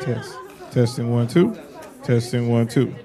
Test. Testing 1 2. Testing 1 2.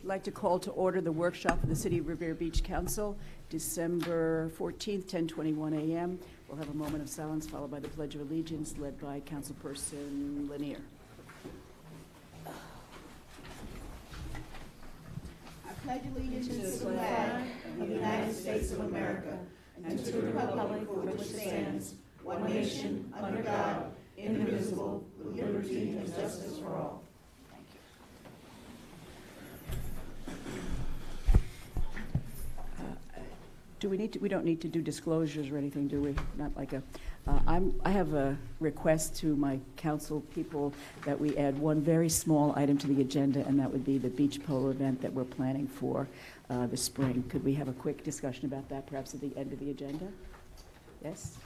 I'd like to call to order the workshop of the City of Riviera Beach Council, December 14th, 10:21 a.m. We'll have a moment of silence followed by the Pledge of Allegiance led by Councilperson Lanier. I pledge allegiance to the flag of the United States of America and to the republic for which it stands, one nation, under God, indivisible, with liberty and justice for all. We don't need to do disclosures or anything, do we? Not like I have a request to my council people that we add one very small item to the agenda, and that would be the beach polo event that we're planning for the spring. Could we have a quick discussion about that, perhaps at the end of the agenda? Yes?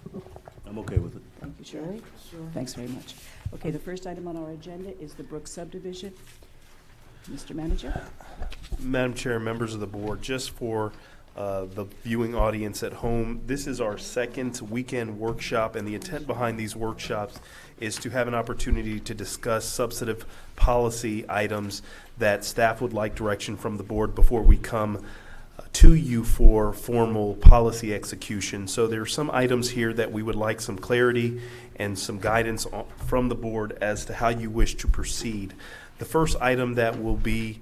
I'm okay with it. Thank you, Shirley. Sure. Thanks very much. Okay, the first item on our agenda is the Brook Subdivision. Mr. Manager? Madam Chair, members of the board, just for the viewing audience at home, this is our second weekend workshop, and the intent behind these workshops is to have an opportunity to discuss substantive policy items that staff would like direction from the board before we come to you for formal policy execution. So there are some items here that we would like some clarity and some guidance from the board as to how you wish to proceed. The first item that will be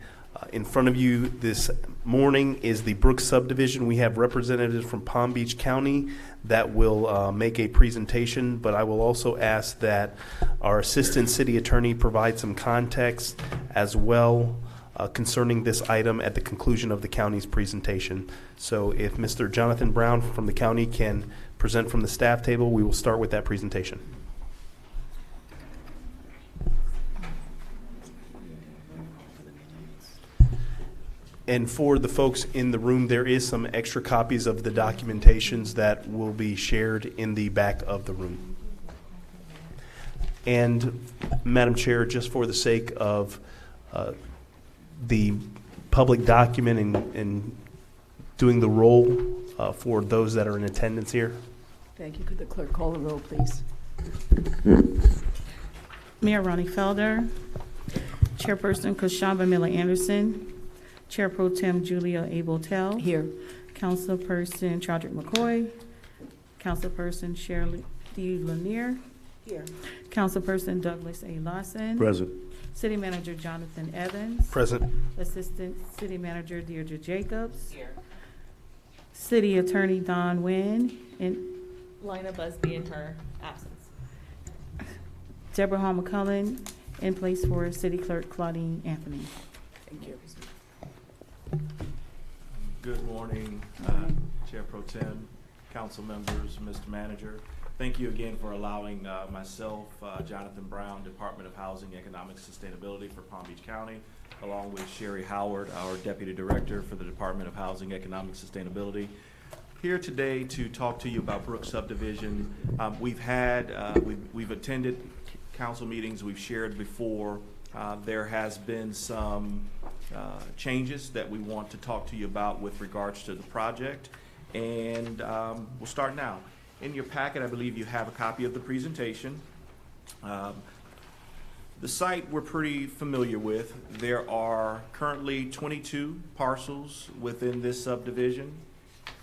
in front of you this morning is the Brook Subdivision. We have representatives from Palm Beach County that will make a presentation, but I will also ask that our Assistant City Attorney provide some context as well concerning this item at the conclusion of the county's presentation. So if Mr. Jonathan Brown from the county can present from the staff table, we will start with that presentation. And for the folks in the room, there is some extra copies of the documentations that will be shared in the back of the room. And Madam Chair, just for the sake of the public document and doing the roll for those that are in attendance here. Thank you. Could the clerk call the roll, please? Mayor Ronnie Felder, Chairperson Kashamba Miller Anderson, Chair Pro Tem Julia Abel-Tell, Here. Councilperson Chadrick McCoy, Councilperson Shirley D. Lanier, Here. Councilperson Douglas A. Lawson, Present. City Manager Jonathan Evans, Present. Assistant City Manager Deirdre Jacobs, City Attorney Don Nguyen, and Lina Busby in her absence. Deborah Hall McCullen, in place for City Clerk Claudine Anthony. Thank you. Good morning, Chair Pro Tem, council members, Mr. Manager. Thank you again for allowing myself, Jonathan Brown, Department of Housing, Economic Sustainability for Palm Beach County, along with Sherry Howard, our Deputy Director for the Department of Housing, Economic Sustainability, here today to talk to you about Brook Subdivision. We've attended council meetings we've shared before. There has been some changes that we want to talk to you about with regards to the project, and we'll start now. In your packet, I believe you have a copy of the presentation. The site we're pretty familiar with. There are currently 22 parcels within this subdivision.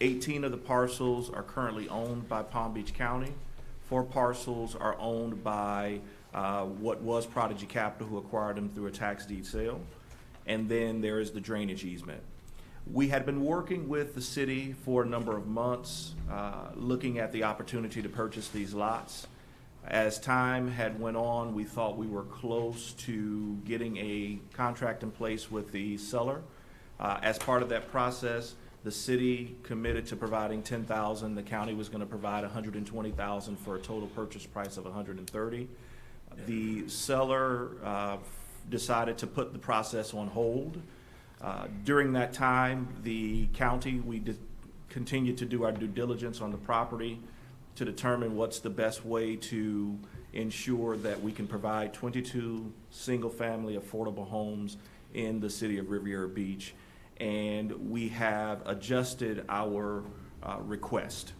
18 of the parcels are currently owned by Palm Beach County. 4 parcels are owned by what was Prodigy Capital, who acquired them through a tax deed sale. And then there is the drainage easement. We had been working with the city for a number of months, looking at the opportunity to purchase these lots. As time had went on, we thought we were close to getting a contract in place with the seller. As part of that process, the city committed to providing $10,000. The county was going to provide $120,000 for a total purchase price of $130,000. The seller decided to put the process on hold. During that time, the county, we continued to do our due diligence on the property to determine what's the best way to ensure that we can provide 22 single-family affordable homes in the city of Riviera Beach. And we have adjusted our request.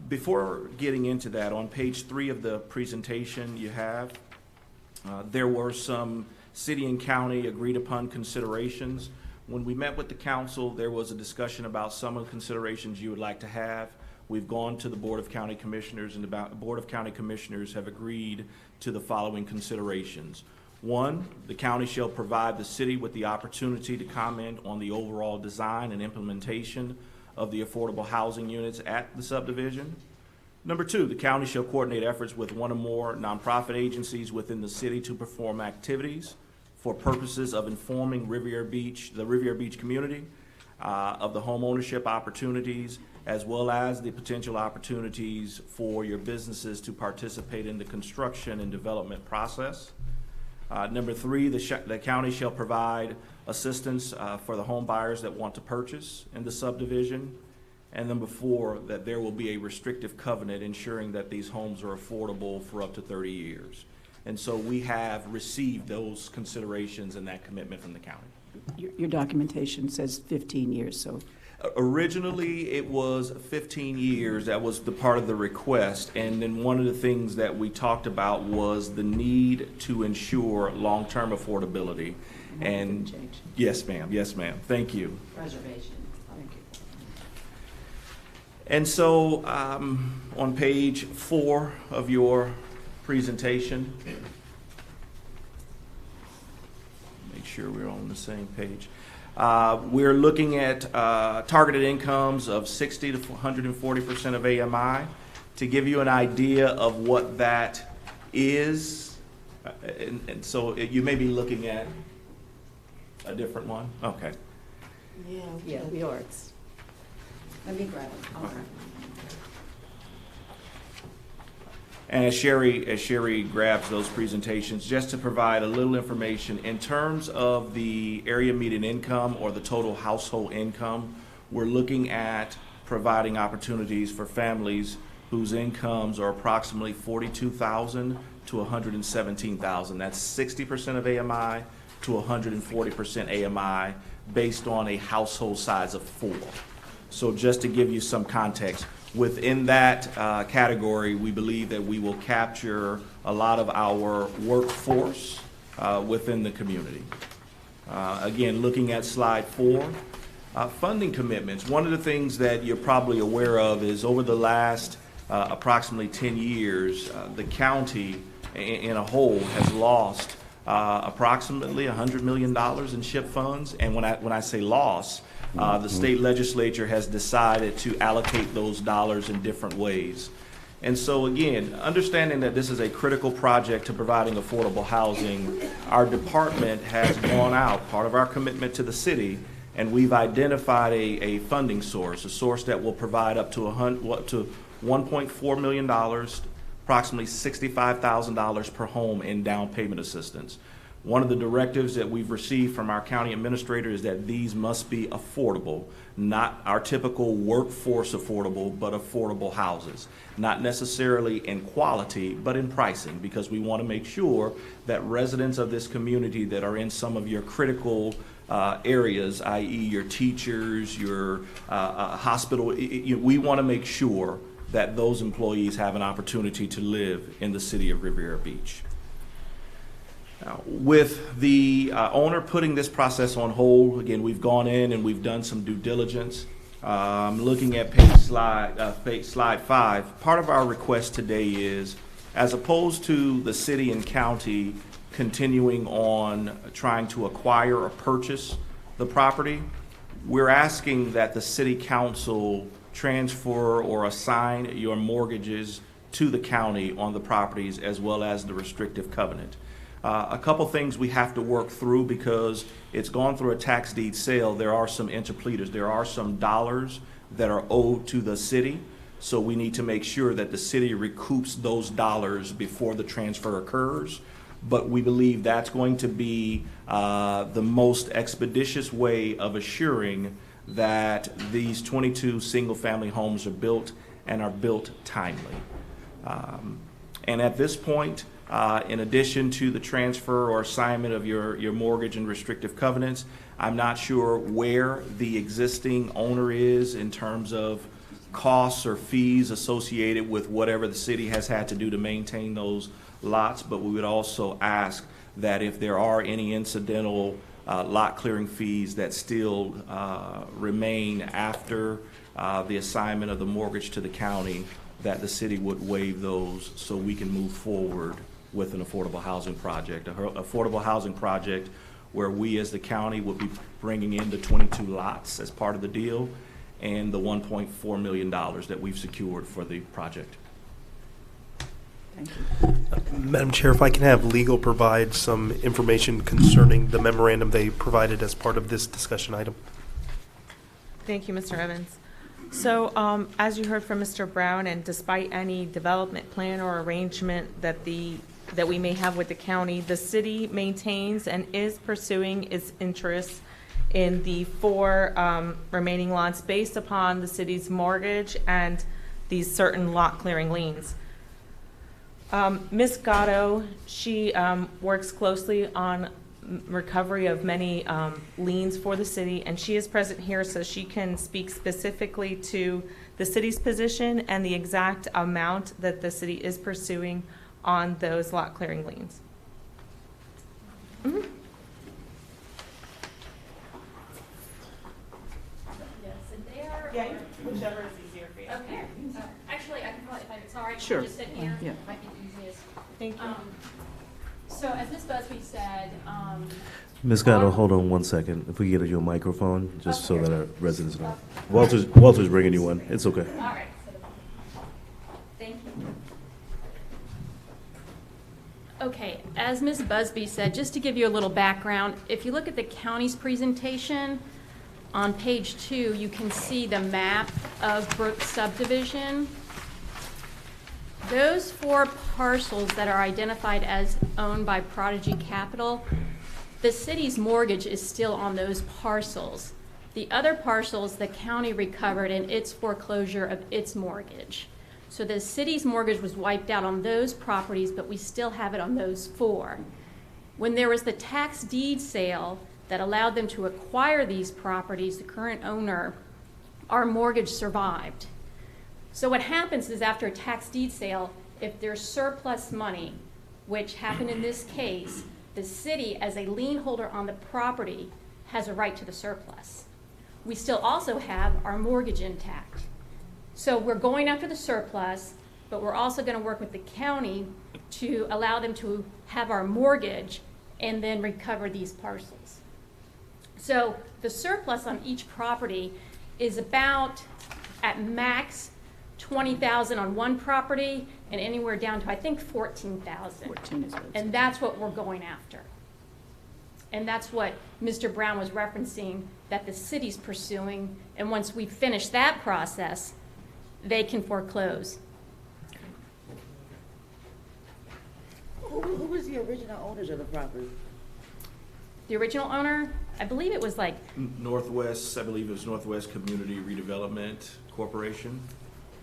Before getting into that, on page 3 of the presentation you have, there were some city and county agreed upon considerations. When we met with the council, there was a discussion about some of the considerations you would like to have. We've gone to the Board of County Commissioners, and the Board of County Commissioners have agreed to the following considerations. 1, the county shall provide the city with the opportunity to comment on the overall design and implementation of the affordable housing units at the subdivision. Number 2, the county shall coordinate efforts with one or more nonprofit agencies within the city to perform activities for purposes of informing the Riviera Beach community of the home ownership opportunities, as well as the potential opportunities for your businesses to participate in the construction and development process. Number 3, the county shall provide assistance for the home buyers that want to purchase in the subdivision. And number 4, that there will be a restrictive covenant ensuring that these homes are affordable for up to 30 years. And so we have received those considerations and that commitment from the county. Your documentation says 15 years, so. Originally, it was 15 years. That was the part of the request. And then one of the things that we talked about was the need to ensure long-term affordability. And yes, ma'am. Yes, ma'am. Thank you. Preservation. Thank you. And so on page 4 of your presentation, make sure we're on the same page. We're looking at targeted incomes of 60 to 140% of AMI. To give you an idea of what that is, and so you may be looking at a different one. Okay. Yeah, we are. Let me grab it. Okay. And as Sherry grabs those presentations, just to provide a little information, in terms of the area median income or the total household income, we're looking at providing opportunities for families whose incomes are approximately $42,000 to $117,000. That's 60% of AMI to 140% AMI based on a household size of 4. So just to give you some context, within that category, we believe that we will capture a lot of our workforce within the community. Again, looking at slide 4, funding commitments. One of the things that you're probably aware of is over the last approximately 10 years, the county in a whole has lost approximately $100 million in SHIP funds. And when I say loss, the state legislature has decided to allocate those dollars in different ways. And so again, understanding that this is a critical project to providing affordable housing, our department has gone out, part of our commitment to the city, and we've identified a funding source, a source that will provide up to $1.4 million, approximately $65,000 per home in down payment assistance. One of the directives that we've received from our county administrator is that these must be affordable, not our typical workforce affordable, but affordable houses. Not necessarily in quality, but in pricing, because we want to make sure that residents of this community that are in some of your critical areas, i.e. your teachers, your hospital, we want to make sure that those employees have an opportunity to live in the city of Riviera Beach. Now, with the owner putting this process on hold, again, we've gone in and we've done some due diligence. Looking at slide 5, part of our request today is, as opposed to the city and county continuing on trying to acquire or purchase the property, we're asking that the city council transfer or assign your mortgages to the county on the properties as well as the restrictive covenant. A couple things we have to work through because it's gone through a tax deed sale. There are some interpleters. There are some dollars that are owed to the city. So we need to make sure that the city recoups those dollars before the transfer occurs. But we believe that's going to be the most expeditious way of assuring that these 22 single-family homes are built and are built timely. And at this point, in addition to the transfer or assignment of your mortgage and restrictive covenants, I'm not sure where the existing owner is in terms of costs or fees associated with whatever the city has had to do to maintain those lots, but we would also ask that if there are any incidental lot clearing fees that still remain after the assignment of the mortgage to the county, that the city would waive those so we can move forward with an affordable housing project. An affordable housing project where we as the county would be bringing in the 22 lots as part of the deal and the $1.4 million that we've secured for the project. Thank you. Madam Chair, if I can have legal provide some information concerning the memorandum they provided as part of this discussion item. Thank you, Mr. Evans. So as you heard from Mr. Brown, and despite any development plan or arrangement that we may have with the county, the city maintains and is pursuing its interests in the 4 remaining lots based upon the city's mortgage and these certain lot clearing liens. Ms. Gatto, she works closely on recovery of many liens for the city, and she is present here so she can speak specifically to the city's position and the exact amount that the city is pursuing on those lot clearing liens. Mm-hmm. Yes, and they are. Yeah, whichever is easier for you. Okay. Actually, I can probably, if it's all right, Sure. just sit here. Yeah. Might be the easiest. Thank you. So as Ms. Busby said, Ms. Gatto, our- hold on one second. If we get you a microphone, just so that our residents know. Walter's bringing you one. It's okay. all right. Thank you. Okay, as Ms. Busby said, just to give you a little background, if you look at the county's presentation, on page 2, you can see the map of Brook Subdivision. Those 4 parcels that are identified as owned by Prodigy Capital, the city's mortgage is still on those parcels. The other parcels, the county recovered in its foreclosure of its mortgage. So the city's mortgage was wiped out on those properties, but we still have it on those 4. When there was the tax deed sale that allowed them to acquire these properties, the current owner, our mortgage survived. So what happens is after a tax deed sale, if there's surplus money, which happened in this case, the city, as a lien holder on the property, has a right to the surplus. We still also have our mortgage intact. So we're going after the surplus, but we're also going to work with the county to allow them to have our mortgage and then recover these parcels. So the surplus on each property is about, at max, $20,000 on one property and anywhere down to, I think, $14,000. 14 is what it's- And that's what we're going after. And that's what Mr. Brown was referencing, that the city's pursuing. And once we finish that process, they can foreclose. Who was the original owners of the property? The original owner, I believe it was like, Northwest, I believe it was Northwest Community Redevelopment Corporation.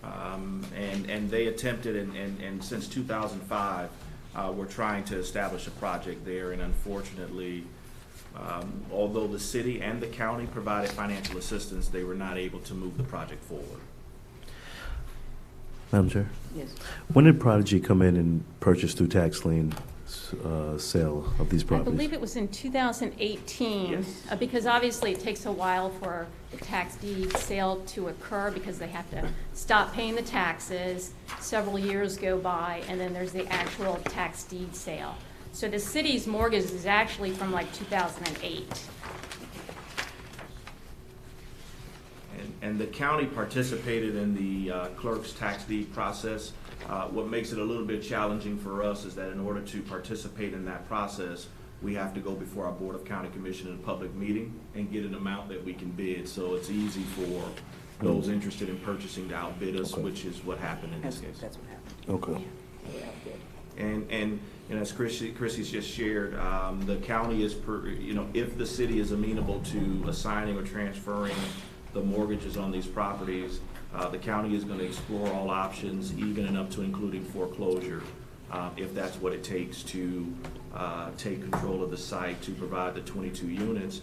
And they attempted, and since 2005, we're trying to establish a project there, and unfortunately, although the city and the county provided financial assistance, they were not able to move the project forward. Madam Chair, Yes. when did Prodigy come in and purchase through tax lien sale of these I properties? believe it was in 2018. Yes. Because obviously it takes a while for the tax deed sale to occur because they have to stop paying the taxes, several years go by, and then there's the actual tax deed sale. So the city's mortgage is actually from like 2008. And the county participated in the clerk's tax deed process. What makes it a little bit challenging for us is that in order to participate in that process, we have to go before our Board of County Commission in a public meeting and get an amount that we can bid. So it's easy for those interested in purchasing to outbid us, Okay. which is what happened in this case. That's what happened. Okay. They outbid. And as Chrissy's just shared, the county is, if the city is amenable to assigning or transferring the mortgages on these properties, the county is going to explore all options, even and up to including foreclosure, if that's what it takes to take control of the site to provide the 22 units.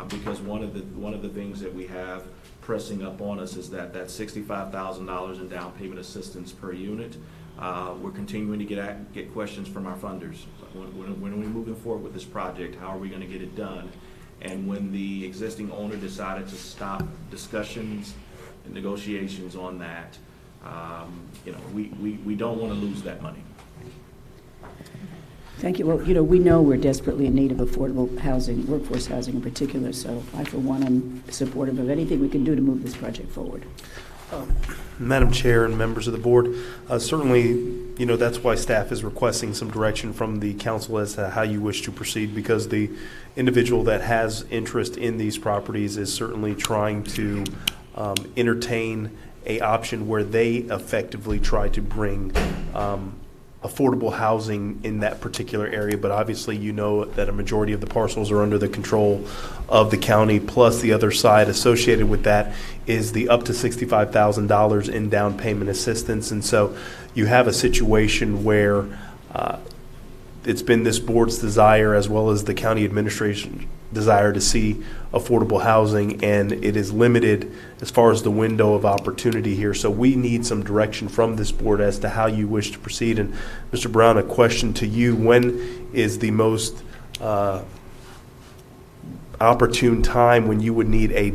Because one of the things that we have pressing up on us is that $65,000 in down payment assistance per unit. We're continuing to get questions from our funders. When are we moving forward with this project? How are we going to get it done? And when the existing owner decided to stop discussions and negotiations on that, we don't want to lose that money. Thank you. Well, we know we're desperately in need of affordable housing, workforce housing in particular, so I, for one, am supportive of anything we can do to move this project forward. Madam Chair and members of the board, certainly, that's why staff is requesting some direction from the council as to how you wish to proceed, because the individual that has interest in these properties is certainly trying to entertain a option where they effectively try to bring affordable housing in that particular area. But obviously, that a majority of the parcels are under the control of the county, plus the other side associated with that is the up to $65,000 in down payment assistance. And so you have a situation where it's been this board's desire, as well as the county administration desire, to see affordable housing, and it is limited as far as the window of opportunity here. So we need some direction from this board as to how you wish to proceed. And Mr. Brown, a question to you: when is the most opportune time when you would need a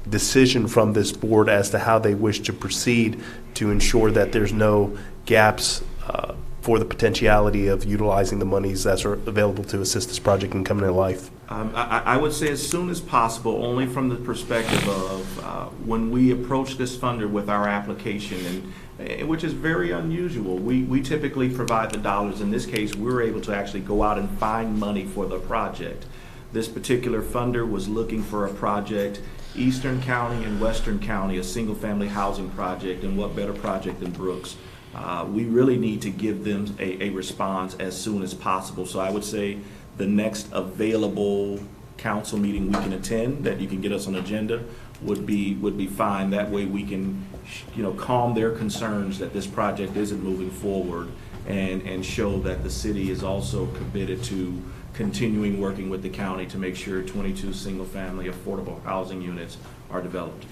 decision from this board as to how they wish to proceed to ensure that there's no gaps for the potentiality of utilizing the monies that are available to assist this project in coming to life? I would say as soon as possible, only from the perspective of when we approach this funder with our application, and which is very unusual. We typically provide the dollars. In this case, we were able to actually go out and find money for the project. This particular funder was looking for a project, Eastern County and Western County, a single-family housing project, and what better project than Brooks we really need to give them a response as soon as possible. So I would say the next available council meeting we can attend that you can get us on agenda would be fine. That way we can, calm their concerns that this project isn't moving forward, and show that the city is also committed to continuing working with the county to make sure 22 single-family affordable housing units are developed.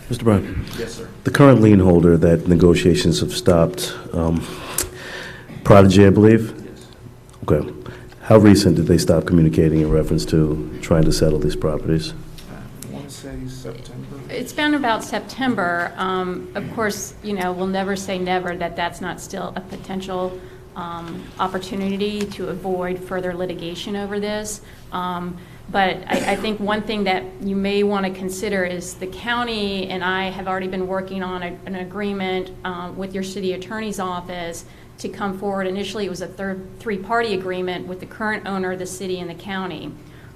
Mr. Brown? Yes, sir. The current lien holder that negotiations have stopped, Prodigy, I believe? Yes. Okay. How recent did they stop communicating in reference to trying to settle these properties? I want to say September. It's been about September. Of course, we'll never say never that that's not still a potential opportunity to avoid further litigation over this. But I think one thing that you may want to consider is the county and I have already been working on an agreement with your city attorney's office to come forward. Initially, it was a three-party agreement with the current owner, the city, and the county.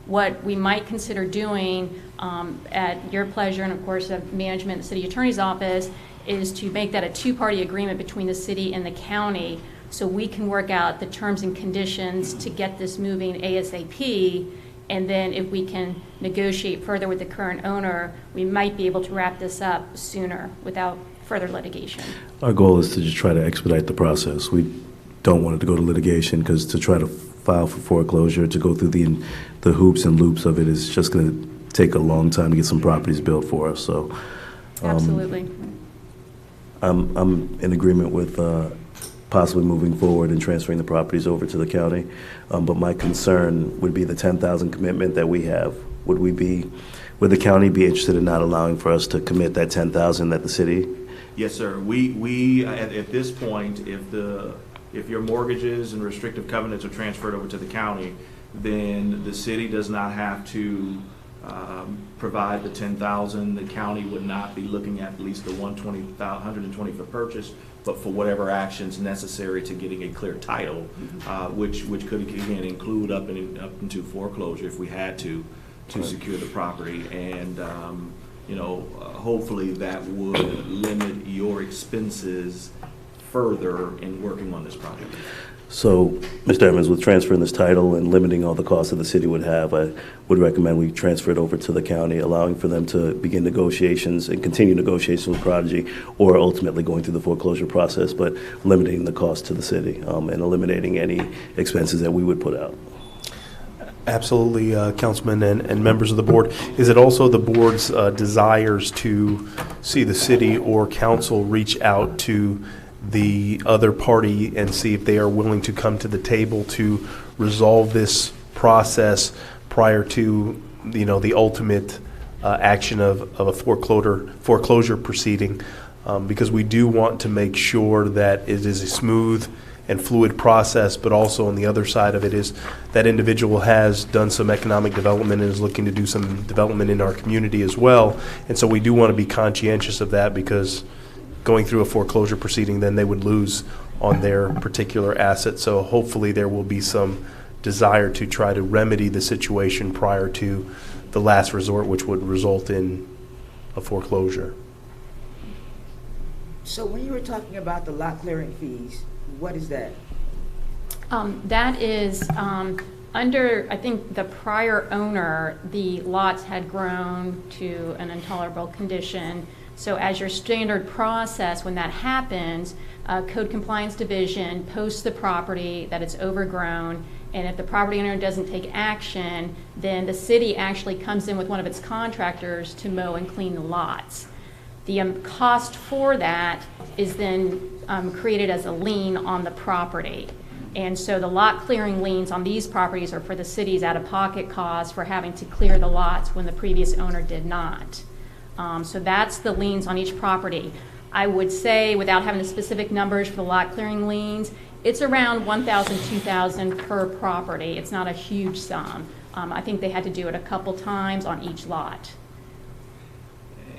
What we might consider doing at your pleasure and, of course, of management, the city attorney's office, is to make that a two-party agreement between the city and the county so we can work out the terms and conditions to get this moving ASAP. And then if we can negotiate further with the current owner, we might be able to wrap this up sooner without further litigation. Our goal is to just try to expedite the process. We don't want it to go to litigation, because to try to file for foreclosure, to go through the hoops and loops of it is just going to take a long time to get some properties built for us. So, Absolutely. I'm in agreement with possibly moving forward and transferring the properties over to the county. But my concern would be the 10,000 commitment that we have. Would the county be interested in not allowing for us to commit that 10,000 that the city? Yes, sir. We at this point, if your mortgages and restrictive covenants are transferred over to the county, then the city does not have to provide the 10,000. The county would not be looking at least the 120 for purchase, but for whatever actions necessary to getting a clear title, which could again include up into foreclosure if we had to secure the property. And hopefully that would limit your expenses further in working on this project. So, Mr. Evans, with transferring this title and limiting all the costs that the city would have, I would recommend we transfer it over to the county, allowing for them to begin negotiations and continue negotiations with Prodigy, or ultimately going through the foreclosure process, but limiting the cost to the city and eliminating any expenses that we would put out. Absolutely, Councilman and members of the board. Is it also the board's desires to see the city or council reach out to the other party and see if they are willing to come to the table to resolve this process prior to the ultimate action of a foreclosure proceeding? Because we do want to make sure that it is a smooth and fluid process, but also on the other side of it is that individual has done some economic development and is looking to do some development in our community as well. And so we do want to be conscientious of that, because going through a foreclosure proceeding, then they would lose on their particular asset. So hopefully there will be some desire to try to remedy the situation prior to the last resort, which would result in a foreclosure. So when you were talking about the lot clearing fees, what is that? That is under, I think, the prior owner, the lots had grown to an intolerable condition. So as your standard process, when that happens, Code Compliance Division posts the property that it's overgrown, and if the property owner doesn't take action, then the city actually comes in with one of its contractors to mow and clean the lots. The cost for that is then created as a lien on the property. And so the lot clearing liens on these properties are for the city's out-of-pocket costs for having to clear the lots when the previous owner did not. So that's the liens on each property. I would say, without having the specific numbers for the lot clearing liens, it's around $1,000, $2,000 per property. It's not a huge sum. I think they had to do it a couple times on each lot.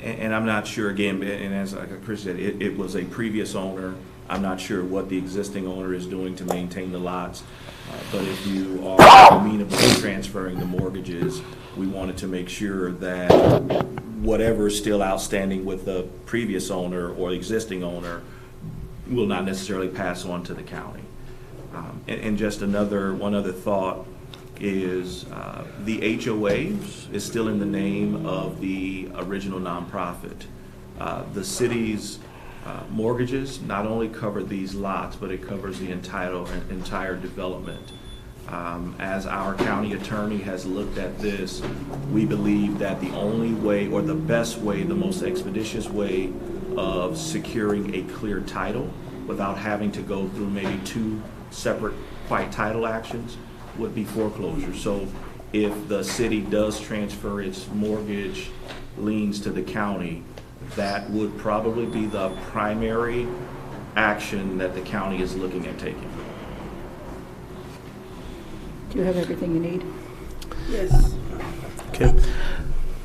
And I'm not sure, again, and as Chris said, it was a previous owner. I'm not sure what the existing owner is doing to maintain the lots. But if you are amenable to transferring the mortgages, we wanted to make sure that whatever is still outstanding with the previous owner or existing owner will not necessarily pass on to the county. And just one other thought is the HOAs is still in the name of the original nonprofit. The city's mortgages not only cover these lots, but it covers the entire development. As our county attorney has looked at this, we believe that the only way, or the best way, the most expeditious way of securing a clear title without having to go through maybe 2 separate quiet title actions would be foreclosure. So if the city does transfer its mortgage liens to the county, that would probably be the primary action that the county is looking at taking. Do you have everything you need? Yes. Okay.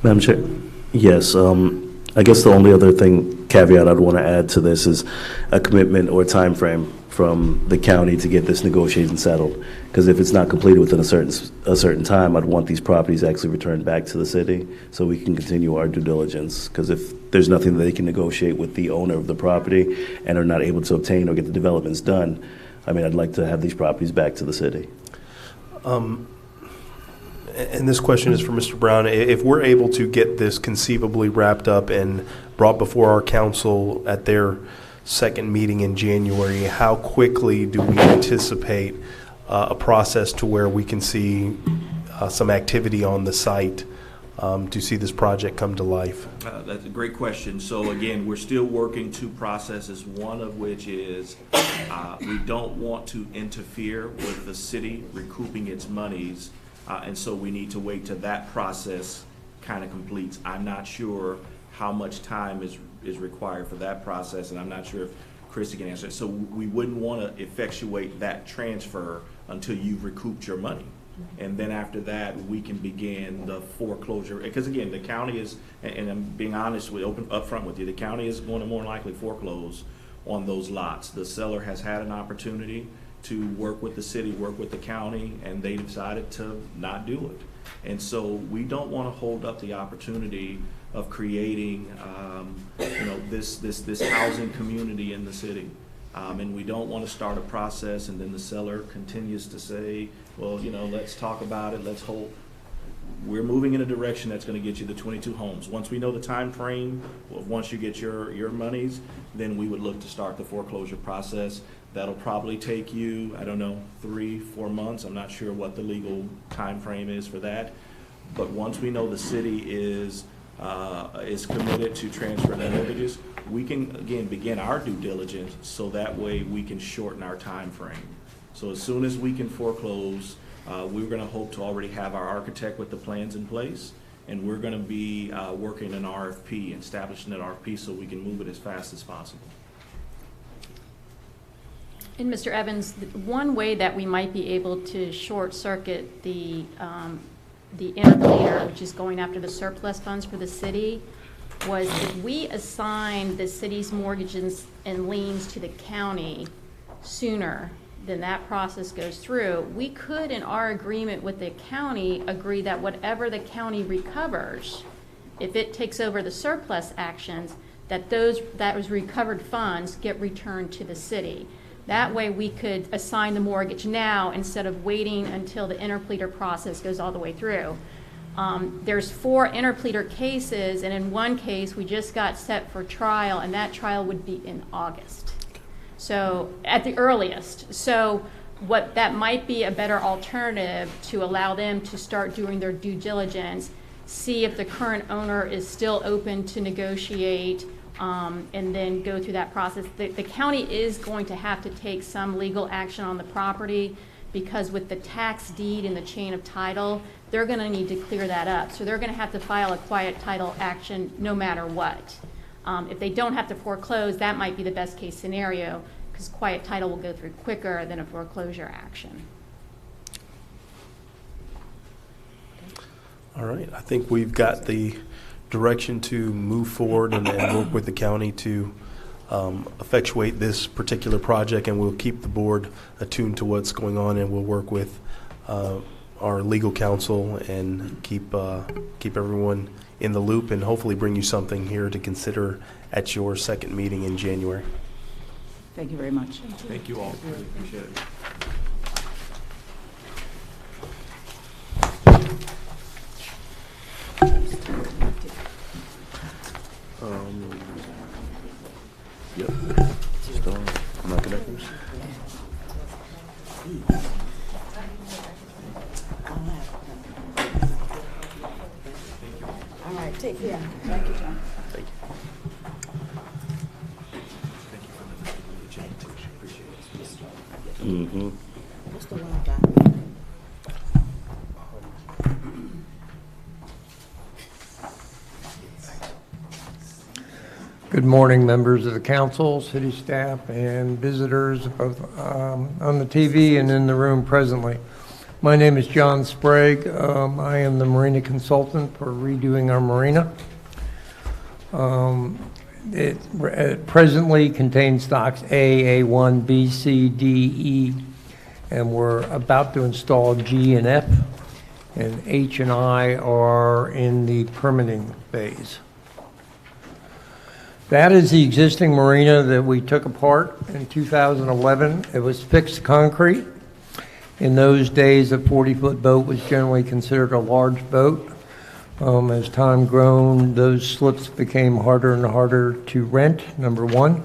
Madam Chair? Yes. I guess the only other caveat I'd want to add to this is a commitment or time frame from the county to get this negotiation settled. Because if it's not completed within a certain time, I'd want these properties actually returned back to the city so we can continue our due diligence. Because if there's nothing that they can negotiate with the owner of the property and are not able to obtain or get the developments done, I mean, I'd like to have these properties back to the city. And this question is for Mr. Brown. If we're able to get this conceivably wrapped up and brought before our council at their second meeting in January, how quickly do we anticipate a process to where we can see some activity on the site to see this project come to life? That's a great question. So again, we're still working 2 processes, one of which is we don't want to interfere with the city recouping its monies, and so we need to wait till that process kind of completes. I'm not sure how much time is required for that process, and I'm not sure if Christy can answer it. So we wouldn't want to effectuate that transfer until you've recouped your money. And then after that, we can begin the foreclosure. Because again, the county is, and I'm being honest with, up front with you, the county is going to more likely foreclose on those lots. The seller has had an opportunity to work with the city, work with the county, and they decided to not do it. And so we don't want to hold up the opportunity of creating, this housing community in the city. And we don't want to start a process and then the seller continues to say, well, let's talk about it, let's hold. We're moving in a direction that's going to get you the 22 homes. Once we know the time frame, once you get your monies, then we would look to start the foreclosure process. That'll probably take you, 3-4 months. I'm not sure what the legal time frame is for that. But once we know the city is committed to transfer their mortgages, we can, again, begin our due diligence so that way we can shorten our time frame. So as soon as we can foreclose, we're going to hope to already have our architect with the plans in place, and we're going to be working an RFP, establishing an RFP so we can move it as fast as possible. And Mr. Evans, one way that we might be able to short circuit the interpleader, which is going after the surplus funds for the city, was if we assign the city's mortgages and liens to the county sooner than that process goes through, we could, in our agreement with the county, agree that whatever the county recovers, if it takes over the surplus actions, that those recovered funds get returned to the city. That way we could assign the mortgage now instead of waiting until the interpleader process goes all the way through. There's 4 interpleader cases, and in one case we just got set for trial, and that trial would be in August. So at the earliest. So that might be a better alternative to allow them to start doing their due diligence, see if the current owner is still open to negotiate, and then go through that process. The county is going to have to take some legal action on the property because with the tax deed and the chain of title, they're going to need to clear that up. So they're going to have to file a quiet title action no matter what. If they don't have to foreclose, that might be the best case scenario because quiet title will go through quicker than a foreclosure action. All right, I think we've got the direction to move forward and work with the county to effectuate this particular project, and we'll keep the board attuned to what's going on, and we'll work with our legal counsel and keep everyone in the loop and hopefully bring you something here to consider at your second meeting in January. Thank you very much. Thank you all. Really appreciate it. Yep. Still on. I'm not connecting. All right, take care. Thank you, John. Thank you. Mm-hmm. What's the one about? Good morning, members of the council, city staff, and visitors, both on the TV and in the room presently. My name is John Sprague. I am the marina consultant for redoing our marina. It presently contains docks A, A1, B, C, D, E, and we're about to install G and F, and H and I are in the permitting phase. That is the existing marina that we took apart in 2011. It was fixed concrete. In those days, a 40-foot boat was generally considered a large boat. As time grown, those slips became harder and harder to rent, number one.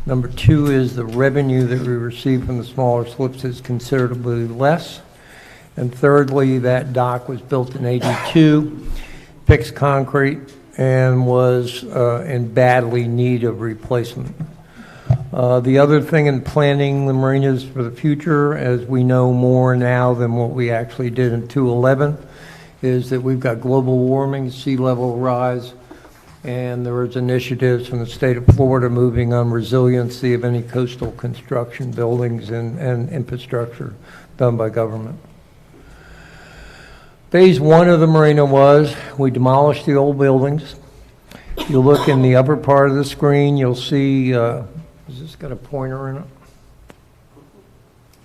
Number two is the revenue that we receive from the smaller slips is considerably less. And thirdly, that dock was built in '82, fixed concrete, and was in badly need of replacement. The other thing in planning the marinas for the future, as we know more now than what we actually did in 2011, is that we've got global warming, sea level rise, and there is initiatives from the state of Florida moving on resiliency of any coastal construction buildings and infrastructure done by government. Phase one of the marina was, we demolished the old buildings. If you look in the upper part of the screen, you'll see, has this got a pointer in it?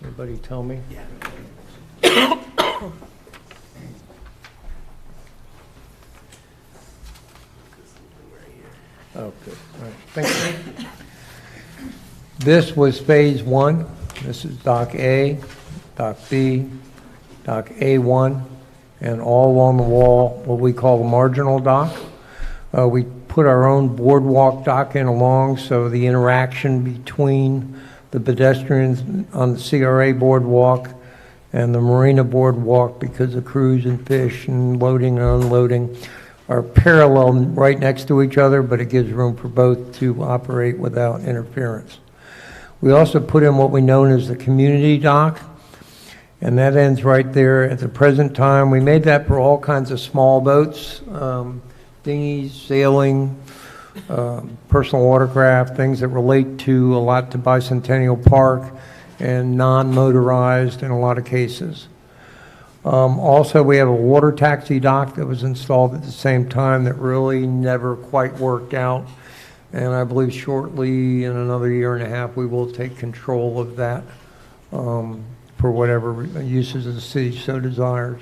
Anybody tell me? Yeah. Okay, all right, thank you. This was phase one. This is dock A, dock B, dock A1, and all along the wall, what we call the marginal dock. We put our own boardwalk dock in along, so the interaction between the pedestrians on the CRA boardwalk and the marina boardwalk, because of cruise and fish and loading and unloading, are parallel right next to each other, but it gives room for both to operate without interference. We also put in what we know as the community dock, and that ends right there. At the present time, we made that for all kinds of small boats, dinghies, sailing, personal watercraft, things that relate to a lot to Bicentennial Park, and non-motorized in a lot of cases. Also, we have a water taxi dock that was installed at the same time that really never quite worked out. And I believe shortly, in another year and a half, we will take control of that for whatever uses the city so desires.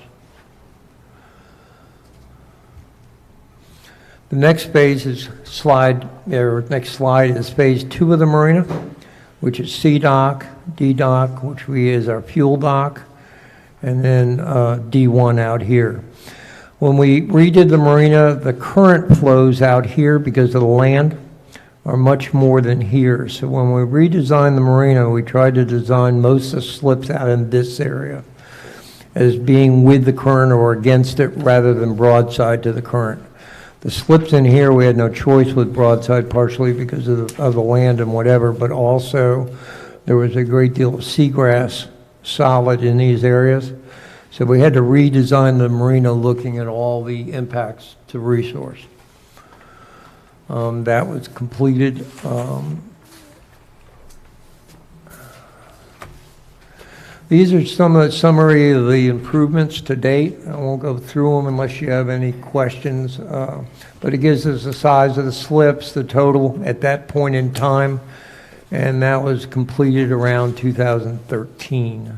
The next phase is next slide is phase two of the marina, which is C dock, D dock, which is our fuel dock, and then D1 out here. When we redid the marina, the current flows out here because of the land are much more than here. So when we redesigned the marina, we tried to design most of the slips out in this area as being with the current or against it rather than broadside to the current. The slips in here, we had no choice with broadside, partially because of the land and whatever, but also there was a great deal of seagrass solid in these areas. So we had to redesign the marina looking at all the impacts to resource. That was completed. These are some of the summary of the improvements to date. I won't go through them unless you have any questions, but it gives us the size of the slips, the total at that point in time, and that was completed around 2013.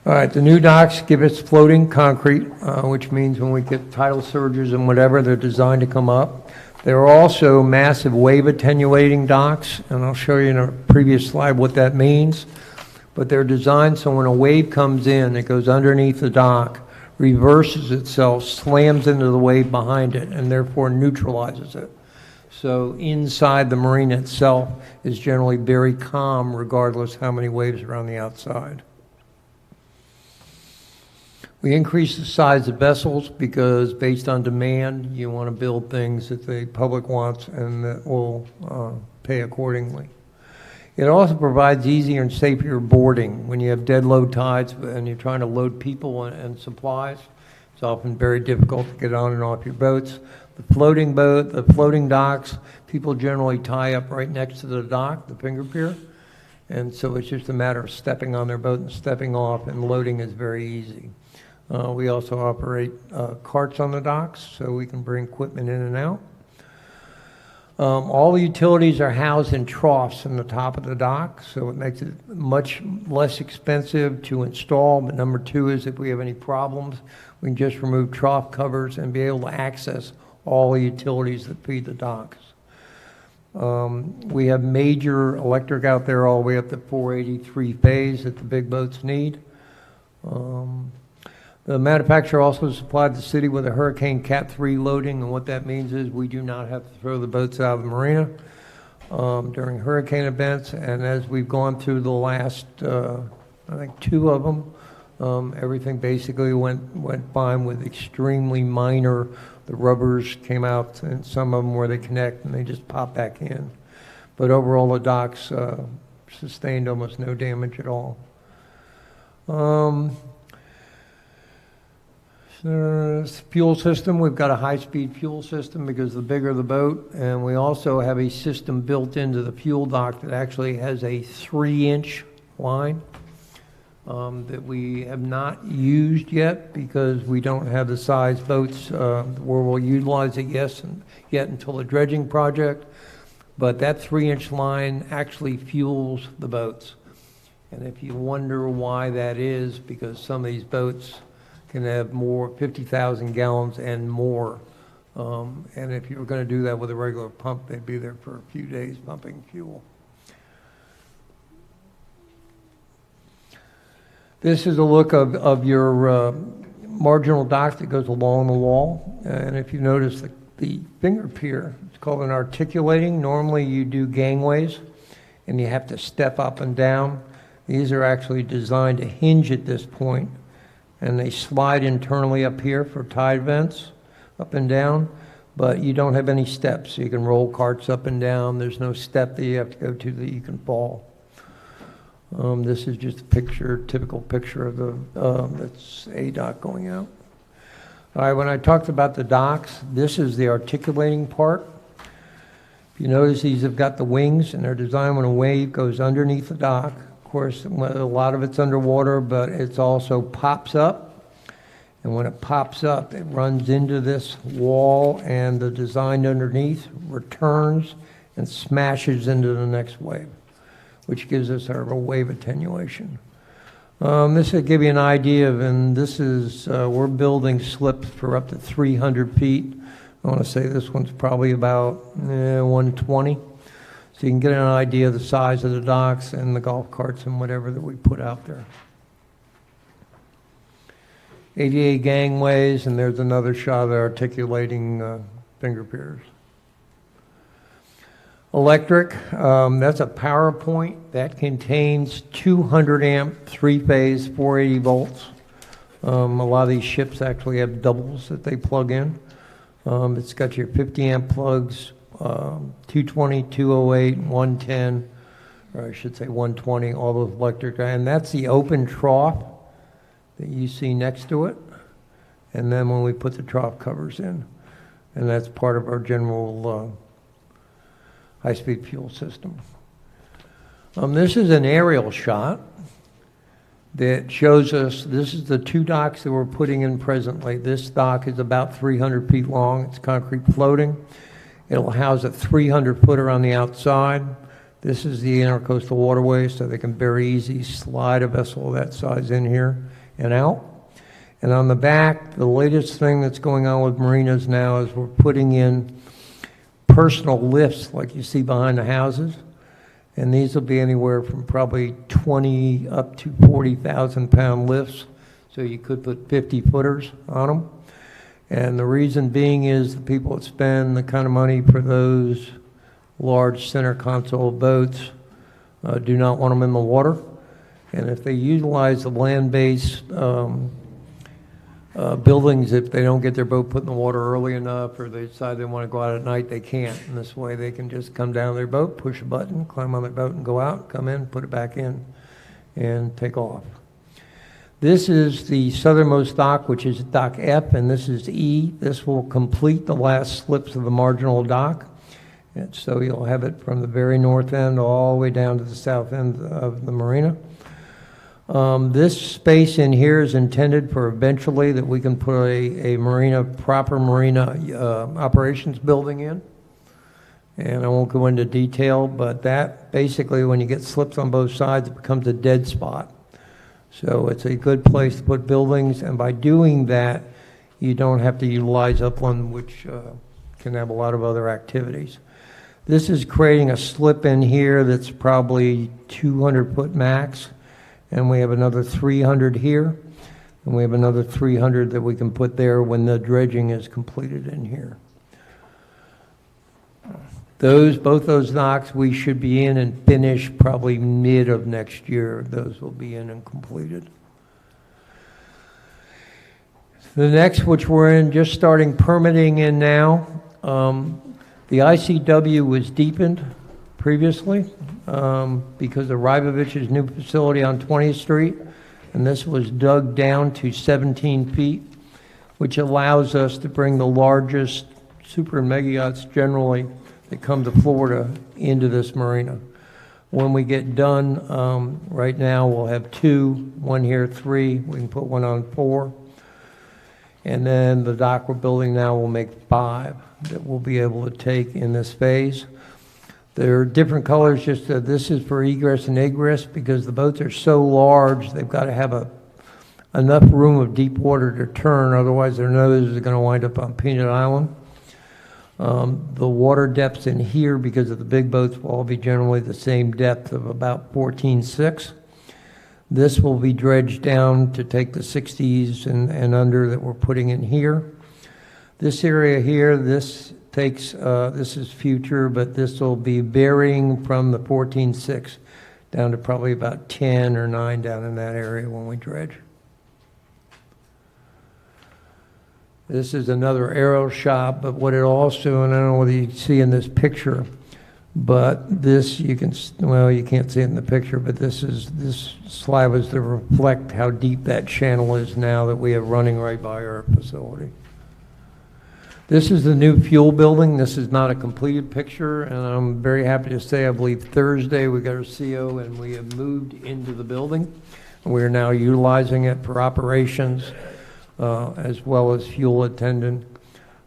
All right, the new docks give us floating concrete, which means when we get tidal surges and whatever, they're designed to come up. There are also massive wave attenuating docks, and I'll show you in a previous slide what that means. But they're designed so when a wave comes in, it goes underneath the dock, reverses itself, slams into the wave behind it, and therefore neutralizes it. So inside the marina itself is generally very calm regardless how many waves are on the outside. We increase the size of vessels because based on demand, you want to build things that the public wants and that will pay accordingly. It also provides easier and safer boarding. When you have dead low tides and you're trying to load people and supplies, it's often very difficult to get on and off your boats. The floating boat, the floating docks, people generally tie up right next to the dock, the finger pier. And so it's just a matter of stepping on their boat and stepping off, and loading is very easy. We also operate carts on the docks, so we can bring equipment in and out. All the utilities are housed in troughs in the top of the dock, so it makes it much less expensive to install. But number two is if we have any problems, we can just remove trough covers and be able to access all the utilities that feed the docks. We have major electric out there all the way up to 483 phase that the big boats need. The manufacturer also supplied the city with a Hurricane Cat 3 loading, and what that means is we do not have to throw the boats out of the marina during hurricane events. And as we've gone through the last, I think 2 of them, everything basically went fine with extremely minor. The rubbers came out, and some of them where they connect and they just pop back in. But overall, the docks sustained almost no damage at all. Fuel system, we've got a high-speed fuel system because the bigger the boat, and we also have a system built into the fuel dock that actually has a 3-inch line that we have not used yet because we don't have the size boats where we'll utilize it yet until the dredging project. But that 3-inch line actually fuels the boats. And if you wonder why that is, because some of these boats can have more, 50,000 gallons and more. And if you were going to do that with a regular pump, they'd be there for a few days pumping fuel. This is a look of your marginal dock that goes along the wall. And if you notice the finger pier, it's called an articulating. Normally you do gangways and you have to step up and down. These are actually designed to hinge at this point, and they slide internally up here for tide vents, up and down, but you don't have any steps. So you can roll carts up and down. There's no step that you have to go to that you can fall. This is just a picture, typical picture of the, that's a dock going out. All right, when I talked about the docks, this is the articulating part. If you notice, these have got the wings, and they're designed when a wave goes underneath the dock. Of course, a lot of it's underwater, but it's also pops up. And when it pops up, it runs into this wall, and the design underneath returns and smashes into the next wave, which gives us our wave attenuation. This will give you an idea of, and this is, we're building slips for up to 300 feet. I want to say this one's probably about 120. So you can get an idea of the size of the docks and the golf carts and whatever that we put out there. 88 gangways, and there's another shot of the articulating finger piers. Electric, that's a power point that contains 200 amp, 3-phase, 480 volts. A lot of these ships actually have doubles that they plug in. It's got your 50 amp plugs, 220, 208, 110, or I should say 120, all those electric, and that's the open trough that you see next to it. And then when we put the trough covers in, and that's part of our general high-speed fuel system. This is an aerial shot that shows us, this is the 2 docks that we're putting in presently. This dock is about 300 feet long. It's concrete floating. It'll house a 300-footer on the outside. This is the intercoastal waterway, so they can very easy slide a vessel of that size in here. and out. And on the back, the latest thing that's going on with marinas now is we're putting in personal lifts like you see behind the houses. And these will be anywhere from probably 20 up to 40,000 pound lifts. So you could put 50 footers on them. And the reason being is the people that spend the kind of money for those large center console boats do not want them in the water. And if they utilize the land-based buildings, if they don't get their boat put in the water early enough or they decide they want to go out at night, they can't. And this way they can just come down their boat, push a button, climb on their boat and go out, come in, put it back in, and take off. This is the southernmost dock, which is dock F, and this is E. This will complete the last slips of the marginal dock. And so you'll have it from the very north end all the way down to the south end of the marina. This space in here is intended for eventually that we can put a marina, proper marina operations building in. And I won't go into detail, but that basically when you get slips on both sides, it becomes a dead spot. So it's a good place to put buildings, and by doing that, you don't have to utilize upland, which can have a lot of other activities. This is creating a slip in here that's probably 200 foot max, and we have another 300 here, and we have another 300 that we can put there when the dredging is completed in here. Both those docks we should be in and finished probably mid of next year. Those will be in and completed. The next, which we're in, just starting permitting in now. The ICW was deepened previously because of Rivovich's new facility on 20th Street, and this was dug down to 17 feet, which allows us to bring the largest super and mega yachts generally that come to Florida into this marina. When we get done, right now we'll have 2, one here, 3. We can put one on 4. And then the dock we're building now will make 5 that we'll be able to take in this phase. There are different colors, just this is for egress and egress because the boats are so large, they've got to have enough room of deep water to turn, otherwise their noses are going to wind up on Peanut Island. The water depths in here, because of the big boats, will all be generally the same depth of about 14.6. This will be dredged down to take the 60s and under that we're putting in here. This area here, this is future, but this will be varying from the 14.6 down to probably about 10 or 9 down in that area when we dredge. This is another aero shop, but what it also, and I don't know whether you can see in this picture, but this you can, well, you can't see it in the picture, but this slide was to reflect how deep that channel is now that we have running right by our facility. This is the new fuel building. This is not a completed picture, and I'm very happy to say I believe Thursday we got our CO and we have moved into the building. We are now utilizing it for operations as well as fuel attendant,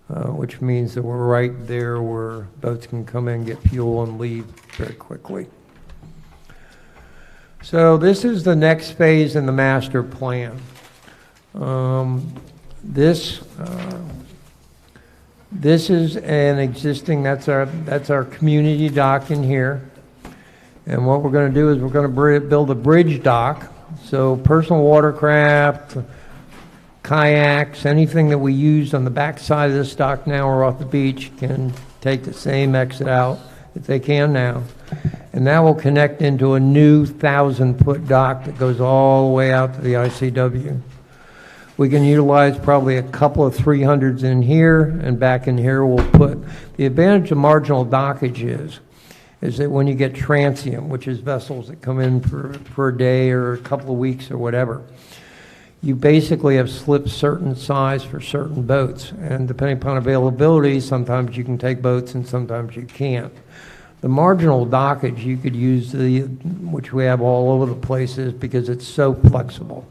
which means that we're right there where boats can come in, get fuel, and leave very quickly. So this is the next phase in the master plan. This is an existing, that's our community dock in here. And what we're going to do is we're going to build a bridge dock. So personal watercraft, kayaks, anything that we use on the back side of this dock now or off the beach can take the same exit out if they can now. And that will connect into a new 1,000-foot dock that goes all the way out to the ICW. We can utilize probably a couple of 300s in here, and back in here we'll put, the advantage of marginal dockage is that when you get transient, which is vessels that come in for a day or a couple of weeks or whatever, you basically have slips certain size for certain boats. And depending upon availability, sometimes you can take boats and sometimes you can't. The marginal dockage, you could use which we have all over the places because it's so flexible.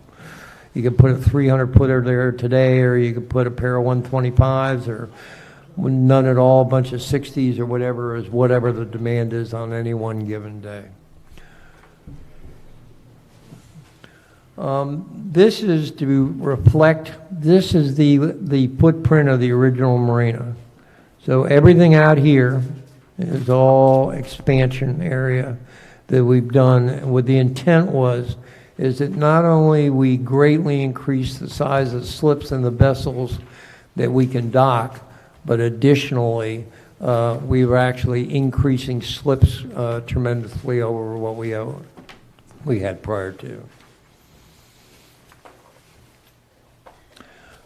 You could put a 300-footer there today, or you could put a pair of 125s, or none at all, a bunch of 60s or whatever the demand is on any one given day. This is to reflect, this is the footprint of the original marina. So everything out here is all expansion area that we've done. What the intent is that not only we greatly increase the size of slips in the vessels that we can dock, but additionally, we were actually increasing slips tremendously over what we had prior to.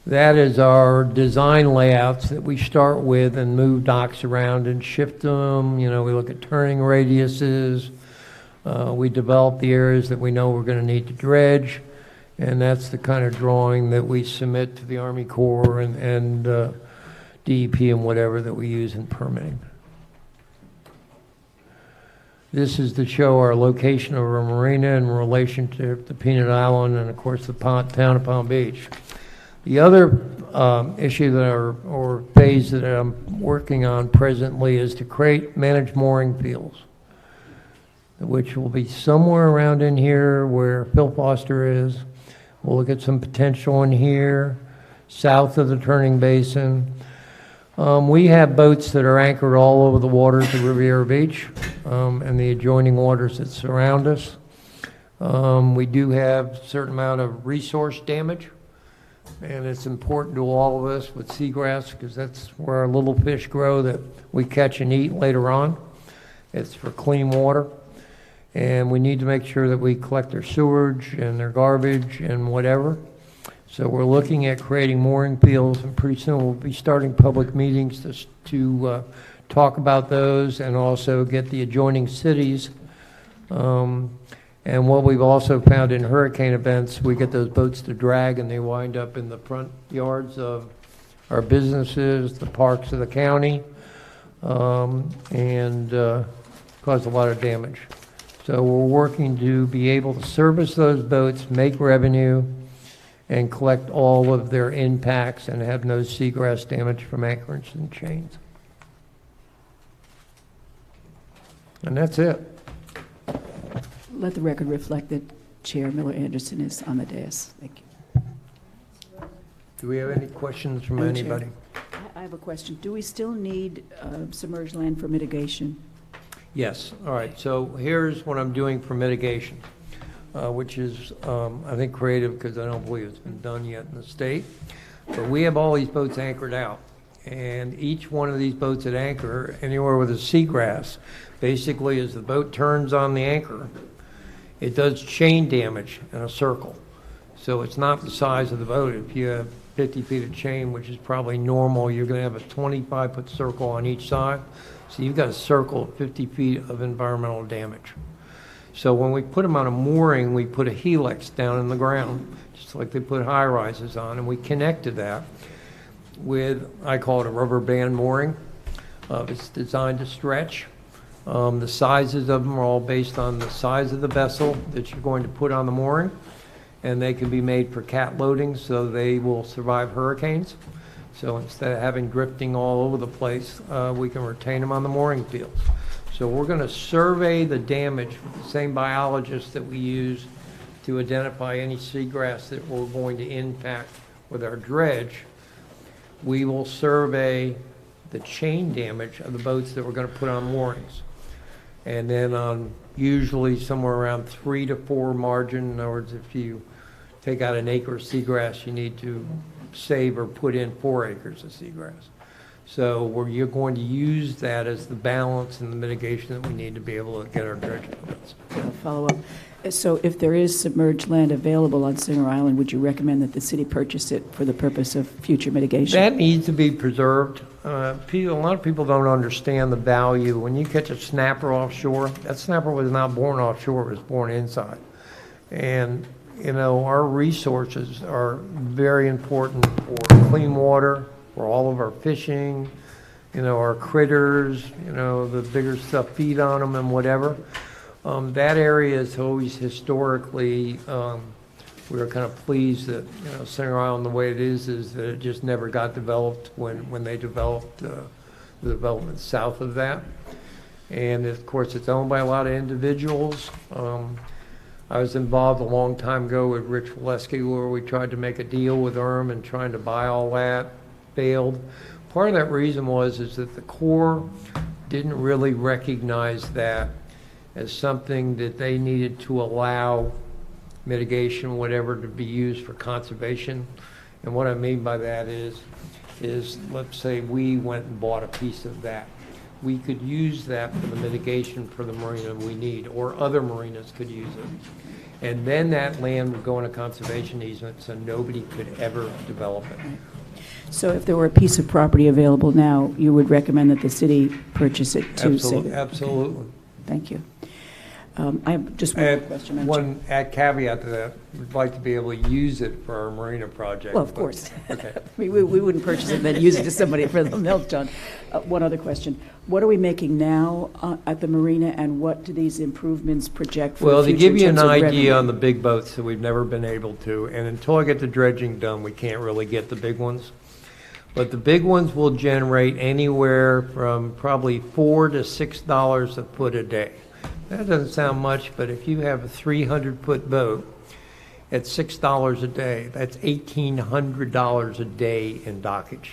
That is our design layouts that we start with and move docks around and shift them. You know, we look at turning radiuses. We develop the areas that we know we're going to need to dredge. And that's the kind of drawing that we submit to the Army Corps and DEP and whatever that we use in permitting. This is to show our location of our marina in relation to the Peanut Island and, of course, the town of Palm Beach. The other issue that or phase that I'm working on presently is to manage mooring fields, which will be somewhere around in here where Phil Foster is. We'll look at some potential in here, south of the turning basin. We have boats that are anchored all over the waters of Riviera Beach and the adjoining waters that surround us. We do have a certain amount of resource damage. And it's important to all of us with seagrass because that's where our little fish grow that we catch and eat later on. It's for clean water. And we need to make sure that we collect their sewage and their garbage and whatever. So we're looking at creating mooring fields, and pretty soon we'll be starting public meetings to talk about those and also get the adjoining cities. And what we've also found in hurricane events, we get those boats to drag and they wind up in the front yards of our businesses, the parks of the county, and cause a lot of damage. So we're working to be able to service those boats, make revenue, and collect all of their impacts and have no seagrass damage from anchorage and chains. And that's it. Let the record reflect that Chair Miller Anderson is on the dais. Thank you. Do we have any questions from Madam Chair, anybody? I have a question. Do we still need submerged land for mitigation? Yes. All right. So here's what I'm doing for mitigation, which is, I think, creative because I don't believe it's been done yet in the state. But we have all these boats anchored out. And each one of these boats at anchor, anywhere with a seagrass, basically as the boat turns on the anchor, it does chain damage in a circle. So it's not the size of the boat. If you have 50 feet of chain, which is probably normal, you're going to have a 25-foot circle on each side. So you've got a circle of 50 feet of environmental damage. So when we put them on a mooring, we put a helix down in the ground, just like they put high rises on, and we connected that with, I call it a rubber band mooring. It's designed to stretch. The sizes of them are all based on the size of the vessel that you're going to put on the mooring, and they can be made for cat loading so they will survive hurricanes. So instead of having drifting all over the place, we can retain them on the mooring fields. So we're going to survey the damage with the same biologists that we use to identify any seagrass that we're going to impact with our dredge. We will survey the chain damage of the boats that we're going to put on moorings. And then on usually somewhere around 3 to 4 margin, in other words, if you take out an acre of seagrass, you need to save or put in 4 acres of seagrass. So you're going to use that as the balance and the mitigation that we need to be able to get our dredge permits. I'll follow up. So if there is submerged land available on Singer Island, would you recommend that the city purchase it for the purpose of future mitigation? That needs to be preserved. A lot of people don't understand the value. When you catch a snapper offshore, that snapper was not born offshore, it was born inside. And, you know, our resources are very important for clean water, for all of our fishing, you know, our critters, you know, the bigger stuff feed on them and whatever. That area is always historically, we were kind of pleased that, you know, Singer Island, the way it is that it just never got developed when they developed the development south of that. And of course, it's owned by a lot of individuals. I was involved a long time ago with Rich Waleski where we tried to make a deal with ERM and trying to buy all that, failed. Part of that reason is that the Corps didn't really recognize that as something that they needed to allow mitigation, whatever, to be used for conservation. And what I mean by that is let's say we went and bought a piece of that. We could use that for the mitigation for the marina we need, or other marinas could use it. And then that land would go in a conservation easement, so nobody could ever develop it. So if there were a piece of property available now, you would recommend that the city purchase it to save it? Absolutely. Okay. Thank you. I have just one more question. Madam Chair. One caveat to that, we'd like to be able to use it for our marina project. Well, of course. Okay. we wouldn't purchase it and then use it to somebody for the milk, John. One other question. What are we making now at the marina, and what do these improvements project for the future? Well, to give you in an terms of idea revenue? on the big boats that we've never been able to, and until I get the dredging done, we can't really get the big ones. But the big ones will generate anywhere from probably $4 to $6 a foot a day. That doesn't sound much, but if you have a 300-foot boat at $6 a day, that's $1,800 a day in dockage.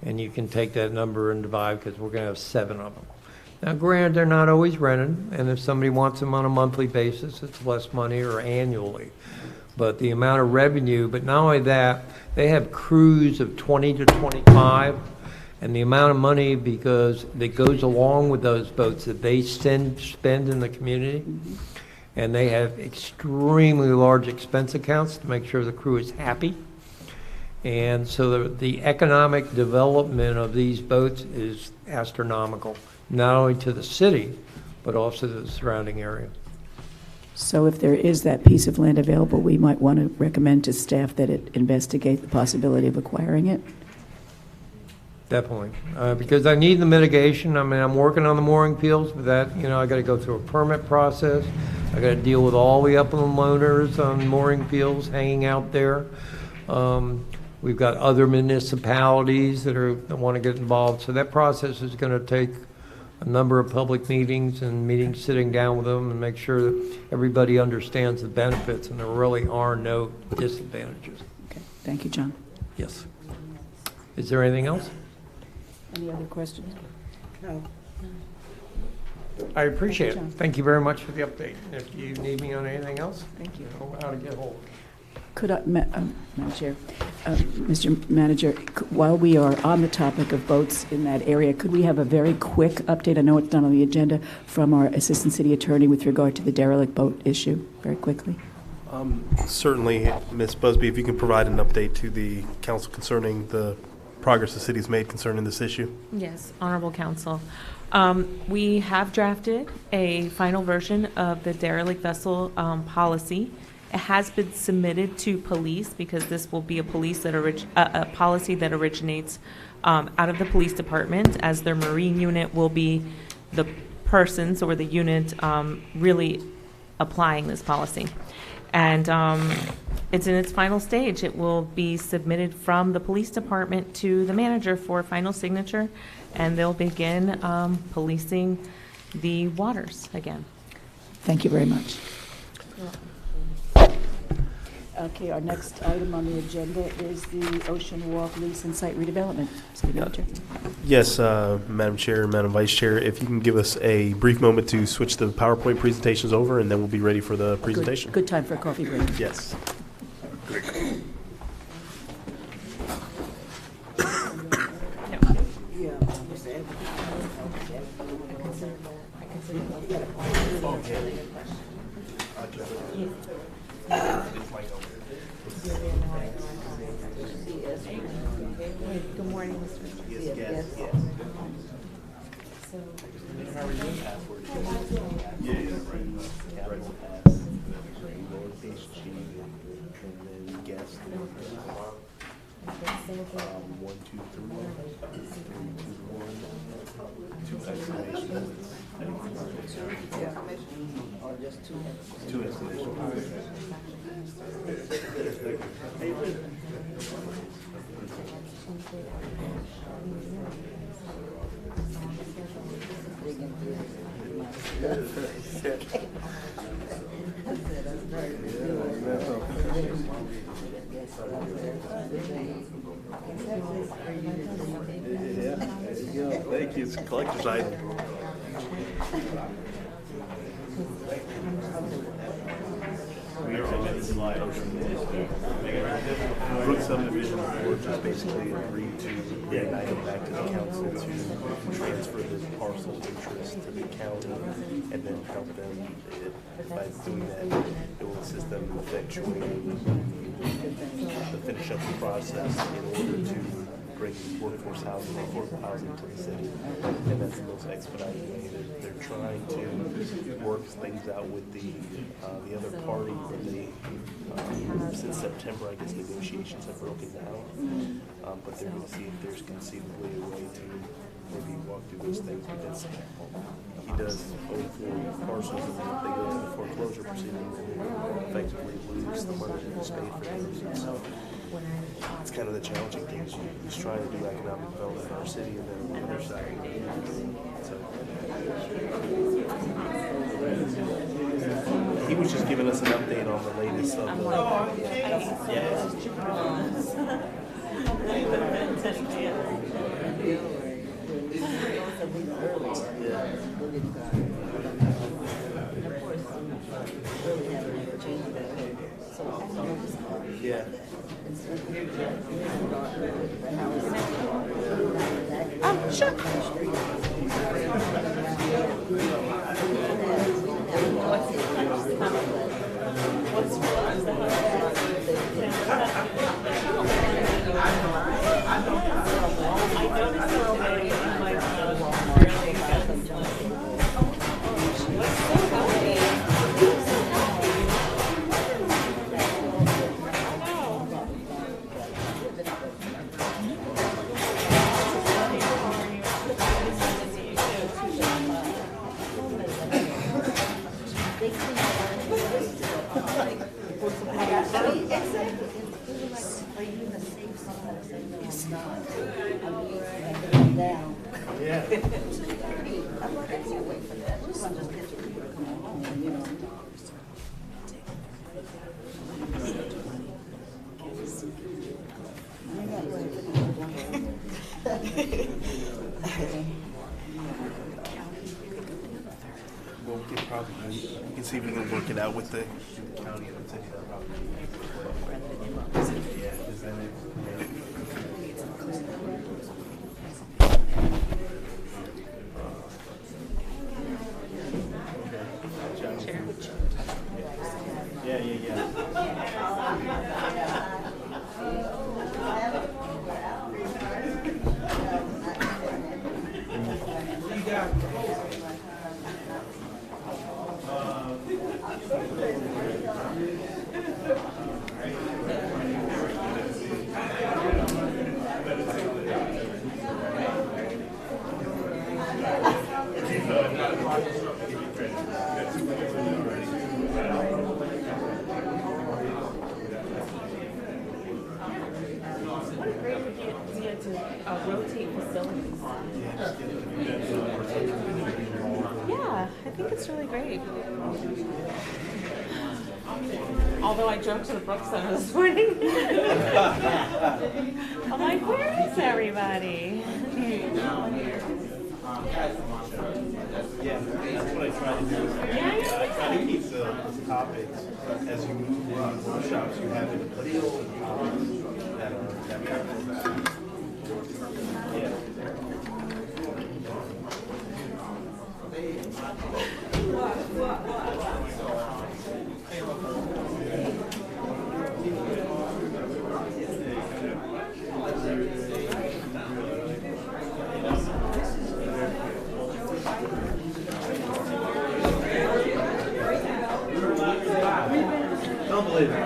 And you can take that number and divide, because we're going to have 7 of them. Now, granted, they're not always rented, and if somebody wants them on a monthly basis, it's less money, or annually. But the amount of revenue, but not only that, they have crews of 20 to 25, and the amount of money that goes along with those boats that they spend in the community, and they have extremely large expense accounts to make sure the crew is happy. And so the economic development of these boats is astronomical, not only to the city, but also to the surrounding area. So if there is that piece of land available, we might want to recommend to staff that it investigate the possibility of acquiring it? Definitely, because I need the mitigation. I mean, I'm working on the mooring fields, but that, I got to go through a permit process. I got to deal with all the upland owners on mooring fields hanging out there. We've got other municipalities that want to get involved. So that process is going to take a number of public meetings and meetings sitting down with them and make sure that everybody understands the benefits and there really are no disadvantages. Okay, thank you, John. Yes. Is there anything else? Any other questions? No. I appreciate it. John. Thank you very much for the update. If you need me on anything else, Thank you. you know how to get hold of me. Could I, Madam Chair, Mr. Manager, while we are on the topic of boats in that area, could we have a very quick update? I know it's not on the agenda, from our Assistant City Attorney with regard to the derelict boat issue, very quickly. Certainly, Ms. Busby, if you can provide an update to the council concerning the progress the city's made concerning this issue. Yes, Honorable Council. We have drafted a final version of the derelict vessel policy. It has been submitted to police because this will be a policy that originates out of the police department, as their marine unit will be the persons or the unit really applying this policy. And it's in its final stage. It will be submitted from the police department to the manager for final signature, and they'll begin policing the waters again. Thank you very much. Okay, our next item on the agenda is the Ocean Walk lease and site redevelopment. City Manager. Yes, Madam Chair, Madam Vice Chair, if you can give us a brief moment to switch the PowerPoint presentations over, and then we'll be ready for the presentation. Good time for a coffee break. Yes. Good morning, Mr. Yes. Thank you. It's a collector's item. Brook Subdivision Board just basically agreed to bring an item back to the council to transfer this parcel interest to the county and then help them. By doing that, it will assist them in effectuating to finish up the process in order to bring workforce housing, affordable housing to the city. And that's the most expedited way. They're trying to work things out with the other party, but they, since September, I guess negotiations have broken down. But they're going to see if there's conceivably a way to maybe walk through those things, because he does own 4 parcels, and if they go to the foreclosure proceeding, they effectively lose the money that was paid for those. So it's kind of the challenging thing. He's trying to do economic development in our city, and then on the other side, so he was just giving us an update on the latest of yeah. Sure. We'll get probably, you can see if we can work it out with the county and the city. Yeah, is that it? Rotate facilities. Yeah, I think it's really great. Although I drove to the Brook Center this morning. I'm like, where is everybody? Yeah, that's what I try to do. I try to keep the topics as you move through the workshops you have in the place that are yeah. Don't believe it.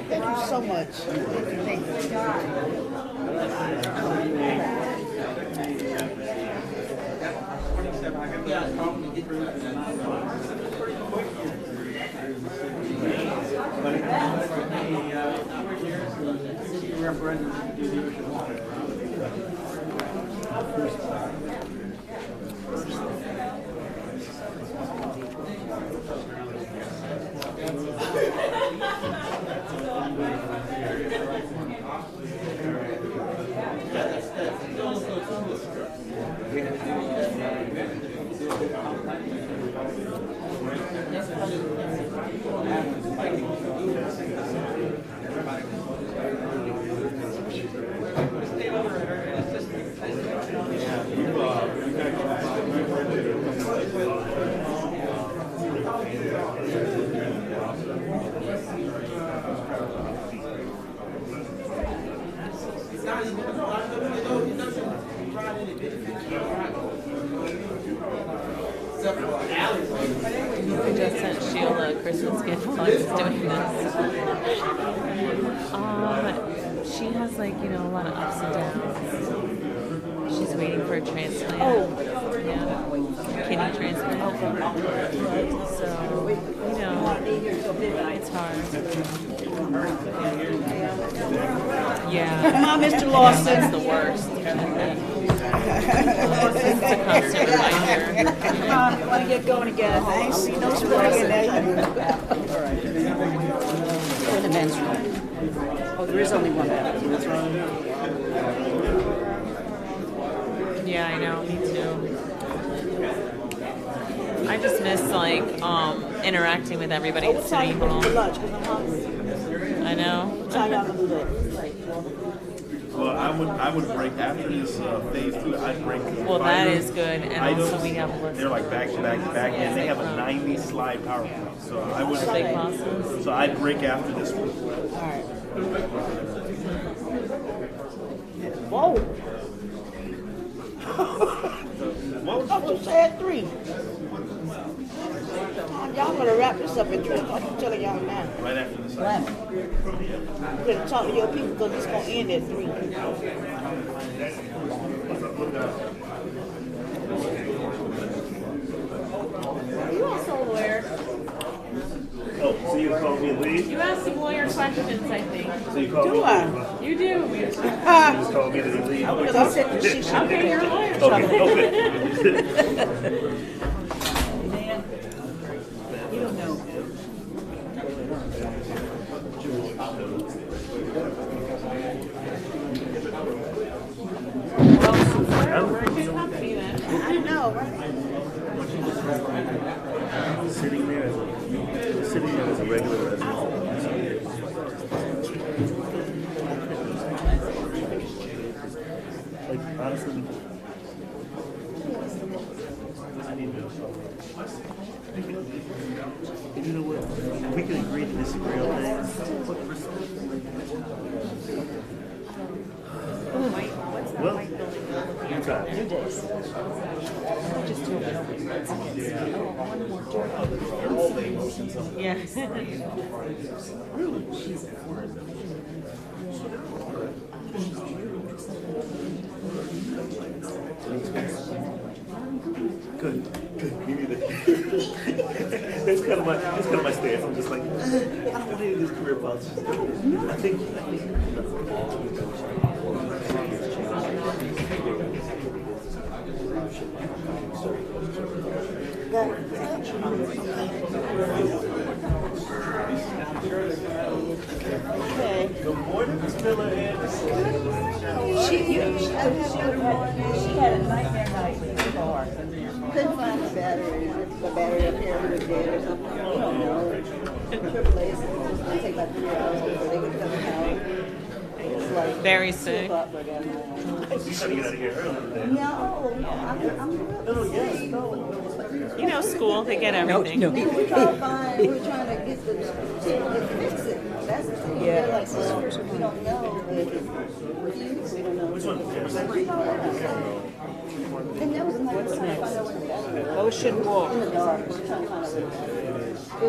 Thank you so much. Thank you. I just sent Sheila a Christmas gift while I was doing this. She has like, you know, a lot of ups and downs. She's waiting for a transplant. Yeah. Kidney transplant. So, you know, it's hard. Yeah. Come on, Mr. Lawson. That's the worst. It's a constant reminder. Come on, want to get going again. I ain't seen no spring in there. In the men's room. Oh, there is only one bathroom. That's right. Yeah, I know, me too. I just miss like interacting with everybody at City Hall. I know. Well, I would break after this phase 2. I'd break. Well, that is good, and also we have. They're like back to back to back, and they have a 90 slide power plant. So I would. Big bosses. So I'd break after this one. All right. Whoa. I just said 3. Y'all gonna wrap this up in 3 o'clock. I'm telling y'all now. Right after this. You better talk to your people because it's gonna end at 3. You also a lawyer. Oh, so you called me Lee? You asked some lawyer questions, I think. So you called Do me I? You do. You just called me to Lee? Because I said that she should. Okay, you're a lawyer. Okay. You don't know. I know, right? Sitting there as a regular resident. Like, honestly, I need to. You know what? We can agree to disagree on things. Well, you try. Good. Give me that. That's kind of my stance. I'm just like, I don't want any of this career politics. I think. Good morning, Ms. Miller Anderson. She had a nightmare night with the car. Couldn't find the battery. The battery apparently was dead or something. We don't know. AAA is supposed to take about 3 hours before they could come out. It's like Very 2 sick. o'clock for them. You trying to get out of here early today? No, I'm really You know, school, they get everything. No. we're trying to find, we're trying to get the to fix it. That's the thing. Yeah. They're like, well, we don't know. We don't know. Which one? And that was a nice trying to find out what the battery was. Ocean Walk. In the dark. We're trying to find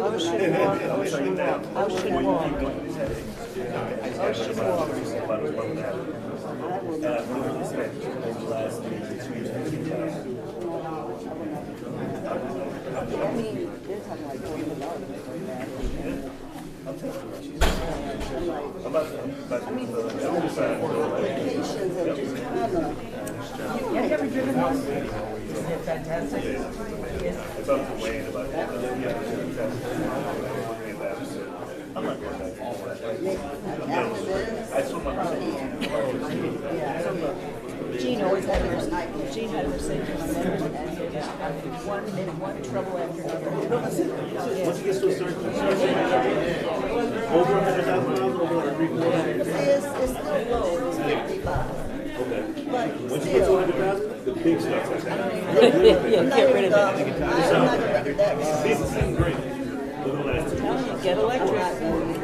out what it was. Ocean Walk. Ocean Walk. Ocean Walk. Ocean Walk. Gene always had her, Gene had her say one trouble after another. Once it gets to a certain over 100,000 miles, over 3/4. It's still low, it's 55. Okay. But Once you get to still, 100,000, the big stuff like that. I'm not even gonna make it that. These seem great. Look at the last two. Get electric.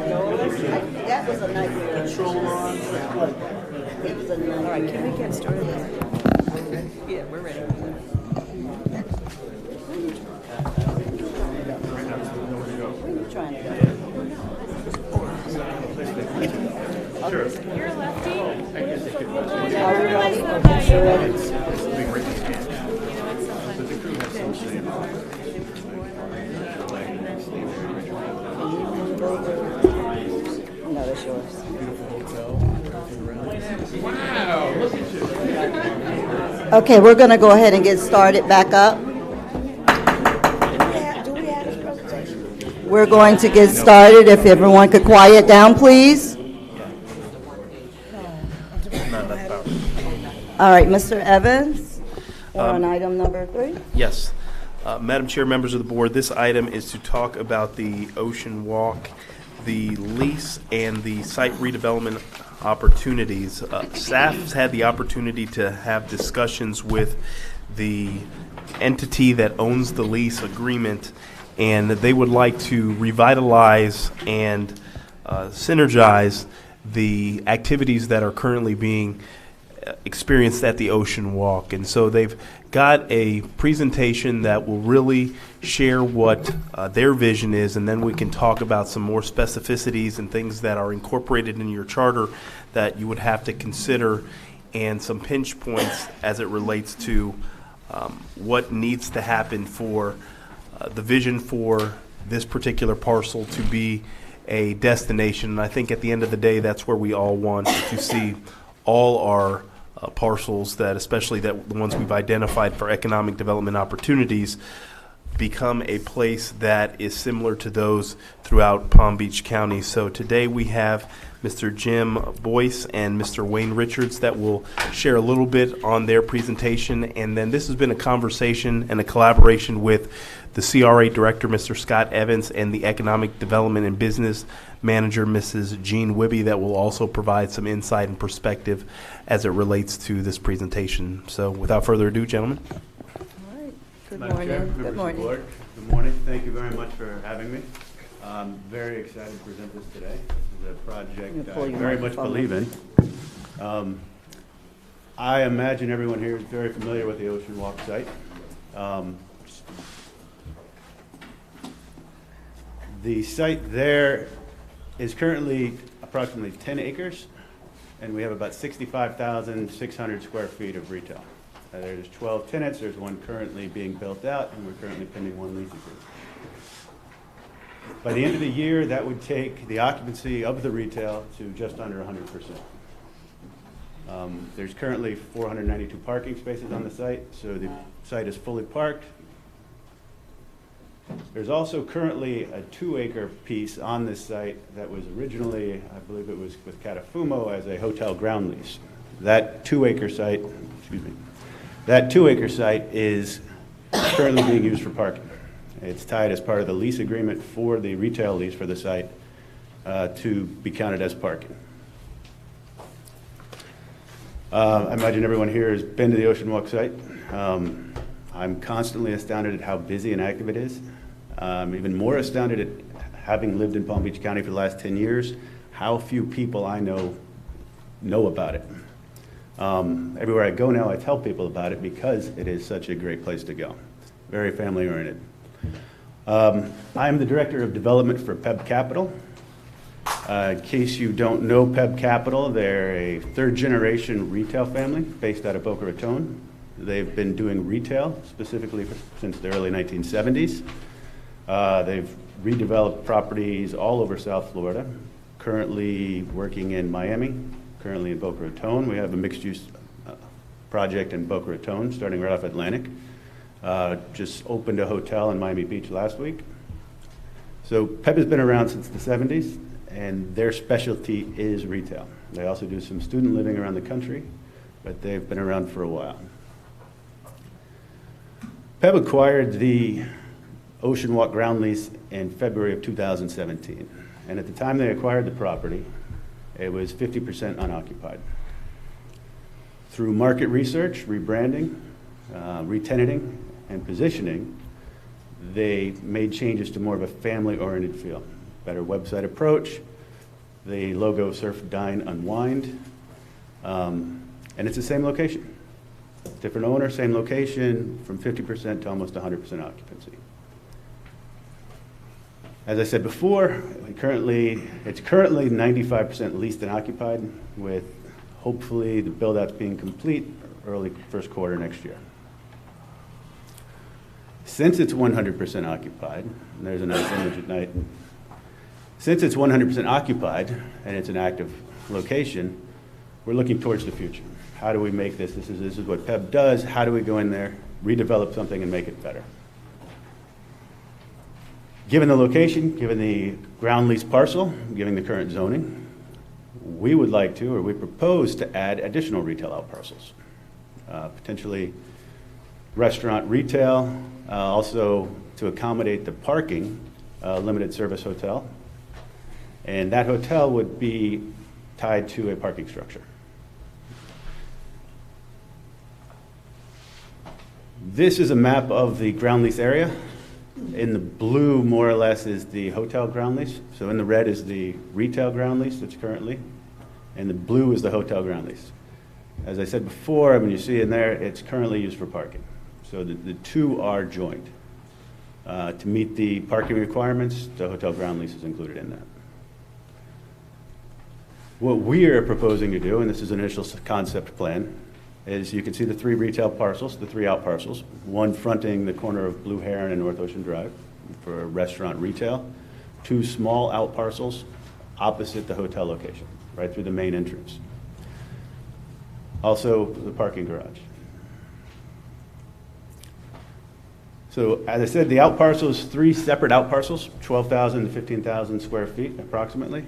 Go electric. That was a nightmare. Control on, It was a nightmare. All right, can we get started? Yeah, we're ready. Where are you trying to go? Sure. You're a lefty? Are we ready? Okay, we're ready. No, that's yours. Okay, we're gonna go ahead and get started back up. We're going to get started. If everyone could quiet down, please. All right, Mr. Evans, we're on item number 3. Yes. Madam Chair, members of the board, this item is to talk about the Ocean Walk, the lease, and the site redevelopment opportunities. Staff has had the opportunity to have discussions with the entity that owns the lease agreement, and they would like to revitalize and synergize the activities that are currently being experienced at the Ocean Walk. And so they've got a presentation that will really share what their vision is, and then we can talk about some more specificities and things that are incorporated in your charter that you would have to consider, and some pinch points as it relates to what needs to happen for the vision for this particular parcel to be a destination. And I think at the end of the day, that's where we all want to see all our parcels, that especially that the ones we've identified for economic development opportunities, become a place that is similar to those throughout Palm Beach County. So today we have Mr. Jim Boyce and Mr. Wayne Richards that will share a little bit on their presentation. And then this has been a conversation and a collaboration with the CRA Director, Mr. Scott Evans, and the Economic Development and Business Manager, Mrs. Jean Wibby, that will also provide some insight and perspective as it relates to this presentation. So without further ado, gentlemen. All right, good Madam Chair, morning. members Good of the morning. board, good morning. Thank you very much for having me. I'm very excited to present this today. This is a project pull I your very much microphone believe in. I imagine everyone here is very familiar with the Ocean Walk site. The site there is currently approximately 10 acres, and we have about 65,600 square feet of retail. There's 12 tenants, there's one currently being built out, and we're currently pending one lease agreement. By the end of the year, that would take the occupancy of the retail to just under 100%. There's currently 492 parking spaces on the site, so the site is fully parked. There's also currently a 2-acre piece on this site that was originally, I believe it was with Catafumo, as a hotel ground lease. That 2-acre site, that 2-acre site is currently being used for parking. It's tied as part of the lease agreement for the retail lease for the site to be counted as parking. I imagine everyone here has been to the Ocean Walk site. I'm constantly astounded at how busy and active it is. Even more astounded at, having lived in Palm Beach County for the last 10 years, how few people I know about it. Everywhere I go now, I tell people about it because it is such a great place to go. Very family-oriented. I am the Director of Development for PEB Capital. In case you don't know Peb Capital, they're a third-generation retail family based out of Boca Raton. They've been doing retail specifically since the early 1970s. They've redeveloped properties all over South Florida, currently working in Miami, currently in Boca Raton. We have a mixed-use project in Boca Raton, starting right off Atlantic. Just opened a hotel in Miami Beach last week. So Peb has been around since the 70s, and their specialty is retail. They also do some student living around the country, but they've been around for a while. Peb acquired the Ocean Walk ground lease in February of 2017. And at the time they acquired the property, it was 50% unoccupied. Through market research, rebranding, re-tenanting, and positioning, they made changes to more of a family-oriented feel. Better website approach, the logo Surf, Dine, Unwind, and it's the same location. Different owner, same location, from 50% to almost 100% occupancy. As I said before, it's currently 95% leased and occupied, with hopefully the build-outs being complete early first quarter next year. Since it's 100% occupied, and there's a nice image at night, since it's 100% occupied and it's an active location, we're looking towards the future. How do we make this? This is what Peb does. How do we go in there, redevelop something, and make it better? Given the location, given the ground lease parcel, given the current zoning, we would like to, or we propose to add additional retail out parcels. Potentially restaurant retail, also to accommodate the parking, limited service hotel. And that hotel would be tied to a parking structure. This is a map of the ground lease area. In the blue, more or less, is the hotel ground lease. So in the red is the retail ground lease that's currently, and the blue is the hotel ground lease. As I said before, when you see in there, it's currently used for parking. So the two are joined. To meet the parking requirements, the hotel ground lease is included in that. What we are proposing to do, and this is an initial concept plan, is you can see the three retail parcels, the three out parcels, one fronting the corner of Blue Heron and North Ocean Drive for restaurant retail, two small out parcels opposite the hotel location, right through the main entrance. Also, the parking garage. So, as I said, the out parcels, three separate out parcels, 12,000 to 15,000 square feet approximately.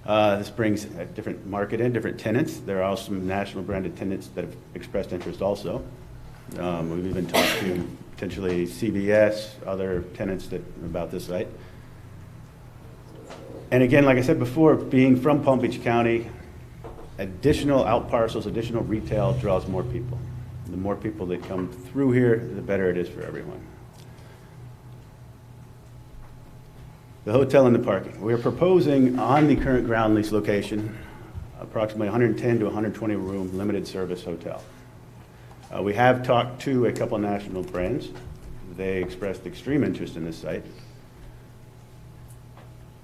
This brings a different market in, different tenants. There are also some national branded tenants that have expressed interest also. We've even talked to potentially CVS, other tenants about this site. And again, like I said before, being from Palm Beach County, additional out parcels, additional retail draws more people. The more people that come through here, the better it is for everyone. The hotel and the parking. We are proposing on the current ground lease location, approximately 110 to 120 room limited service hotel. We have talked to a couple national brands. They expressed extreme interest in this site.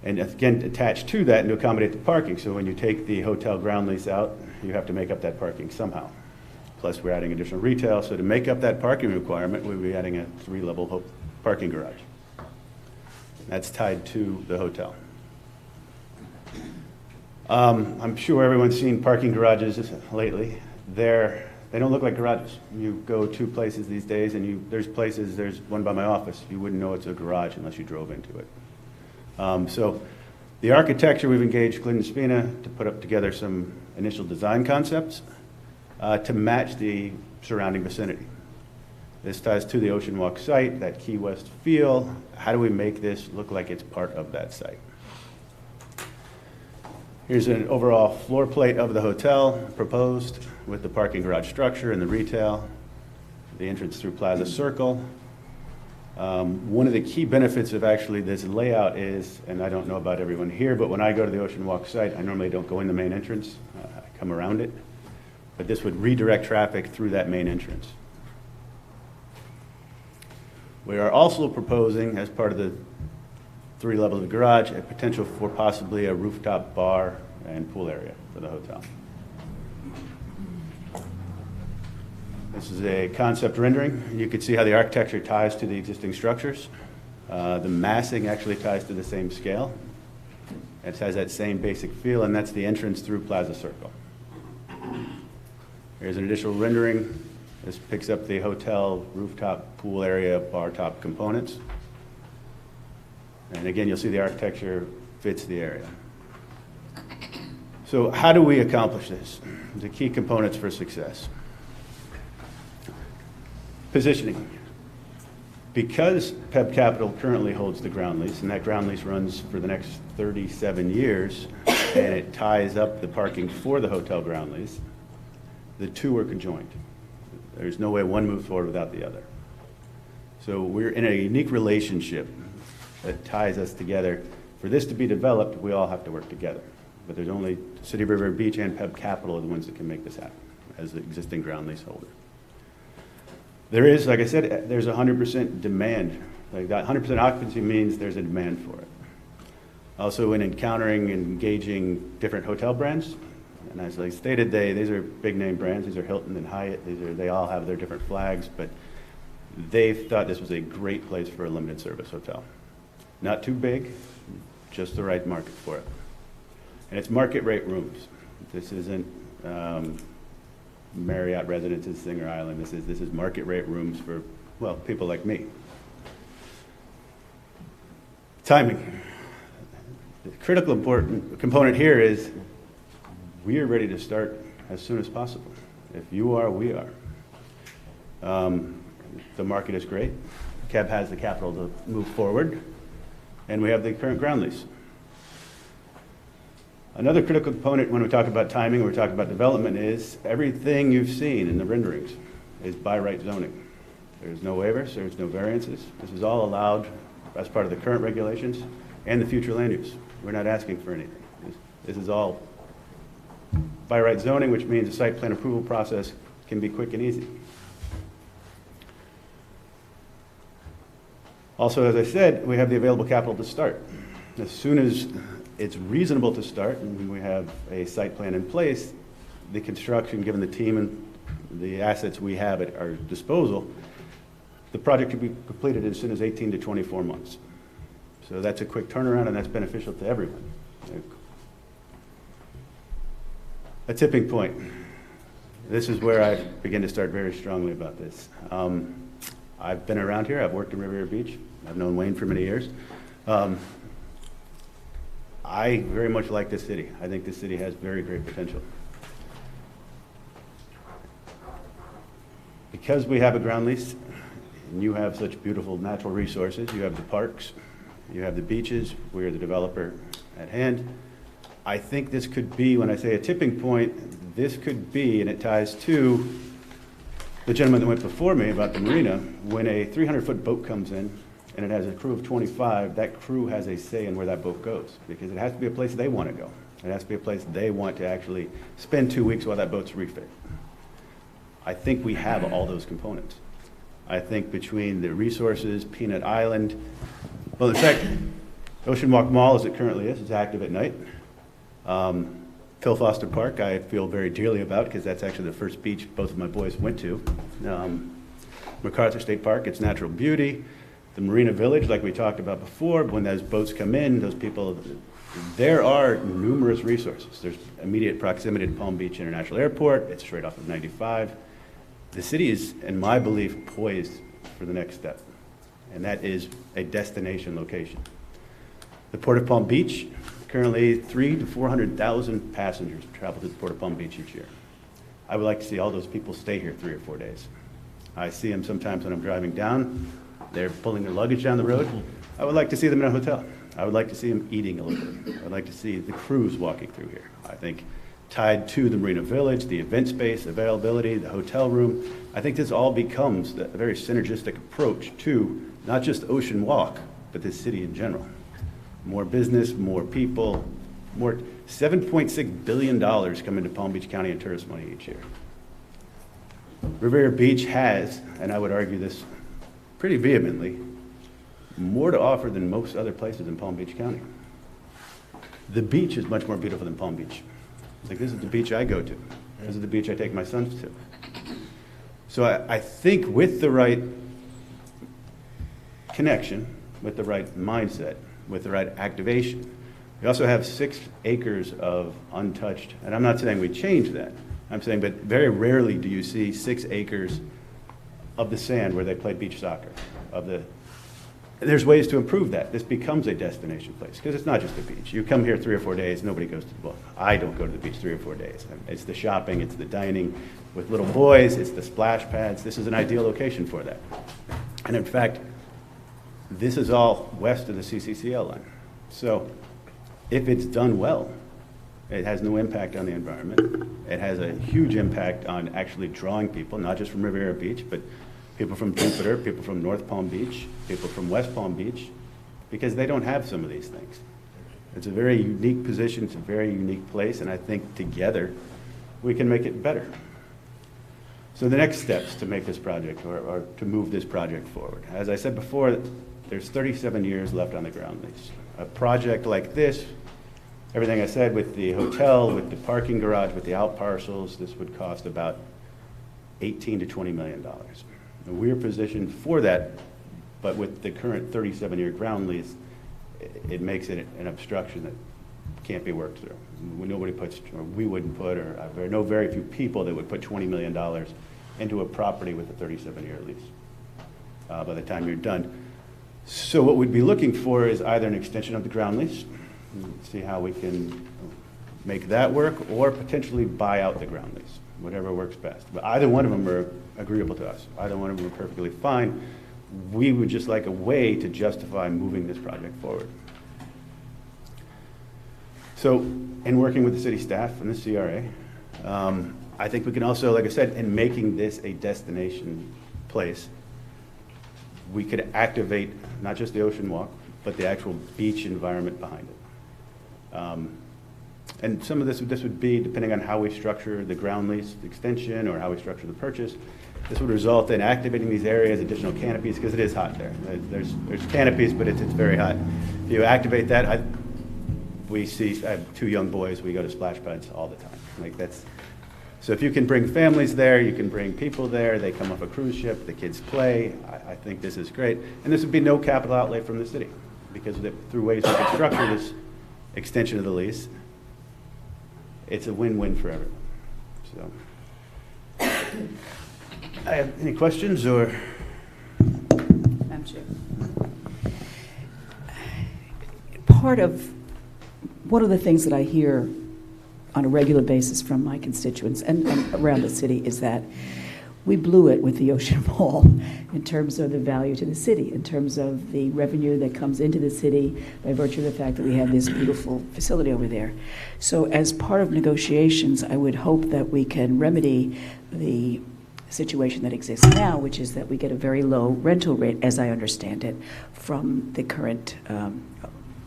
And again, attached to that and to accommodate the parking. So when you take the hotel ground lease out, you have to make up that parking somehow. Plus we're adding additional retail. So to make up that parking requirement, we'll be adding a 3-level parking garage. That's tied to the hotel. I'm sure everyone's seen parking garages lately. They don't look like garages. You go to places these days and there's one by my office, you wouldn't know it's a garage unless you drove into it. So the architecture, we've engaged Glidden Spina to put up together some initial design concepts to match the surrounding vicinity. This ties to the Ocean Walk site, that Key West feel. How do we make this look like it's part of that site? Here's an overall floor plate of the hotel proposed with the parking garage structure and the retail, the entrance through Plaza Circle. One of the key benefits of actually this layout is, and I don't know about everyone here, but when I go to the Ocean Walk site, I normally don't go in the main entrance. I come around it. But this would redirect traffic through that main entrance. We are also proposing, as part of the 3 levels of garage, and potential for possibly a rooftop bar and pool area for the hotel. This is a concept rendering. You can see how the architecture ties to the existing structures. The massing actually ties to the same scale. It has that same basic feel, and that's the entrance through Plaza Circle. Here's an additional rendering. This picks up the hotel rooftop pool area, bar top components. And again, you'll see the architecture fits the area. So how do we accomplish this? The key components for success. Positioning. Because PEB Capital currently holds the ground lease, and that ground lease runs for the next 37 years, and it ties up the parking for the hotel ground lease, the two are conjoined. There's no way one moves forward without the other. So we're in a unique relationship that ties us together. For this to be developed, we all have to work together. But there's only City of Riviera Beach and PEB Capital are the ones that can make this happen as the existing ground lease holder. There is, like I said, there's 100% demand. Like that 100% occupancy means there's a demand for it. Also, in encountering and engaging different hotel brands, and as I stated, these are big name brands. These are Hilton and Hyatt. They all have their different flags, but they thought this was a great place for a limited service hotel. Not too big, just the right market for it. And it's market rate rooms. This isn't Marriott Residences, Singer Island. This is market rate rooms for, well, people like me. Timing. The critical important component here is we are ready to start as soon as possible. If you are, we are. The market is great. CAB has the capital to move forward, and we have the current ground lease. Another critical component when we talk about timing, when we talk about development, is everything you've seen in the renderings is by right zoning. There's no waivers, there's no variances. This is all allowed as part of the current regulations and the future land use. We're not asking for anything. This is all by right zoning, which means the site plan approval process can be quick and easy. Also, as I said, we have the available capital to start. As soon as it's reasonable to start, and we have a site plan in place, the construction, given the team and the assets we have at our disposal, the project can be completed as soon as 18 to 24 months. So that's a quick turnaround, and that's beneficial to everyone. A tipping point. This is where I begin to start very strongly about this. I've been around here. I've worked in Riviera Beach. I've known Wayne for many years. I very much like this city. I think this city has very great potential. Because we have a ground lease, and you have such beautiful natural resources, you have the parks, you have the beaches, we're the developer at hand. I think this could be, when I say a tipping point, this could be, and it ties to the gentleman that went before me about the marina, when a 300-foot boat comes in, and it has a crew of 25, that crew has a say in where that boat goes, because it has to be a place they want to go. It has to be a place they want to actually spend 2 weeks while that boat's refit. I think we have all those components. I think between the resources, Peanut Island, well, in fact, Ocean Walk Mall, as it currently is active at night. Phil Foster Park, I feel very dearly about, because that's actually the first beach both of my boys went to. MacArthur State Park, its natural beauty. The Marina Village, like we talked about before, when those boats come in, those people, there are numerous resources. There's immediate proximity to Palm Beach International Airport. It's straight off of 95. The city is, in my belief, poised for the next step, and that is a destination location. The Port of Palm Beach, currently 300,000 to 400,000 passengers travel to the Port of Palm Beach each year. I would like to see all those people stay here 3 or 4 days. I see them sometimes when I'm driving down. They're pulling their luggage down the road. I would like to see them in a hotel. I would like to see them eating a little bit. I'd like to see the crews walking through here. I think tied to the Marina Village, the event space, availability, the hotel room, I think this all becomes a very synergistic approach to not just Ocean Walk, but this city in general. More business, more people, more $7.6 billion come into Palm Beach County in tourist money each year. Riviera Beach has, and I would argue this pretty vehemently, more to offer than most other places in Palm Beach County. The beach is much more beautiful than Palm Beach. Like, this is the beach I go to. This is the beach I take my sons to. So I think with the right connection, with the right mindset, with the right activation, we also have 6 acres of untouched, and I'm not saying we change that. I'm saying, but very rarely do you see 6 acres of the sand where they play beach soccer. There's ways to improve that. This becomes a destination place, because it's not just a beach. You come here 3 or 4 days, nobody goes to, well, I don't go to the beach 3 or 4 days. It's the shopping, it's the dining with little boys, it's the splash pads. This is an ideal location for that. And in fact, this is all west of the CCCL line. So if it's done well, it has no impact on the environment. It has a huge impact on actually drawing people, not just from Riviera Beach, but people from Jupiter, people from North Palm Beach, people from West Palm Beach, because they don't have some of these things. It's a very unique position, it's a very unique place, and I think together we can make it better. So the next steps to make this project, or to move this project forward. As I said before, there's 37 years left on the ground lease. A project like this, everything I said with the hotel, with the parking garage, with the out parcels, this would cost about $18 to $20 million. And we're positioned for that, but with the current 37-year ground lease, it makes it an obstruction that can't be worked through. Nobody puts, or we wouldn't put, or I know very few people that would put $20 million into a property with a 37-year lease by the time you're done. So what we'd be looking for is either an extension of the ground lease, see how we can make that work, or potentially buy out the ground lease, whatever works best. But either one of them are agreeable to us. Either one of them are perfectly fine. We would just like a way to justify moving this project forward. So in working with the city staff and the CRA, I think we can also, like I said, in making this a destination place, we could activate not just the ocean walk, but the actual beach environment behind it. And some of this would be, depending on how we structure the ground lease extension or how we structure the purchase, this would result in activating these areas, additional canopies, because it is hot there. There's canopies, but it's very hot. If you activate that, I have 2 young boys, we go to splash pads all the time. So if you can bring families there, you can bring people there, they come off a cruise ship, the kids play, I think this is great. And this would be no capital outlay from the city, because through ways we can structure this extension of the lease, it's a win-win for everyone. So, I have any questions, or? Madam Chair. One of the things that I hear on a regular basis from my constituents and around the city is that we blew it with the Ocean Mall in terms of the value to the city, in terms of the revenue that comes into the city by virtue of the fact that we have this beautiful facility over there. So as part of negotiations, I would hope that we can remedy the situation that exists now, which is that we get a very low rental rate, as I understand it, from the current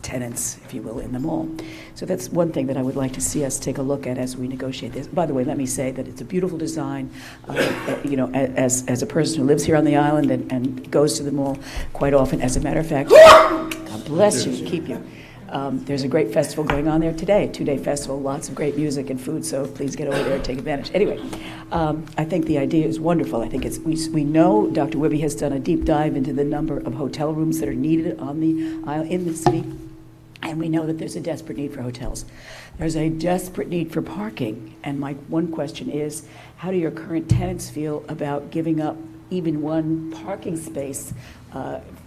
tenants, if you will, in the mall. So that's one thing that I would like to see us take a look at as we negotiate this. By the way, let me say that it's a beautiful design. As a person who lives here on the island and goes to the mall quite often, as a matter of fact, God bless you, keep you. There's a great festival going on there today, a 2-day festival, lots of great music and food, so please get over there and take advantage. Anyway, I think the idea is wonderful. I think we know Dr. Wibby has done a deep dive into the number of hotel rooms that are needed on the island in the city. And we know that there's a desperate need for hotels. There's a desperate need for parking. And my one question is, how do your current tenants feel about giving up even one parking space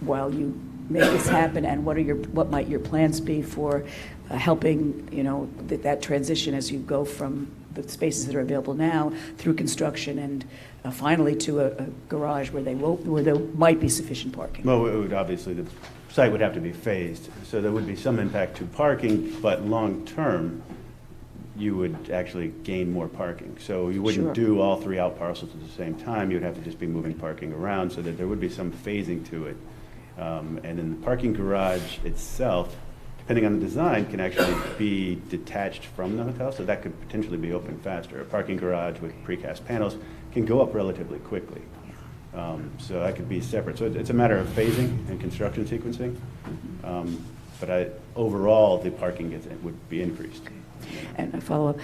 while you make this happen? And what might your plans be for helping that transition as you go from the spaces that are available now through construction and finally to a garage where there might be sufficient parking? Well, it would obviously, the site would have to be phased, so there would be some impact to parking, but long-term, you would actually gain more parking. So you wouldn't do all 3 out parcels at the same time. You'd have to just be moving parking around so that there would be some phasing to it. And then the parking garage itself, depending on the design, can actually be detached from the hotel, so that could potentially be open faster. A parking garage with precast panels can go up relatively quickly. So that could be separate. So it's a matter of phasing and construction sequencing. But overall, the parking would be increased. And a follow-up.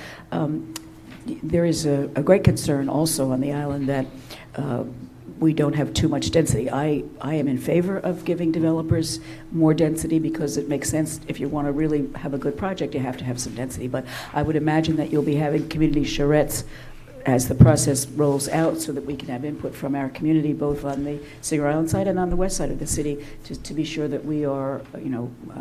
There is a great concern also on the island that we don't have too much density. I am in favor of giving developers more density because it makes sense. If you want to really have a good project, you have to have some density. But I would imagine that you'll be having community charrettes as the process rolls out so that we can have input from our community, both on the Singer Island side and on the west side of the city, to be sure that we are,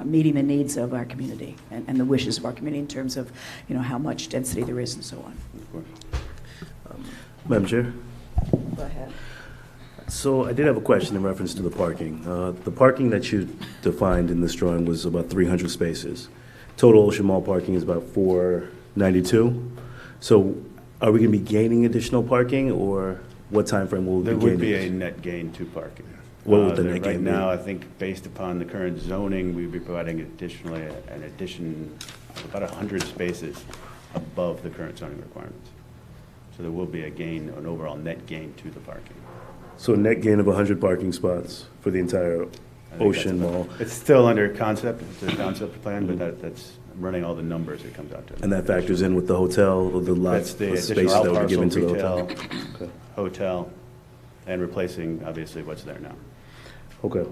meeting the needs of our community and the wishes of our community in terms of, how much density there is and so on. Of course. Madam Chair? Go ahead. So I did have a question in reference to the parking. The parking that you defined in this drawing was about 300 spaces. Total Ocean Mall parking is about 492. So are we going to be gaining additional parking, or what time frame will we be gaining? There would be a net gain to parking. What would the net gain Right be? now, I think based upon the current zoning, we'd be providing additionally an addition of about 100 spaces above the current zoning requirements. So there will be a gain, an overall net gain to the parking. So a net gain of 100 parking spots for the entire I think Ocean that's Mall. about- It's still under concept, it's a concept plan, but that's running all the numbers it comes out to. And that factors in with the hotel, or the lots, That's the the spaces additional that will be given to the retail, hotel? Okay. hotel, and replacing, obviously, what's there now. Okay.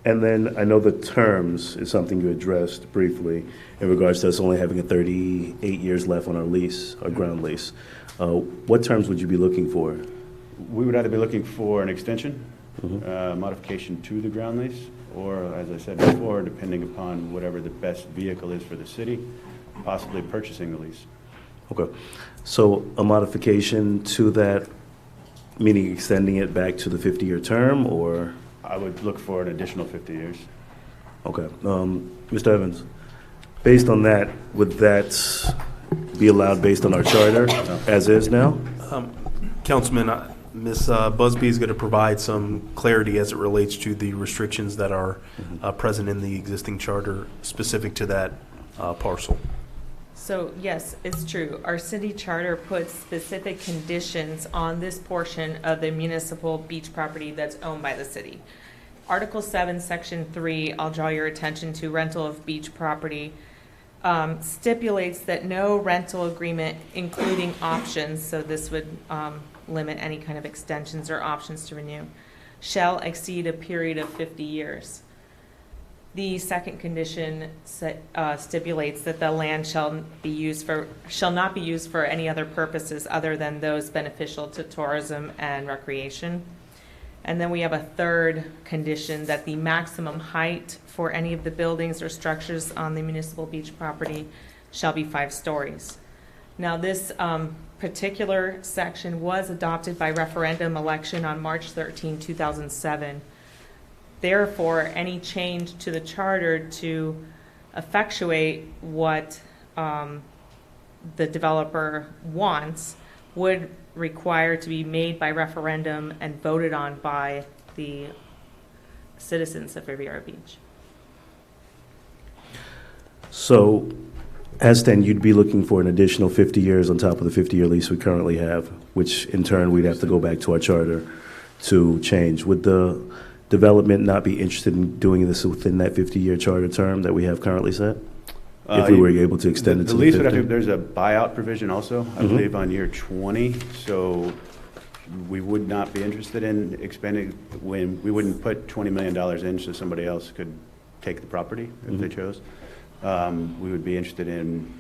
And then I know the terms is something you addressed briefly in regards to us only having a 38 years left on our lease, our ground lease. What terms would you be looking for? We would either be looking for an extension, modification to the ground lease, or, as I said before, depending upon whatever the best vehicle is for the city, possibly purchasing the lease. Okay. So a modification to that, meaning extending it back to the 50-year term, or? I would look for an additional 50 years. Okay. Mr. Evans, based on that, would that be allowed based on our charter as is now? Councilman, Ms. Busby is going to provide some clarity as it relates to the restrictions that are present in the existing charter specific to that parcel. So yes, it's true. Our city charter puts specific conditions on this portion of the municipal beach property that's owned by the city. Article 7, Section 3, I'll draw your attention to rental of beach property, stipulates that no rental agreement, including options, so this would limit any kind of extensions or options to renew, shall exceed a period of 50 years. The second condition stipulates that the land shall not be used for any other purposes other than those beneficial to tourism and recreation. And then we have a third condition that the maximum height for any of the buildings or structures on the municipal beach property shall be 5 stories. Now, this particular section was adopted by referendum election on March 13, 2007. Therefore, any change to the charter to effectuate what the developer wants would require to be made by referendum and voted on by the citizens of Riviera Beach. So, as then, you'd be looking for an additional 50 years on top of the 50-year lease we currently have, which in turn we'd have to go back to our charter to change. Would the development not be interested in doing this within that 50-year charter term that we have currently set? If we were able to extend it to the lease, 50? there's a buyout provision also, I believe, on year 20. So we would not be interested in expanding, when we wouldn't put $20 million in so somebody else could take the property if they chose. We would be interested in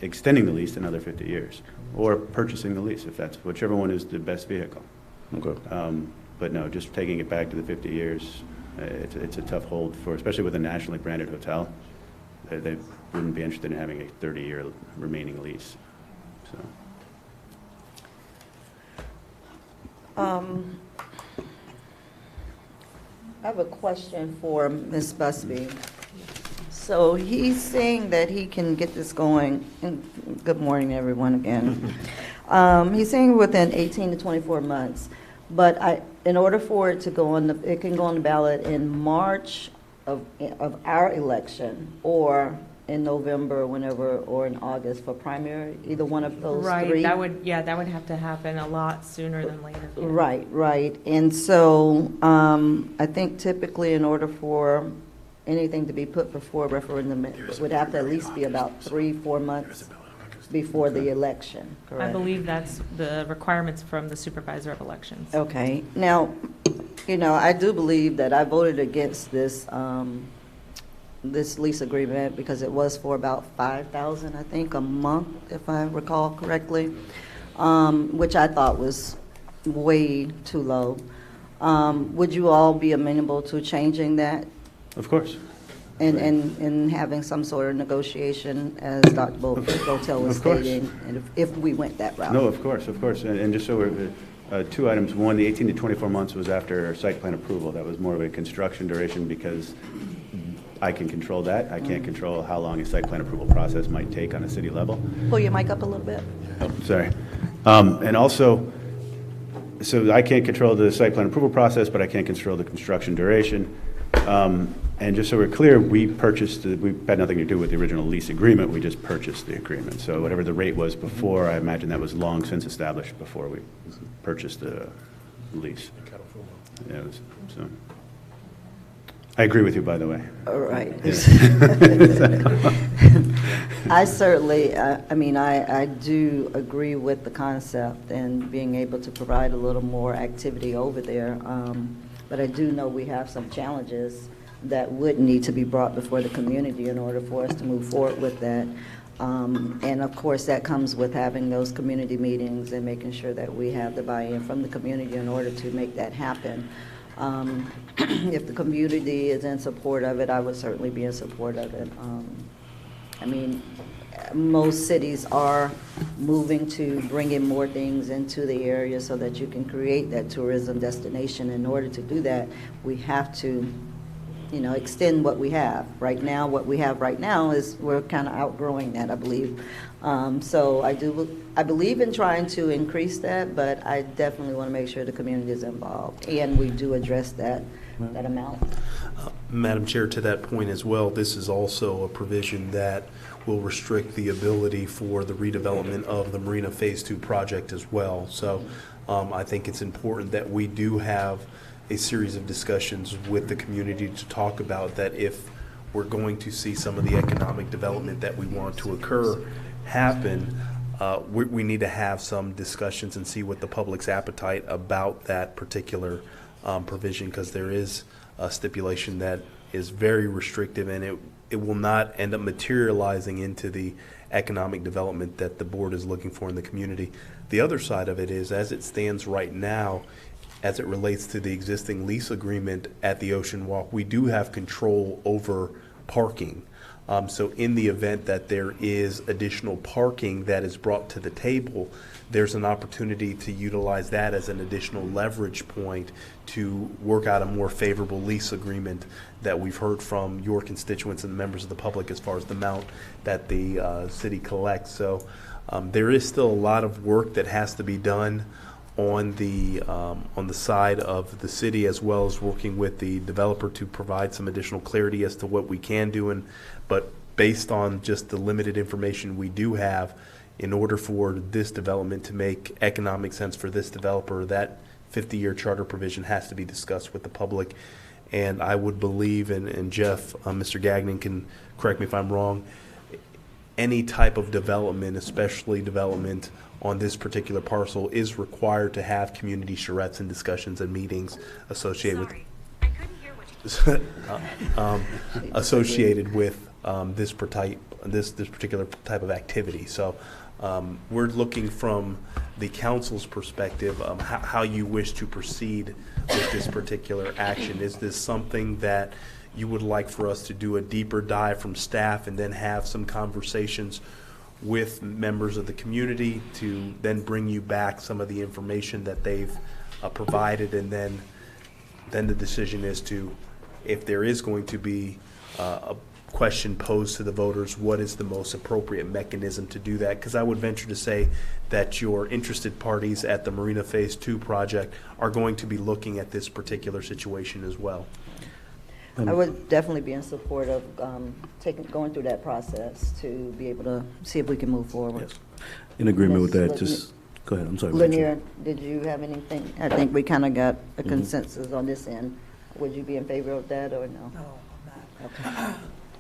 extending the lease another 50 years or purchasing the lease if that's whichever one is the best vehicle. Okay. But no, just taking it back to the 50 years, it's a tough hold for, especially with a nationally branded hotel. They wouldn't be interested in having a 30-year remaining lease. So. I have a question for Ms. Busby. So he's saying that he can get this going, and good morning, everyone, again. He's saying within 18 to 24 months, but in order for it to go on, it can go on the ballot in March of our election, or in November, whenever, or in August for primary, either one of those Right, three? that would have to happen a lot sooner than later. Yeah. Right. And so I think typically in order for anything to be put before a referendum, it would have to at least be about 3-4 months before the election, correct? I believe that's the requirements from the supervisor of elections. Okay. Now, I do believe that I voted against this this lease agreement because it was for about $5,000, I think, a month, if I recall correctly, which I thought was way too low. Would you all be amenable to changing that Of course. and having some sort of negotiation, as Dr. Botel was Of course. stating, and if we went that route? No, of course. And just so we're, 2 items. One, the 18 to 24 months was after site plan approval. That was more of a construction duration because I can control that. I can't control how long a site plan approval process might take on a city level. Pull your mic up a little bit. Oh, sorry. And also, so I can't control the site plan approval process, but I can't control the construction duration. And just so we're clear, we had nothing to do with the original lease agreement. We just purchased the agreement. So whatever the rate was before, I imagine that was long since established before we purchased the lease. Yeah, so. I agree with you, by the way. All right. I certainly, I do agree with the concept and being able to provide a little more activity over there. But I do know we have some challenges that would need to be brought before the community in order for us to move forward with that. And of course, that comes with having those community meetings and making sure that we have the buy-in from the community in order to make that happen. If the community is in support of it, I would certainly be in support of it. Most cities are moving to bring in more things into the area so that you can create that tourism destination. In order to do that, we have to, extend what we have. Right now, what we have right now is we're kind of outgrowing that, I believe. So I believe in trying to increase that, but I definitely want to make sure the community is involved, and we do address that amount. Madam Chair, to that point as well, this is also a provision that will restrict the ability for the redevelopment of the Marina Phase 2 project as well. So I think it's important that we do have a series of discussions with the community to talk about that if we're going to see some of the economic development that we want to occur happen, we need to have some discussions and see what the public's appetite about that particular provision, because there is a stipulation that is very restrictive, and it will not end up materializing into the economic development that the board is looking for in the community. The other side of it is, as it stands right now, as it relates to the existing lease agreement at the Ocean Walk, we do have control over parking. So in the event that there is additional parking that is brought to the table, there's an opportunity to utilize that as an additional leverage point to work out a more favorable lease agreement that we've heard from your constituents and members of the public as far as the amount that the city collects. So there is still a lot of work that has to be done on the side of the city, as well as working with the developer to provide some additional clarity as to what we can do. But based on just the limited information we do have, in order for this development to make economic sense for this developer, that 50-year charter provision has to be discussed with the public. And I would believe, and Jeff, Mr. Gagnon can correct me if I'm wrong, any type of development, especially development on this particular parcel, is required to have community charrettes and discussions and meetings associated with associated with this particular type of activity. So we're looking from the council's perspective, how you wish to proceed with this particular action. Is this something that you would like for us to do a deeper dive from staff and then have some conversations with members of the community to then bring you back some of the information that they've provided, and then the decision is to, if there is going to be a question posed to the voters, what is the most appropriate mechanism to do that? Because I would venture to say that your interested parties at the Marina Phase 2 project are going to be looking at this particular situation as well. I would definitely be in support of going through that process to be able to see if we can move forward. Yes. In agreement with that, Ms. just, go ahead, I'm sorry. Lanier, did you have anything? I think we kind of got a consensus on this end. Would you be in favor of that or no? No, I'm not. Okay.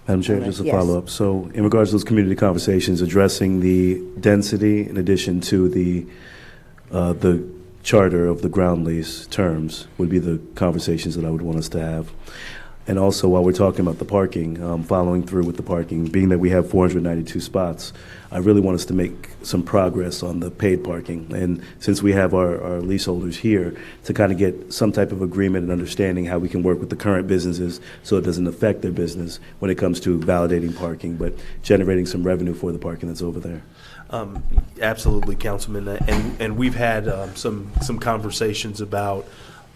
Madam Chair, just a follow-up. So in regards to those community conversations, addressing the density in addition to the charter of the ground lease terms would be the conversations that I would want us to have. And also, while we're talking about the parking, following through with the parking, being that we have 492 spots, I really want us to make some progress on the paid parking. And since we have our leaseholders here, to kind of get some type of agreement and understanding how we can work with the current businesses so it doesn't affect their business when it comes to validating parking, but generating some revenue for the parking that's over there. Absolutely, Councilman. And we've had some conversations about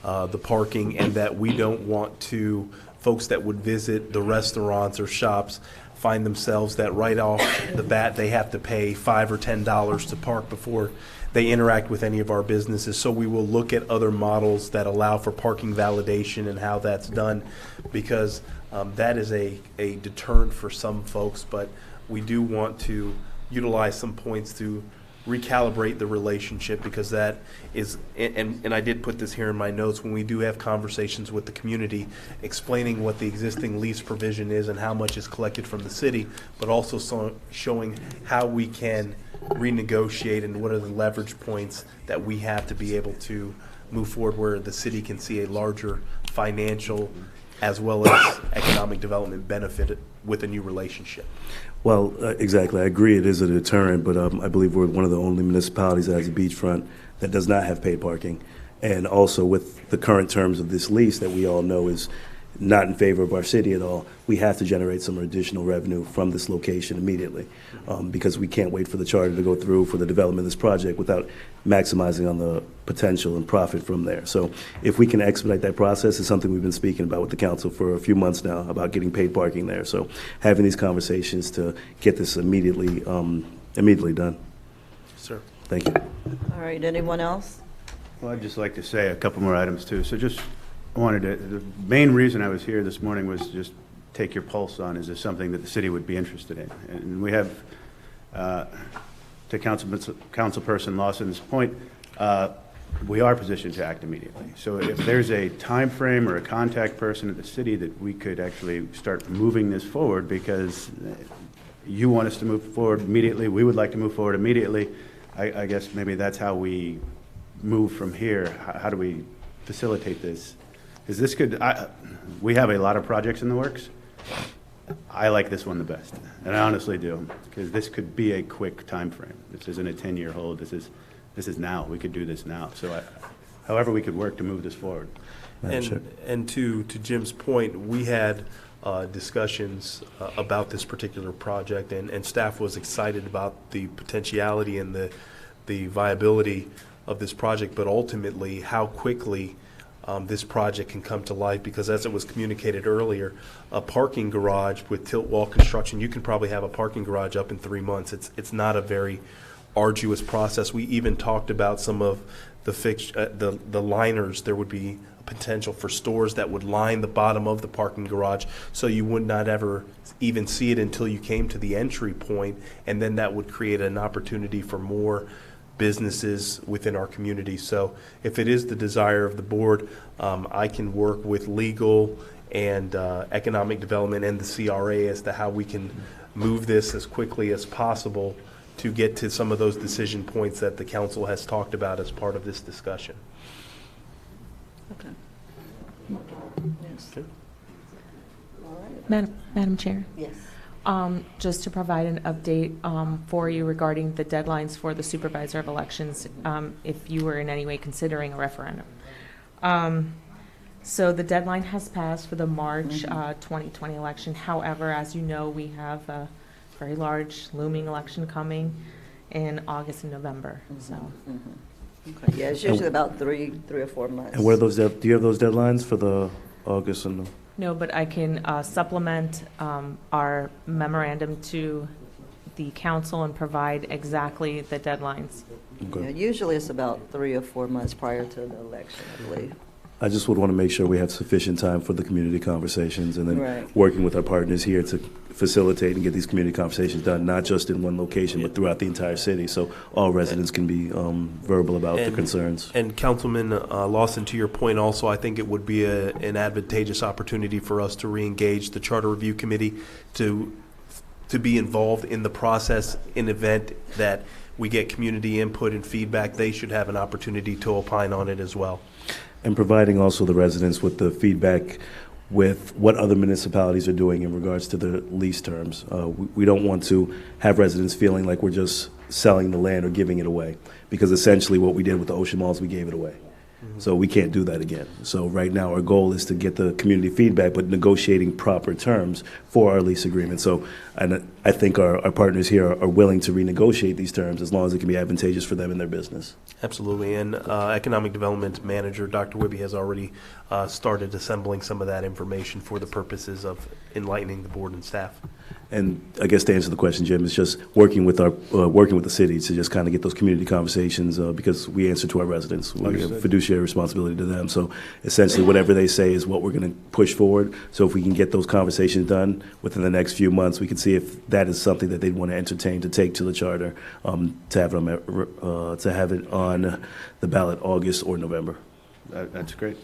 the parking, and that we don't want to folks that would visit the restaurants or shops find themselves that right off the bat they have to pay $5 or $10 to park before they interact with any of our businesses. So we will look at other models that allow for parking validation and how that's done, because that is a deterrent for some folks, but we do want to utilize some points to recalibrate the relationship, because that is, and I did put this here in my notes, when we do have conversations with the community explaining what the existing lease provision is and how much is collected from the city, but also showing how we can renegotiate and what are the leverage points that we have to be able to move forward, where the city can see a larger financial as well as economic development benefit with a new relationship. Well, exactly. I agree it is a deterrent, but I believe we're one of the only municipalities that has a beachfront that does not have paid parking. And also with the current terms of this lease that we all know is not in favor of our city at all, we have to generate some additional revenue from this location immediately, because we can't wait for the charter to go through for the development of this project without maximizing on the potential and profit from there. So if we can expedite that process, it's something we've been speaking about with the council for a few months now, about getting paid parking there. So having these conversations to get this immediately done. Sir. Thank you. All right, anyone else? Well, I'd just like to say a couple more items too. So just wanted to, the main reason I was here this morning was just take your pulse on, is this something that the city would be interested in? And we have, to Councilperson Lawson's point, we are positioned to act immediately. So if there's a time frame or a contact person at the city that we could actually start moving this forward, because you want us to move forward immediately, we would like to move forward immediately, I guess maybe that's how we move from here. How do we facilitate this? Because this could, we have a lot of projects in the works. I like this one the best, and I honestly do, because this could be a quick time frame. This isn't a 10-year hold. This is now. We could do this now. So however we could work to move this forward. And to Jim's point, we had discussions about this particular project, and staff was excited about the potentiality and the viability of this project, but ultimately how quickly this project can come to life, because as it was communicated earlier, a parking garage with tilt wall construction, you can probably have a parking garage up in 3 months. It's not a very arduous process. We even talked about some of the liners. There would be a potential for stores that would line the bottom of the parking garage, so you would not ever even see it until you came to the entry point, and then that would create an opportunity for more businesses within our community. So if it is the desire of the board, I can work with legal and economic development and the CRA as to how we can move this as quickly as possible to get to some of those decision points that the council has talked about as part of this discussion. Okay. Yes. Okay. All right. Madam Chair? Yes. Just to provide an update for you regarding the deadlines for the supervisor of elections, if you were in any way considering a referendum. So the deadline has passed for the March 2020 election. However, as you know, we have a very large looming election coming in August and November. So. Okay. Yeah, it's usually about three or 4 months. And what are those? Do you have those deadlines for the August and the? No, but I can supplement our memorandum to the council and provide exactly the deadlines. Okay. Yeah, usually it's about 3 or 4 months prior to the election, I believe. I just would want to make sure we have sufficient time for the community conversations, and then Right. working with our partners here to facilitate and get these community conversations done, not just in one location, but throughout the entire city, so all residents can be verbal about their concerns. And Councilman Lawson, to your point also, I think it would be an advantageous opportunity for us to reengage the Charter Review Committee to be involved in the process in event that we get community input and feedback. They should have an opportunity to opine on it as well. And providing also the residents with the feedback with what other municipalities are doing in regards to the lease terms. We don't want to have residents feeling like we're just selling the land or giving it away, because essentially what we did with the Ocean Malls, we gave it away. So we can't do that again. So right now, our goal is to get the community feedback, but negotiating proper terms for our lease agreement. So, and I think our partners here are willing to renegotiate these terms as long as it can be advantageous for them and their business. Absolutely. And Economic Development Manager, Dr. Wibby, has already started assembling some of that information for the purposes of enlightening the board and staff. And I guess to answer the question, Jim, is just working with the city to just kind of get those community conversations, because we answer to our residents. We have fiduciary responsibility to them. So essentially, whatever they say is what we're going to push forward. So if we can get those conversations done within the next few months, we can see if that is something that they'd want to entertain to take to the charter, to have it on the ballot August or November. That's great.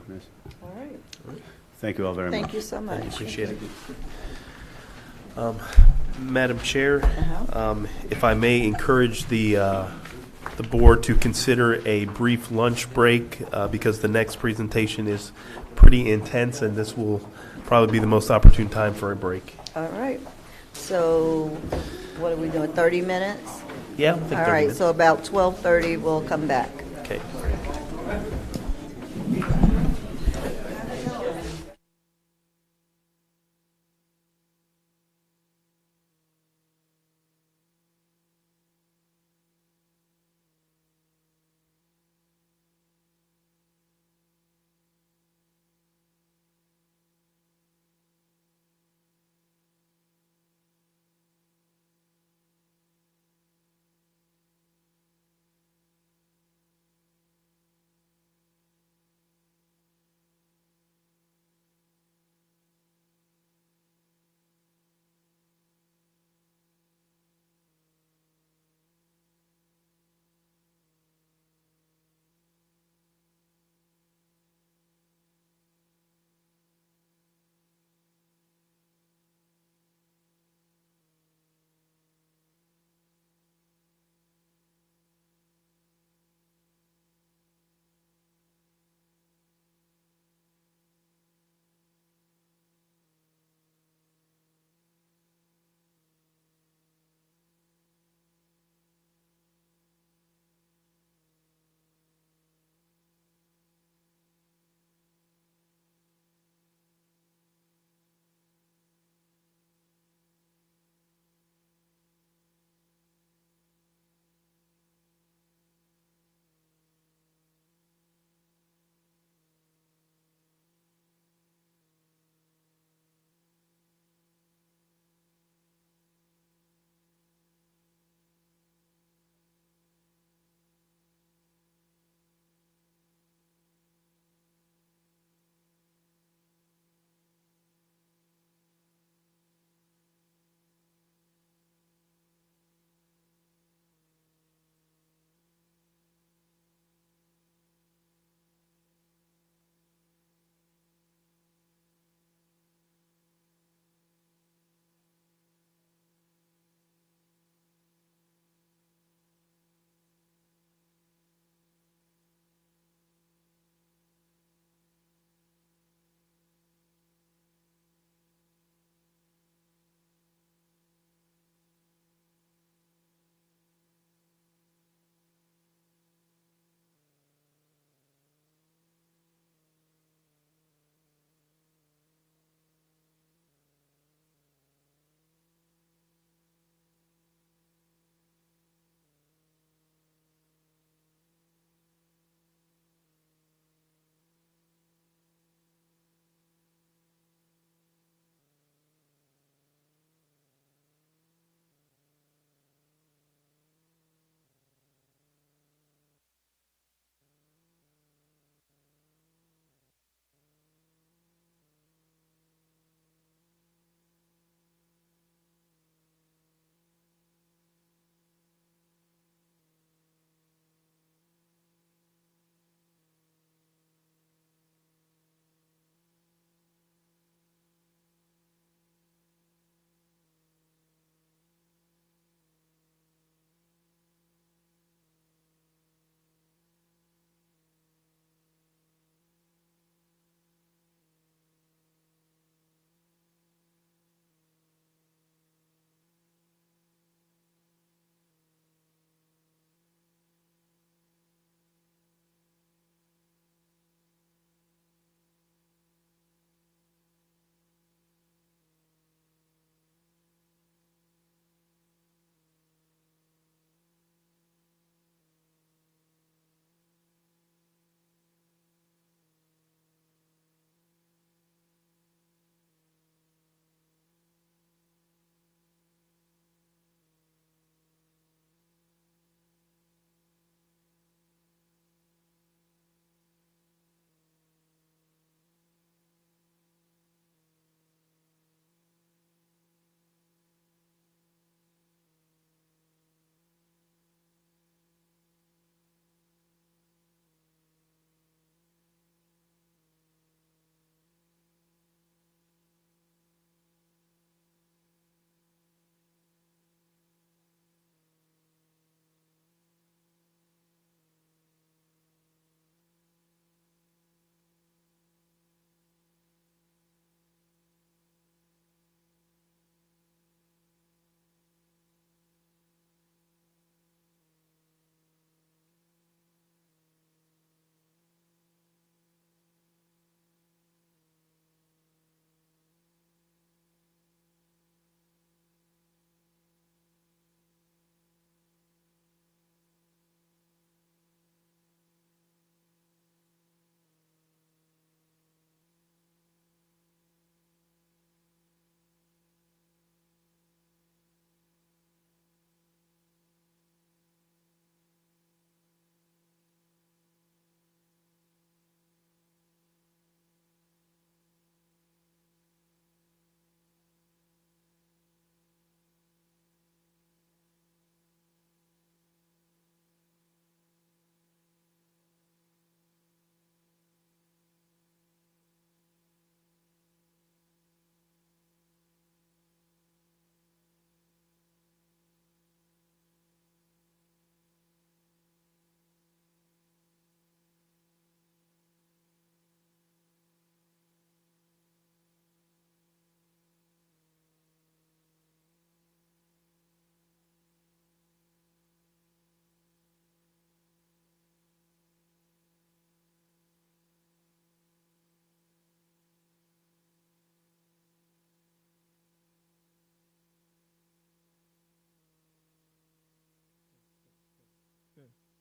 Nice. All right. Thank you all very much. Thank you so much. Appreciate it. Madam Chair, if I may encourage the board to consider a brief lunch break, because the next presentation is pretty intense, and this will probably be the most opportune time for a break. All right. So what are we doing, 30 minutes? Yeah, I think All 30 right, minutes. so about 12:30, we'll come back. Okay.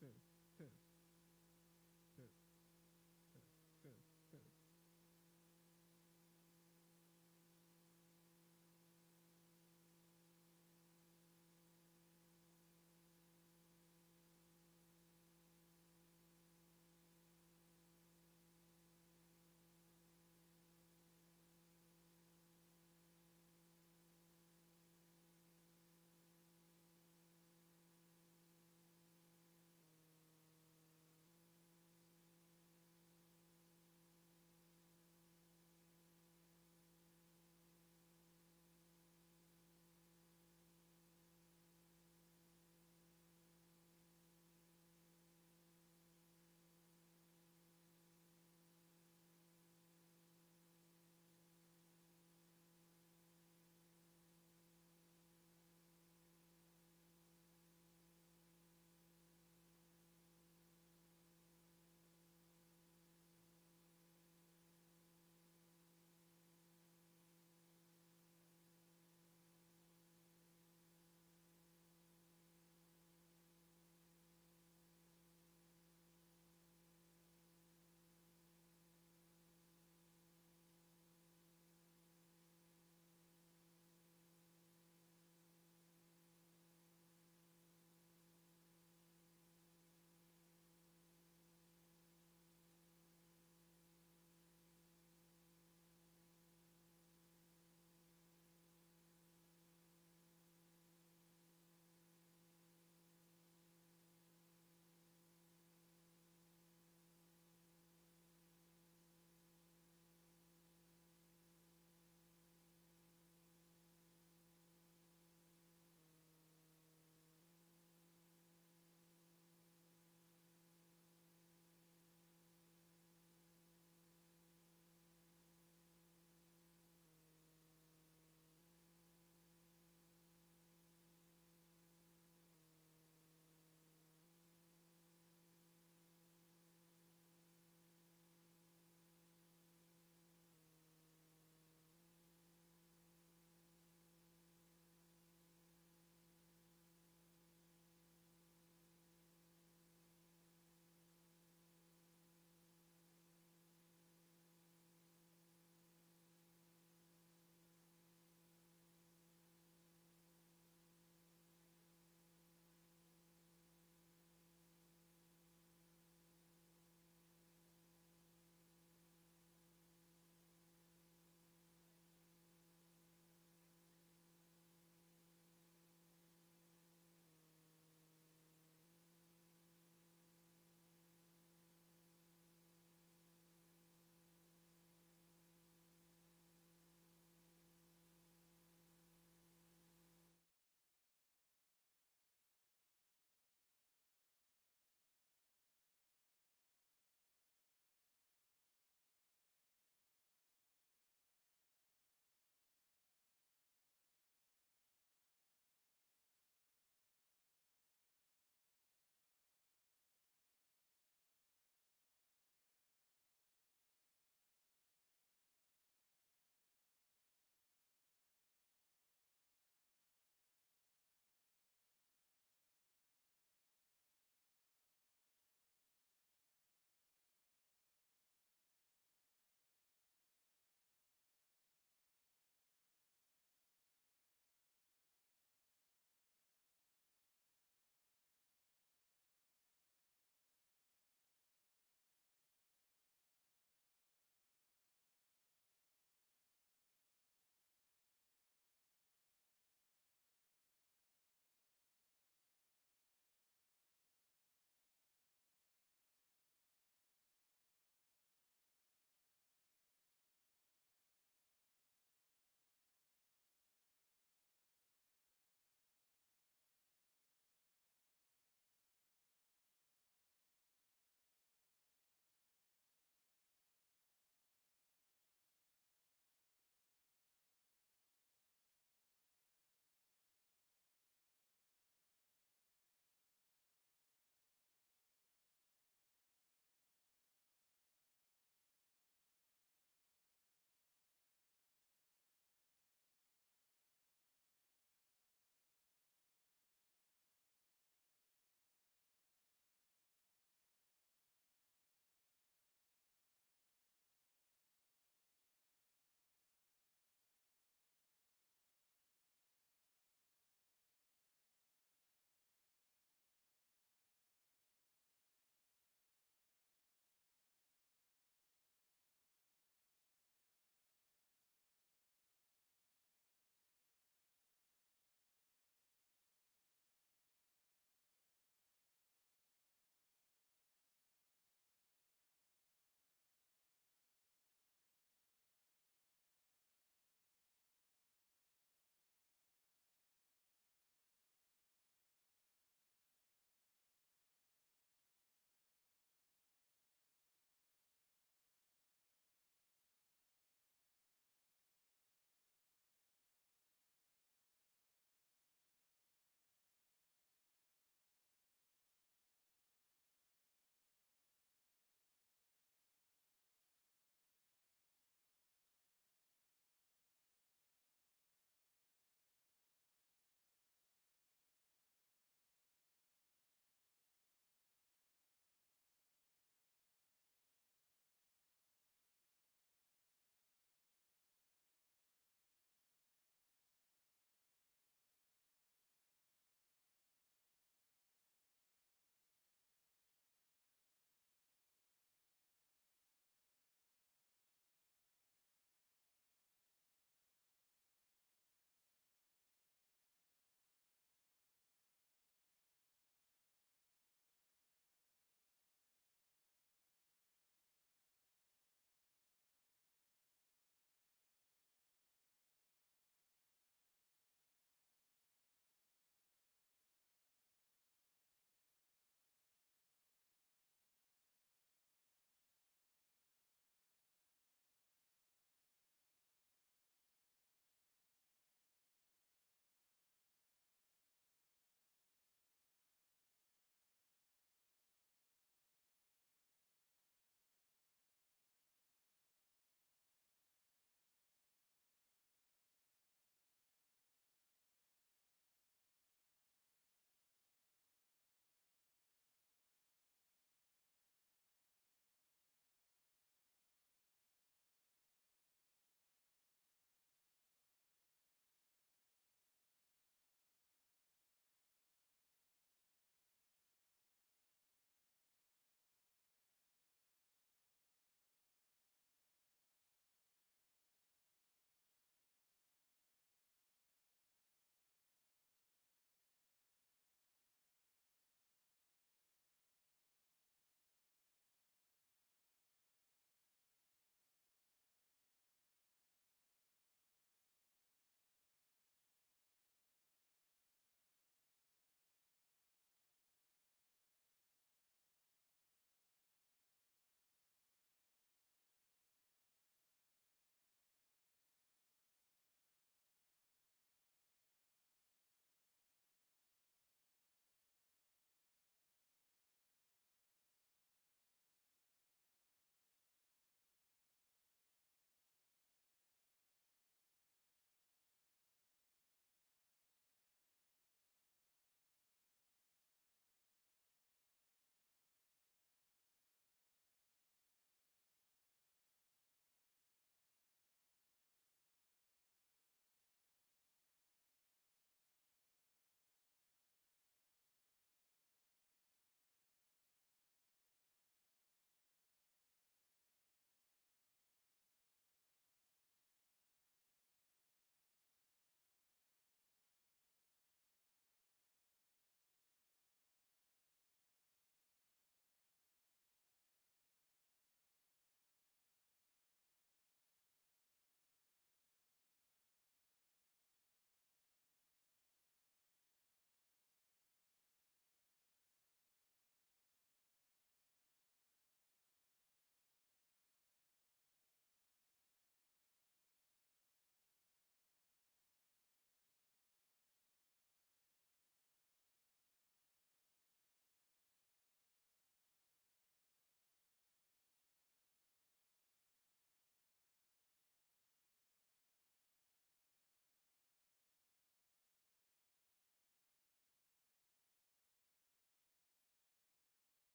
test, test, test, test, test, test.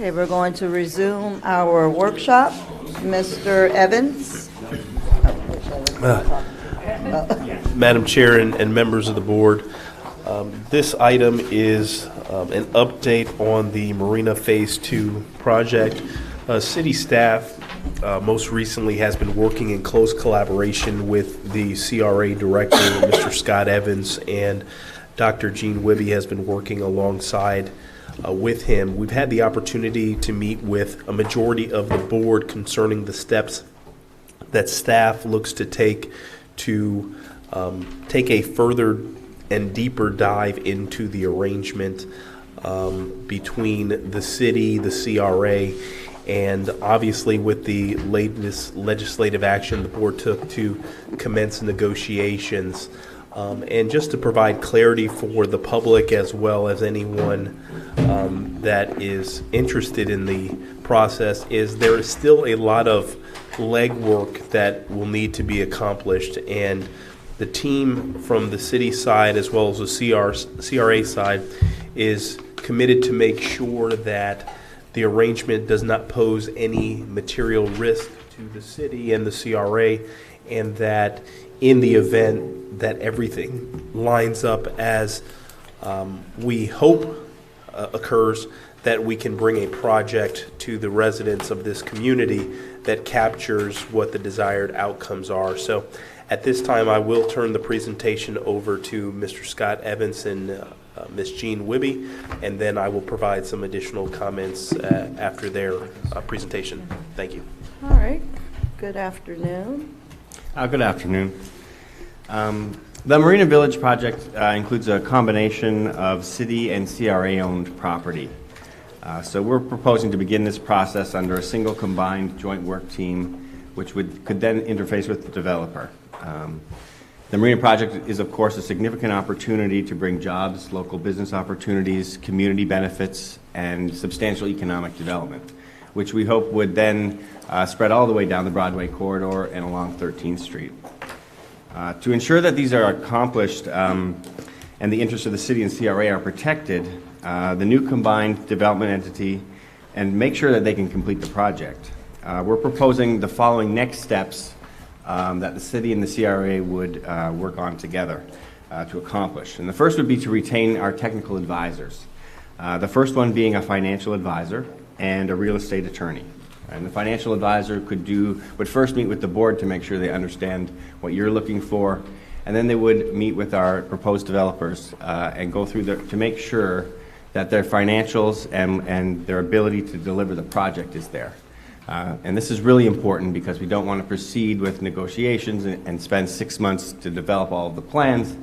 Okay, we're going to resume our workshop. Mr. Evans? Madam Chair and members of the board, this item is an update on the Marina Phase 2 project. City staff most recently has been working in close collaboration with the CRA director, Mr. Scott Evans, and Dr. Gene Wibby has been working alongside with him. We've had the opportunity to meet with a majority of the board concerning the steps that staff looks to take a further and deeper dive into the arrangement between the city, the CRA, and obviously with the latest legislative action the board took to commence negotiations. And just to provide clarity for the public as well as anyone that is interested in the process, is there is still a lot of legwork that will need to be accomplished, and the team from the city side as well as the CRA side is committed to make sure that the arrangement does not pose any material risk to the city and the CRA, and that in the event that everything lines up as we hope occurs, that we can bring a project to the residents of this community that captures what the desired outcomes are. So at this time, I will turn the presentation over to Mr. Scott Evans and Ms. Jean Wibby, and then I will provide some additional comments after their presentation. Thank you. All right. Good afternoon. Good afternoon. The Marina Village project includes a combination of city and CRA-owned property. So we're proposing to begin this process under a single combined joint work team, which could then interface with the developer. The Marina project is, of course, a significant opportunity to bring jobs, local business opportunities, community benefits, and substantial economic development, which we hope would then spread all the way down the Broadway corridor and along 13th Street. To ensure that these are accomplished and the interests of the city and CRA are protected, the new combined development entity, and make sure that they can complete the project. We're proposing the following next steps that the city and the CRA would work on together to accomplish. And the first would be to retain our technical advisors. The first one being a financial advisor and a real estate attorney. And the financial advisor would first meet with the board to make sure they understand what you're looking for, and then they would meet with our proposed developers and go through to make sure that their financials and their ability to deliver the project is there. And this is really important because we don't want to proceed with negotiations and spend 6 months to develop all of the plans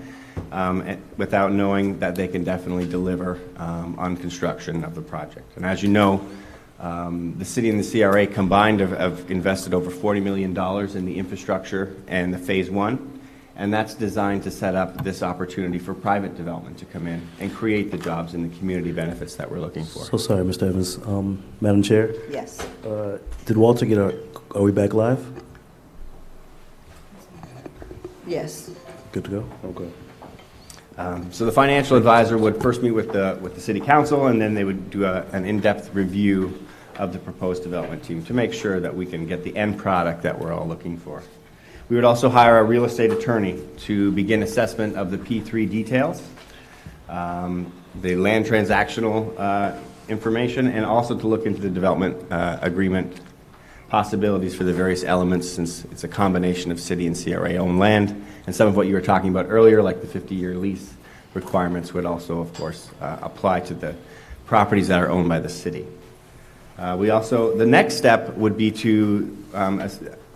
without knowing that they can definitely deliver on construction of the project. And as you know, the city and the CRA combined have invested over $40 million in the infrastructure and the Phase 1, and that's designed to set up this opportunity for private development to come in and create the jobs and the community benefits that we're looking for. So sorry, Mr. Evans. Madam Chair? Yes. Did Walter get are we back live? Yes. Good to go? Okay. So the financial advisor would first meet with the city council, and then they would do an in-depth review of the proposed development team to make sure that we can get the end product that we're all looking for. We would also hire a real estate attorney to begin assessment of the P3 details, the land transactional information, and also to look into the development agreement possibilities for the various elements, since it's a combination of city and CRA-owned land. And some of what you were talking about earlier, like the 50-year lease requirements, would also, of course, apply to the properties that are owned by the city. The next step would be to,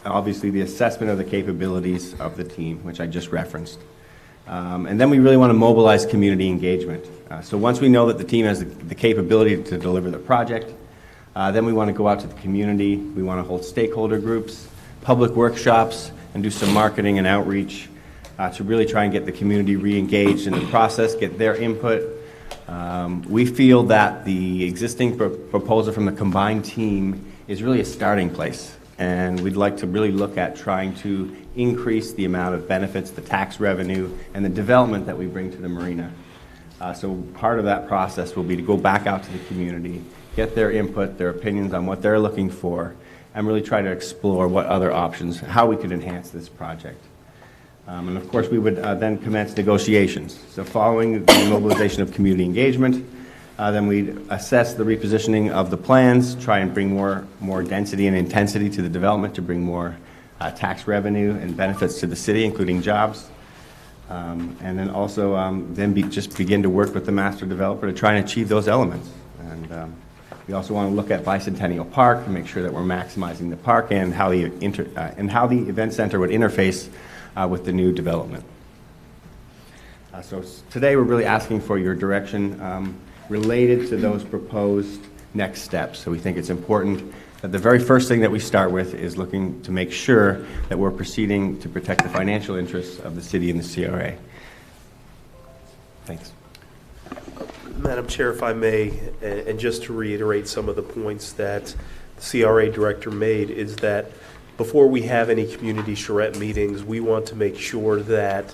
obviously, the assessment of the capabilities of the team, which I just referenced. And then we really want to mobilize community engagement. So once we know that the team has the capability to deliver the project, then we want to go out to the community. We want to hold stakeholder groups, public workshops, and do some marketing and outreach to really try and get the community re-engaged in the process, get their input. We feel that the existing proposal from the combined team is really a starting place, and we'd like to really look at trying to increase the amount of benefits, the tax revenue, and the development that we bring to the marina. So part of that process will be to go back out to the community, get their input, their opinions on what they're looking for, and really try to explore what other options, how we could enhance this project. And of course, we would then commence negotiations. So following the mobilization of community engagement, then we'd assess the repositioning of the plans, try and bring more density and intensity to the development to bring more tax revenue and benefits to the city, including jobs. And then also just begin to work with the master developer to try and achieve those elements. And we also want to look at Bicentennial Park to make sure that we're maximizing the park and how the event center would interface with the new development. So today we're really asking for your direction related to those proposed next steps. So we think it's important that the very first thing that we start with is looking to make sure that we're proceeding to protect the financial interests of the city and the CRA. Thanks. Madam Chair, if I may, and just to reiterate some of the points that the CRA director made, is that before we have any community charrette meetings, we want to make sure that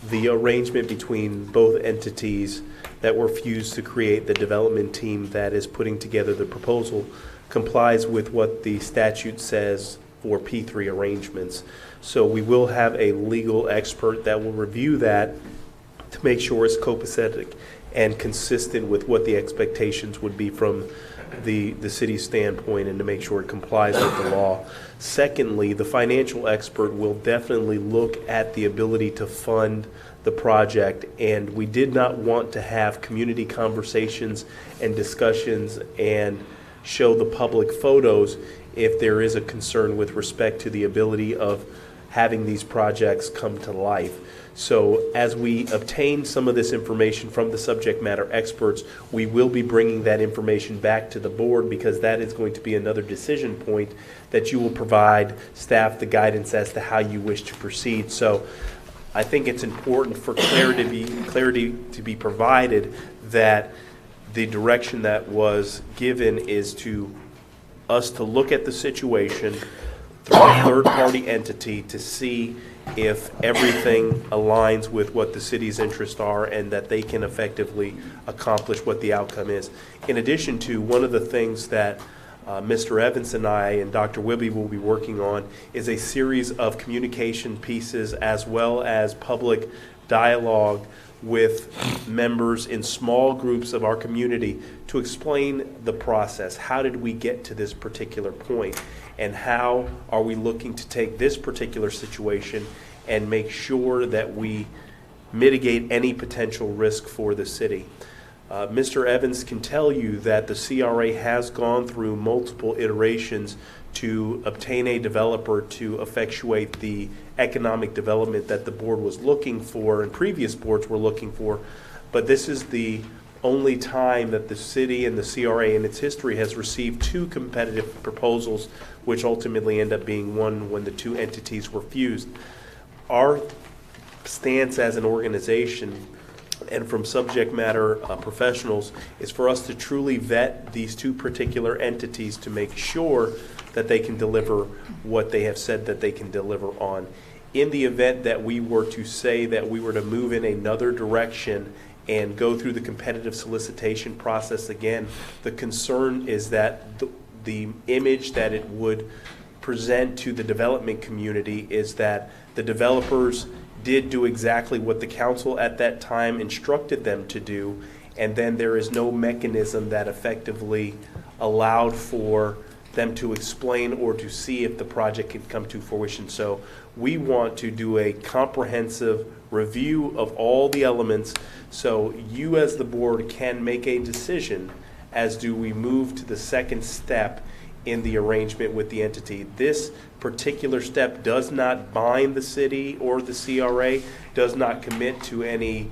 the arrangement between both entities that were fused to create the development team that is putting together the proposal complies with what the statute says for P3 arrangements. So we will have a legal expert that will review that to make sure it's copacetic and consistent with what the expectations would be from the city's standpoint, and to make sure it complies with the law. Secondly, the financial expert will definitely look at the ability to fund the project, and we did not want to have community conversations and discussions and show the public photos if there is a concern with respect to the ability of having these projects come to life. So as we obtain some of this information from the subject matter experts, we will be bringing that information back to the board, because that is going to be another decision point that you will provide staff the guidance as to how you wish to proceed. So I think it's important for clarity to be provided that the direction that was given is to us to look at the situation through a third-party entity to see if everything aligns with what the city's interests are and that they can effectively accomplish what the outcome is. In addition to, one of the things that Mr. Evans and I and Dr. Wibby will be working on is a series of communication pieces as well as public dialogue with members in small groups of our community to explain the process. How did we get to this particular point? And how are we looking to take this particular situation and make sure that we mitigate any potential risk for the city? Mr. Evans can tell you that the CRA has gone through multiple iterations to obtain a developer to effectuate the economic development that the board was looking for and previous boards were looking for. But this is the only time that the city and the CRA in its history has received two competitive proposals, which ultimately end up being one when the two entities were fused. Our stance as an organization and from subject matter professionals is for us to truly vet these two particular entities to make sure that they can deliver what they have said that they can deliver on. In the event that we were to say that we were to move in another direction and go through the competitive solicitation process again, the concern is that the image that it would present to the development community is that the developers did do exactly what the council at that time instructed them to do, and then there is no mechanism that effectively allowed for them to explain or to see if the project can come to fruition. So we want to do a comprehensive review of all the elements so you as the board can make a decision as do we move to the second step in the arrangement with the entity. This particular step does not bind the city or the CRA, does not commit to any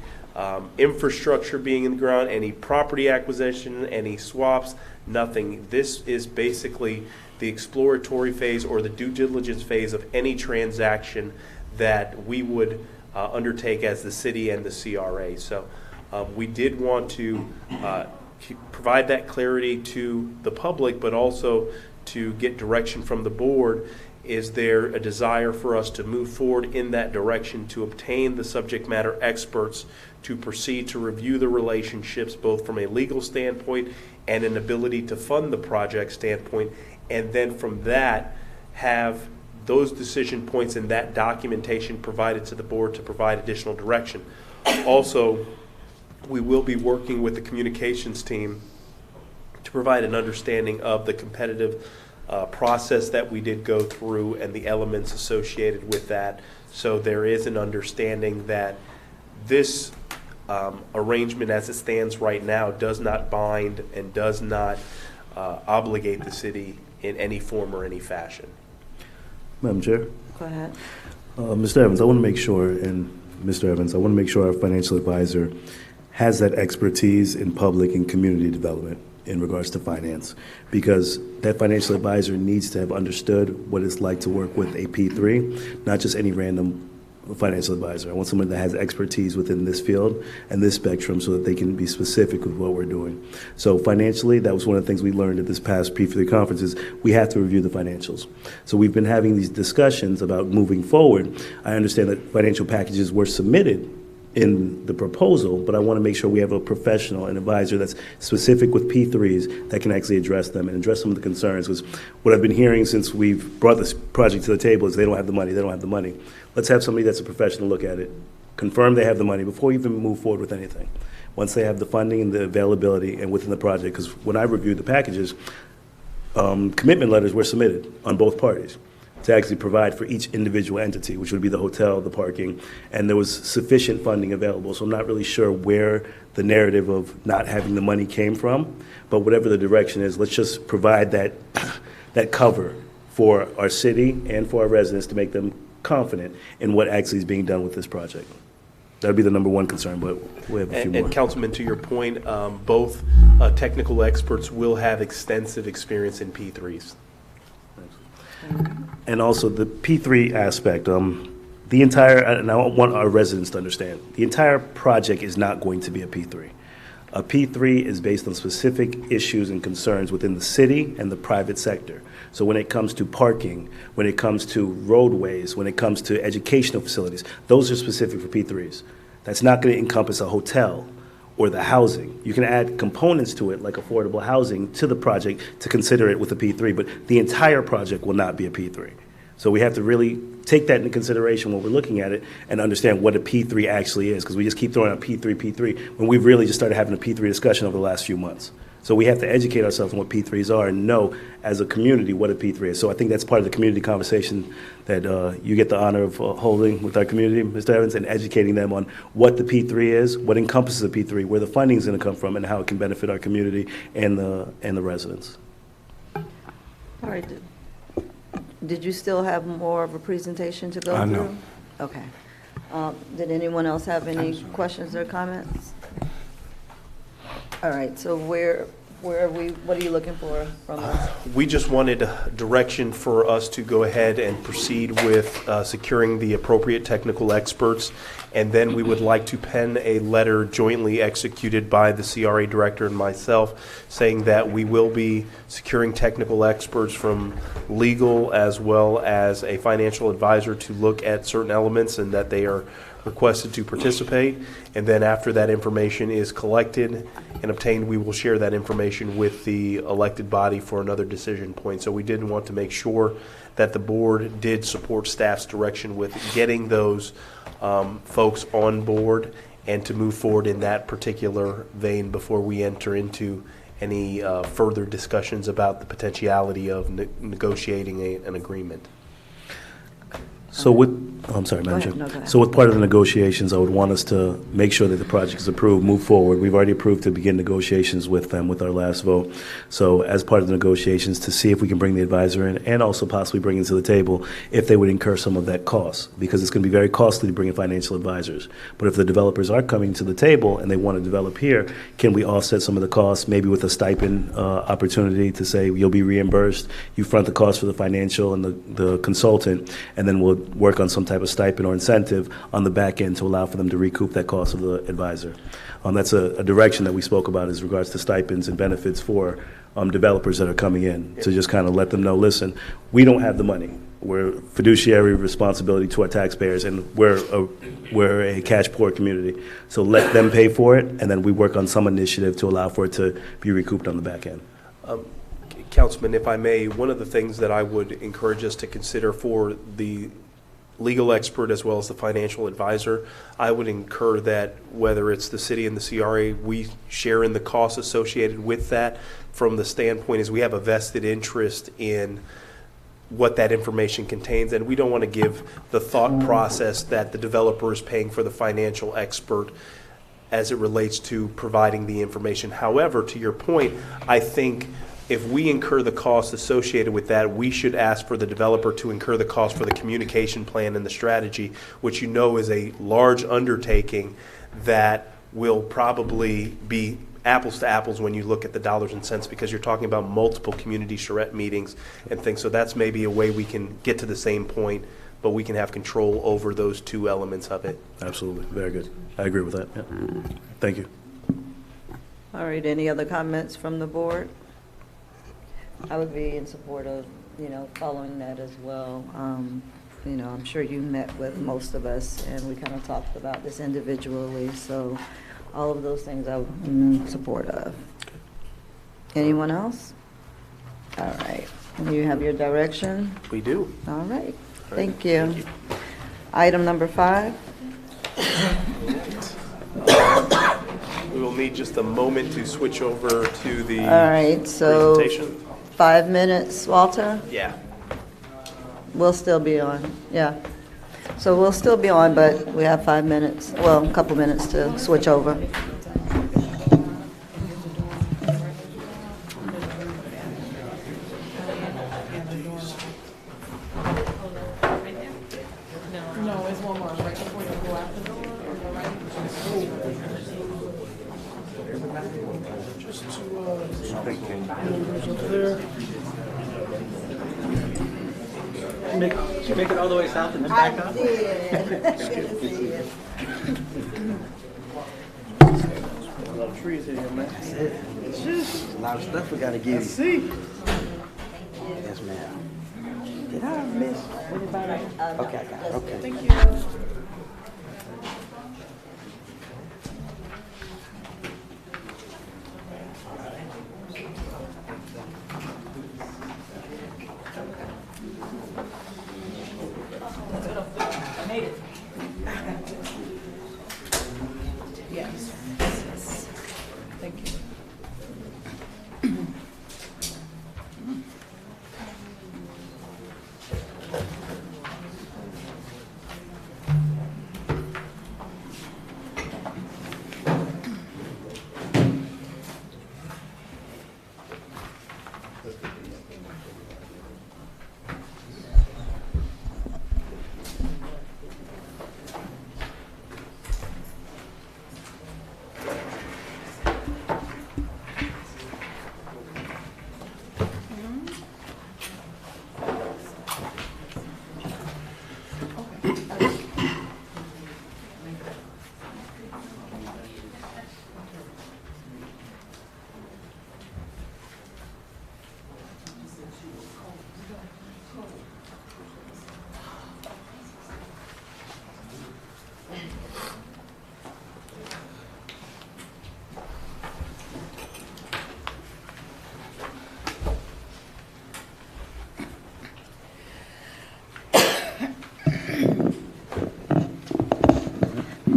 infrastructure being in the ground, any property acquisition, any swaps, nothing. This is basically the exploratory phase or the due diligence phase of any transaction that we would undertake as the city and the CRA. So we did want to provide that clarity to the public, but also to get direction from the board. Is there a desire for us to move forward in that direction to obtain the subject matter experts to proceed to review the relationships both from a legal standpoint and an ability to fund the project standpoint, and then from that, have those decision points and that documentation provided to the board to provide additional direction. Also, we will be working with the communications team to provide an understanding of the competitive process that we did go through and the elements associated with that. So there is an understanding that this arrangement as it stands right now does not bind and does not obligate the city in any form or any fashion. Madam Chair? Go ahead. Mr. Evans, I want to make sure, and Mr. Evans, I want to make sure our financial advisor has that expertise in public and community development in regards to finance, because that financial advisor needs to have understood what it's like to work with a P3, not just any random financial advisor. I want someone that has expertise within this field and this spectrum so that they can be specific with what we're doing. So financially, that was one of the things we learned at this past P3 conference is we have to review the financials. So we've been having these discussions about moving forward. I understand that financial packages were submitted in the proposal, but I want to make sure we have a professional, an advisor that's specific with P3s that can actually address them and address some of the concerns. Because what I've been hearing since we've brought this project to the table is they don't have the money, they don't have the money. Let's have somebody that's a professional look at it, confirm they have the money before we even move forward with anything. Once they have the funding and the availability and within the project, because when I reviewed the packages, commitment letters were submitted on both parties to actually provide for each individual entity, which would be the hotel, the parking, and there was sufficient funding available. So I'm not really sure where the narrative of not having the money came from, but whatever the direction is, let's just provide that cover for our city and for our residents to make them confident in what actually is being done with this project. That would be the number one concern, but we have a few more. And Councilman, to your point, both technical experts will have extensive experience in P3s. And also the P3 aspect, the entire, and I want our residents to understand, the entire project is not going to be a P3. A P3 is based on specific issues and concerns within the city and the private sector. So when it comes to parking, when it comes to roadways, when it comes to educational facilities, those are specific for P3s. That's not going to encompass a hotel or the housing. You can add components to it, like affordable housing, to the project to consider it with a P3, but the entire project will not be a P3. So we have to really take that into consideration when we're looking at it and understand what a P3 actually is, because we just keep throwing out P3, when we've really just started having a P3 discussion over the last few months. So we have to educate ourselves on what P3s are and know as a community what a P3 is. So I think that's part of the community conversation that you get the honor of holding with our community, Mr. Evans, and educating them on what the P3 is, what encompasses a P3, where the funding is going to come from, and how it can benefit our community and the residents. All right. Did you still have more of a presentation to go through? No. Okay. Did anyone else have any questions or comments? All right, so where are we, what are you looking for from us? We just wanted direction for us to go ahead and proceed with securing the appropriate technical experts, and then we would like to pen a letter jointly executed by the CRA director and myself saying that we will be securing technical experts from legal as well as a financial advisor to look at certain elements, and that they are requested to participate. And then after that information is collected and obtained, we will share that information with the elected body for another decision point. So we did want to make sure that the board did support staff's direction with getting those folks on board and to move forward in that particular vein before we enter into any further discussions about the potentiality of negotiating an agreement. So I'm sorry, Madam Chair. No, go ahead. So with part of the negotiations, I would want us to make sure that the project is approved, move forward. We've already approved to begin negotiations with them with our last vote. So as part of the negotiations, to see if we can bring the advisor in and also possibly bring it to the table if they would incur some of that cost, because it's going to be very costly to bring in financial advisors. But if the developers are coming to the table and they want to develop here, can we offset some of the costs, maybe with a stipend opportunity to say you'll be reimbursed, you front the cost for the financial and the consultant, and then we'll work on some type of stipend or incentive on the back end to allow for them to recoup that cost of the advisor. That's a direction that we spoke about as regards to stipends and benefits for developers that are coming in, to just kind of let them know, listen, we don't have the money. We're fiduciary responsibility to our taxpayers, and we're a cash poor community. So let them pay for it, and then we work on some initiative to allow for it to be recouped on the back end. Councilman, if I may, one of the things that I would encourage us to consider for the legal expert as well as the financial advisor, I would incur that whether it's the city and the CRA, we share in the costs associated with that from the standpoint is we have a vested interest in what that information contains, and we don't want to give the thought process that the developer is paying for the financial expert as it relates to providing the information. However, to your point, I think if we incur the costs associated with that, we should ask for the developer to incur the cost for the communication plan and the strategy, which you know is a large undertaking that will probably be apples to apples when you look at the dollars and cents, because you're talking about multiple community charrette meetings and things. So that's maybe a way we can get to the same point, but we can have control over those two elements of it. Absolutely. Very good. I agree with that. Yeah. Thank you. All right, any other comments from the board? I would be in support of, following that as well. I'm sure you met with most of us, and we kind of talked about this individually, so all of those things I'm in support of. Anyone else? All right. You have your direction? We do. All right. Thank you. Item number 5. We will need just a moment to switch over to the All right, so presentation. 5 minutes, Walter? Yeah. We'll still be on, yeah. So we'll still be on, but we have 5 minutes, well, a couple minutes to switch over. No, it's one more, right before you go out the door, on the right. Just to, over there. Did you make it all the way south and then back up? I did. Good to see you. A lot of trees in here, man. That's it. There's a lot of stuff we gotta give you. See. Yes, ma'am. Did I miss anybody? Okay, I got it. Okay. Thank you. Yes. Thank you.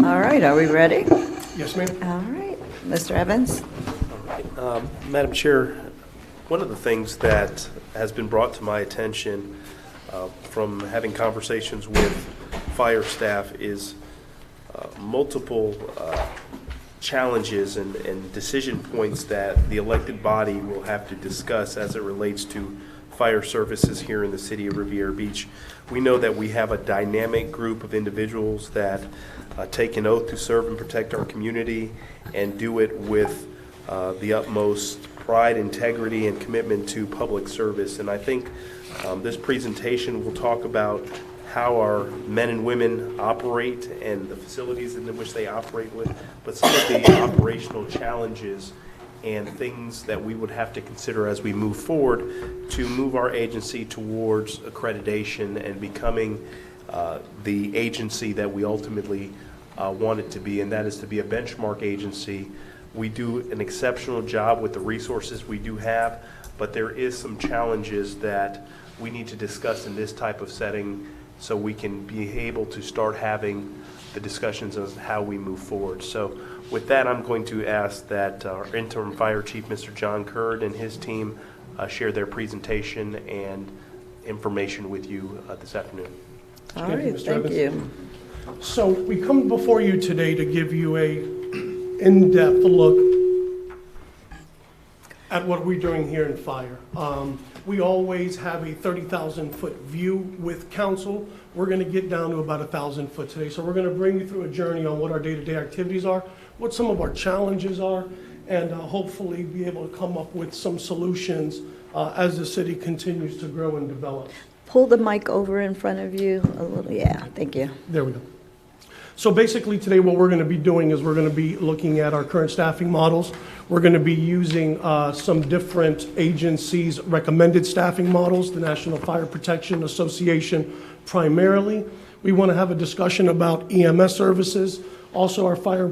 All right, are we ready? Yes, ma'am. All right, Mr. Evans? Madam Chair, one of the things that has been brought to my attention from having conversations with fire staff is multiple challenges and decision points that the elected body will have to discuss as it relates to fire services here in the city of Riviera Beach. We know that we have a dynamic group of individuals that take an oath to serve and protect our community and do it with the utmost pride, integrity, and commitment to public service. And I think this presentation will talk about how our men and women operate and the facilities in which they operate with, but some of the operational challenges and things that we would have to consider as we move forward to move our agency towards accreditation and becoming the agency that we ultimately want it to be, and that is to be a benchmark agency. We do an exceptional job with the resources we do have, but there is some challenges that we need to discuss in this type of setting so we can be able to start having the discussions of how we move forward. So with that, I'm going to ask that our interim fire chief, Mr. John Curd, and his team share their presentation and information with you this afternoon. All right, thank you. So we come before you today to give you a in-depth look at what we're doing here in fire. We always have a 30,000-foot view with council. We're going to get down to about 1,000 foot today. So we're going to bring you through a journey on what our day-to-day activities are, what some of our challenges are, and hopefully be able to come up with some solutions as the city continues to grow and develop. Pull the mic over in front of you a little. Yeah, thank you. There we go. So basically today what we're going to be doing is we're going to be looking at our current staffing models. We're going to be using some different agencies' recommended staffing models, the National Fire Protection Association primarily. We want to have a discussion about EMS services, also our fire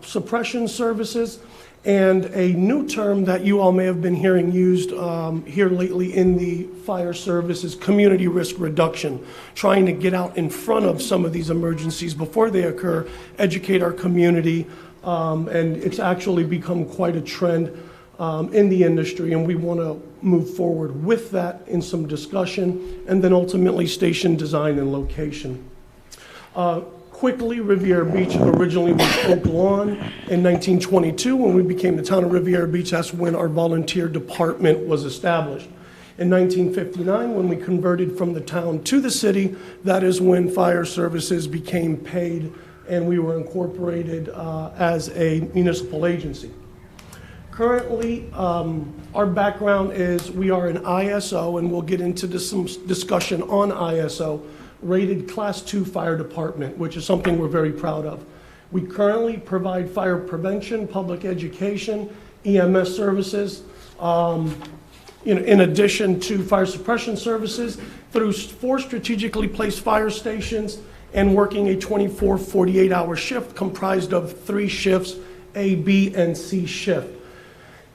suppression services, and a new term that you all may have been hearing used here lately in the fire service is community risk reduction, trying to get out in front of some of these emergencies before they occur, educate our community, and it's actually become quite a trend in the industry, and we want to move forward with that in some discussion, and then ultimately station design and location. Quickly, Riviera Beach originally was Oak Lawn in 1922. When we became the town of Riviera Beach, that's when our volunteer department was established. In 1959, when we converted from the town to the city, that is when fire services became paid and we were incorporated as a municipal agency. Currently, our background is we are an ISO, and we'll get into some discussion on ISO, rated Class 2 fire department, which is something we're very proud of. We currently provide fire prevention, public education, EMS services, in addition to fire suppression services through 4 strategically placed fire stations and working a 24, 48-hour shift comprised of 3 shifts, A, B, and C shift.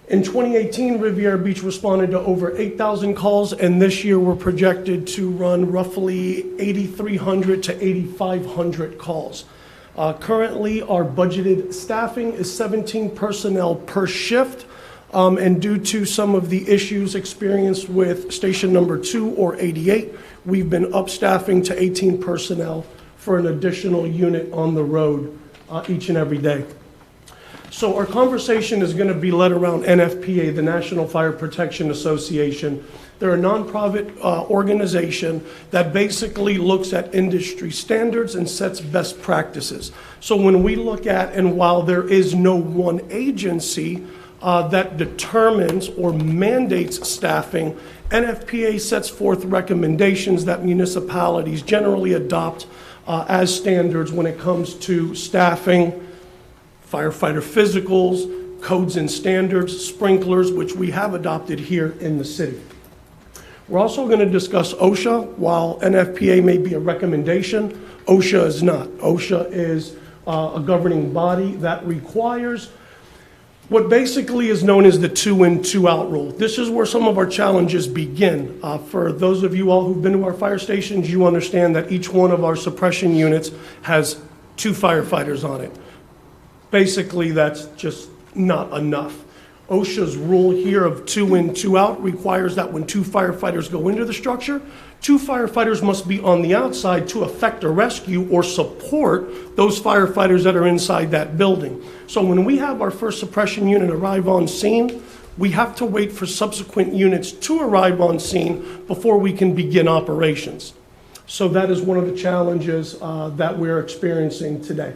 In 2018, Riviera Beach responded to over 8,000 calls, and this year we're projected to run roughly 8,300 to 8,500 calls. Currently, our budgeted staffing is 17 personnel per shift, and due to some of the issues experienced with station number 2 or 88, we've been upstaffing to 18 personnel for an additional unit on the road each and every day. So our conversation is going to be led around NFPA, the National Fire Protection Association. They're a nonprofit organization that basically looks at industry standards and sets best practices. So when we look at, and while there is no one agency that determines or mandates staffing, NFPA sets forth recommendations that municipalities generally adopt as standards when it comes to staffing, firefighter physicals, codes and standards, sprinklers, which we have adopted here in the city. We're also going to discuss OSHA. While NFPA may be a recommendation, OSHA is not. OSHA is a governing body that requires what basically is known as the 2-in, 2-out rule. This is where some of our challenges begin. For those of you all who've been to our fire stations, you understand that each one of our suppression units has 2 firefighters on it. Basically, that's just not enough. OSHA's rule here of 2-in, 2-out requires that when 2 firefighters go into the structure, 2 firefighters must be on the outside to effect a rescue or support those firefighters that are inside that building. So when we have our first suppression unit arrive on scene, we have to wait for subsequent units to arrive on scene before we can begin operations. So that is one of the challenges that we're experiencing today.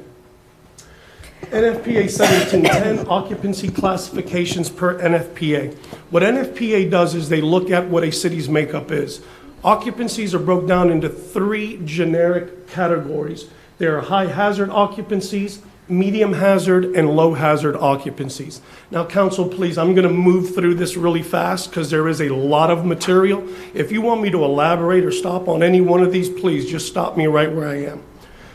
NFPA 1710, occupancy classifications per NFPA. What NFPA does is they look at what a city's makeup is. Occupancies are broken down into 3 generic categories. There are high hazard occupancies, medium hazard, and low hazard occupancies. Now, council, please, I'm going to move through this really fast because there is a lot of material. If you want me to elaborate or stop on any one of these, please just stop me right where I am.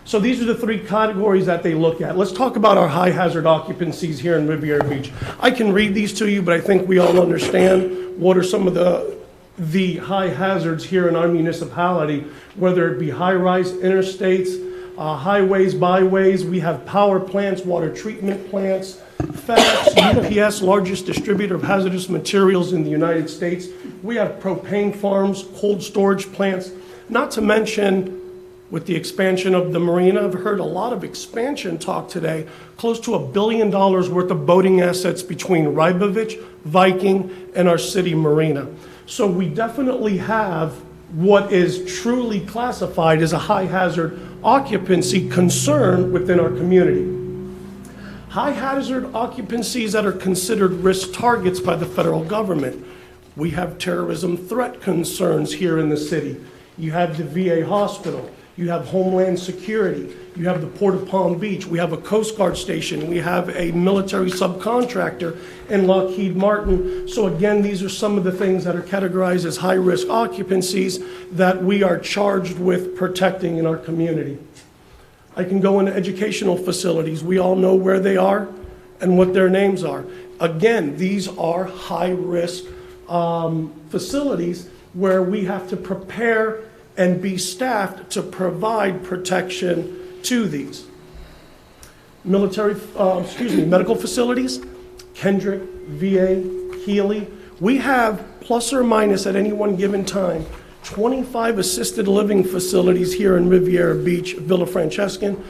So these are the three categories that they look at. Let's talk about our high hazard occupancies here in Riviera Beach. I can read these to you, but I think we all understand what are some of the high hazards here in our municipality, whether it be high-rise interstates, highways, byways. We have power plants, water treatment plants, FedEx, UPS, largest distributor of hazardous materials in the United States. We have propane farms, cold storage plants, not to mention with the expansion of the Marina. I've heard a lot of expansion talk today, close to $1 billion worth of boating assets between Riviera Beach, Viking, and our city Marina. So we definitely have what is truly classified as a high hazard occupancy concern within our community. High hazard occupancies that are considered risk targets by the federal government. We have terrorism threat concerns here in the city. You have the VA hospital. You have Homeland Security. You have the Port of Palm Beach. We have a Coast Guard station. We have a military subcontractor in Lockheed Martin. So again, these are some of the things that are categorized as high-risk occupancies that we are charged with protecting in our community. I can go into educational facilities. We all know where they are and what their names are. Again, these are high-risk facilities where we have to prepare and be staffed to provide protection to these. Medical facilities, Kendrick, VA, Healy. We have, plus or minus at any one given time, 25 assisted living facilities here in Riviera Beach, Villa Francescan.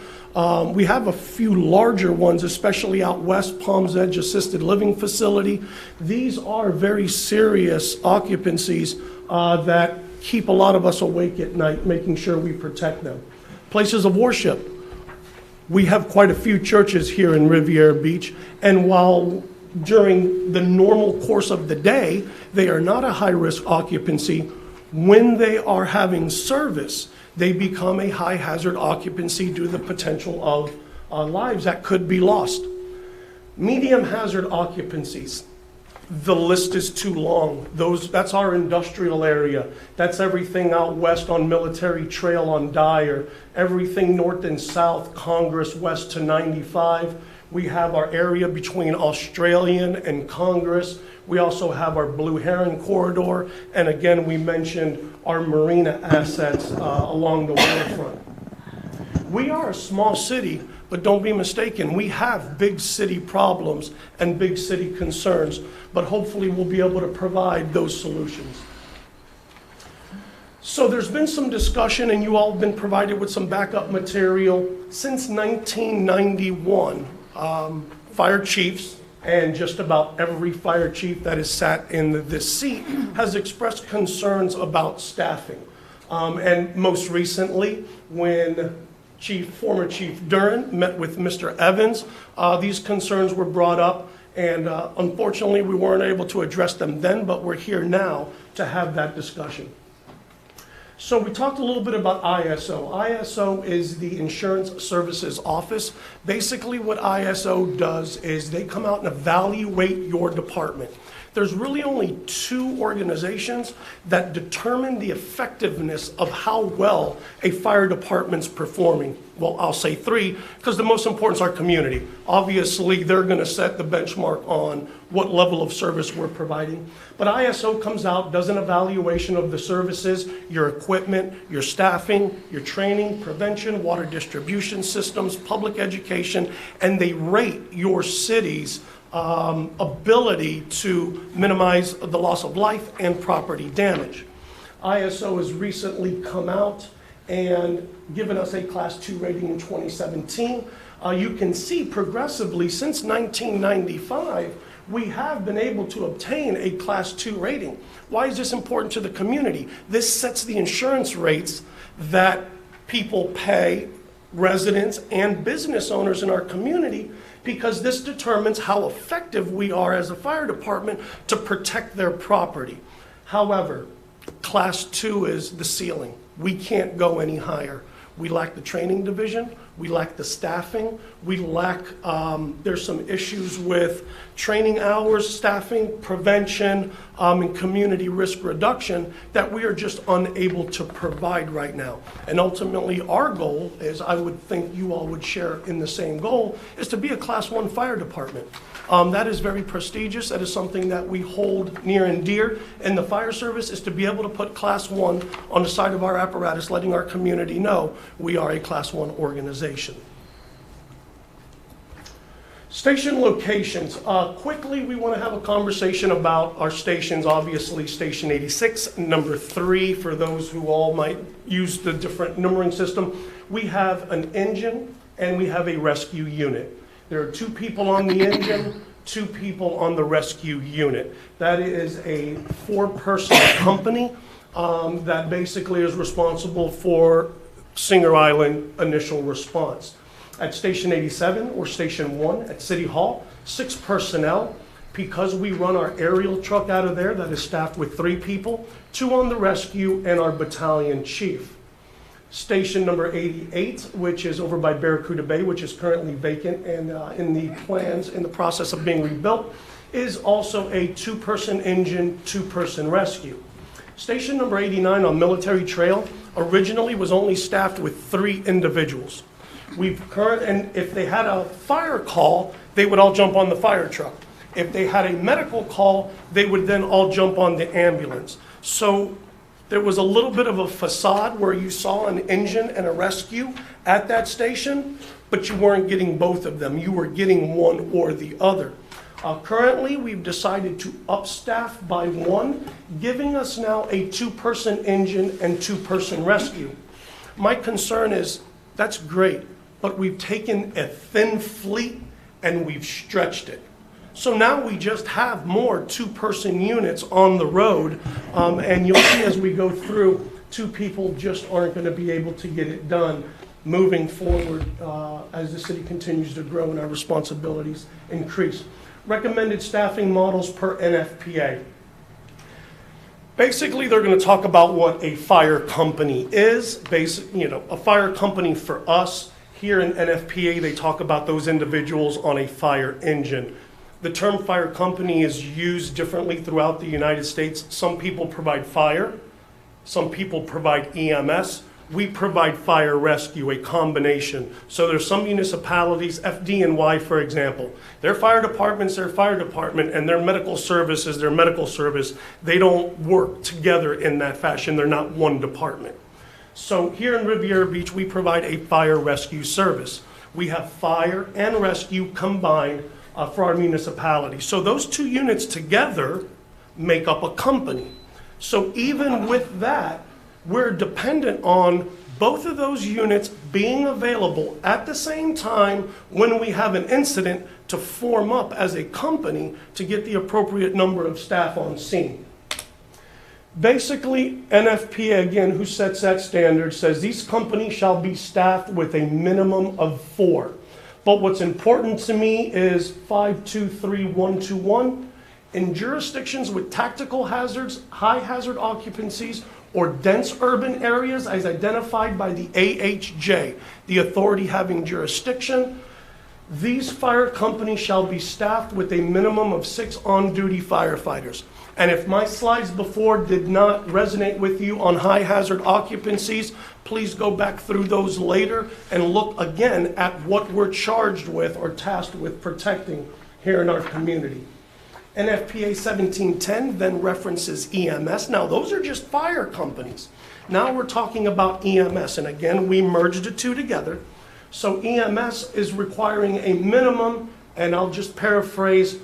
We have a few larger ones, especially out west, Palms Edge Assisted Living Facility. These are very serious occupancies that keep a lot of us awake at night, making sure we protect them. Places of worship. We have quite a few churches here in Riviera Beach, and while during the normal course of the day, they are not a high-risk occupancy, when they are having service, they become a high-hazard occupancy due to the potential of lives that could be lost. Medium-hazard occupancies. The list is too long. That's our industrial area. That's everything out west on Military Trail on Dyer, everything north and south, Congress west to 95. We have our area between Australian and Congress. We also have our Blue Heron corridor. And again, we mentioned our marina assets along the waterfront. We are a small city, but don't be mistaken, we have big city problems and big city concerns, but hopefully we'll be able to provide those solutions. So there's been some discussion, and you all have been provided with some backup material. Since 1991, fire chiefs, and just about every fire chief that has sat in this seat has expressed concerns about staffing. And most recently, when former Chief Duran met with Mr. Evans, these concerns were brought up, and unfortunately we weren't able to address them then, but we're here now to have that discussion. So we talked a little bit about ISO. ISO is the Insurance Services Office. Basically what ISO does is they come out and evaluate your department. There's really only two organizations that determine the effectiveness of how well a fire department's performing. Well, I'll say three, because the most important is our community. Obviously, they're going to set the benchmark on what level of service we're providing. But ISO comes out, does an evaluation of the services, your equipment, your staffing, your training, prevention, water distribution systems, public education, and they rate your city's ability to minimize the loss of life and property damage. ISO has recently come out and given us a Class 2 rating in 2017. You can see progressively since 1995, we have been able to obtain a Class 2 rating. Why is this important to the community? This sets the insurance rates that people pay, residents and business owners in our community, because this determines how effective we are as a fire department to protect their property. However, Class 2 is the ceiling. We can't go any higher. We lack the training division, We lack the staffing. We lack, there's some issues with training hours, staffing, prevention, and community risk reduction that we are just unable to provide right now. And ultimately, our goal is, I would think you all would share in the same goal, is to be a Class 1 fire department. That is very prestigious. That is something that we hold near and dear in the fire service, is to be able to put Class 1 on the side of our apparatus, letting our community know we are a Class 1 organization. Station locations. Quickly, we want to have a conversation about our stations. Obviously, Station 86, number 3, for those who all might use the different numbering system. We have an engine and we have a rescue unit. There are 2 people on the engine, 2 people on the rescue unit. That is a 4-person company that basically is responsible for Singer Island initial response. At Station 87 or Station 1 at City Hall, 6 personnel. Because we run our aerial truck out of there that is staffed with 3 people, 2 on the rescue and our battalion chief. Station number 88, which is over by Barracuda Bay, which is currently vacant and in the process of being rebuilt, is also a 2-person engine, 2-person rescue. Station number 89 on Military Trail originally was only staffed with 3 individuals. And if they had a fire call, they would all jump on the fire truck. If they had a medical call, they would then all jump on the ambulance. So there was a little bit of a facade where you saw an engine and a rescue at that station, but you weren't getting both of them. You were getting one or the other. Currently, we've decided to upstaff by 1, giving us now a 2-person engine and 2-person rescue. My concern is, that's great, but we've taken a thin fleet and we've stretched it. So now we just have more 2-person units on the road, and you'll see as we go through, 2 people just aren't going to be able to get it done moving forward as the city continues to grow and our responsibilities increase. Recommended staffing models per NFPA. Basically, they're going to talk about what a fire company is. A fire company for us, here in NFPA, they talk about those individuals on a fire engine. The term fire company is used differently throughout the United States. Some people provide fire, some people provide EMS. We provide fire rescue, a combination. So there's some municipalities, FD&Y for example, their fire department's their fire department and their medical service is their medical service. They don't work together in that fashion. They're not one department. So here in Riviera Beach, we provide a fire rescue service. We have fire and rescue combined for our municipality. So those 2 units together make up a company. So even with that, we're dependent on both of those units being available at the same time when we have an incident to form up as a company to get the appropriate number of staff on scene. Basically, NFPA, again, who sets that standard, says these companies shall be staffed with a minimum of 4. But what's important to me is 523121. In jurisdictions with tactical hazards, high hazard occupancies, or dense urban areas as identified by the AHJ, the authority having jurisdiction, these fire companies shall be staffed with a minimum of 6 on-duty firefighters. And if my slides before did not resonate with you on high hazard occupancies, please go back through those later and look again at what we're charged with or tasked with protecting here in our community. NFPA 1710 then references EMS. Now, those are just fire companies. Now we're talking about EMS, and again, we merged the 2 together. So EMS is requiring a minimum, and I'll just paraphrase,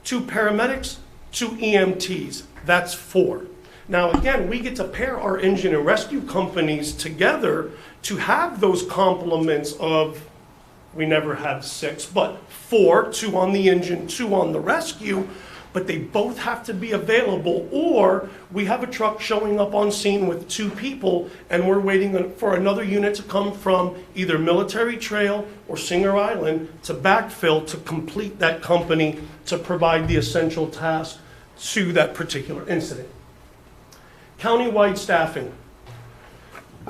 2 paramedics, 2 EMTs. That's 4. Now, again, we get to pair our engine and rescue companies together to have those complements of, we never have 6, but 4, 2 on the engine, 2 on the rescue, but they both have to be available, or we have a truck showing up on scene with 2 people and we're waiting for another unit to come from either Military Trail or Singer Island to backfill to complete that company to provide the essential task to that particular incident. Countywide staffing.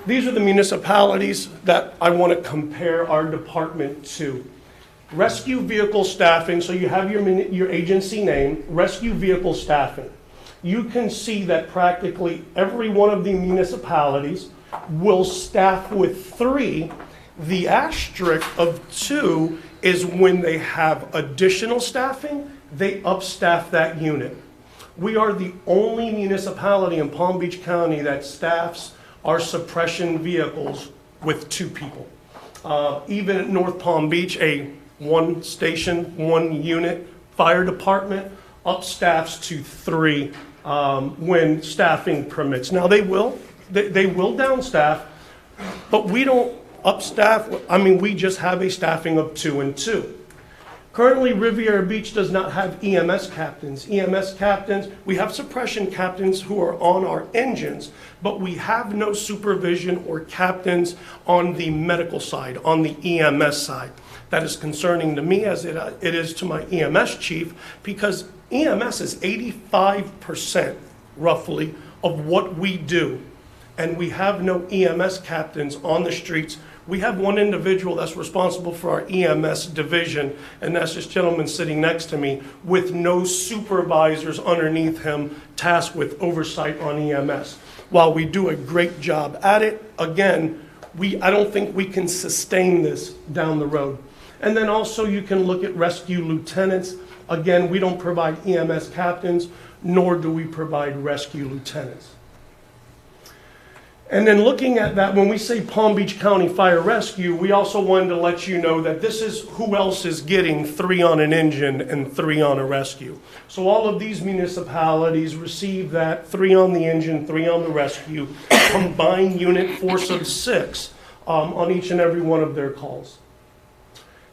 These are the municipalities that I want to compare our department to. Rescue vehicle staffing, so you have your agency name, rescue vehicle staffing. You can see that practically every one of the municipalities will staff with 3. The asterisk of 2 is when they have additional staffing, they upstaff that unit. We are the only municipality in Palm Beach County that staffs our suppression vehicles with 2 people. Even at North Palm Beach, a 1 station, 1 unit fire department upstaffs to 3 when staffing permits. Now they will downstaff, but we don't upstaff. I mean, we just have a staffing of 2 and 2. Currently, Riviera Beach does not have EMS captains. EMS captains, we have suppression captains who are on our engines, but we have no supervision or captains on the medical side, on the EMS side. That is concerning to me as it is to my EMS chief, because EMS is 85% roughly of what we do, and we have no EMS captains on the streets. We have 1 individual that's responsible for our EMS division, and that's this gentleman sitting next to me, with no supervisors underneath him tasked with oversight on EMS. While we do a great job at it, again, I don't think we can sustain this down the road. And then also you can look at rescue lieutenants. Again, we don't provide EMS captains, nor do we provide rescue lieutenants. And then looking at that, when we say Palm Beach County Fire Rescue, we also wanted to let you know that this is who else is getting 3 on an engine and 3 on a rescue. So all of these municipalities receive that 3 on the engine, 3 on the rescue, combined unit force of 6 on each and every one of their calls.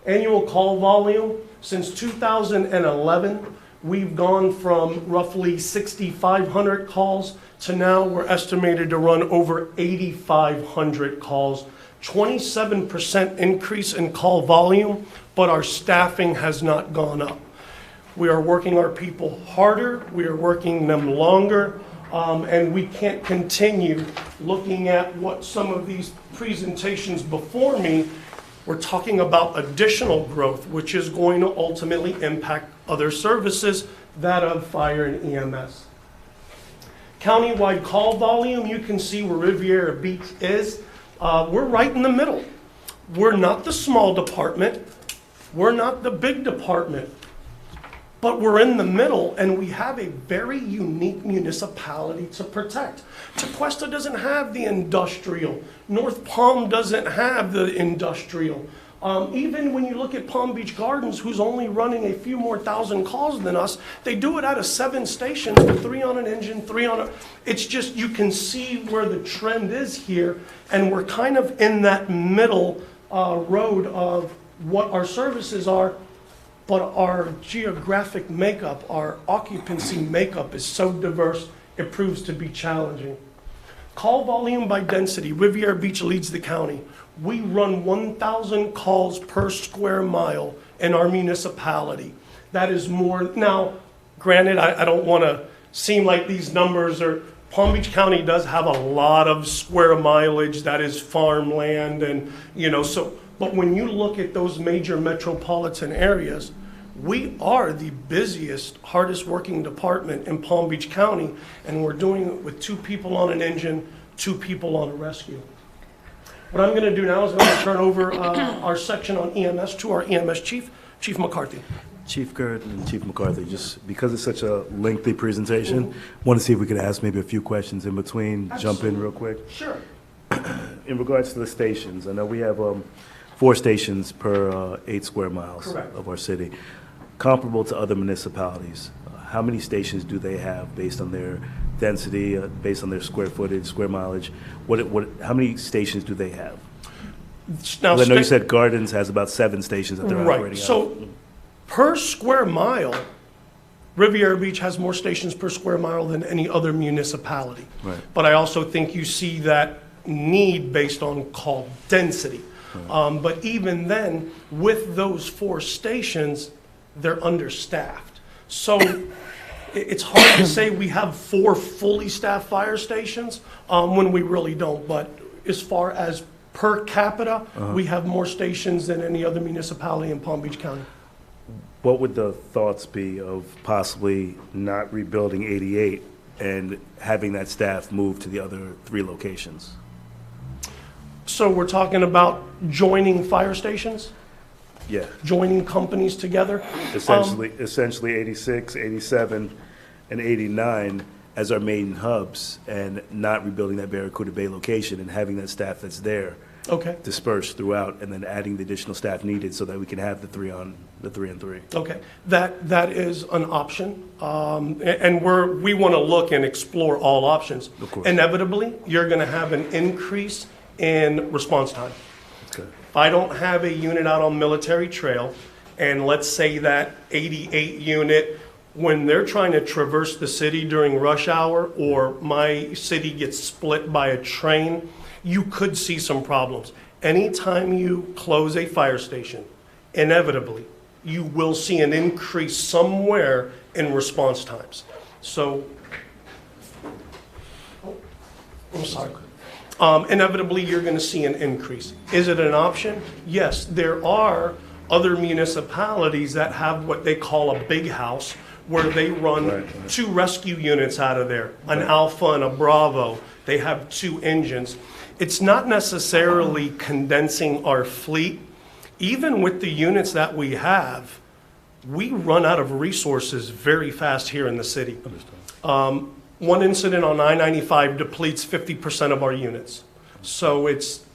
Annual call volume, since 2011, we've gone from roughly 6,500 calls to now we're estimated to run over 8,500 calls. 27% increase in call volume, but our staffing has not gone up. We are working our people harder, we are working them longer, and we can't continue looking at what some of these presentations before me. We're talking about additional growth, which is going to ultimately impact other services, that of fire and EMS. Countywide call volume, you can see where Riviera Beach is. We're right in the middle. We're not the small department. We're not the big department. But we're in the middle, and we have a very unique municipality to protect. Tequesta doesn't have the industrial. North Palm doesn't have the industrial. Even when you look at Palm Beach Gardens, who's only running a few more thousand calls than us, they do it out of 7 stations with 3 on an engine, 3 on a... It's just, you can see where the trend is here, and we're kind of in that middle road of what our services are, but our geographic makeup, our occupancy makeup is so diverse, it proves to be challenging. Call volume by density, Riviera Beach leads the county. We run 1,000 calls per square mile in our municipality. That is more. Now, granted, I don't want to seem like these numbers are, Palm Beach County does have a lot of square mileage that is farmland, and, you know, so, but when you look at those major metropolitan areas, we are the busiest, hardest working department in Palm Beach County, and we're doing it with 2 people on an engine, 2 people on a rescue. What I'm going to do now is I'm going to turn over our section on EMS to our EMS chief, Chief McCarthy. Chief Gert and Chief McCarthy, just because it's such a lengthy presentation, want to see if we could ask maybe a few questions in between, jump in real quick. Sure. In regards to the stations, I know we have 4 stations per 8 square miles Correct. of our city. Comparable to other municipalities, how many stations do they have based on their density, based on their square footage, square mileage? How many stations do they have? Now, I know you said Gardens has about 7 stations that they're operating right. So per square mile, Riviera Beach has more stations per square mile than any other municipality. Right. But I also think you see that need based on call density. Right. But even then, with those 4 stations, they're understaffed. So it's hard to say we have 4 fully staffed fire stations when we really don't. But as far as per capita, we have more stations than any other municipality in Palm Beach County. What would the thoughts be of possibly not rebuilding 88 and having that staff move to the other 3 locations? So we're talking about joining fire stations, Yeah, joining companies together. essentially 86, 87, and 89 as our main hubs, and not rebuilding that Barracuda Bay location and having that staff that's there Okay. dispersed throughout, and then adding the additional staff needed so that we can have the 3 and 3. Okay, that is an option, and we want to look and explore all options. Of course. Inevitably, you're going to have an increase in response time. Okay. If I don't have a unit out on Military Trail, and let's say that 88 unit, when they're trying to traverse the city during rush hour, or my city gets split by a train, you could see some problems. Anytime you close a fire station, inevitably, you will see an increase somewhere in response times. So, I'm sorry. Inevitably, you're going to see an increase. Is it an option? Yes, there are other municipalities that have what they call a big house, where they run 2 rescue units out of there, an Alpha and a Bravo. They have 2 engines. It's not necessarily condensing our fleet. Even with the units that we have, we run out of resources very fast here in the city. One incident on I-95 depletes 50% of our units. So it's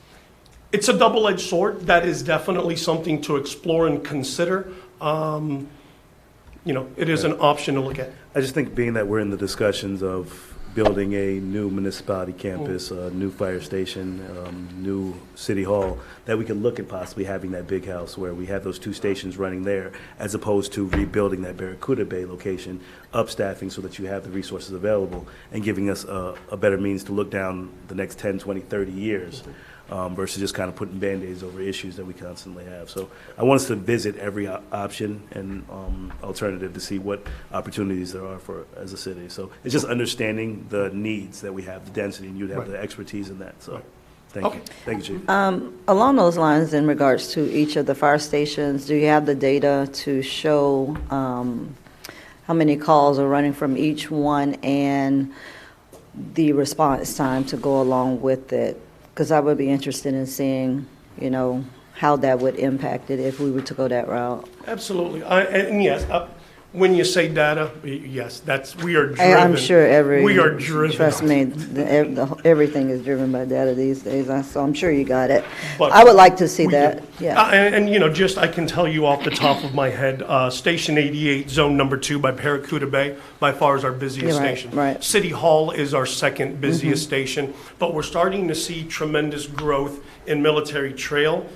a double-edged sword. That is definitely something to explore and consider. It is an option to look at. I just think, being that we're in the discussions of building a new municipality campus, a new fire station, new city hall, that we could look at possibly having that big house where we have those 2 stations running there, as opposed to rebuilding that Barracuda Bay location, upstaffing so that you have the resources available, and giving us a better means to look down the next 10, 20, 30 years, versus just kind of putting Band-Aids over issues that we constantly have. So I want us to visit every option and alternative to see what opportunities there are for as a city. So it's just understanding the needs that we have, the density, and you'd have the expertise in that. So thank you. Thank you, Chief. Along those lines, in regards to each of the fire stations, do you have the data to show how many calls are running from each one and the response time to go along with it? Because I would be interested in seeing, how that would impact it if we were to go that route. Absolutely. And yes, when you say data, yes, we are driven. I'm sure we are driven. Trust me, everything is driven by data these days, so I'm sure you got it. But I would like to see that, yeah. I can tell you off the top of my head, Station 88, Zone Number 2 by Barracuda Bay, by far is our busiest station. Right. City Hall is our second busiest station, but we're starting to see tremendous growth in Military Trail.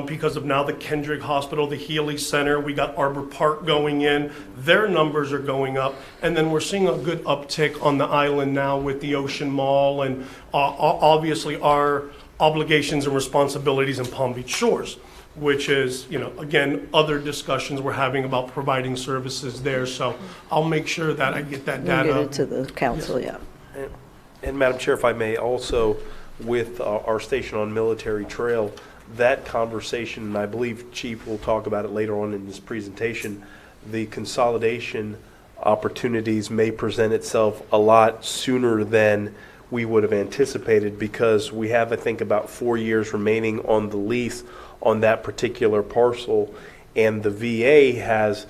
Because of now the Kendrick Hospital, the Healy Center, we got Arbor Park going in, their numbers are going up, and then we're seeing a good uptick on the island now with the Ocean Mall, and obviously our obligations and responsibilities in Palm Beach Shores, which is, again, other discussions we're having about providing services there, so I'll make sure that I get that data. We'll get it to the council, yeah. And Madam Chair, if I may, also with our station on Military Trail, that conversation, and I believe Chief will talk about it later on in this presentation, the consolidation opportunities may present itself a lot sooner than we would have anticipated, because we have, I think, about 4 years remaining on the lease on that particular parcel, and the VA has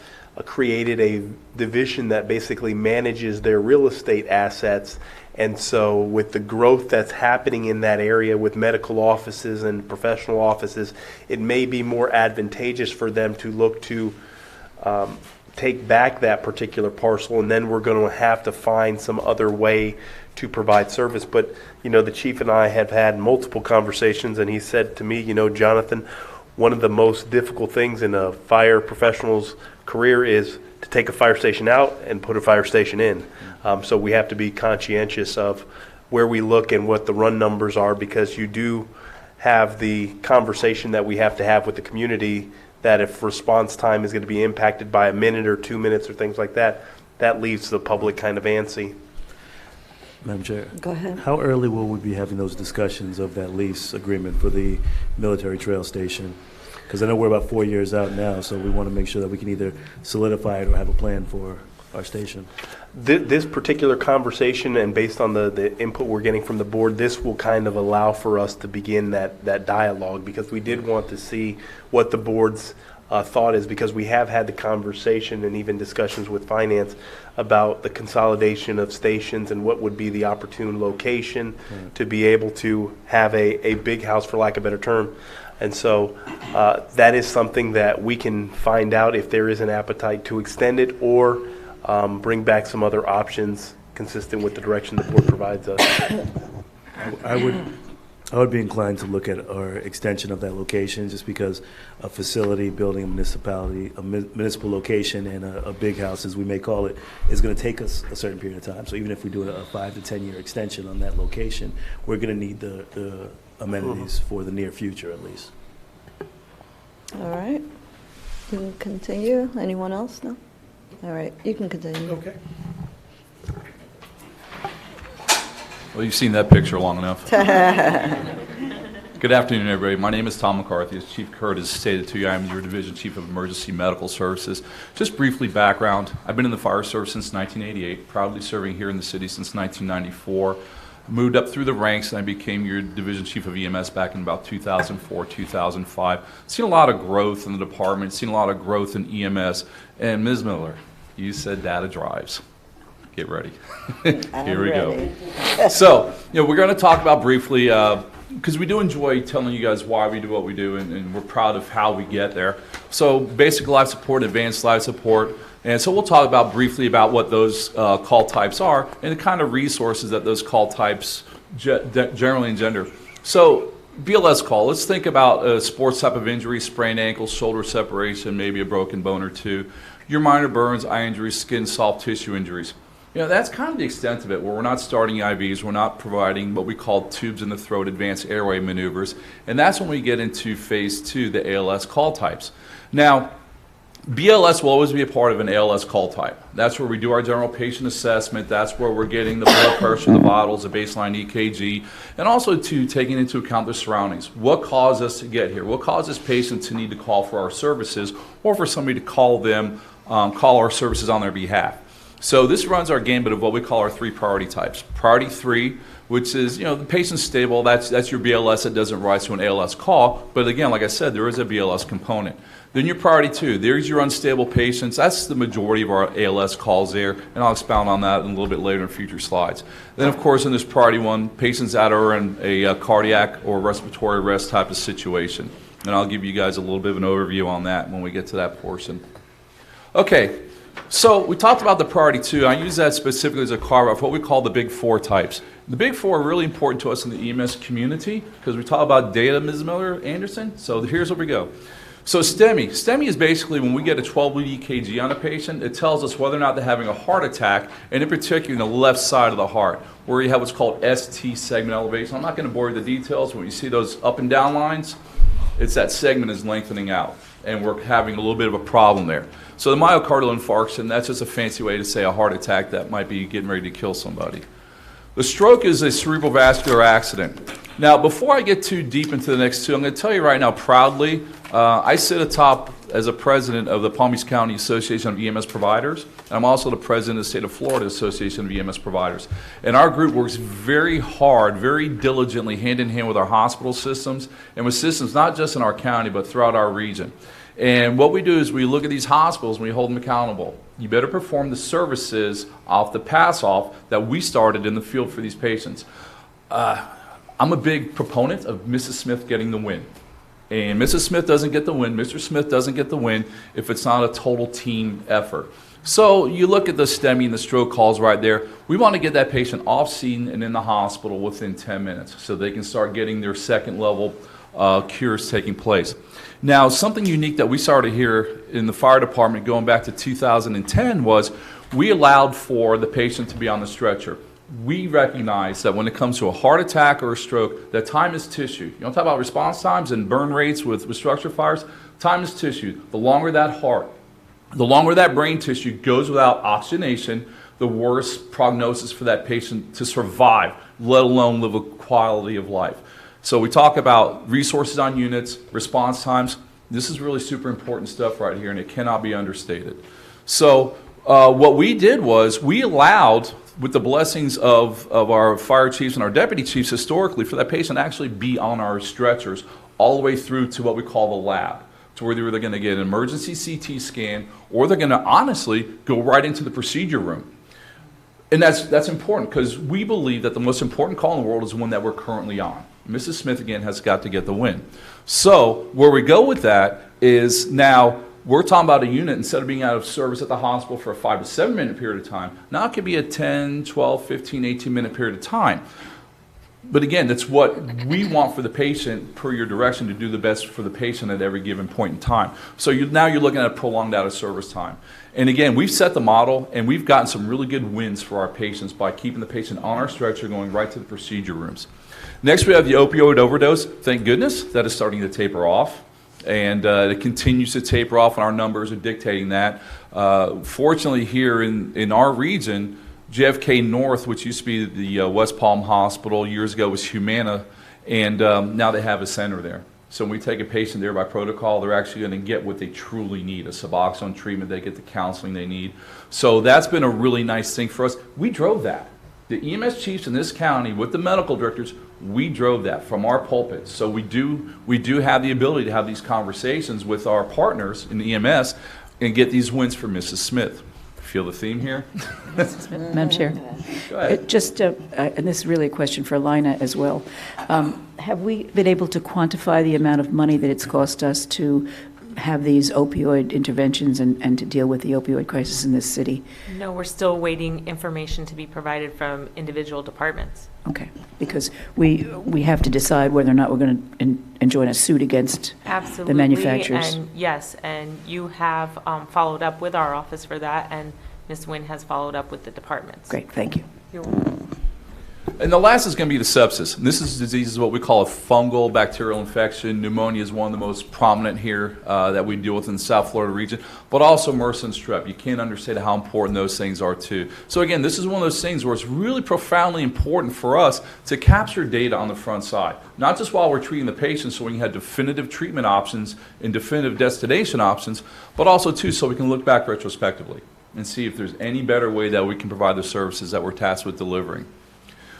created a division that basically manages their real estate assets. And so with the growth that's happening in that area with medical offices and professional offices, it may be more advantageous for them to look to take back that particular parcel, and then we're going to have to find some other way to provide service. But, the chief and I have had multiple conversations, and he said to me, Jonathan, one of the most difficult things in a fire professional's career is to take a fire station out and put a fire station in. So we have to be conscientious of where we look and what the run numbers are, because you do have the conversation that we have to have with the community, that if response time is going to be impacted by a minute or 2 minutes or things like that, that leaves the public kind of antsy. Madam Chair. Go ahead. How early will we be having those discussions of that lease agreement for the military trail station? Because I know we're about 4 years out now, so we want to make sure that we can either solidify it or have a plan for our station. This particular conversation, and based on the input we're getting from the board, this will kind of allow for us to begin that dialogue, because we did want to see what the board's thought is, because we have had the conversation and even discussions with finance about the consolidation of stations and what would be the opportune location to be able to have a big house, for lack of a better term. And so that is something that we can find out if there is an appetite to extend it, or bring back some other options consistent with the direction the board provides us. I would be inclined to look at our extension of that location, just because a facility, building a municipality, a municipal location, and a big house, as we may call it, is going to take us a certain period of time. So even if we do a 5 to 10 year extension on that location, we're going to need the amenities for the near future, at least. All right. You can continue. Anyone else? No? All right. You can continue. Okay. Well, you've seen that picture long enough. Good afternoon, everybody. My name is Tom McCarthy. As Chief Curtis stated to you, I'm your Division Chief of Emergency Medical Services. Just briefly, background. I've been in the fire service since 1988, proudly serving here in the city since 1994. Moved up through the ranks, and I became your Division Chief of EMS back in about 2004, 2005. Seen a lot of growth in the department, seen a lot of growth in EMS. And Ms. Miller, you said data drives. Get ready. Here we go. So, we're going to talk about briefly, because we do enjoy telling you guys why we do what we do, and we're proud of how we get there. So, basic life support, advanced life support. And so we'll talk about briefly about what those call types are and the kind of resources that those call types generally engender. So BLS call, let's think about a sports type of injury, sprained ankle, shoulder separation, maybe a broken bone or two. Your minor burns, eye injuries, skin, soft tissue injuries. That's kind of the extent of it, where we're not starting IVs, we're not providing what we call tubes in the throat, advanced airway maneuvers. And that's when we get into phase 2, the ALS call types. Now, BLS will always be a part of an ALS call type. That's where we do our general patient assessment. That's where we're getting the blood pressure, the vitals, the baseline EKG, and also taking into account the surroundings. What caused us to get here? What caused this patient to need to call for our services, or for somebody to call our services on their behalf? So this runs our gambit of what we call our 3 priority types. Priority 3, which is, the patient's stable. That's your BLS that doesn't rise to an ALS call. But again, like I said, there is a BLS component. Then your priority 2, there's your unstable patients. That's the majority of our ALS calls there, and I'll expound on that a little bit later in future slides. Then, of course, in this priority 1, patients that are in a cardiac or respiratory arrest type of situation. And I'll give you guys a little bit of an overview on that when we get to that portion. Okay, so we talked about the priority 2. I use that specifically as a carve-out of what we call the big 4 types. The big 4 are really important to us in the EMS community because we talk about data, Ms. Miller-Anderson. So here's where we go. So STEMI. STEMI is basically when we get a 12-lead EKG on a patient, it tells us whether or not they're having a heart attack, and in particular in the left side of the heart, where you have what's called ST segment elevation. I'm not going to bore you with the details. When you see those up and down lines, it's that segment is lengthening out, and we're having a little bit of a problem there. So the myocardial infarction, that's just a fancy way to say a heart attack that might be getting ready to kill somebody. The stroke is a cerebral vascular accident. Now, before I get too deep into the next 2, I'm going to tell you right now proudly, I sit atop as a president of the Palm Beach County Association of EMS Providers. I'm also the president of the State of Florida Association of EMS Providers. And our group works very hard, very diligently, hand in hand with our hospital systems and with systems not just in our county but throughout our region. And what we do is we look at these hospitals and we hold them accountable. You better perform the services off the pass-off that we started in the field for these patients. I'm a big proponent of Mrs. Smith getting the win. And Mrs. Smith doesn't get the win, Mr. Smith doesn't get the win if it's not a total team effort. So you look at the STEMI and the stroke calls right there. We want to get that patient off scene and in the hospital within 10 minutes so they can start getting their second level cures taking place. Now, something unique that we started here in the fire department going back to 2010 was we allowed for the patient to be on the stretcher. We recognize that when it comes to a heart attack or a stroke, that time is tissue. You don't talk about response times and burn rates with structure fires. Time is tissue. The longer that heart, the longer that brain tissue goes without oxygenation, the worst prognosis for that patient to survive, let alone live a quality of life. So we talk about resources on units, response times. This is really super important stuff right here, and it cannot be understated. So what we did was we allowed, with the blessings of our fire chiefs and our deputy chiefs historically, for that patient to actually be on our stretchers all the way through to what we call the lab, to where they're going to get an emergency CT scan, or they're going to honestly go right into the procedure room. And that's important, because we believe that the most important call in the world is the one that we're currently on. Mrs. Smith, again, has got to get the win. So where we go with that is now we're talking about a unit, instead of being out of service at the hospital for a 5 to 7 minute period of time, now it could be a 10, 12, 15, 18 minute period of time. But again, that's what we want for the patient, per your direction, to do the best for the patient at every given point in time. So now you're looking at a prolonged out of service time. And again, we've set the model, and we've gotten some really good wins for our patients by keeping the patient on our stretcher, going right to the procedure rooms. Next, we have the opioid overdose. Thank goodness that is starting to taper off, and it continues to taper off, and our numbers are dictating that. Fortunately, here in our region, JFK North, which used to be the West Palm Hospital, years ago was Humana, and now they have a center there. So when we take a patient there by protocol, they're actually going to get what they truly need, a Suboxone treatment, they get the counseling they need. So that's been a really nice thing for us. We drove that. The EMS chiefs in this county, with the medical directors, we drove that from our pulpits. So we do have the ability to have these conversations with our partners in the EMS and get these wins for Mrs. Smith. Feel the theme here? Madam Chair. Go ahead. And this is really a question for Lina as well. Have we been able to quantify the amount of money that it's cost us to have these opioid interventions and to deal with the opioid crisis in this city? No, we're still waiting information to be provided from individual departments. Okay, because we have to decide whether or not we're going to enjoin a suit against Absolutely, the manufacturers. And yes, and you have followed up with our office for that, and Ms. Nguyen has followed up with the departments. Great, thank you. You're welcome. And the last is going to be the sepsis. And this is disease, what we call a fungal bacterial infection. Pneumonia is one of the most prominent here that we deal with in the South Florida region, but also MRSA and strep. You can't understand how important those things are too. So again, this is one of those things where it's really profoundly important for us to capture data on the front side, not just while we're treating the patient so we can have definitive treatment options and definitive destination options, but also too so we can look back retrospectively and see if there's any better way that we can provide the services that we're tasked with delivering.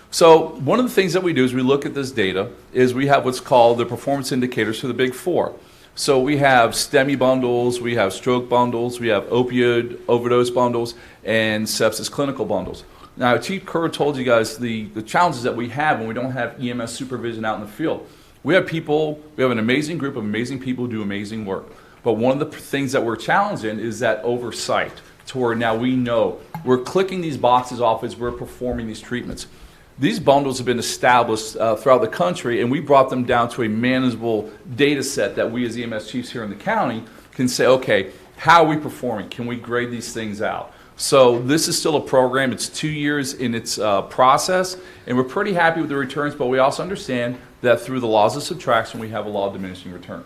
So one of the things that we do is we look at this data is we have what's called the performance indicators for the big four. So we have STEMI bundles, we have stroke bundles, we have opioid overdose bundles, and sepsis clinical bundles. Now, Chief Kerr told you guys the challenges that we have when we don't have EMS supervision out in the field. We have an amazing group of amazing people who do amazing work. But one of the things that we're challenged in is that oversight, to where now we know we're clicking these boxes off as we're performing these treatments. These bundles have been established throughout the country, and we brought them down to a manageable data set that we as EMS chiefs here in the county can say, okay, how are we performing? Can we grade these things out? So this is still a program. It's 2 years in its process, and we're pretty happy with the returns, but we also understand that through the laws of subtraction, we have a law of diminishing return.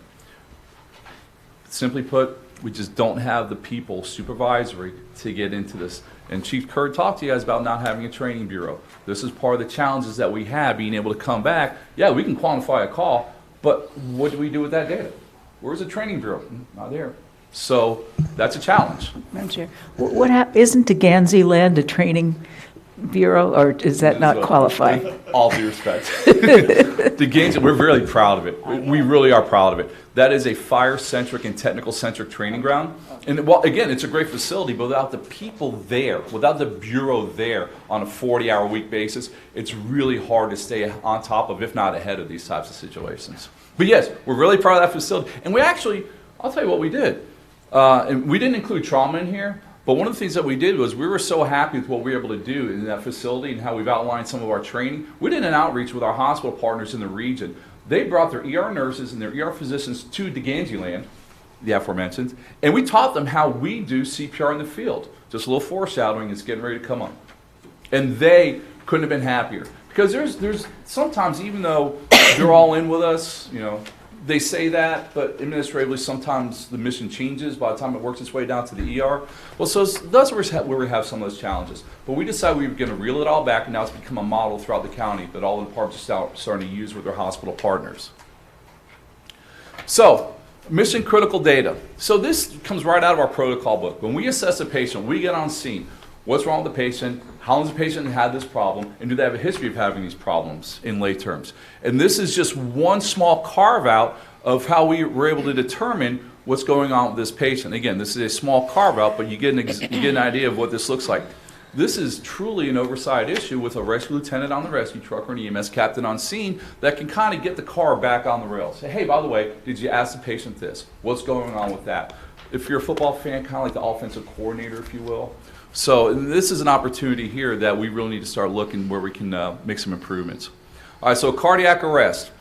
Simply put, we just don't have the people supervisory to get into this. And Chief Kerr talked to you guys about not having a training bureau. This is part of the challenges that we have, being able to come back. Yeah, we can quantify a call, but what do we do with that data? Where's the training bureau? Not there. So that's a challenge. Madam Chair, isn't the Gansey land a training bureau, or does that not qualify? With all due respect. The Gansey, we're really proud of it. We really are proud of it. That is a fire-centric and technical-centric training ground. And well, again, it's a great facility, but without the people there, without the bureau there on a 40-hour-a-week basis, it's really hard to stay on top of, if not ahead of, these types of situations. But yes, we're really proud of that facility. And we actually, I'll tell you what we did. And we didn't include trauma in here, but one of the things that we did was we were so happy with what we were able to do in that facility and how we've outlined some of our training. We did an outreach with our hospital partners in the region. They brought their ER nurses and their ER physicians to Gansey, the aforementioned, and we taught them how we do CPR in the field. Just a little foreshadowing, it's getting ready to come up. And they couldn't have been happier. Because there's sometimes, even though they're all in with us, you know, they say that, but administratively, sometimes the mission changes by the time it works its way down to the ER. Well, so that's where we have some of those challenges. But we decided we were going to reel it all back, and now it's become a model throughout the county that all the departments are starting to use with their hospital partners. So, mission critical data. So this comes right out of our protocol book. When we assess a patient, we get on scene. What's wrong with the patient? How long has the patient had this problem? And do they have a history of having these problems in lay terms? And this is just one small carve out of how we were able to determine what's going on with this patient. Again, this is a small carve out, but you get an idea of what this looks like. This is truly an oversight issue with a rescue lieutenant on the rescue truck or an EMS captain on scene that can kind of get the car back on the rails. Say, hey, by the way, did you ask the patient this? What's going on with that? If you're a football fan, kind of like the offensive coordinator, if you will. So this is an opportunity here that we really need to start looking where we can make some improvements. All right, so cardiac arrest.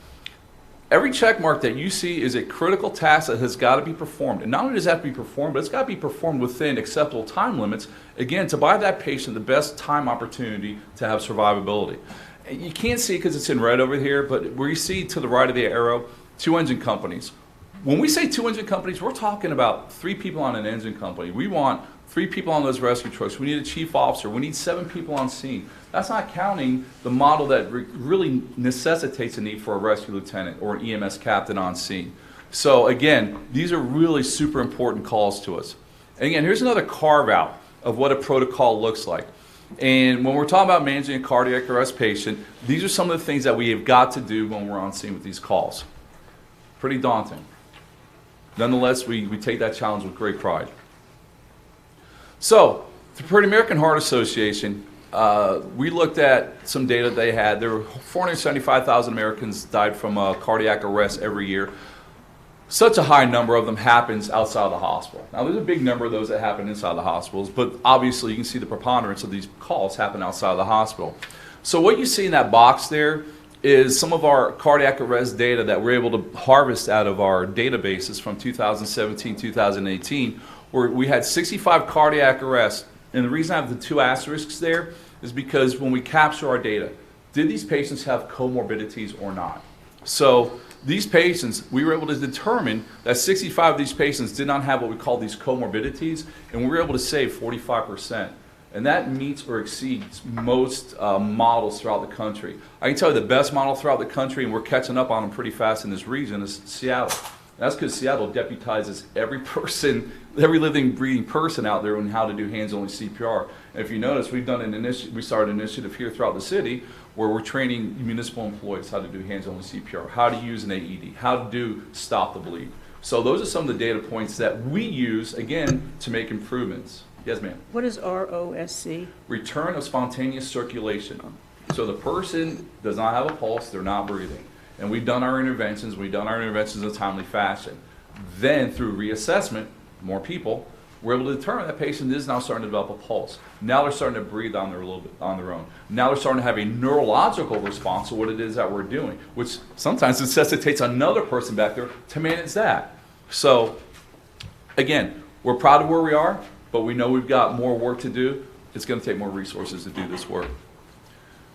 Every check mark that you see is a critical task that has got to be performed. And not only does it have to be performed, but it's got to be performed within acceptable time limits, again, to buy that patient the best time opportunity to have survivability. You can't see it because it's in red over here, but where you see to the right of the arrow, 2 engine companies. When we say 2 engine companies, we're talking about 3 people on an engine company. We want 3 people on those rescue trucks. We need a chief officer. We need 7 people on scene. That's not counting the model that really necessitates a need for a rescue lieutenant or an EMS captain on scene. So again, these are really super important calls to us. And again, here's another carve out of what a protocol looks like. And when we're talking about managing a cardiac arrest patient, these are some of the things that we have got to do when we're on scene with these calls. Pretty daunting. Nonetheless, we take that challenge with great pride. So, for the American Heart Association, we looked at some data they had. There were 475,000 Americans died from cardiac arrest every year. Such a high number of them happens outside of the hospital. Now, there's a big number of those that happen inside the hospitals, but obviously you can see the preponderance of these calls happen outside of the hospital. So what you see in that box there is some of our cardiac arrest data that we're able to harvest out of our databases from 2017, 2018, where we had 65 cardiac arrests. And the reason I have the 2 asterisks there is because when we capture our data, did these patients have comorbidities or not? So these patients, we were able to determine that 65 of these patients did not have what we call these comorbidities, and we were able to save 45%. And that meets or exceeds most models throughout the country. I can tell you the best model throughout the country, and we're catching up on them pretty fast in this region, is Seattle. And that's because Seattle deputizes every person, every living, breathing person out there on how to do hands-only CPR. And if you notice, we started an initiative here throughout the city where we're training municipal employees how to do hands-only CPR, how to use an AED, how to do stop the bleed. So those are some of the data points that we use, again, to make improvements. Yes, ma'am. What is ROSC? Return of spontaneous circulation. So the person does not have a pulse, they're not breathing. And we've done our interventions in a timely fashion. Then through reassessment, more people, we're able to determine that patient is now starting to develop a pulse. Now they're starting to breathe on their own. Now they're starting to have a neurological response to what it is that we're doing, which sometimes necessitates another person back there to manage that. So again, we're proud of where we are, but we know we've got more work to do. It's going to take more resources to do this work.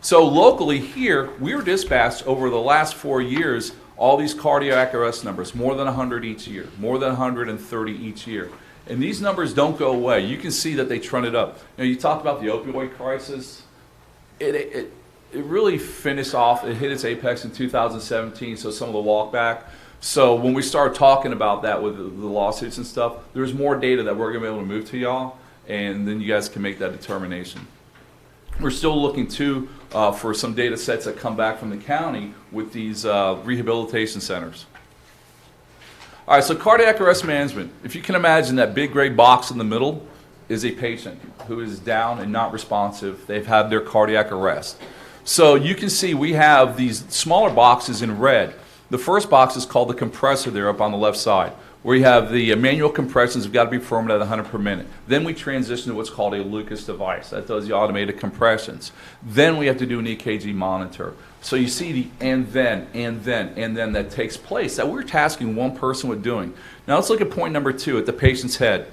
So locally here, we were dispatched over the last 4 years, all these cardiac arrest numbers, more than 100 each year, more than 130 each year. And these numbers don't go away. You can see that they trended up. You talked about the opioid crisis. It really finished off, it hit its apex in 2017, so some of the walk back. So when we start talking about that with the lawsuits and stuff, there's more data that we're going to be able to move to y'all, and then you guys can make that determination. We're still looking too for some data sets that come back from the county with these rehabilitation centers. All right, so cardiac arrest management. If you can imagine that big gray box in the middle is a patient who is down and not responsive. They've had their cardiac arrest. So you can see we have these smaller boxes in red. The first box is called the compressor there up on the left side, where you have the manual compressions have got to be performed at 100 per minute. Then we transition to what's called a Lucas device. That does the automated compressions. Then we have to do an EKG monitor. So you see the and then that takes place that we're tasking one person with doing. Now let's look at point number 2 at the patient's head.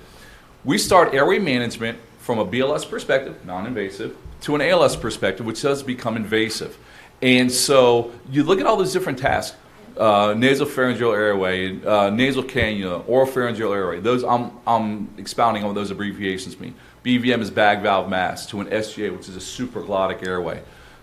We start airway management from a BLS perspective, non-invasive, to an ALS perspective, which does become invasive. And so you look at all those different tasks. nasopharyngeal airway, nasal cannula, oropharyngeal airway. Those I'm expounding on what those abbreviations mean. BVM is bag valve mask, to an SGA, which is a supraglottic airway,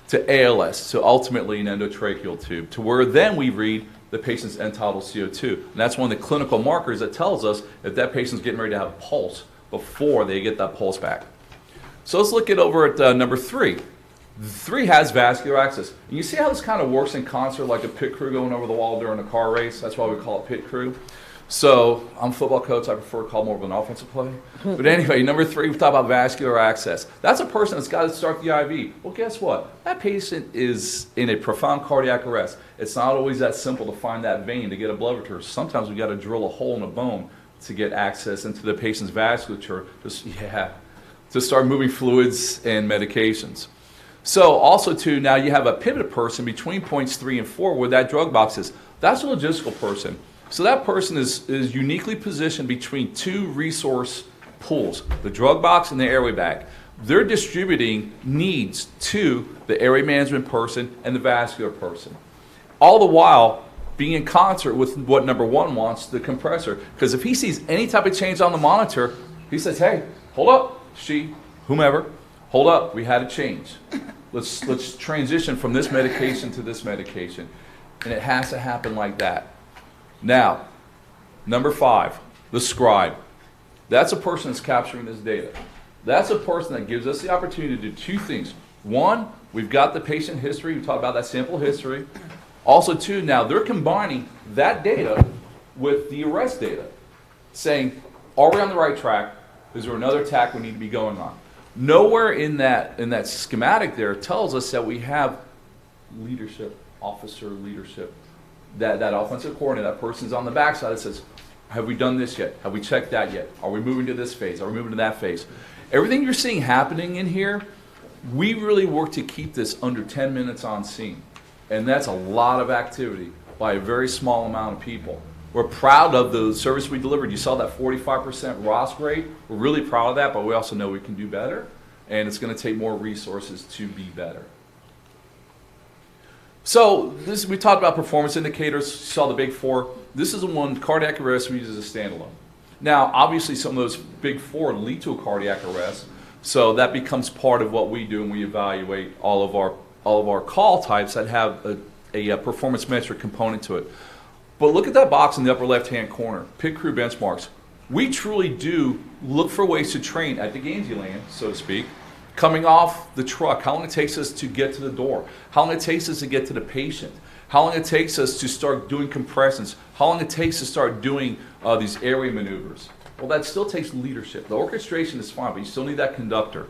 to ALS, to ultimately an endotracheal tube, to where then we read the patient's end-tidal CO2. And that's one of the clinical markers that tells us if that patient's getting ready to have a pulse before they get that pulse back. So let's look over at number 3. 3 has vascular access. And you see how this kind of works in concert like a pit crew going over the wall during a car race? That's why we call it pit crew. So I'm a football coach. I prefer to call more of an offensive play. But anyway, number 3, we talk about vascular access. That's a person that's got to start the IV. Well, guess what? That patient is in a profound cardiac arrest. It's not always that simple to find that vein to get a blood return. Sometimes we got to drill a hole in a bone to get access into the patient's vasculature to start moving fluids and medications. So also too, now you have a pivot person between points 3 and 4 where that drug box is. That's a logistical person. So that person is uniquely positioned between 2 resource pools, the drug box and the airway bag. They're distributing needs to the airway management person and the vascular person. All the while being in concert with what number 1 wants, the compressor. Because if he sees any type of change on the monitor, he says, hey, hold up, she, whomever, hold up, we had a change. Let's transition from this medication to this medication. And it has to happen like that. Now, number 5, the scribe. That's a person that's capturing this data. That's a person that gives us the opportunity to do 2 things. 1, we've got the patient history. We talked about that sample history. Also, 2, now they're combining that data with the arrest data, saying, are we on the right track? Is there another tack we need to be going on? Nowhere in that schematic there tells us that we have leadership, officer leadership. That offensive coordinator, that person's on the backside that says, have we done this yet? Have we checked that yet? Are we moving to this phase? Are we moving to that phase? Everything you're seeing happening in here, we really work to keep this under 10 minutes on scene. And that's a lot of activity by a very small amount of people. We're proud of the service we delivered. You saw that 45% ROS rate. We're really proud of that, but we also know we can do better. And it's going to take more resources to be better. So we talked about performance indicators. You saw the big 4. This is the one, cardiac arrest, we use as a standalone. Now, obviously, some of those big 4 lead to a cardiac arrest, so that becomes part of what we do, and we evaluate all of our call types that have a performance metric component to it. But look at that box in the upper left-hand corner, pit crew benchmarks. We truly do look for ways to train at the Gainesville land, so to speak, coming off the truck, how long it takes us to get to the door, how long it takes us to get to the patient, how long it takes us to start doing compressions, how long it takes to start doing these airway maneuvers. Well, that still takes leadership. The orchestration is fine, but you still need that conductor.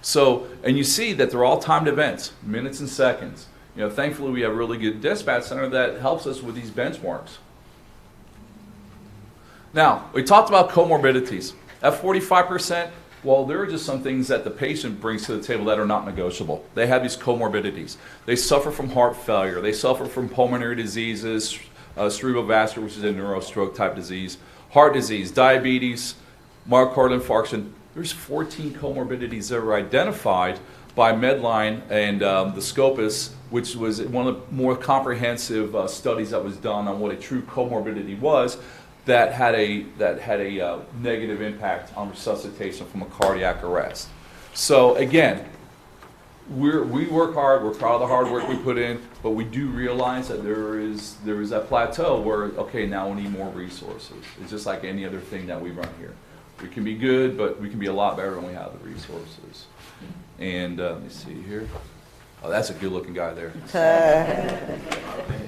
So, and you see that they're all timed events, minutes and seconds. You know, thankfully we have a really good dispatch center that helps us with these benchmarks. Now, we talked about comorbidities. At 45%, well, there are just some things that the patient brings to the table that are not negotiable. They have these comorbidities. They suffer from heart failure. They suffer from pulmonary diseases, cerebrovascular, which is a neurostroke type disease, heart disease, diabetes, myocardial infarction. There's 14 comorbidities that were identified by Medline and the Scopus, which was one of the more comprehensive studies that was done on what a true comorbidity was, that had a negative impact on resuscitation from a cardiac arrest. So again, we work hard. We're proud of the hard work we put in, but we do realize that there is that plateau where, okay, now we need more resources. It's just like any other thing that we run here. We can be good, but we can be a lot better when we have the resources. And let me see here. Oh, that's a good-looking guy there.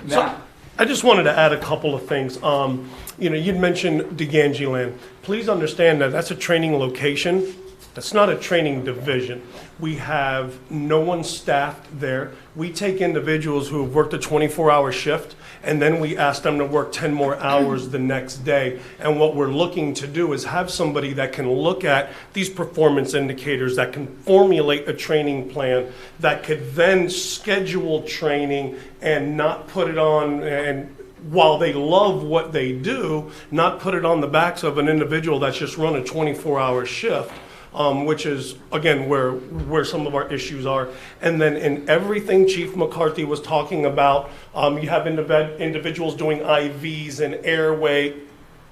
So, I just wanted to add a couple of things. You know, you'd mentioned DeGangeland. Please understand that that's a training location. That's not a training division. We have no one staffed there. We take individuals who have worked a 24-hour shift, and then we ask them to work 10 more hours the next day. And what we're looking to do is have somebody that can look at these performance indicators, that can formulate a training plan, that could then schedule training and not put it on, and while they love what they do, not put it on the backs of an individual that's just run a 24-hour shift, which is, again, where some of our issues are. And then in everything Chief McCarthy was talking about, you have individuals doing IVs and airway.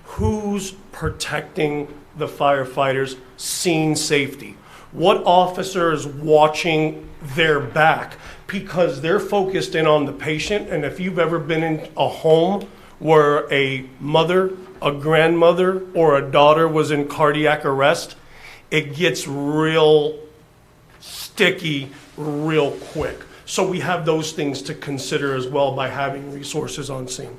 Who's protecting the firefighters? Scene safety. What officer is watching their back? Because they're focused in on the patient, and if you've ever been in a home where a mother, a grandmother, or a daughter was in cardiac arrest, it gets real sticky real quick. So we have those things to consider as well by having resources on scene.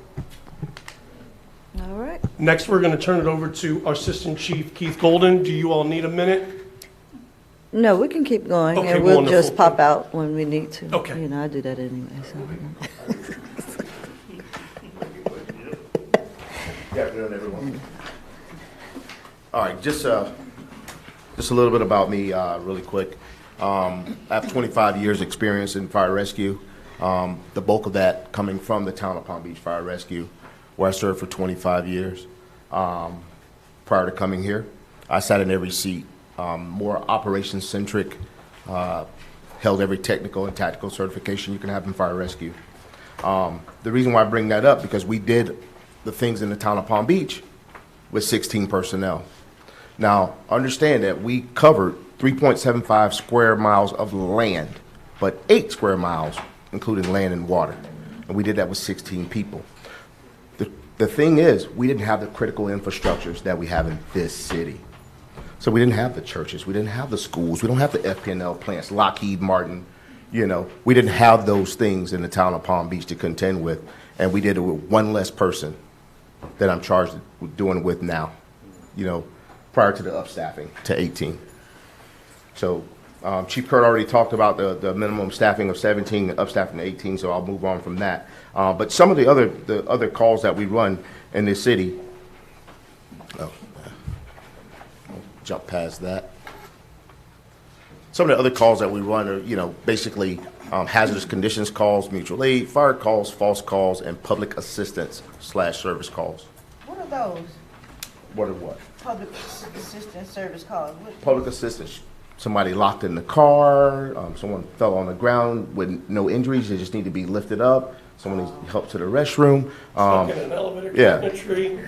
All right. Next, we're going to turn it over to our Assistant Chief Keith Golden. Do you all need a minute? No, we can keep going, Okay, and we'll wonderful. just pop out when we need to. Okay. You know, I do that anyway, so. Good afternoon, everyone. All right, just a little bit about me, really quick. I have 25 years experience in fire rescue. The bulk of that coming from the town of Palm Beach Fire Rescue, where I served for 25 years. Prior to coming here, I sat in every seat, more operations-centric, held every technical and tactical certification you can have in fire rescue. The reason why I bring that up, because we did the things in the town of Palm Beach with 16 personnel. Now, understand that we covered 3.75 square miles of land, but 8 square miles, including land and water. And we did that with 16 people. The thing is, we didn't have the critical infrastructures that we have in this city. So we didn't have the churches, we didn't have the schools, we don't have the FPNL plants, Lockheed Martin, you know, we didn't have those things in the town of Palm Beach to contend with, and we did it with one less person that I'm charged with doing with now, you know, prior to the upstaffing to 18. So Chief Kurt already talked about the minimum staffing of 17, upstaffing to 18, so I'll move on from that. But some of the other calls that we run in this city, jump past that. Some of the other calls that we run are, you know, basically hazardous conditions calls, mutual aid, fire calls, false calls, and public assistance / service calls. What are those? What are what? Public assistance service calls. Public assistance. Somebody locked in the car, someone fell on the ground with no injuries, they just need to be lifted up. Someone needs help to the restroom. Stuck in an elevator, Yeah. in a tree.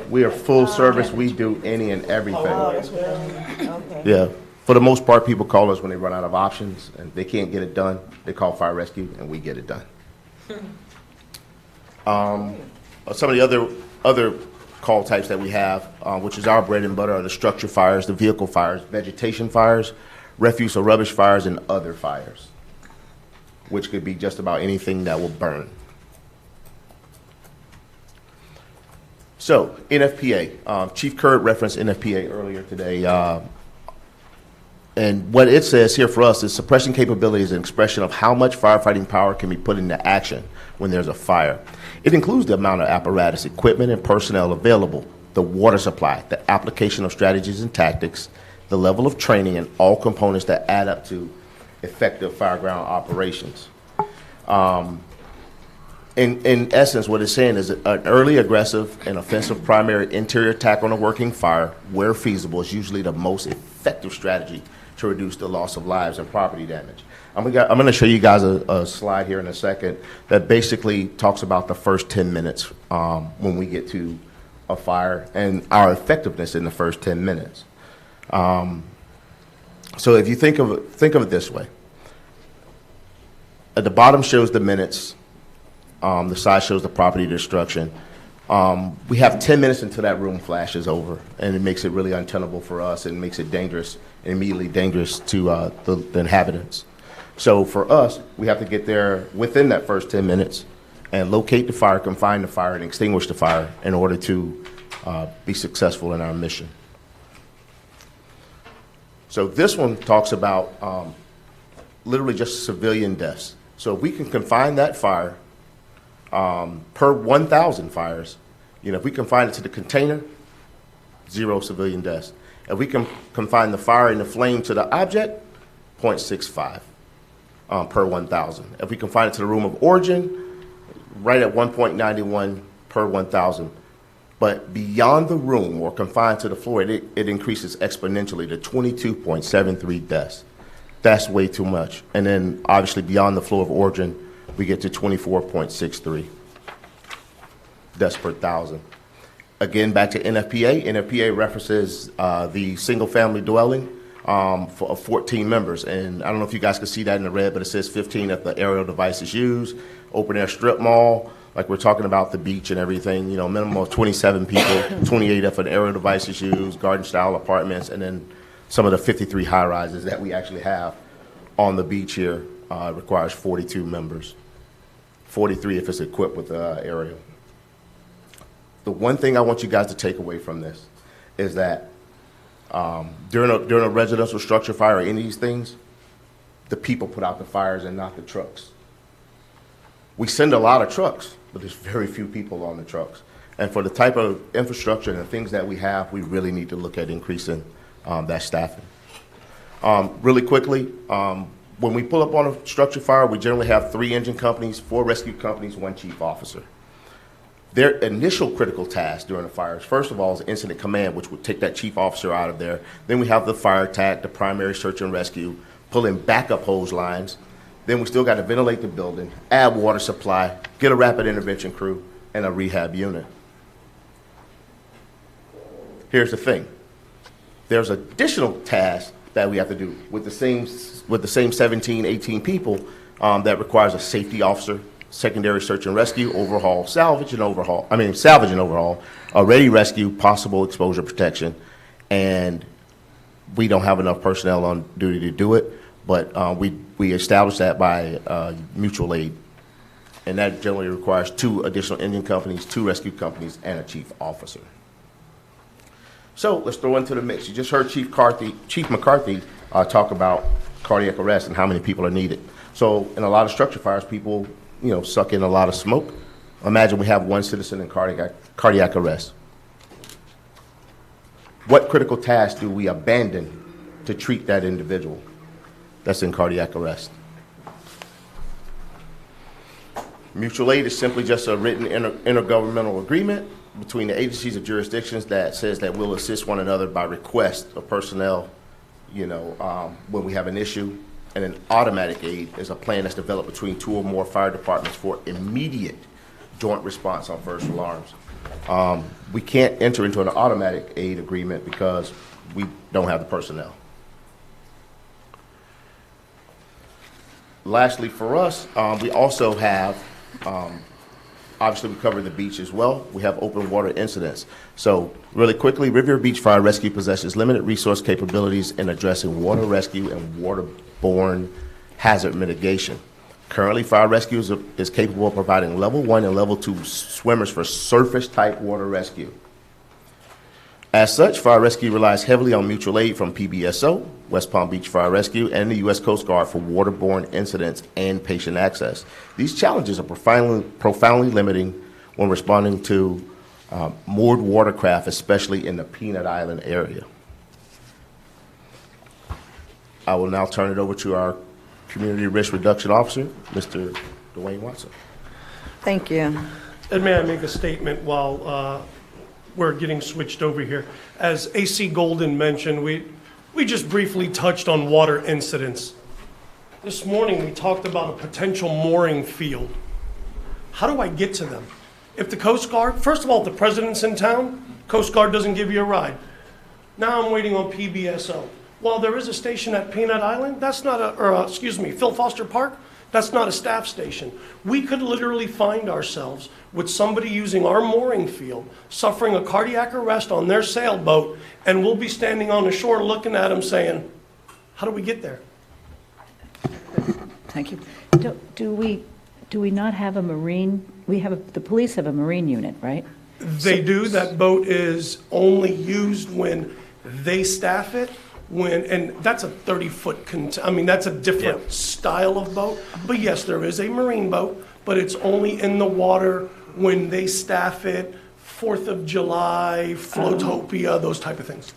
We are full service. We do any and everything. Oh, that's what I mean. Okay. Yeah. For the most part, people call us when they run out of options and they can't get it done. They call fire rescue and we get it done. Some of the other call types that we have, which is our bread and butter, are the structure fires, the vehicle fires, vegetation fires, refuse or rubbish fires, and other fires, which could be just about anything that will burn. So, NFPA. Chief Kurt referenced NFPA earlier today. And what it says here for us is suppression capability is an expression of how much firefighting power can be put into action when there's a fire. It includes the amount of apparatus, equipment, and personnel available, the water supply, the application of strategies and tactics, the level of training, and all components that add up to effective fireground operations. In essence, what it's saying is an early aggressive and offensive primary interior attack on a working fire, where feasible, is usually the most effective strategy to reduce the loss of lives and property damage. I'm going to show you guys a slide here in a second that basically talks about the first 10 minutes when we get to a fire and our effectiveness in the first 10 minutes. So if you think of it this way, at the bottom shows the minutes, the side shows the property destruction. We have 10 minutes until that room flashes over, and it makes it really untenable for us and makes it dangerous, and immediately dangerous to the inhabitants. So for us, we have to get there within that first 10 minutes and locate the fire, confine the fire, and extinguish the fire in order to be successful in our mission. So this one talks about literally just civilian deaths. So if we can confine that fire per 1,000 fires, you know, if we confine it to the container, 0 civilian deaths. If we can confine the fire and the flame to the object, 0.65 per 1,000. If we confine it to the room of origin, right at 1.91 per 1,000 But beyond the room or confined to the floor, it increases exponentially to 22.73 deaths. That's way too much. And then obviously beyond the floor of origin, we get to 24.63 deaths per thousand. Again, back to NFPA. NFPA references the single-family dwelling for 14 members. And I don't know if you guys can see that in the red, but it says 15 if the aerial device is used. Open-air strip mall, like we're talking about the beach and everything, you know, minimum of 27 people, 28 if an aerial device is used, garden-style apartments, and then some of the 53 high-rises that we actually have on the beach here requires 42 members. 43 if it's equipped with aerial. The one thing I want you guys to take away from this is that during a residential structure fire or any of these things, the people put out the fires and not the trucks. We send a lot of trucks, but there's very few people on the trucks. And for the type of infrastructure and the things that we have, we really need to look at increasing that staffing. Really quickly, when we pull up on a structure fire, we generally have 3 engine companies, 4 rescue companies, 1 chief officer. Their initial critical task during a fire is, first of all, is incident command, which would take that chief officer out of there. Then we have the fire attack, the primary search and rescue, pulling backup hose lines. Then we still got to ventilate the building, add water supply, get a rapid intervention crew, and a rehab unit. Here's the thing. There's additional tasks that we have to do with the same 17, 18 people that requires a safety officer, secondary search and rescue, salvage and overhaul, a ready rescue, possible exposure protection, and we don't have enough personnel on duty to do it, but we establish that by mutual aid, and that generally requires 2 additional engine companies, 2 rescue companies, and a chief officer. So let's throw into the mix. You just heard Chief McCarthy talk about cardiac arrest and how many people are needed. So in a lot of structure fires, people suck in a lot of smoke. Imagine we have 1 citizen in cardiac arrest. What critical tasks do we abandon to treat that individual that's in cardiac arrest? Mutual aid is simply just a written intergovernmental agreement between the agencies of jurisdictions that says that we'll assist one another by request of personnel, when we have an issue. And an automatic aid is a plan that's developed between 2 or more fire departments for immediate joint response on first alarms. We can't enter into an automatic aid agreement because we don't have the personnel. Lastly, for us, we also have, obviously we cover the beach as well. We have open water incidents. So really quickly, Riviera Beach Fire Rescue possesses limited resource capabilities in addressing water rescue and waterborne hazard mitigation. Currently, fire rescue is capable of providing level 1 and level 2 swimmers for surface type water rescue. As such, fire rescue relies heavily on mutual aid from PBSO, West Palm Beach Fire Rescue, and the U.S. Coast Guard for waterborne incidents and patient access. These challenges are profoundly limiting when responding to moored watercraft, especially in the Peanut Island area. I will now turn it over to our Community Risk Reduction Officer, Mr. Dwayne Watson. Thank you. And may I make a statement while we're getting switched over here? As AC Golden mentioned, we just briefly touched on water incidents. This morning we talked about a potential mooring field. How do I get to them? If the Coast Guard, first of all, if the president's in town, Coast Guard doesn't give you a ride. Now I'm waiting on PBSO. While there is a station at Peanut Island, that's not Phil Foster Park, that's not a staff station. We could literally find ourselves with somebody using our mooring field, suffering a cardiac arrest on their sailboat, and we'll be standing on the shore looking at them saying, how do we get there? Thank you. Do we not have a marine, the police have a marine unit, right? They do. That boat is only used when they staff it. And that's a 30-foot, that's a different style of boat. But yes, there is a marine boat, but it's only in the water when they staff it, 4th of July, Flotopia, those type of things.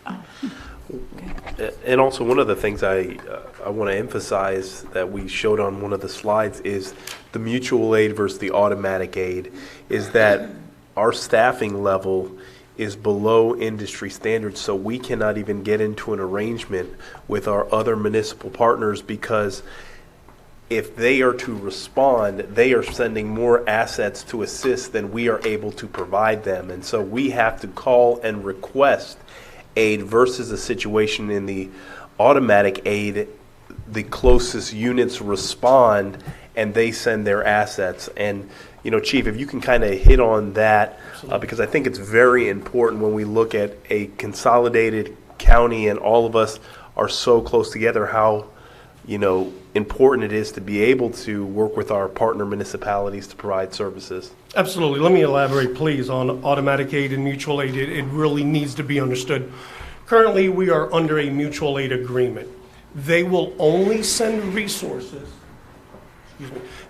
And also one of the things I want to emphasize that we showed on one of the slides is the mutual aid versus the automatic aid, is that our staffing level is below industry standards, so we cannot even get into an arrangement with our other municipal partners, because if they are to respond, they are sending more assets to assist than we are able to provide them. And so we have to call and request aid versus a situation in the automatic aid, the closest units respond and they send their assets. And, you know, Chief, if you can kind of hit on that, because I think it's very important when we look at a consolidated county and all of us are so close together, how, you know, important it is to be able to work with our partner municipalities to provide services. Absolutely. Let me elaborate, please, on automatic aid and mutual aid. It really needs to be understood. Currently, we are under a mutual aid agreement. They will only send resources.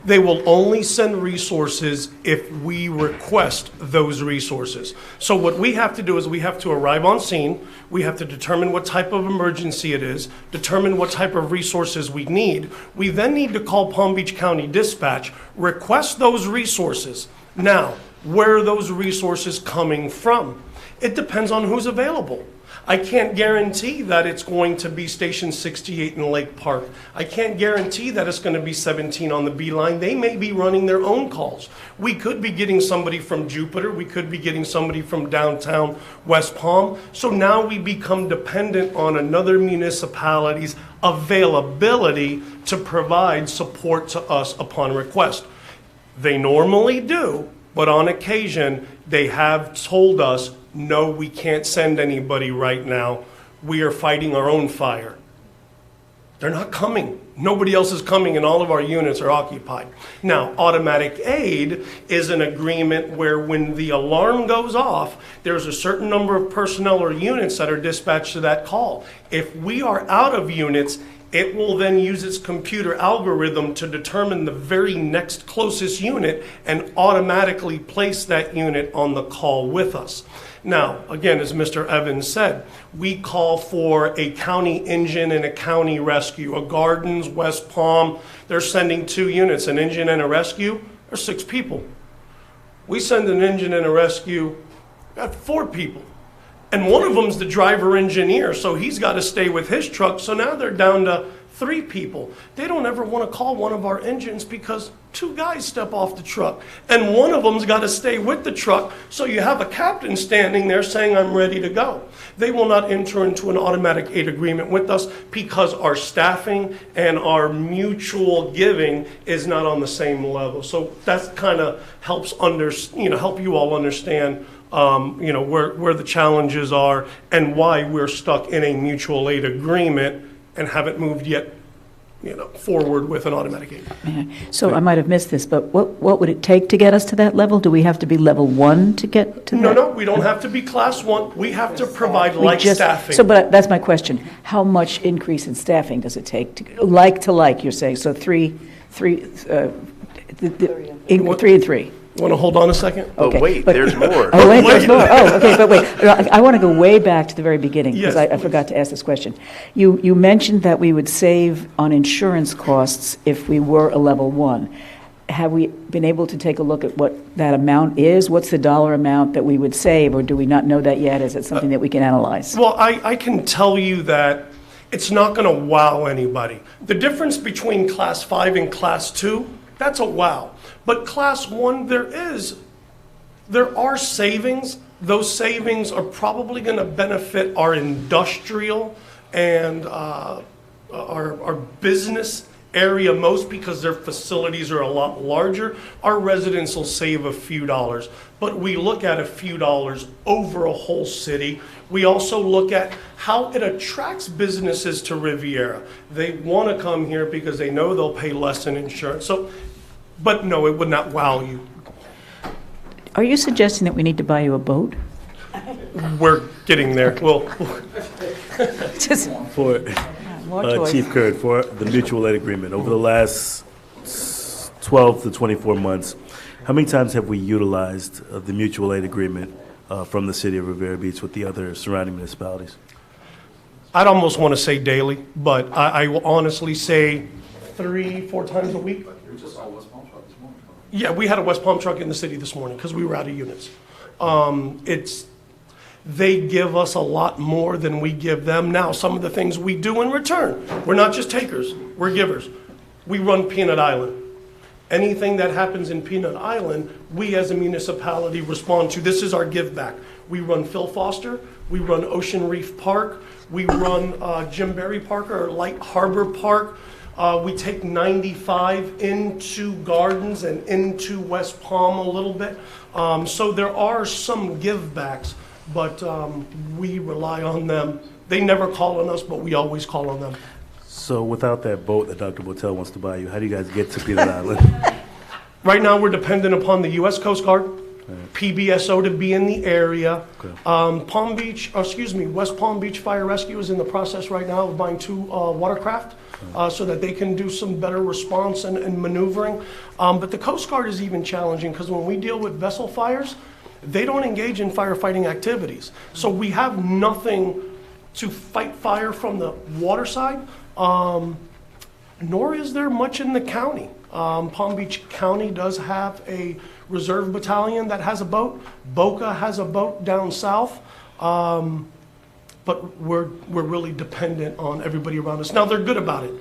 They will only send resources if we request those resources. So what we have to do is we have to arrive on scene, we have to determine what type of emergency it is, determine what type of resources we need. We then need to call Palm Beach County Dispatch, request those resources. Now, where are those resources coming from? It depends on who's available. I can't guarantee that it's going to be Station 68 in Lake Park. I can't guarantee that it's going to be 17 on the B line. They may be running their own calls. We could be getting somebody from Jupiter. We could be getting somebody from downtown West Palm. So now we become dependent on another municipality's availability to provide support to us upon request. They normally do, but on occasion, they have told us, no, we can't send anybody right now. We are fighting our own fire. They're not coming. Nobody else is coming and all of our units are occupied. Now, automatic aid is an agreement where when the alarm goes off, there's a certain number of personnel or units that are dispatched to that call. If we are out of units, it will then use its computer algorithm to determine the very next closest unit and automatically place that unit on the call with us. Now, again, as Mr. Evans said, we call for a county engine and a county rescue. A Gardens, West Palm, they're sending 2 units, an engine and a rescue. There's 6 people. We send an engine and a rescue, got 4 people. And one of them's the driver engineer, so he's got to stay with his truck. So now they're down to 3 people. They don't ever want to call one of our engines because 2 guys step off the truck. And one of them's got to stay with the truck. So you have a captain standing there saying, I'm ready to go. They will not enter into an automatic aid agreement with us because our staffing and our mutual giving is not on the same level. So that kind of helps help you all understand where the challenges are and why we're stuck in a mutual aid agreement and haven't moved yet, forward with an automatic aid. So I might have missed this, but what would it take to get us to that level? Do we have to be level 1 to get to that? No, we don't have to be class 1. We have to provide staffing. So, but that's my question. How much increase in staffing does it take to like, you're saying? So 3 and 3. Want to hold on a second? Okay. Wait, there's more. Oh, wait, there's more. Oh, okay, but wait. I want to go way back to the very beginning because Yes, I forgot to ask this question. You mentioned that we would save on insurance costs if we were a level 1. Have we been able to take a look at what that amount is? What's the dollar amount that we would save, or do we not know that yet? Is it something that we can analyze? Well, I can tell you that it's not going to wow anybody. The difference between class 5 and class 2, that's a wow. But class 1, there are savings. Those savings are probably going to benefit our industrial and our business area most because their facilities are a lot larger. Our residents will save a few dollars, but we look at a few dollars over a whole city. We also look at how it attracts businesses to Riviera. They want to come here because they know they'll pay less in insurance. But no, it would not wow you. Are you suggesting that we need to buy you a boat? We're getting there. Well, just for more Chief Curd, for the mutual aid agreement, over the last 12 to 24 months, how many times have we utilized the mutual aid agreement from the city of Riviera Beach with the other surrounding municipalities? I'd almost want to say daily, but I will honestly say 3-4 times a week. Yeah, we had a West Palm truck in the city this morning because we were out of units. they give us a lot more than we give them. Now, some of the things we do in return, we're not just takers, we're givers. We run Peanut Island. Anything that happens in Peanut Island, we as a municipality respond to. This is our give back. We run Phil Foster, we run Ocean Reef Park, we run Jim Berry Park or Light Harbor Park. We take 95 into Gardens and into West Palm a little bit. So there are some give backs, but we rely on them. They never call on us, but we always call on them. So without that boat that Dr. Botel wants to buy you, how do you guys get to Peanut Island? Right now, we're dependent upon the U.S. Coast Guard, PBSO to be in the area. West Palm Beach Fire Rescue is in the process right now of buying 2 watercraft so that they can do some better response and maneuvering. But the Coast Guard is even challenging because when we deal with vessel fires, they don't engage in firefighting activities. So we have nothing to fight fire from the water side, nor is there much in the county. Palm Beach County does have a reserve battalion that has a boat. Boca has a boat down south. But we're really dependent on everybody around us. Now, they're good about it.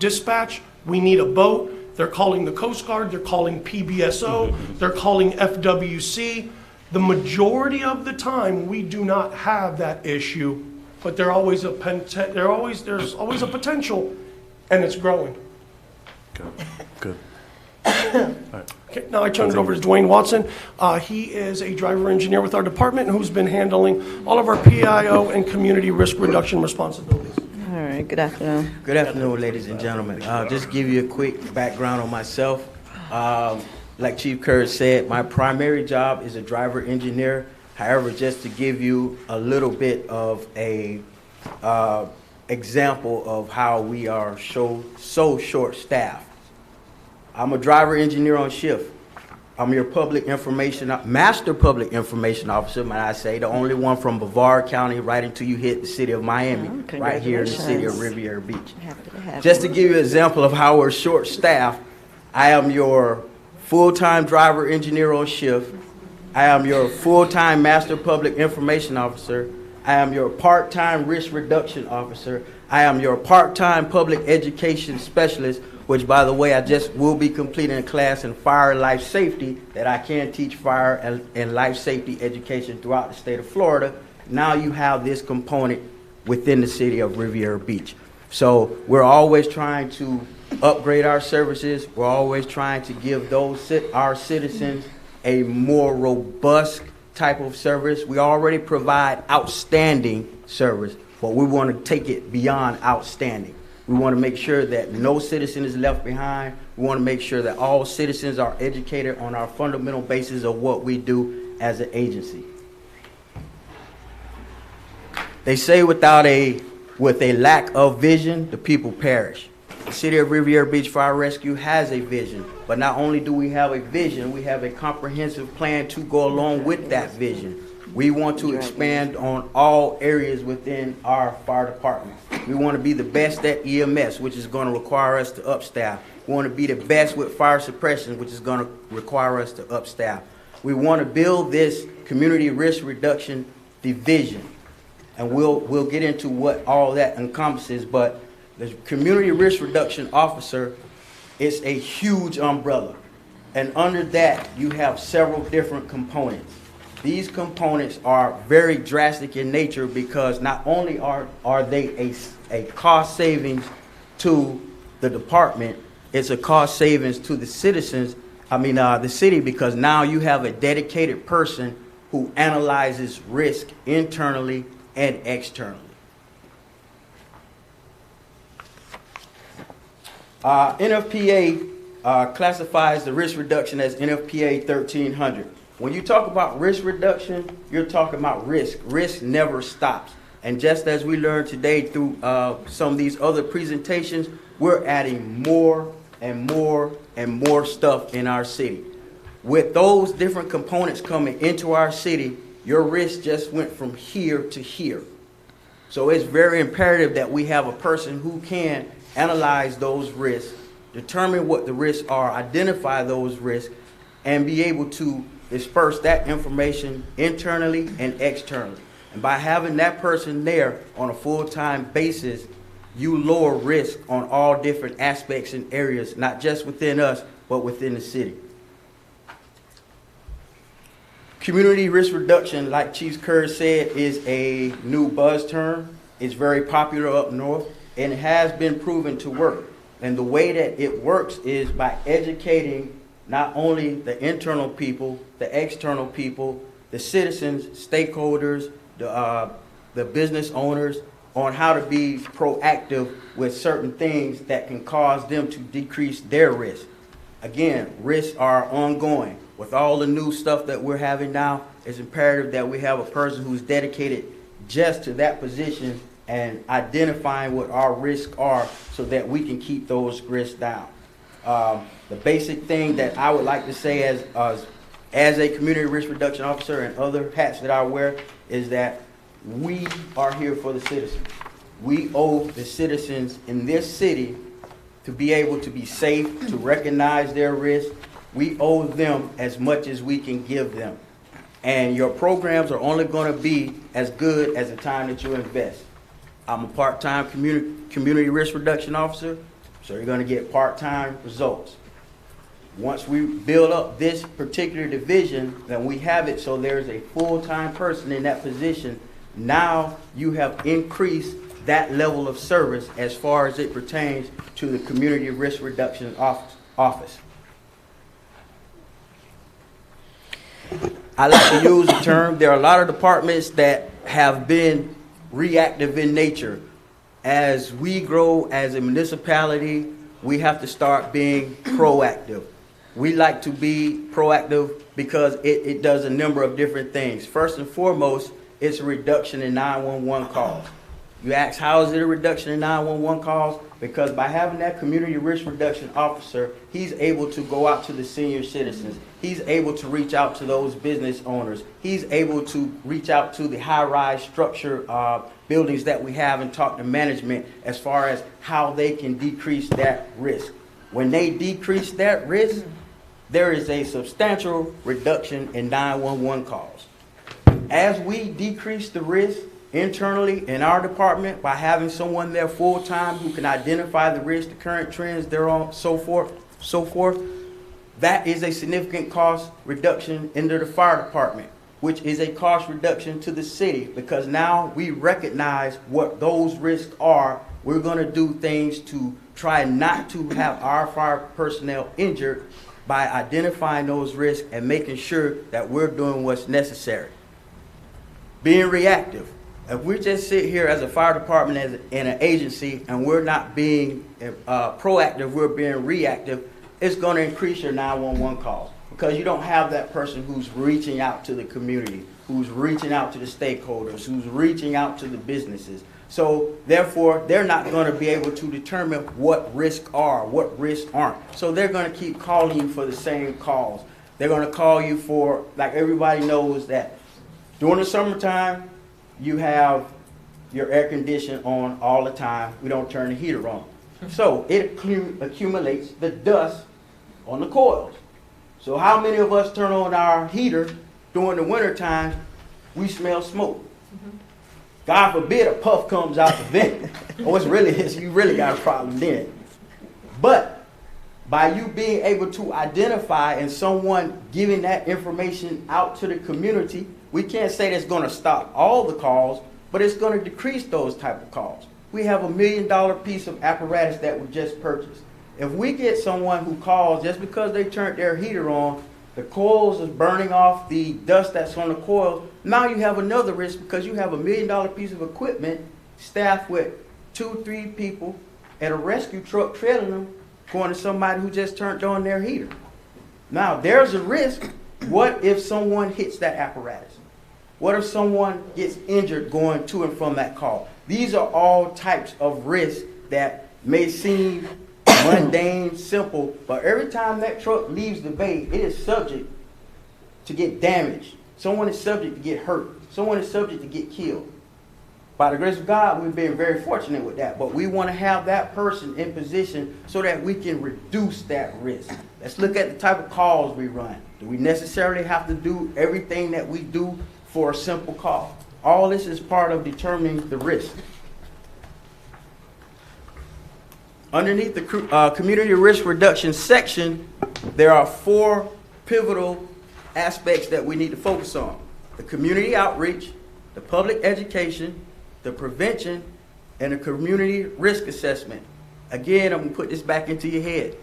Dispatch, we need a boat. They're calling the Coast Guard. They're calling PBSO. They're calling FWC. The majority of the time, we do not have that issue, but there's always a potential, and it's growing. Good. Okay, now I turn it over to Dwayne Watson. He is a driver engineer with our department who's been handling all of our PIO and community risk reduction responsibilities. All right, good afternoon. Good afternoon, ladies and gentlemen. Just give you a quick background on myself. Like Chief Kerr said, my primary job is a driver engineer. However, just to give you a little bit of a example of how we are so short-staffed. I'm a driver engineer on shift. I'm your master public information officer, might I say, the only one from Brevard County right until you hit the city of Miami, right here in the city of Riviera Beach. Just to give you an example of how we're short-staffed, I am your full-time driver engineer on shift. I am your full-time master public information officer. I am your part-time risk reduction officer. I am your part-time public education specialist, which, by the way, I just will be completing a class in fire and life safety that I can teach fire and life safety education throughout the state of Florida. Now you have this component within the city of Riviera Beach. So we're always trying to upgrade our services. We're always trying to give our citizens a more robust type of service. We already provide outstanding service, but we want to take it beyond outstanding. We want to make sure that no citizen is left behind. We want to make sure that all citizens are educated on our fundamental basis of what we do as an agency. They say with a lack of vision, the people perish. The City of Riviera Beach Fire Rescue has a vision, but not only do we have a vision, we have a comprehensive plan to go along with that vision. We want to expand on all areas within our fire department. We want to be the best at EMS, which is going to require us to upstaff. We want to be the best with fire suppression, which is going to require us to upstaff. We want to build this community risk reduction division, and we'll get into what all that encompasses, but the community risk reduction officer is a huge umbrella, and under that you have several different components. These components are very drastic in nature because not only are they a cost savings to the department, it's a cost savings to the citizens, the city, because now you have a dedicated person who analyzes risk internally and externally. NFPA classifies the risk reduction as NFPA 1300. When you talk about risk reduction, you're talking about risk. Risk never stops. And just as we learned today through some of these other presentations, we're adding more and more and more stuff in our city. With those different components coming into our city, your risk just went from here to here. So it's very imperative that we have a person who can analyze those risks, determine what the risks are, identify those risks, and be able to disperse that information internally and externally. And by having that person there on a full-time basis, you lower risk on all different aspects and areas, not just within us, but within the city. Community risk reduction, like Chief Kerr said, is a new buzz term. It's very popular up north, and it has been proven to work. And the way that it works is by educating not only the internal people, the external people, the citizens, stakeholders, the business owners, on how to be proactive with certain things that can cause them to decrease their risk. Again, risks are ongoing. With all the new stuff that we're having now, it's imperative that we have a person who's dedicated just to that position and identifying what our risks are so that we can keep those risks down. The basic thing that I would like to say as a community risk reduction officer and other hats that I wear is that we are here for the citizens. We owe the citizens in this city to be able to be safe, to recognize their risk. We owe them as much as we can give them. And your programs are only going to be as good as the time that you invest. I'm a part-time community risk reduction officer, so you're going to get part-time results. Once we build up this particular division, then we have it so there's a full-time person in that position. Now you have increased that level of service as far as it pertains to the community risk reduction office. I like to use the term, there are a lot of departments that have been reactive in nature. As we grow as a municipality, we have to start being proactive. We like to be proactive because it does a number of different things. First and foremost, it's a reduction in 911 calls. You ask, how is it a reduction in 911 calls? Because by having that community risk reduction officer, he's able to go out to the senior citizens. He's able to reach out to those business owners. He's able to reach out to the high-rise structure buildings that we have and talk to management as far as how they can decrease that risk. When they decrease that risk, there is a substantial reduction in 911 calls. As we decrease the risk internally in our department by having someone there full-time who can identify the risk, the current trends they're on, so forth, that is a significant cost reduction into the fire department, which is a cost reduction to the city because now we recognize what those risks are. We're going to do things to try not to have our fire personnel injured by identifying those risks and making sure that we're doing what's necessary. Being reactive. If we just sit here as a fire department in an agency and we're not being proactive, we're being reactive, it's going to increase your 911 calls because you don't have that person who's reaching out to the community, who's reaching out to the stakeholders, who's reaching out to the businesses. So therefore, they're not going to be able to determine what risks are, what risks aren't. So they're going to keep calling you for the same calls. They're going to call you for, like everybody knows that during the summertime, you have your air conditioning on all the time. We don't turn the heater on. So it accumulates the dust on the coils. So how many of us turn on our heater during the winter time, we smell smoke? God forbid a puff comes out the vent. Oh, it's really, you really got a problem then. But by you being able to identify and someone giving that information out to the community, we can't say that's going to stop all the calls, but it's going to decrease those type of calls. We have $1 million piece of apparatus that we just purchased. If we get someone who calls just because they turned their heater on, the coils is burning off the dust that's on the coils, now you have another risk because you have $1 million piece of equipment staffed with 2-3 people at a rescue truck trailing them going to somebody who just turned on their heater. Now there's a risk. What if someone hits that apparatus? What if someone gets injured going to and from that call? These are all types of risks that may seem mundane, simple, but every time that truck leaves the bay, it is subject to get damaged. Someone is subject to get hurt. Someone is subject to get killed. By the grace of God, we've been very fortunate with that, but we want to have that person in position so that we can reduce that risk. Let's look at the type of calls we run. Do we necessarily have to do everything that we do for a simple call? All this is part of determining the risk. Underneath the community risk reduction section, there are 4 pivotal aspects that we need to focus on: the community outreach, the public education, the prevention, and the community risk assessment. Again, I'm gonna put this back into your head.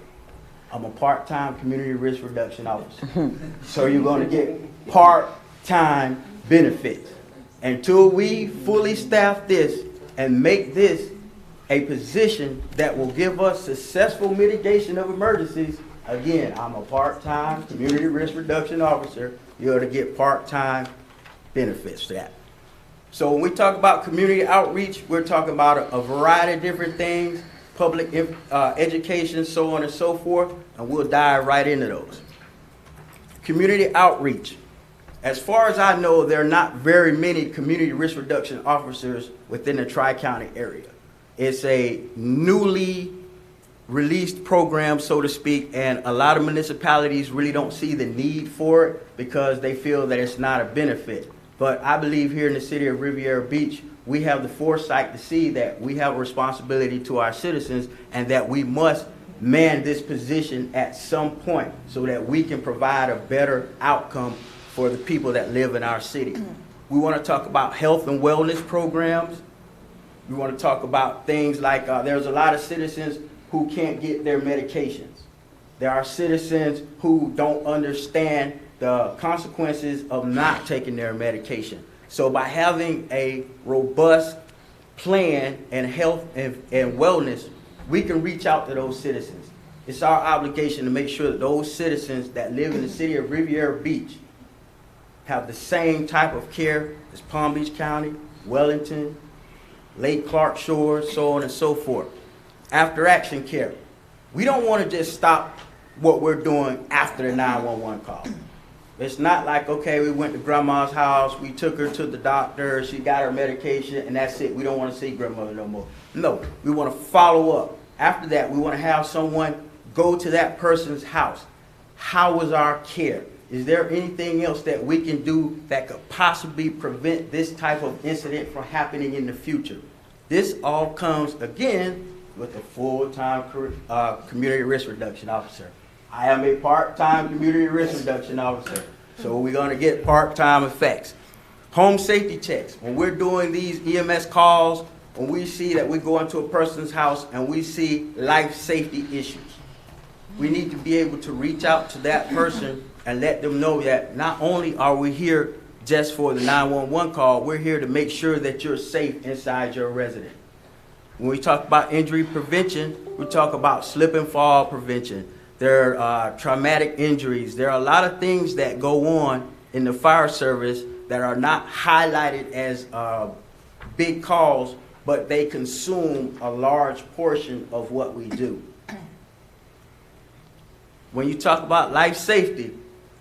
I'm a part-time community risk reduction officer. So you're gonna get part-time benefits. Until we fully staff this and make this a position that will give us successful mitigation of emergencies, again, I'm a part-time community risk reduction officer. You're going to get part-time benefits for that. So when we talk about community outreach, we're talking about a variety of different things, public education, so on and so forth, and we'll dive right into those. Community outreach. As far as I know, there are not very many community risk reduction officers within the Tri-County area. It's a newly released program, so to speak, and a lot of municipalities really don't see the need for it because they feel that it's not a benefit. But I believe here in the city of Riviera Beach, we have the foresight to see that we have a responsibility to our citizens and that we must man this position at some point so that we can provide a better outcome for the people that live in our city. We want to talk about health and wellness programs. We want to talk about things like there's a lot of citizens who can't get their medications. There are citizens who don't understand the consequences of not taking their medication. So by having a robust plan in health and wellness, we can reach out to those citizens. It's our obligation to make sure that those citizens that live in the city of Riviera Beach have the same type of care as Palm Beach County, Wellington, Lake Clark Shores, so on and so forth. After action care. We don't want to just stop what we're doing after the 911 call. It's not like, okay, we went to grandma's house, we took her to the doctor, she got her medication, and that's it. We don't want to see grandmother no more. No, we want to follow up. After that, we want to have someone go to that person's house. How was our care? Is there anything else that we can do that could possibly prevent this type of incident from happening in the future? This all comes, again, with a full-time community risk reduction officer. I am a part-time community risk reduction officer, so we're going to get part-time effects. Home safety checks. When we're doing these EMS calls, when we see that we go into a person's house and we see life safety issues, we need to be able to reach out to that person and let them know that not only are we here just for the 911 call, we're here to make sure that you're safe inside your residence. When we talk about injury prevention, we talk about slip and fall prevention. There are traumatic injuries. There are a lot of things that go on in the fire service that are not highlighted as big calls, but they consume a large portion of what we do. When you talk about life safety,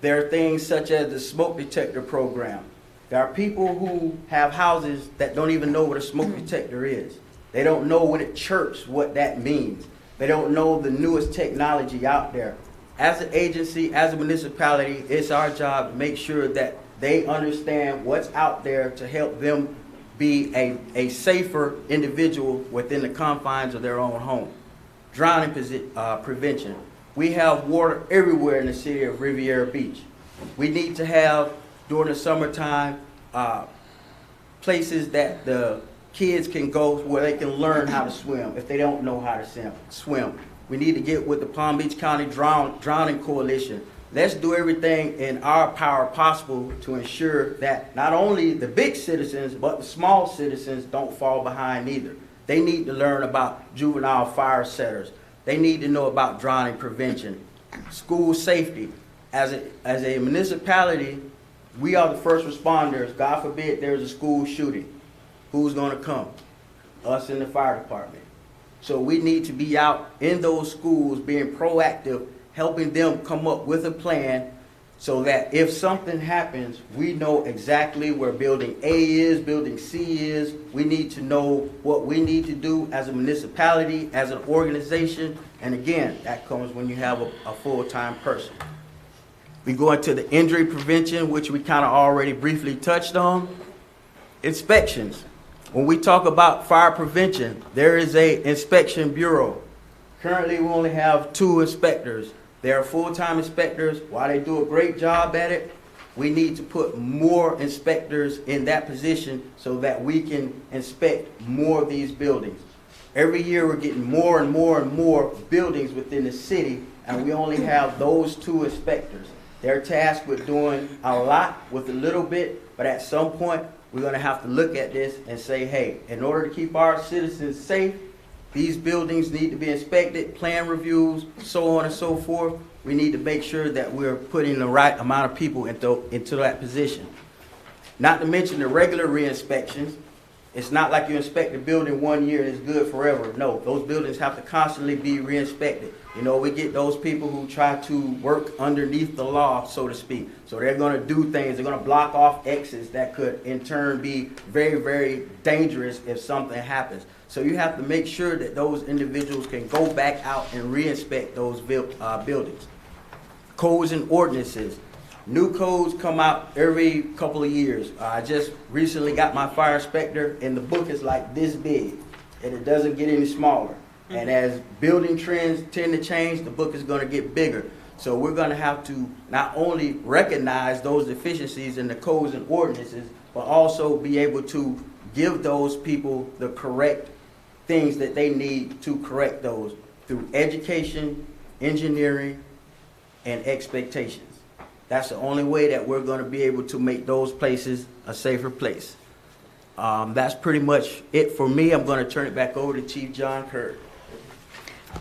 there are things such as the smoke detector program. There are people who have houses that don't even know what a smoke detector is. They don't know when it chirps what that means. They don't know the newest technology out there. As an agency, as a municipality, it's our job to make sure that they understand what's out there to help them be a safer individual within the confines of their own home. Drowning prevention. We have water everywhere in the city of Riviera Beach. We need to have, during the summertime, places that the kids can go where they can learn how to swim if they don't know how to swim. We need to get with the Palm Beach County Drowning Coalition. Let's do everything in our power possible to ensure that not only the big citizens, but the small citizens don't fall behind either. They need to learn about juvenile fire setters. They need to know about drowning prevention. School safety. As a municipality, we are the first responders. God forbid there's a school shooting. Who's going to come? Us in the fire department. So we need to be out in those schools being proactive, helping them come up with a plan so that if something happens, we know exactly where building A is, building C is. We need to know what we need to do as a municipality, as an organization. And again, that comes when you have a full-time person. We go into the injury prevention, which we kind of already briefly touched on. Inspections. When we talk about fire prevention, there is a inspection bureau. Currently, we only have 2 inspectors. They are full-time inspectors. While they do a great job at it, we need to put more inspectors in that position so that we can inspect more of these buildings. Every year, we're getting more and more and more buildings within the city, and we only have those 2 inspectors. They're tasked with doing a lot with a little bit, but at some point, we're going to have to look at this and say, hey, in order to keep our citizens safe, these buildings need to be inspected, plan reviews, so on and so forth. We need to make sure that we're putting the right amount of people into that position. Not to mention the regular re-inspections. It's not like you inspect a building 1 year and it's good forever. No, those buildings have to constantly be re-inspected. You know, we get those people who try to work underneath the law, so to speak. So they're going to do things, they're going to block off exits that could in turn be very, very dangerous if something happens. So you have to make sure that those individuals can go back out and re-inspect those buildings. Codes and ordinances. New codes come out every couple of years. I just recently got my fire inspector, and the book is like this big, and it doesn't get any smaller. And as building trends tend to change, the book is going to get bigger. So we're going to have to not only recognize those deficiencies in the codes and ordinances, but also be able to give those people the correct things that they need to correct those through education, engineering, and expectations. That's the only way that we're going to be able to make those places a safer place. That's pretty much it for me. I'm going to turn it back over to Chief John Kurt.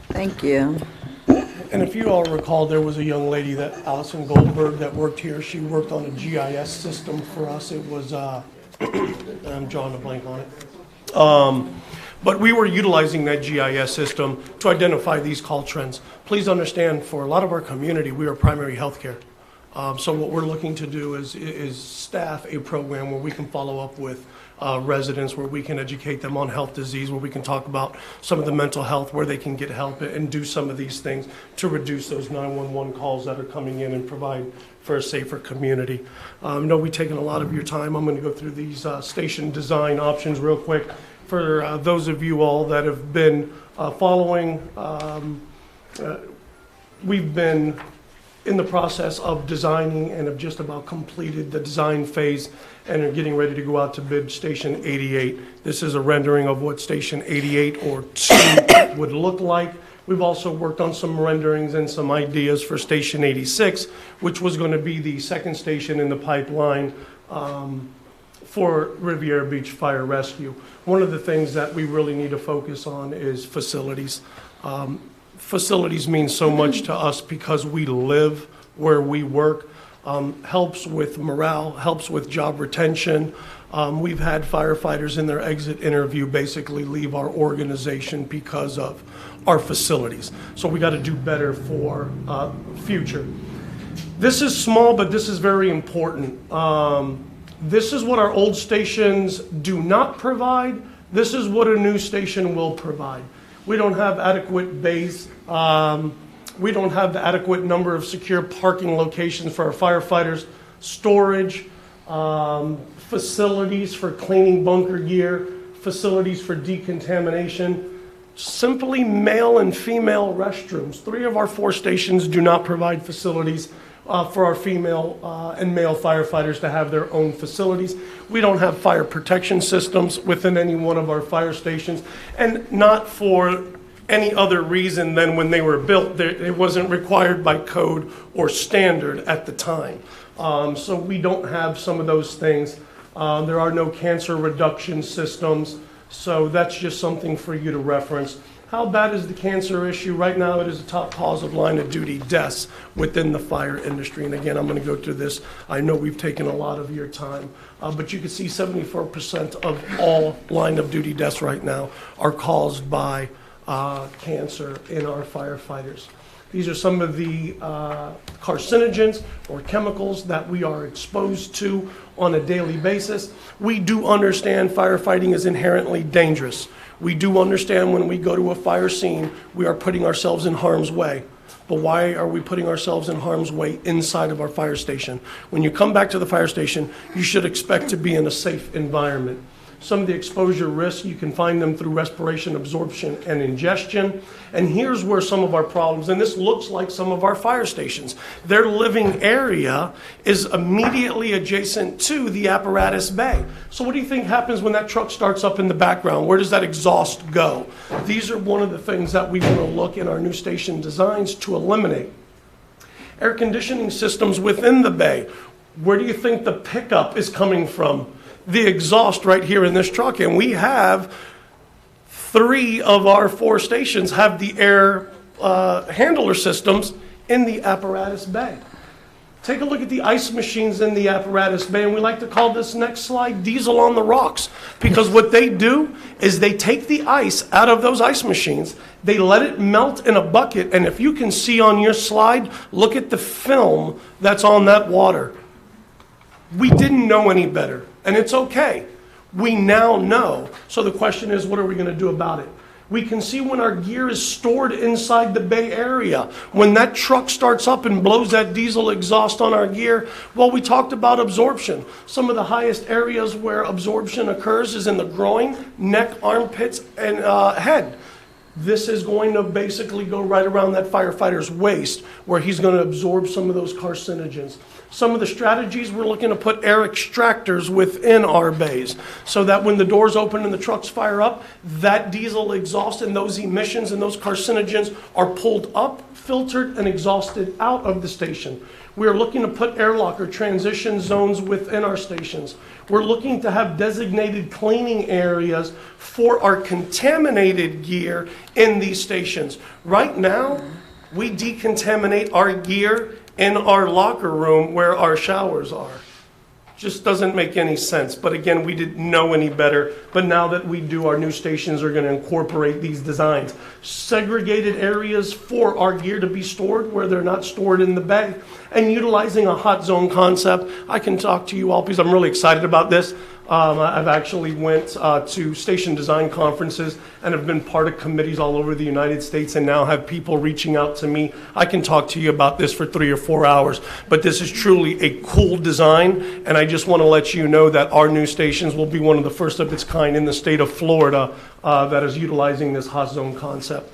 Thank you. And if you all recall, there was a young lady, that Allison Goldberg, that worked here. She worked on a GIS system for us. It was, I'm drawing a blank on it. But we were utilizing that GIS system to identify these call trends. Please understand, for a lot of our community, we are primary healthcare. So what we're looking to do is staff a program where we can follow up with residents, where we can educate them on health disease, where we can talk about some of the mental health, where they can get help and do some of these things to reduce those 911 calls that are coming in and provide for a safer community. I know we've taken a lot of your time. I'm going to go through these station design options real quick. For those of you all that have been following, we've been in the process of designing and have just about completed the design phase and are getting ready to go out to bid Station 88. This is a rendering of what Station 88 or 2 would look like. We've also worked on some renderings and some ideas for Station 86, which was going to be the second station in the pipeline for Riviera Beach Fire Rescue. One of the things that we really need to focus on is facilities. Facilities mean so much to us because we live where we work. Helps with morale, helps with job retention. We've had firefighters in their exit interview basically leave our organization because of our facilities. So we got to do better for future. This is small, but this is very important. This is what our old stations do not provide. This is what a new station will provide. We don't have adequate bays. We don't have the adequate number of secure parking locations for our firefighters, storage, facilities for cleaning bunker gear, facilities for decontamination, simply male and female restrooms. 3 of our 4 stations do not provide facilities for our female and male firefighters to have their own facilities. We don't have fire protection systems within any one of our fire stations, and not for any other reason than when they were built. It wasn't required by code or standard at the time. So we don't have some of those things. There are no cancer reduction systems, so that's just something for you to reference. How bad is the cancer issue? Right now, it is a top cause of line of duty deaths within the fire industry. And again, I'm going to go through this. I know we've taken a lot of your time, but you can see 74% of all line of duty deaths right now are caused by cancer in our firefighters. These are some of the carcinogens or chemicals that we are exposed to on a daily basis. We do understand firefighting is inherently dangerous. We do understand when we go to a fire scene, we are putting ourselves in harm's way. but why are we putting ourselves in harm's way inside of our fire station? When you come back to the fire station, you should expect to be in a safe environment. Some of the exposure risks, you can find them through respiration, absorption, and ingestion. And here's where some of our problems, and this looks like some of our fire stations. Their living area is immediately adjacent to the apparatus bay. So what do you think happens when that truck starts up in the background? Where does that exhaust go? These are one of the things that we want to look in our new station designs to eliminate. Air conditioning systems within the bay. Where do you think the pickup is coming from? The exhaust right here in this truck, and we have 3 of our 4 stations have the air handler systems in the apparatus bay. Take a look at the ice machines in the apparatus bay, and we like to call this next slide diesel on the rocks, because what they do is they take the ice out of those ice machines, they let it melt in a bucket, and if you can see on your slide, look at the film that's on that water. We didn't know any better. And it's okay. We now know. So the question is, what are we going to do about it? We can see when our gear is stored inside the bay area. When that truck starts up and blows that diesel exhaust on our gear, well, we talked about absorption. Some of the highest areas where absorption occurs is in the groin, neck, armpits, and head. This is going to basically go right around that firefighter's waist, where he's going to absorb some of those carcinogens. Some of the strategies, we're looking to put air extractors within our bays so that when the doors open and the trucks fire up, that diesel exhaust and those emissions and those carcinogens are pulled up, filtered, and exhausted out of the station. We're looking to put airlock or transition zones within our stations. We're looking to have designated cleaning areas for our contaminated gear in these stations. Right now, we decontaminate our gear in our locker room where our showers are. Just doesn't make any sense. But again, we didn't know any better. But now that we do, our new stations are going to incorporate these designs. Segregated areas for our gear to be stored where they're not stored in the bay. And utilizing a hot zone concept. I can talk to you all because I'm really excited about this. I've actually went to station design conferences and have been part of committees all over the United States and now have people reaching out to me. I can talk to you about this for 3 or 4 hours, but this is truly a cool design, and I just want to let you know that our new stations will be one of the first of its kind in the state of Florida that is utilizing this hot zone concept.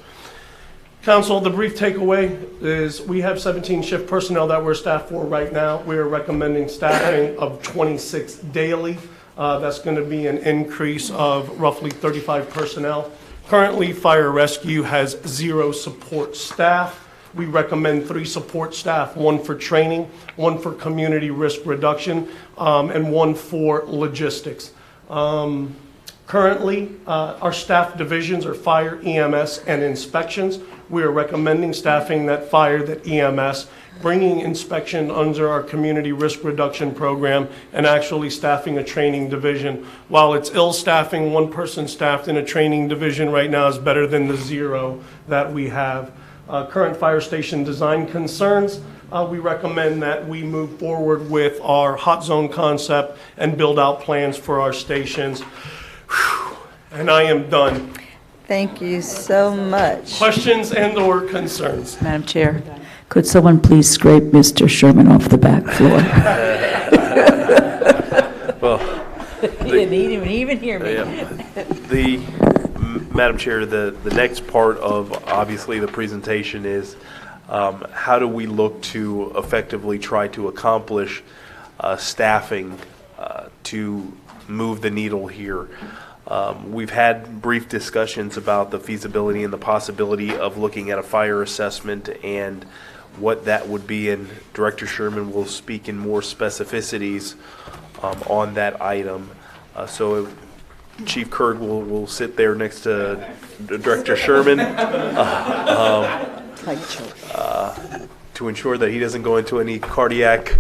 Council, the brief takeaway is we have 17 shift personnel that we're staffed for right now. We are recommending staffing of 26 daily. That's going to be an increase of roughly 35 personnel. Currently, fire rescue has 0 support staff. We recommend 3 support staff, 1 for training, 1 for community risk reduction, and 1 for logistics. Currently, our staff divisions are fire, EMS, and inspections. We are recommending staffing that fire, that EMS, bringing inspection under our community risk reduction program, and actually staffing a training division. While it's ill staffing, 1 person staffed in a training division right now is better than the 0 that we have. Current fire station design concerns, we recommend that we move forward with our hot zone concept and build out plans for our stations. Whew. And I am done. Thank you so much. Questions and/or concerns? Madam Chair, could someone please scrape Mr. Sherman off the back floor? Well, He didn't even hear me. Madam Chair, the next part of obviously the presentation is how do we look to effectively try to accomplish staffing to move the needle here. We've had brief discussions about the feasibility and the possibility of looking at a fire assessment and what that would be, and Director Sherman will speak in more specificities on that item. So Chief Kurd will sit there next to Director Sherman to ensure that he doesn't go into any cardiac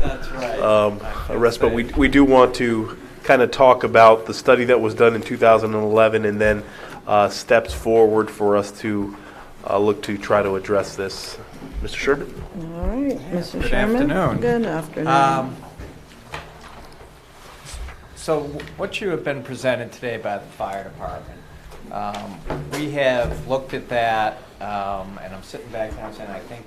arrest. But we do want to kind of talk about the study that was done in 2011 and then steps forward for us to look to try to address this. Mr. Sherman? All right, Mr. Good Sherman. afternoon. Good afternoon. So what you have been presented today by the fire department, we have looked at that, and I'm sitting back now saying I think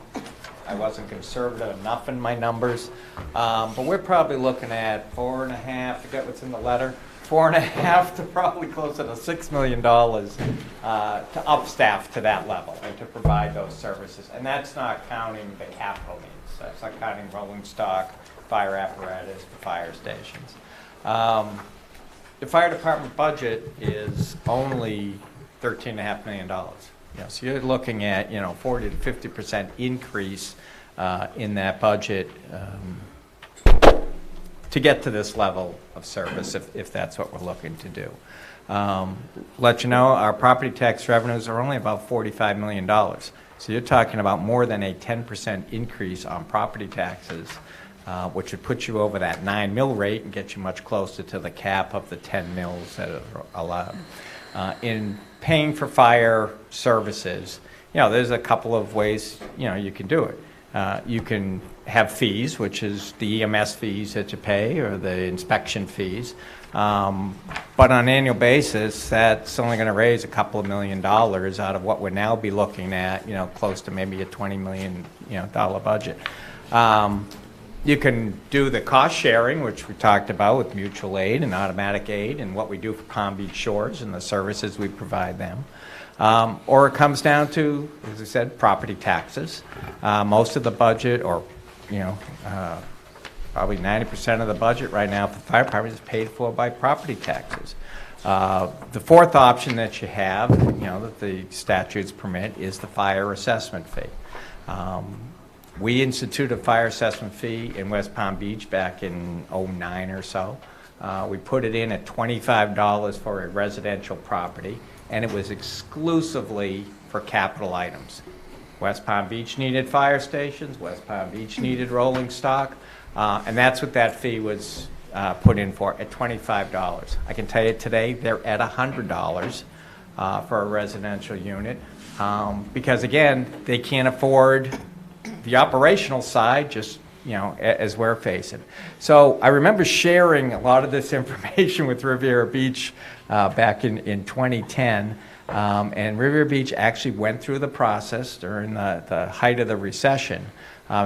I wasn't conservative enough in my numbers. But we're probably looking at 4.5, forget what's in the letter, 4.5 to probably closer to $6 million to upstaff to that level and to provide those services. And that's not counting the capital needs. That's not counting rolling stock, fire apparatus, the fire stations. The fire department budget is only $13.5 million. So you're looking at 40 to 50% increase in that budget to get to this level of service, if that's what we're looking to do. Let you know, our property tax revenues are only about $45 million. So you're talking about more than a 10% increase on property taxes, which would put you over that 9 mil rate and get you much closer to the cap of the 10 mils that are allowed. In paying for fire services, there's a couple of ways, you can do it. You can have fees, which is the EMS fees that you pay or the inspection fees. But on an annual basis, that's only going to raise a couple of $1 million out of what we'll now be looking at, close to maybe a $20 million, dollar budget. You can do the cost sharing, which we talked about with mutual aid and automatic aid and what we do for Palm Beach Shores and the services we provide them. Or it comes down to, as I said, property taxes. Most of the budget, or probably 90% of the budget right now for the fire department is paid for by property taxes. The fourth option that you have, that the statutes permit, is the fire assessment fee. We instituted a fire assessment fee in West Palm Beach back in '09 or so. We put it in at $25 for a residential property, and it was exclusively for capital items. West Palm Beach needed fire stations, West Palm Beach needed rolling stock, and that's what that fee was put in for, at $25. I can tell you today they're at $100 for a residential unit, because again, they can't afford the operational side, just as we're facing. So I remember sharing a lot of this information with Riviera Beach back in 2010, and Riviera Beach actually went through the process during the height of the recession.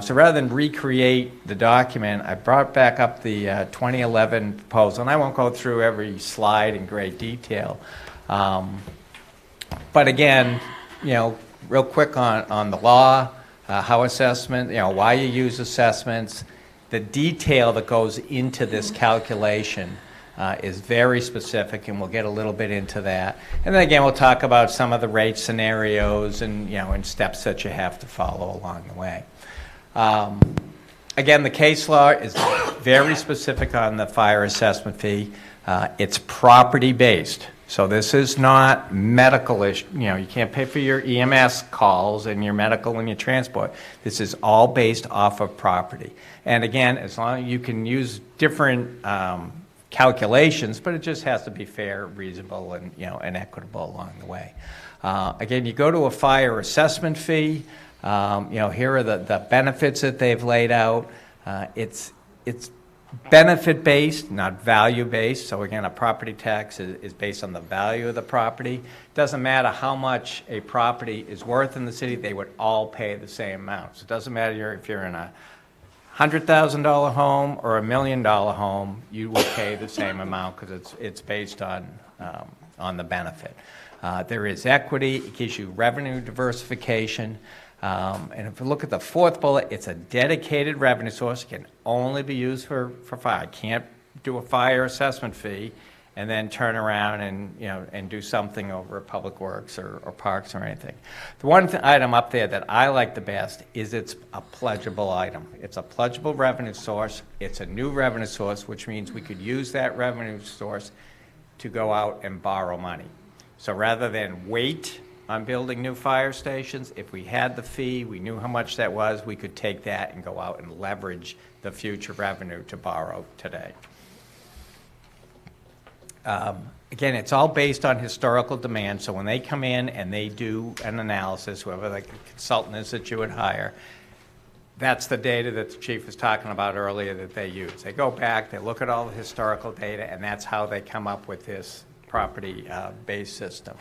So rather than recreate the document, I brought back up the 2011 proposal, and I won't go through every slide in great detail. But again, real quick on the law, how assessment, why you use assessments, the detail that goes into this calculation is very specific, and we'll get a little bit into that. And then again, we'll talk about some of the rate scenarios and, and steps that you have to follow along the way. Again, the case law is very specific on the fire assessment fee. It's property-based. So this is not medical issue. You can't pay for your EMS calls and your medical and your transport. This is all based off of property. And again, as long as you can use different calculations, but it just has to be fair, reasonable, and and equitable along the way. Again, you go to a fire assessment fee. Here are the benefits that they've laid out. It's benefit-based, not value-based. So again, a property tax is based on the value of the property. Doesn't matter how much a property is worth in the city, they would all pay the same amount. So it doesn't matter if you're in a $100,000 home or $1 million home, you will pay the same amount because it's based on the benefit. There is equity. It gives you revenue diversification. And if you look at the fourth bullet, it's a dedicated revenue source. It can only be used for fire. I can't do a fire assessment fee and then turn around and do something over at Public Works or Parks or anything. The one item up there that I like the best is it's a pledgeable item. It's a pledgeable revenue source. It's a new revenue source, which means we could use that revenue source to go out and borrow money. So rather than wait on building new fire stations, if we had the fee, we knew how much that was, we could take that and go out and leverage the future revenue to borrow today. Again, it's all based on historical demand, so when they come in and they do an analysis, whoever the consultant is that you would hire, that's the data that the chief was talking about earlier that they use. They go back, they look at all the historical data, and that's how they come up with this property-based system.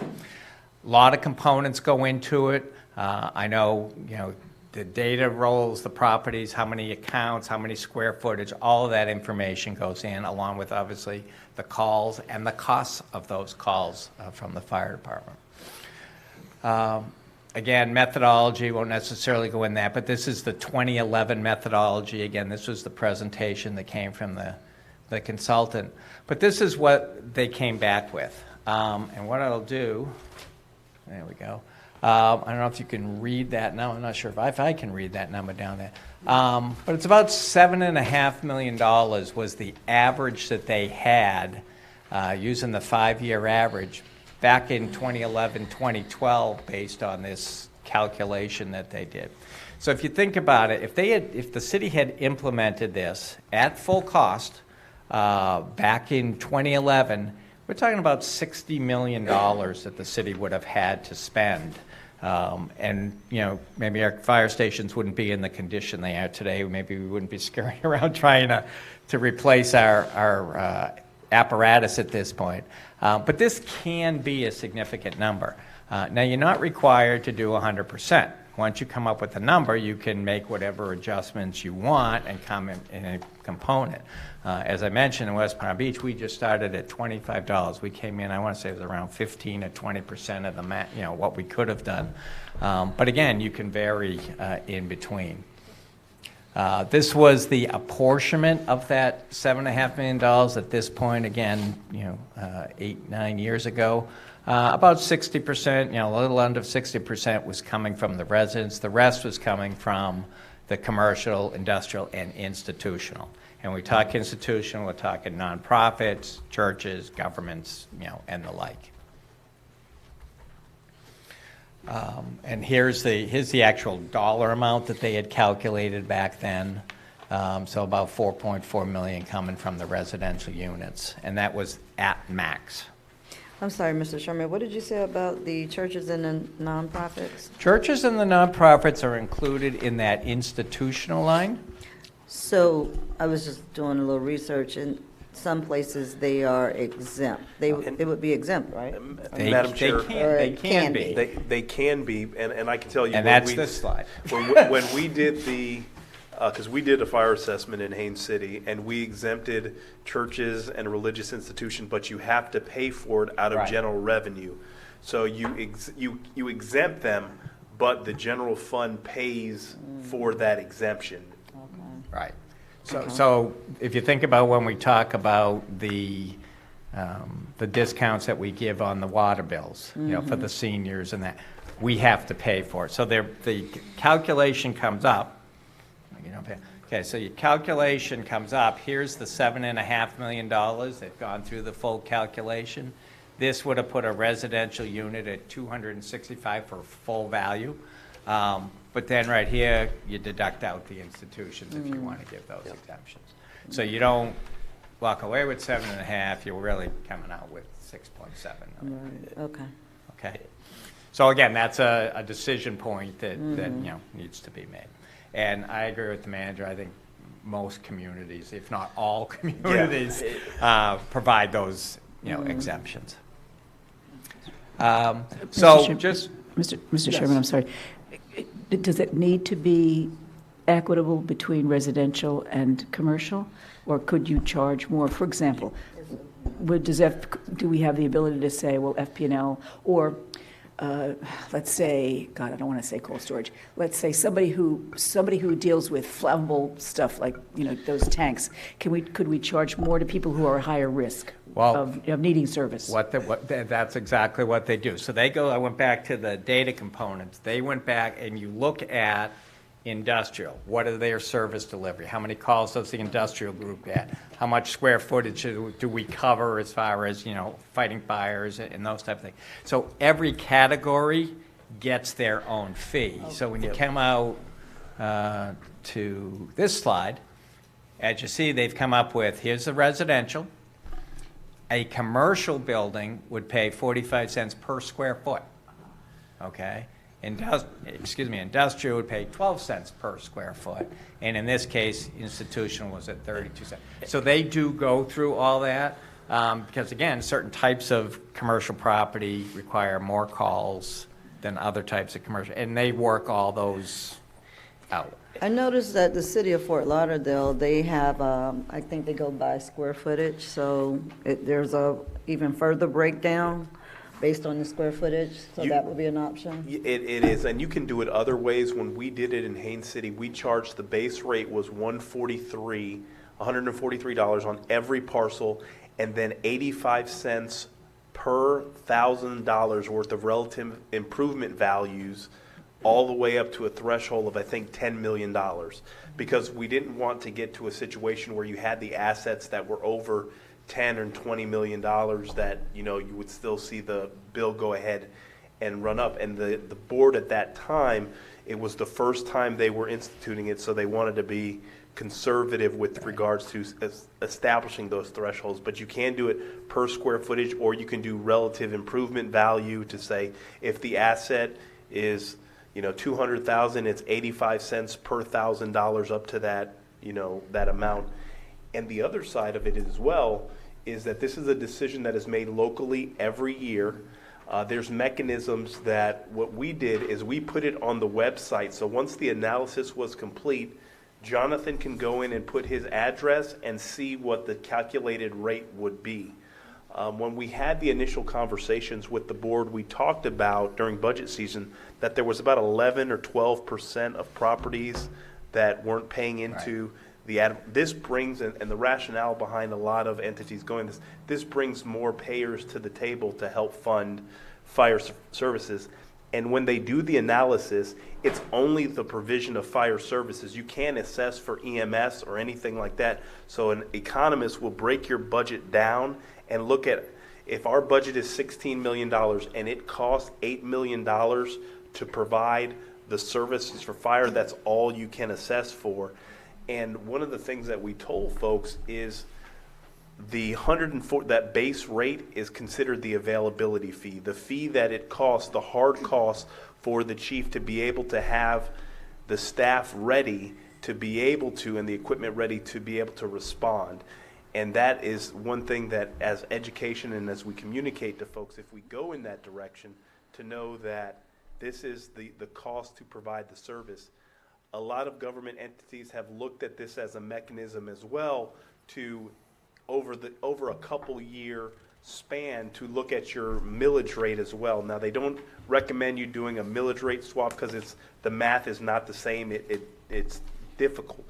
A lot of components go into it. I know, the data rolls, the properties, how many accounts, how many square footage, all of that information goes in, along with obviously the calls and the costs of those calls from the fire department. Again, methodology, won't necessarily go in that, but this is the 2011 methodology. Again, this was the presentation that came from the consultant. But this is what they came back with. And what I'll do, there we go. I don't know if you can read that now. I'm not sure if I can read that number down there. But it's about $7.5 million was the average that they had using the 5-year average back in 2011, 2012, based on this calculation that they did. So if you think about it, if the city had implemented this at full cost back in 2011, we're talking about $60 million that the city would have had to spend. And, you know, maybe our fire stations wouldn't be in the condition they are today. Maybe we wouldn't be scurrying around trying to replace our apparatus at this point. But this can be a significant number. Now, you're not required to do 100%. Once you come up with a number, you can make whatever adjustments you want and come in a component. As I mentioned, in West Palm Beach, we just started at $25. We came in, I want to say it was around 15 to 20% of the what we could have done. But again, you can vary in between. This was the apportionment of that $7.5 million at this point. Again, 8-9 years ago. About 60%, a little under 60% was coming from the residents. The rest was coming from the commercial, industrial, and institutional. And we talk institutional, we're talking nonprofits, churches, governments, and the like. And here's the actual dollar amount that they had calculated back then. So about $4.4 million coming from the residential units, and that was at max. I'm sorry, Mr. Sherman, what did you say about the churches and the nonprofits? Churches and the nonprofits are included in that institutional line. So I was just doing a little research, and some places they are exempt. It would be exempt, right? Madam Chair, they can be. They can be, and I can tell you. And that's this slide. when we did because we did a fire assessment in Haines City, and we exempted churches and religious institutions, but you have to pay for it out of general revenue. So you exempt them, but the general fund pays for that exemption. Right. So if you think about when we talk about the discounts that we give on the water bills, for the seniors and that, we have to pay for it. So the calculation comes up. Okay, so your calculation comes up. Here's the $7.5 million. They've gone through the full calculation. This would have put a residential unit at $265 for full value. But then right here, you deduct out the institutions if you want to give those exemptions. So you don't walk away with 7.5, you're really coming out with 6.7. Right. Okay. Okay. So again, that's a decision point that needs to be made. And I agree with the manager. I think most communities, if not all communities, provide those exemptions. Mr. Sherman, I'm sorry. Does it need to be equitable between residential and commercial, or could you charge more? For example, do we have the ability to say, well, FP&L, or let's say, God, I don't want to say cold storage. Let's say somebody who deals with flammable stuff like those tanks. Could we charge more to people who are higher risk of needing service? That's exactly what they do. So they go. I went back to the data components. They went back and you look at industrial. What are their service delivery? How many calls does the industrial group get? How much square footage do we cover as far as fighting fires and those type of things? So every category gets their own fee. So when you come out to this slide, as you see, they've come up with, here's the residential. A commercial building would pay 45 cents per square foot. Okay. Industrial would pay 12 cents per square foot, and in this case, institutional was at 32 cents. So they do go through all that because, again, certain types of commercial property require more calls than other types of commercial, and they work all those out. I noticed that the city of Fort Lauderdale, they have, I think they go by square footage, so there's a even further breakdown based on the square footage, so that would be an option? It is, and you can do it other ways. When we did it in Haines City, we charged, the base rate was $143 on every parcel, and then 85 cents per $1,000 worth of relative improvement values, all the way up to a threshold of, I think, $10 million. Because we didn't want to get to a situation where you had the assets that were over $10 or $20 million that, you know, you would still see the bill go ahead and run up. And the board at that time, it was the first time they were instituting it, so they wanted to be conservative with regards to establishing those thresholds. But you can do it per square footage, or you can do relative improvement value to say if the asset is, you know, $200,000, it's 85 cents per $1,000 up to that, you know, that amount. And the other side of it as well is that this is a decision that is made locally every year. There's mechanisms that what we did is we put it on the website. So once the analysis was complete, Jonathan can go in and put his address and see what the calculated rate would be. When we had the initial conversations with the board, we talked about during budget season that there was about 11 or 12% of properties that weren't paying into this brings, and the rationale behind a lot of entities going this brings more payers to the table to help fund fire services. And when they do the analysis, it's only the provision of fire services. You can't assess for EMS or anything like that. So an economist will break your budget down and look at, if our budget is $16 million and it costs $8 million to provide the services for fire, that's all you can assess for. And one of the things that we told folks is the 104, that base rate is considered the availability fee, the fee that it costs, the hard cost for the chief to be able to have the staff ready to be able to, and the equipment ready to be able to respond. And that is one thing that, as education and as we communicate to folks, if we go in that direction, to know that this is the cost to provide the service. A lot of government entities have looked at this as a mechanism as well to, over a couple year span, to look at your millage rate as well. Now, they don't recommend you doing a millage rate swap because the math is not the same. It's difficult.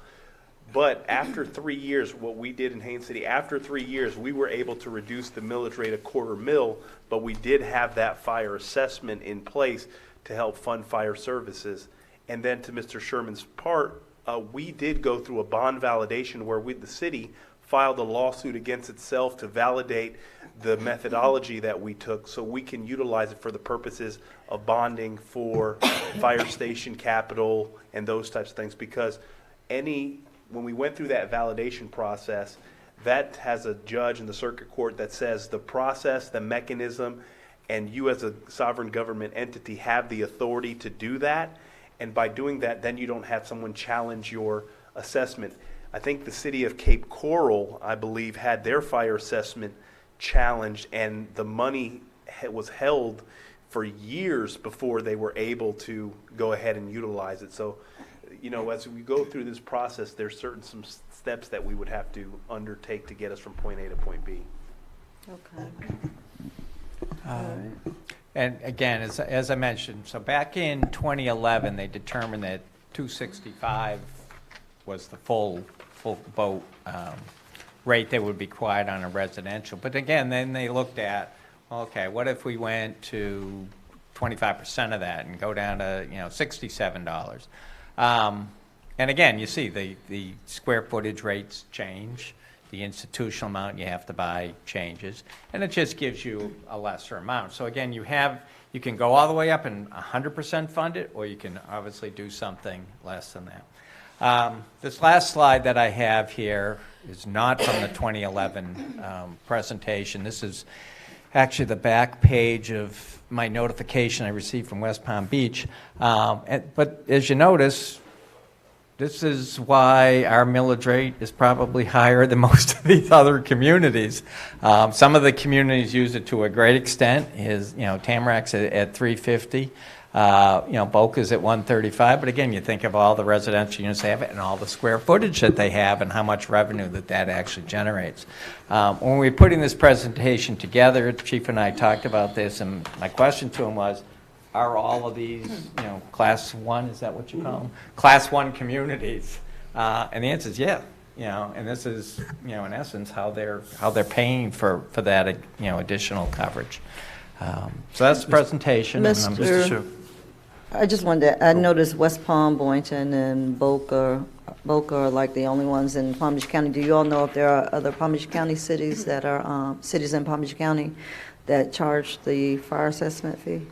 But after 3 years, what we did in Haines City, after 3 years, we were able to reduce the millage rate a $0.25 mil, but we did have that fire assessment in place to help fund fire services. And then to Mr. Sherman's part, we did go through a bond validation where the city filed a lawsuit against itself to validate the methodology that we took so we can utilize it for the purposes of bonding for fire station capital and those types of things. Because when we went through that validation process, that has a judge in the circuit court that says the process, the mechanism, and you as a sovereign government entity have the authority to do that. And by doing that, then you don't have someone challenge your assessment. I think the city of Cape Coral, I believe, had their fire assessment challenged, and the money was held for years before they were able to go ahead and utilize it. So, you know, as we go through this process, there's some steps that we would have to undertake to get us from point A to point B. Okay. And again, as I mentioned, so back in 2011, they determined that 265 was the full boat rate that would be required on a residential. But again, then they looked at, okay, what if we went to 25% of that and go down to, you know, $67? And again, you see the square footage rates change. The institutional amount you have to buy changes, and it just gives you a lesser amount. So again, you can go all the way up and 100% fund it, or you can obviously do something less than that. This last slide that I have here is not from the 2011 presentation. This is actually the back page of my notification I received from West Palm Beach. But as you notice, this is why our millage rate is probably higher than most of these other communities. Some of the communities use it to a great extent. Tamarac's at 350. Boca's at 135, but again, you think of all the residential units they have and all the square footage that they have and how much revenue that actually generates. When we were putting this presentation together, the chief and I talked about this, and my question to him was, are all of these, class one, is that what you call them? Class one communities? And the answer is yeah. And this is, in essence, how they're paying for that, additional coverage. So that's the presentation. I just wanted to, I noticed West Palm, Boynton, and Boca are like the only ones in Palm Beach County. Do you all know if there are other Palm Beach County cities that are, cities in Palm Beach County that charge the fire assessment fee?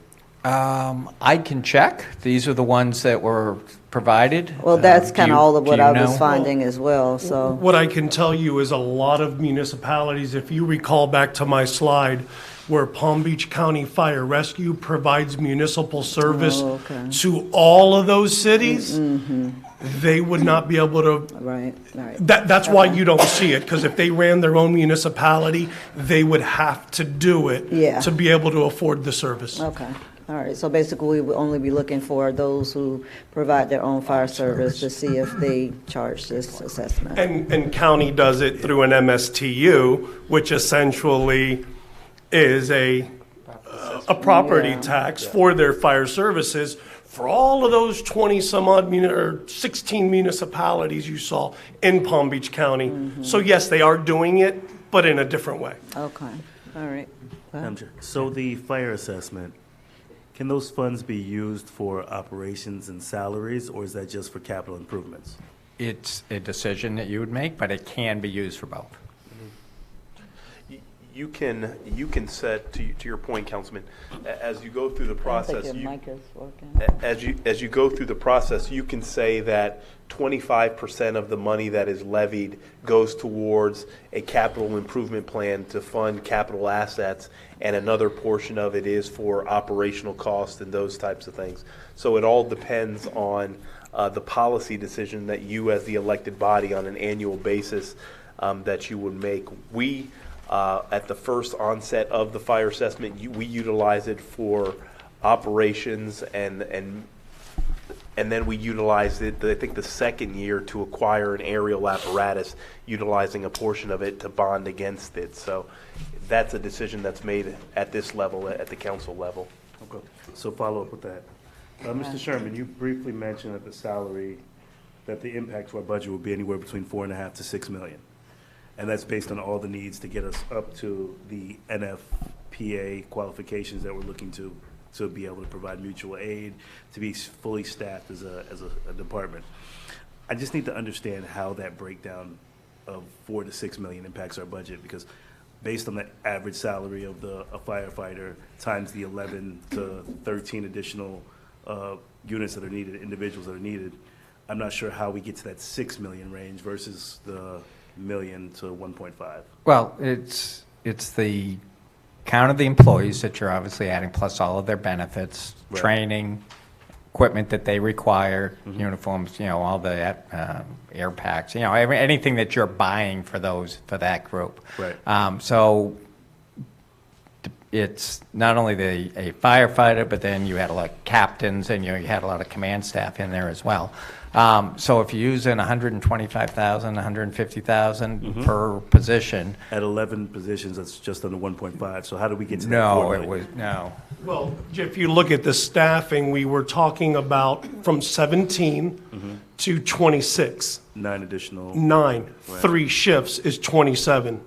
I can check. These are the ones that were provided. Well, that's kind of all of what I was finding as well, so. What I can tell you is a lot of municipalities, if you recall back to my slide, where Palm Beach County Fire Rescue provides municipal service to all of those cities, they would not be able to. Right. That's why you don't see it, because if they ran their own municipality, they would have to do it to be able to afford the service. Okay. All right, so basically we would only be looking for those who provide their own fire service to see if they charge this assessment. And county does it through an MSTU, which essentially is a property tax for their fire services for all of those 20 some odd or 16 municipalities you saw in Palm Beach County. So yes, they are doing it, but in a different way. Okay, all right. So the fire assessment, can those funds be used for operations and salaries, or is that just for capital improvements? It's a decision that you would make, but it can be used for both. You can set, to your point, Councilman, as you go through the process, as you go through the process, you can say that 25% of the money that is levied goes towards a capital improvement plan to fund capital assets, and another portion of it is for operational costs and those types of things. So it all depends on the policy decision that you, as the elected body, on an annual basis, that you would make. We at the first onset of the fire assessment, we utilize it for operations, and then we utilized it, I think, the second year to acquire an aerial apparatus, utilizing a portion of it to bond against it. So that's a decision that's made at this level, at the council level. Okay. So follow up with that. Mr. Sherman, you briefly mentioned that the salary, that the impact to our budget will be anywhere between $4.5 to $6 million. And that's based on all the needs to get us up to the NFPA qualifications that we're looking to be able to provide mutual aid, to be fully staffed as a department. I just need to understand how that breakdown of $4 to $6 million impacts our budget, because based on the average salary of a firefighter times the 11 to 13 additional units that are needed, individuals that are needed, I'm not sure how we get to that $6 million range versus the million to 1.5. Well, it's the count of the employees that you're obviously adding, plus all of their benefits, training, equipment that they require, uniforms, all the air packs, anything that you're buying for that group. Right. So it's not only a firefighter, but then you had a lot of captains, and you had a lot of command staff in there as well. So if you're using $125,000, $150,000 per position. At 11 positions, that's just under 1.5. So how do we get to that? No. Well, if you look at the staffing, we were talking about from 17 to 26. 9 additional. 9. Right. 3 shifts is 27.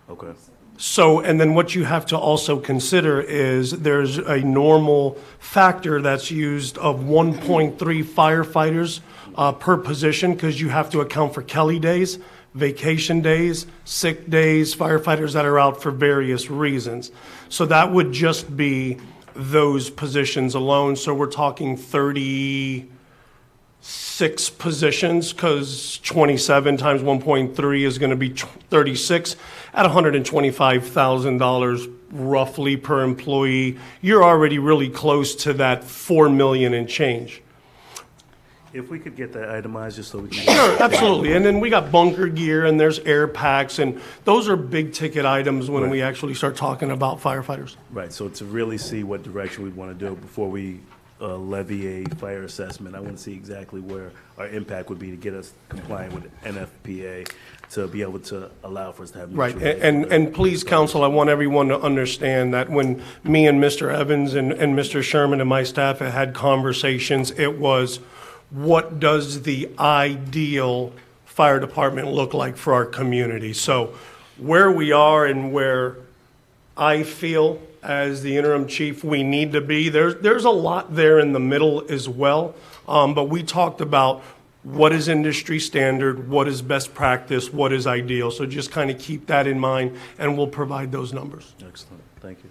Okay. So, and then what you have to also consider is there's a normal factor that's used of 1.3 firefighters per position, because you have to account for Kelly days, vacation days, sick days, firefighters that are out for various reasons. So that would just be those positions alone. So we're talking 36 positions, because 27 times 1.3 is going to be 36 at $125,000 roughly per employee. You're already really close to that $4 million and change. If we could get that itemized, just so we can. Sure, absolutely. And then we got bunker gear, and there's air packs, and those are big ticket items when we actually start talking about firefighters. Right. So to really see what direction we want to do before we levy a fire assessment. I want to see exactly where our impact would be to get us compliant with NFPA to be able to allow for us to have. Right, mutual aid. and please, council, I want everyone to understand that when me and Mr. Evans and Mr. Sherman and my staff had conversations, it was, what does the ideal fire department look like for our community? So where we are and where I feel as the interim chief we need to be, there's a lot there in the middle as well, but we talked about what is industry standard, what is best practice, what is ideal. So just kind of keep that in mind, and we'll provide those numbers. Excellent, thank you.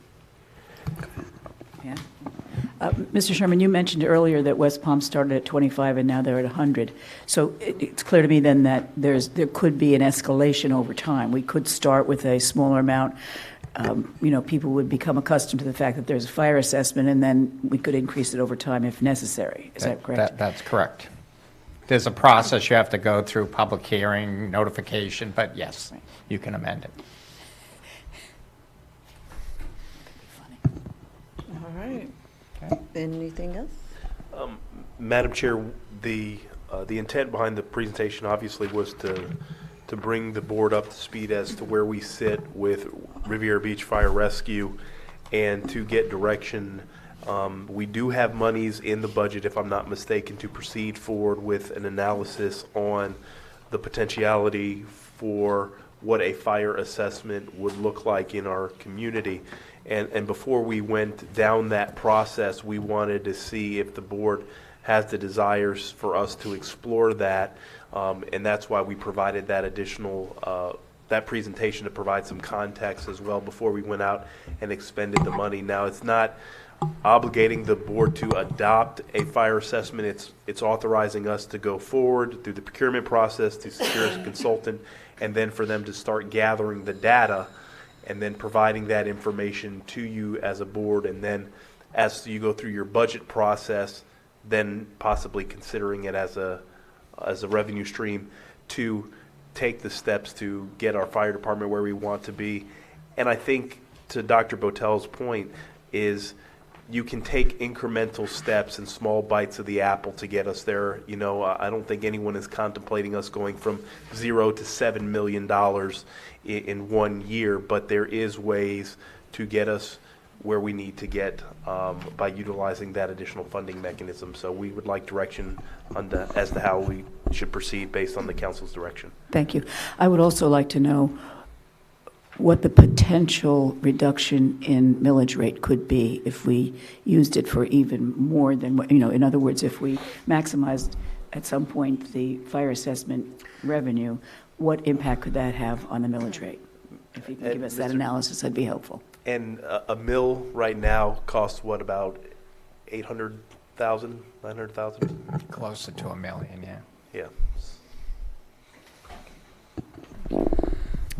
Yeah. Mr. Sherman, you mentioned earlier that West Palm started at 25 and now they're at 100. So it's clear to me then that there could be an escalation over time. We could start with a smaller amount. People would become accustomed to the fact that there's a fire assessment, and then we could increase it over time if necessary. Is that correct? That's correct. There's a process you have to go through, public hearing, notification, but yes, you can amend it. All right. Anything else? Madam Chair, the intent behind the presentation obviously was to bring the board up to speed as to where we sit with Riviera Beach Fire Rescue and to get direction. We do have monies in the budget, if I'm not mistaken, to proceed forward with an analysis on the potentiality for what a fire assessment would look like in our community. And before we went down that process, we wanted to see if the board has the desires for us to explore that. And that's why we provided that additional that presentation to provide some context as well before we went out and expended the money. Now, it's not obligating the board to adopt a fire assessment. It's authorizing us to go forward through the procurement process to secure a consultant, and then for them to start gathering the data and then providing that information to you as a board. And then as you go through your budget process, then possibly considering it as a revenue stream to take the steps to get our fire department where we want to be. And I think, to Dr. Botel's point, is you can take incremental steps and small bites of the apple to get us there. I don't think anyone is contemplating us going from $0 to $7 million in 1 year, but there is ways to get us where we need to get by utilizing that additional funding mechanism. So we would like direction as to how we should proceed based on the council's direction. Thank you. I would also like to know what the potential reduction in millage rate could be if we used it for even more than what, in other words, if we maximized at some point the fire assessment revenue, what impact could that have on the millage rate? If you can give us that analysis, that'd be helpful. And a mill right now costs what, about 800,000, 900,000? Closer to $1 million, yeah. Yeah.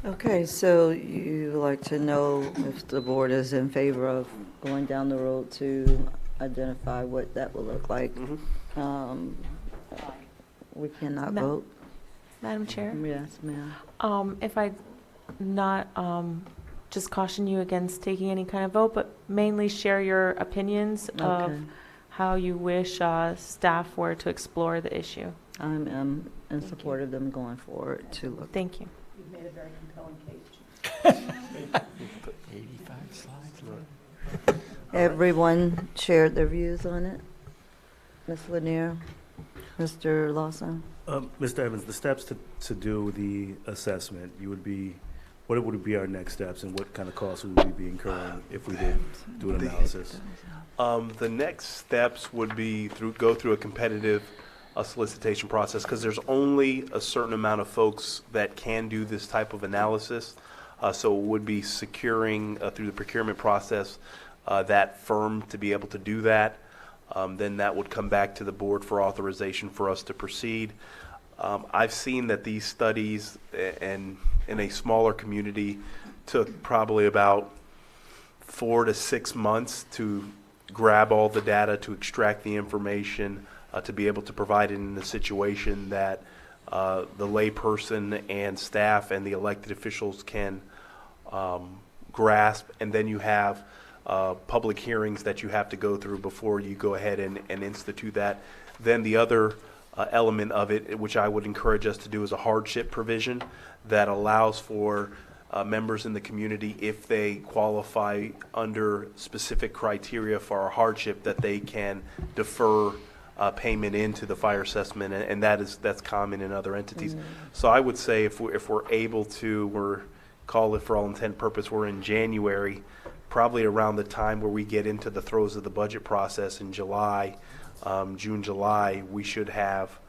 Okay, so you like to know if the board is in favor of going down the road to identify what that will look like. We cannot vote. Madam Chair? Yes, ma'am. If I not just caution you against taking any kind of vote, but mainly share your opinions of how you wish staff were to explore the issue. I'm in support of them going forward to look. Thank you. You've made a very compelling case. 85 slides. Everyone shared their views on it? Ms. Lanier? Mr. Lawson? Mr. Evans, the steps to do the assessment, what would be our next steps, and what kind of costs would we be incurring if we did do an analysis? The next steps would be go through a competitive solicitation process, because there's only a certain amount of folks that can do this type of analysis. So it would be securing through the procurement process that firm to be able to do that. Then that would come back to the board for authorization for us to proceed. I've seen that these studies and in a smaller community took probably about 4 to 6 months to grab all the data, to extract the information, to be able to provide it in a situation that the layperson and staff and the elected officials can grasp. And then you have public hearings that you have to go through before you go ahead and institute that. Then the other element of it, which I would encourage us to do, is a hardship provision that allows for members in the community, if they qualify under specific criteria for a hardship, that they can defer payment into the fire assessment, and that's common in other entities. So I would say if we're able to, call it for all intent and purpose, we're in January, probably around the time where we get into the throes of the budget process in July, June, July, we should have,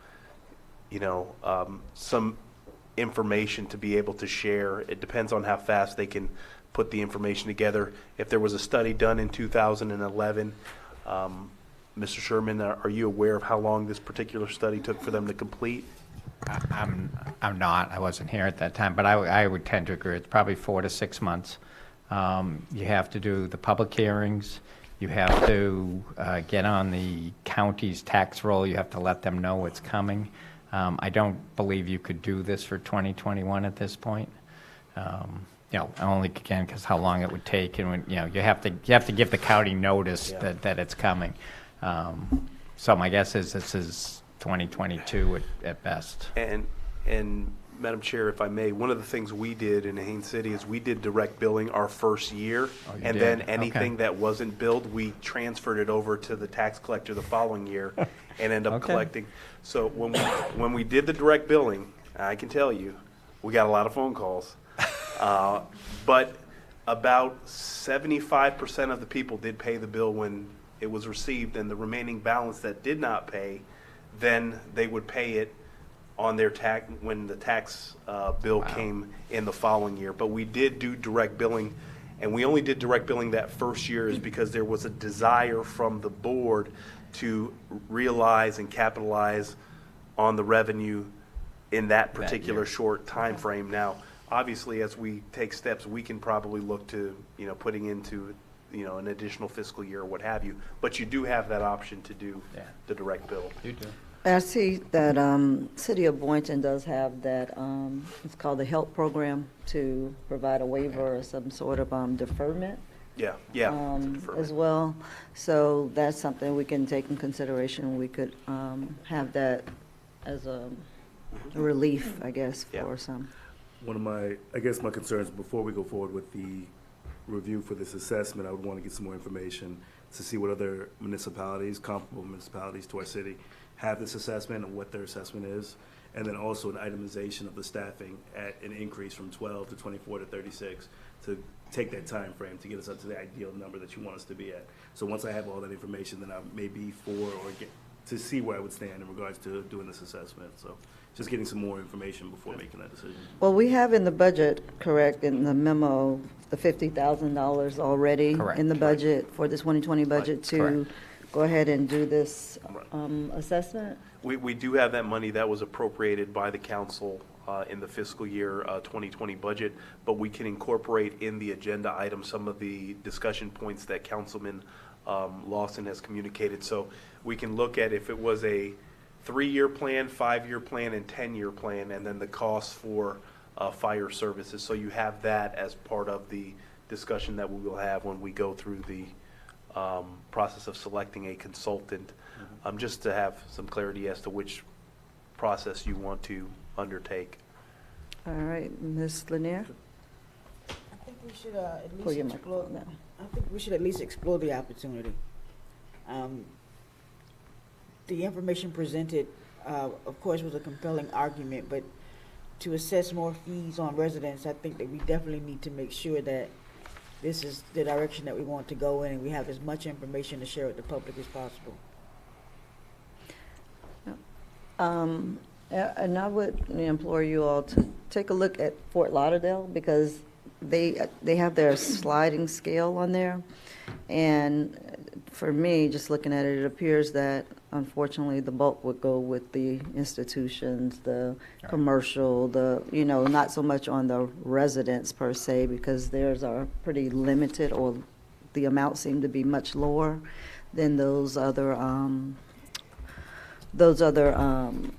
some information to be able to share. It depends on how fast they can put the information together. If there was a study done in 2011, Mr. Sherman, are you aware of how long this particular study took for them to complete? I'm not. I wasn't here at that time, but I would tend to agree. It's probably 4 to 6 months. You have to do the public hearings. You have to get on the county's tax roll. You have to let them know what's coming. I don't believe you could do this for 2021 at this point. Only again because how long it would take, and when, you have to give the county notice that it's coming. So my guess is this is 2022 at best. And Madam Chair, if I may, one of the things we did in Haines City is we did direct billing our first year, and then anything that wasn't billed, we transferred it over to the tax collector the following year and end up collecting. So when we did the direct billing, I can tell you, we got a lot of phone calls, but about 75% of the people did pay the bill when it was received, and the remaining balance that did not pay, then they would pay it on their tax when the tax bill came in the following year. But we did do direct billing, and we only did direct billing that first year is because there was a desire from the board to realize and capitalize on the revenue in that particular short time frame. Now, obviously, as we take steps, we can probably look to putting into an additional fiscal year or what have you. But you do have that option to do the direct bill. You do. I see that City of Boynton does have that, it's called the HELP program, to provide a waiver or some sort of deferment. As well. So that's something we can take in consideration. We could have that as a relief, I guess, for some. One of my concerns before we go forward with the review for this assessment, I would want to get some more information to see what other municipalities, comparable municipalities to our city, have this assessment and what their assessment is, and then also an itemization of the staffing at an increase from 12 to 24 to 36 to take that time frame to get us up to the ideal number that you want us to be at. So once I have all that information, then I may be for or get to see where I would stand in regards to doing this assessment. So just getting some more information before making that decision. Well, we have in the budget, correct, in the memo, the $50,000 already in the budget for the 2020 budget to go ahead and do this assessment? We do have that money that was appropriated by the council in the fiscal year 2020 budget, but we can incorporate in the agenda item some of the discussion points that Councilman Lawson has communicated. So we can look at if it was a 3-year plan, 5-year plan, and 10-year plan, and then the costs for fire services. So you have that as part of the discussion that we will have when we go through the process of selecting a consultant, just to have some clarity as to which process you want to undertake. All right, Ms. Lanier? I think we should at least explore. I think we should at least explore the opportunity. The information presented, of course, was a compelling argument, but to assess more fees on residents, I think that we definitely need to make sure that this is the direction that we want to go in, and we have as much information to share with the public as possible. And I would implore you all to take a look at Fort Lauderdale, because they have their sliding scale on there. And for me, just looking at it, it appears that unfortunately the bulk would go with the institutions, the commercial, not so much on the residents per se, because theirs are pretty limited, or the amounts seem to be much lower than those other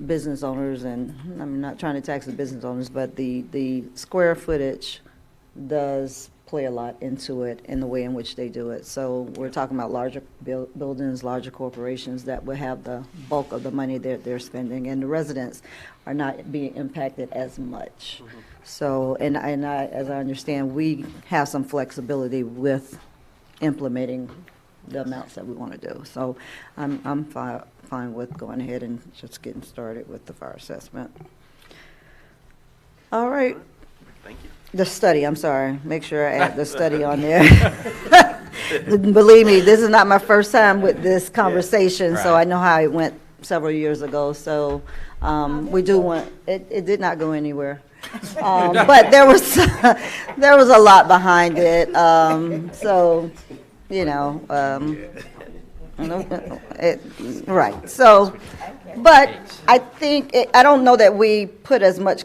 business owners. And I'm not trying to tax the business owners, but the square footage does play a lot into it in the way in which they do it. So we're talking about larger buildings, larger corporations that will have the bulk of the money that they're spending, and the residents are not being impacted as much. So, and I, as I understand, we have some flexibility with implementing the amounts that we want to do. So I'm fine with going ahead and just getting started with the fire assessment. All right. Thank you. The study, I'm sorry. Make sure I add the study on there. Believe me, this is not my first time with this conversation, so I know how it went several years ago. So we do want, it did not go anywhere. But there was a lot behind it. So, you know, right. So, but I think, I don't know that we put as much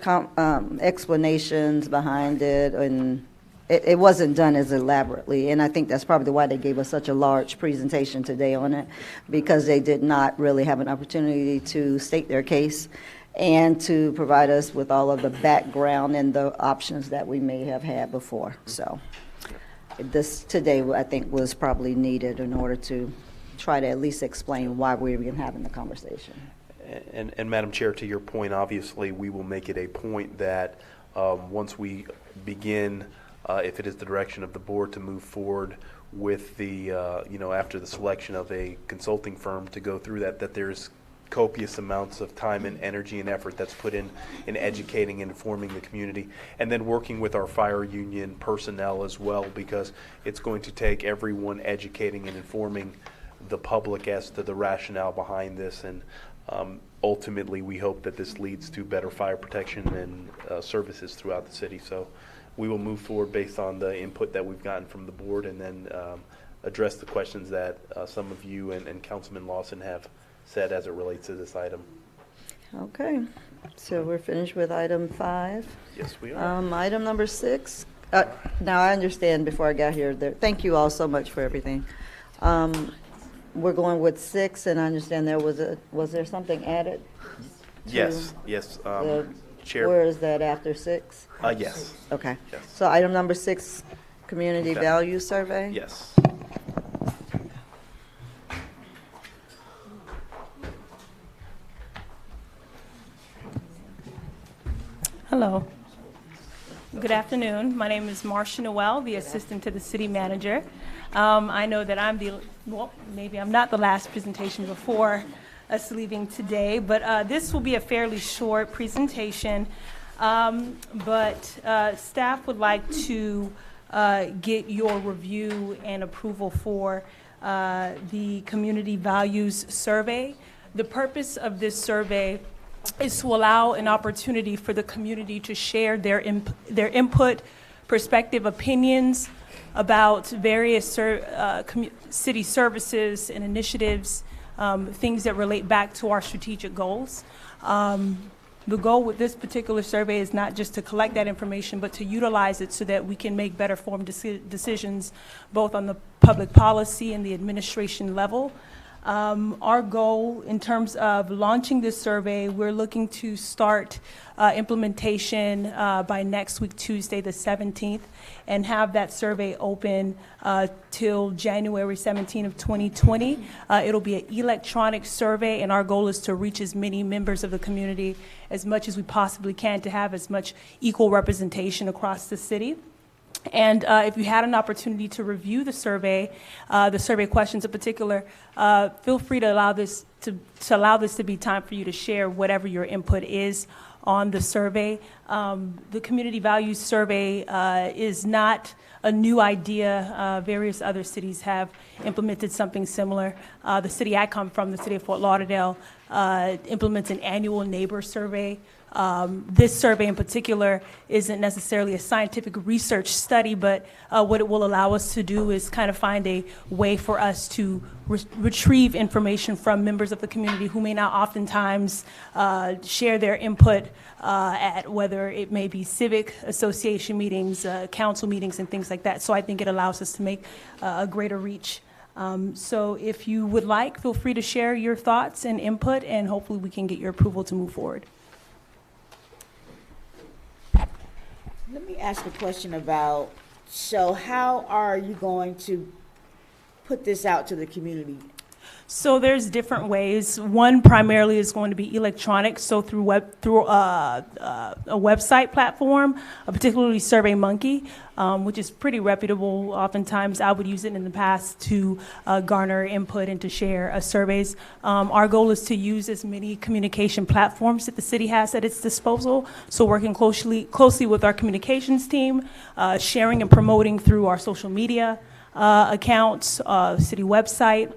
explanations behind it, and it wasn't done as elaborately. And I think that's probably why they gave us such a large presentation today on it, because they did not really have an opportunity to state their case and to provide us with all of the background and the options that we may have had before. So this today, I think, was probably needed in order to try to at least explain why we're even having the conversation. And Madam Chair, to your point, obviously, we will make it a point that once we begin, if it is the direction of the board to move forward with the, after the selection of a consulting firm to go through that there's copious amounts of time and energy and effort that's put in educating and informing the community, and then working with our fire union personnel as well, because it's going to take everyone educating and informing the public as to the rationale behind this. And ultimately, we hope that this leads to better fire protection and services throughout the city. So we will move forward based on the input that we've gotten from the board, and then address the questions that some of you and Councilman Lawson have said as it relates to this item. Okay, so we're finished with item 5. Yes, we are. Item number 6. Now I understand. Before I got here, thank you all so much for everything. We're going with 6, and I understand there was there something added? Yes. Chair. Where is that after 6? Yes. Okay. Yes. So item number 6, community Okay. value survey. Yes. Hello. Good afternoon. My name is Marcia Noel, the assistant to the city manager. I know that maybe I'm not the last presentation before us leaving today, but this will be a fairly short presentation. But staff would like to get your review and approval for the community values survey. The purpose of this survey is to allow an opportunity for the community to share their input, perspective, opinions about various city services and initiatives, things that relate back to our strategic goals. The goal with this particular survey is not just to collect that information, but to utilize it so that we can make better formed decisions both on the public policy and the administration level. Our goal in terms of launching this survey, we're looking to start implementation by next week, Tuesday the 17th, and have that survey open till January 17th of 2020. It'll be an electronic survey, and our goal is to reach as many members of the community as much as we possibly can to have as much equal representation across the city. And if you had an opportunity to review the survey questions in particular, feel free to allow this to be time for you to share whatever your input is on the survey. The community values survey is not a new idea. Various other cities have implemented something similar. The city I come from, the city of Fort Lauderdale, implements an annual neighbor survey. This survey in particular isn't necessarily a scientific research study, but what it will allow us to do is kind of find a way for us to retrieve information from members of the community who may not oftentimes share their input at whether it may be civic association meetings, council meetings, and things like that. So I think it allows us to make a greater reach. So if you would like, feel free to share your thoughts and input, and hopefully we can get your approval to move forward. Let me ask a question about So how are you going to put this out to the community? So there's different ways. One primarily is going to be electronic, so through a website platform, particularly SurveyMonkey, which is pretty reputable. Oftentimes, I would use it in the past to garner input and to share surveys. Our goal is to use as many communication platforms that the city has at its disposal. So working closely with our communications team, sharing and promoting through our social media accounts, city website,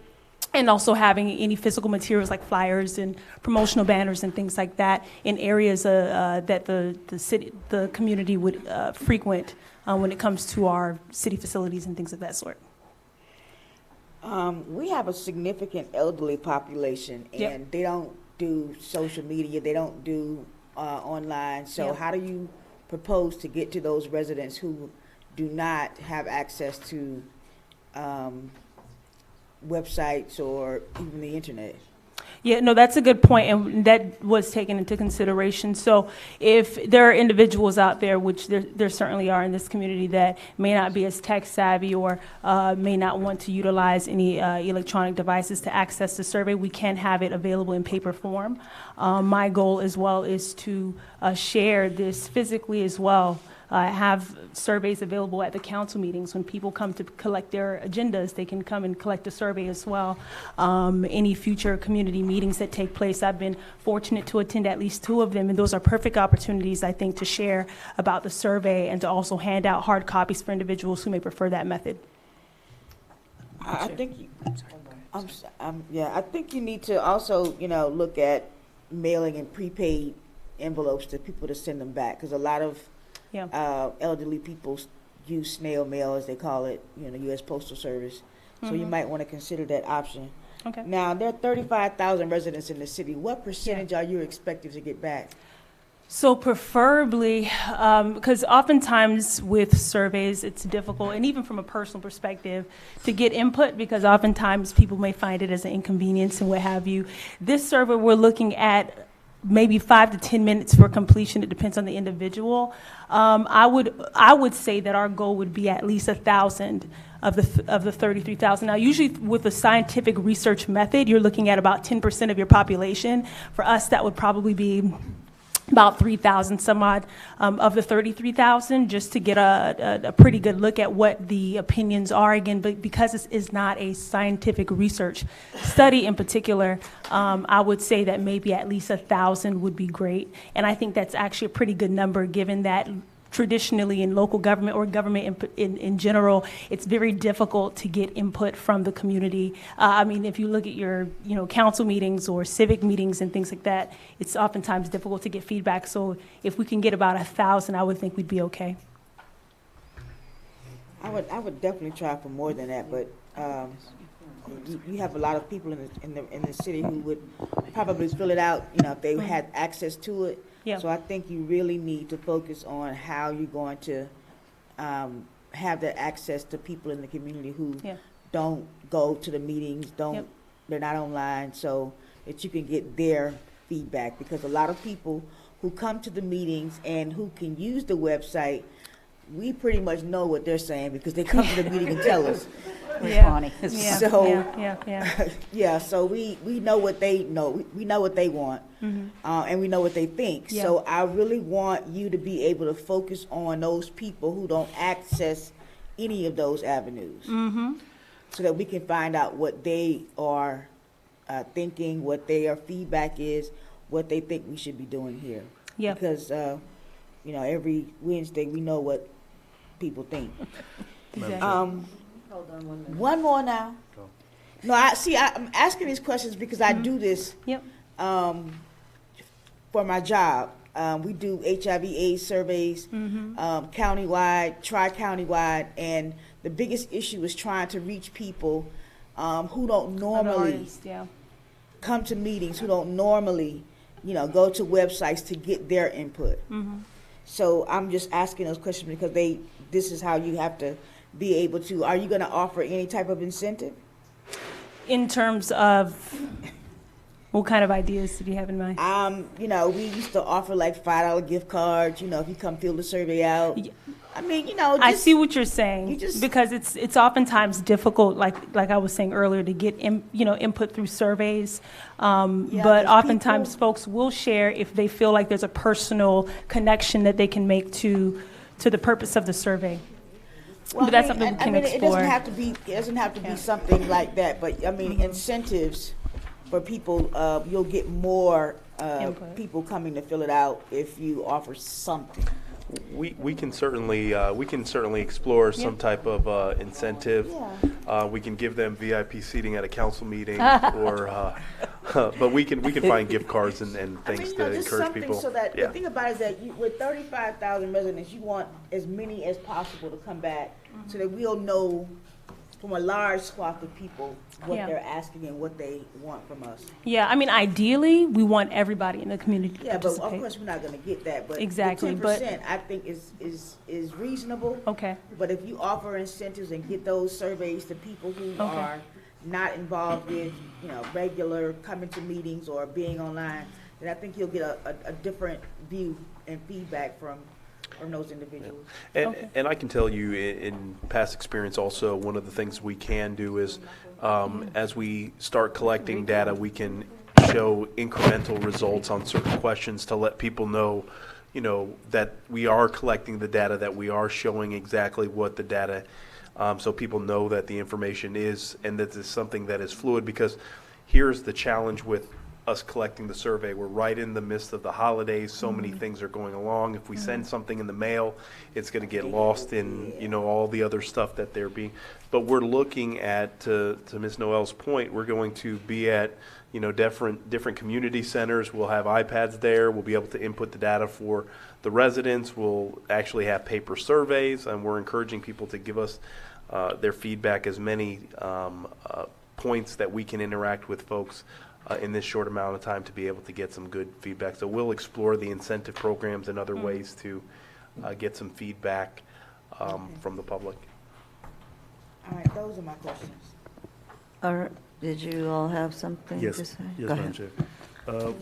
and also having any physical materials like flyers and promotional banners and things like that in areas that the community would frequent when it comes to our city facilities and things of that sort. We have a significant elderly population, and they don't do social media, they don't do online. So how do you propose to get to those residents who do not have access to websites or even the internet? Yeah, no, that's a good point, and that was taken into consideration. So if there are individuals out there, which there certainly are in this community, that may not be as tech savvy or may not want to utilize any electronic devices to access the survey, we can have it available in paper form. My goal as well is to share this physically as well. Have surveys available at the council meetings. When people come to collect their agendas, they can come and collect a survey as well. Any future community meetings that take place, I've been fortunate to attend at least 2 of them, and those are perfect opportunities, I think, to share about the survey and to also hand out hard copies for individuals who may prefer that method. I think I think you need to also, look at mailing and prepaid envelopes to people to send them back, because a lot of elderly people use snail mail, as they call it, U.S. Postal Service. So you might want to consider that option. Okay. Now, there are 35,000 residents in the city. What percentage are you expected to get back? So preferably, because oftentimes with surveys, it's difficult, and even from a personal perspective, to get input, because oftentimes people may find it as an inconvenience and what have you. This survey, we're looking at maybe 5 to 10 minutes for completion. It depends on the individual. I would say that our goal would be at least 1,000 of the 33,000. Now, usually with a scientific research method, you're looking at about 10% of your population. For us, that would probably be about 3,000 some odd of the 33,000, just to get a pretty good look at what the opinions are. Again, but because this is not a scientific research study in particular, I would say that maybe at least 1,000 would be great. And I think that's actually a pretty good number, given that traditionally in local government or government in general, it's very difficult to get input from the community. I mean, if you look at your council meetings or civic meetings and things like that, it's oftentimes difficult to get feedback. So if we can get about 1,000, I would think we'd be okay. I would definitely try for more than that, but you have a lot of people in the city who would probably fill it out, if they had access to it. Yeah. So I think you really need to focus on how you're going to have that access to people in the community who don't go to the meetings, they're not online, so that you can get their feedback. Because a lot of people who come to the meetings and who can use the website, we pretty much know what they're saying because they come to the meeting and tell us. So we know what they know. We know what they want, and we know what they think. Yeah. So I really want you to be able to focus on those people who don't access any of those avenues, so that we can find out what they are thinking, what their feedback is, what they think we should be doing here. Yeah. Because every Wednesday we know what people think. Exactly. Hold on 1 minute. One more now. No, I'm asking these questions because I do this for my job. We do HIV/AIDS surveys countywide, tri-countywide, and the biggest issue is trying to reach people who don't normally come to meetings, who don't normally, go to websites to get their input. So I'm just asking those questions because this is how you have to be able to. Are you going to offer any type of incentive? In terms of what kind of ideas did you have in mind? We used to offer like $5 gift cards, if you come fill the survey out. I mean, you know, I just- see what you're saying, you just- because it's oftentimes difficult, like I was saying earlier, to get input through surveys. But 'cause oftentimes folks will share if they feel like there's a personal connection that they can make to the purpose of the survey. Well, But that's I mean, something we can it explore. doesn't have to be something like that, but I mean, incentives for people, you'll get more Input. people coming to fill it out if you offer something. We can certainly explore some type of incentive. We can give them VIP seating at a council meeting, or but we can find gift cards and things You know, to just encourage something people. so that, Yeah. the thing about it is that with 35,000 residents, you want as many as possible to come back so that we'll know from a large swath of people what Yeah. they're asking and what they want from us. Yeah, I mean, ideally, we want everybody in the community to Yeah, but participate. of course, we're not gonna get that, but Exactly, the 10% I think is reasonable. Okay. But if you offer incentives and get those surveys to people who Okay. are not involved with, regular coming to meetings or being online, then I think you'll get a different view and feedback from those individuals. And I can tell you in past experience also, one of the things we can do is as we start collecting data, we can show incremental results on certain questions to let people know, that we are collecting the data, that we are showing exactly what the data, so people know that the information is, and that it's something that is fluid, because here's the challenge with us collecting the survey. We're right in the midst of the holidays. So many things are going along. If we send something in the mail, it's going to get lost in, all the other stuff that they're being. But we're looking at, to Ms. Noel's point, we're going to be at, different community centers. We'll have iPads there. We'll be able to input the data for the residents. We'll actually have paper surveys, and we're encouraging people to give us their feedback, as many points that we can interact with folks in this short amount of time to be able to get some good feedback. So we'll explore the incentive programs and other ways to get some feedback from the public. All right, those are my questions. All right, did you all have something to Yes, say? yes, Go Madam ahead. Chair.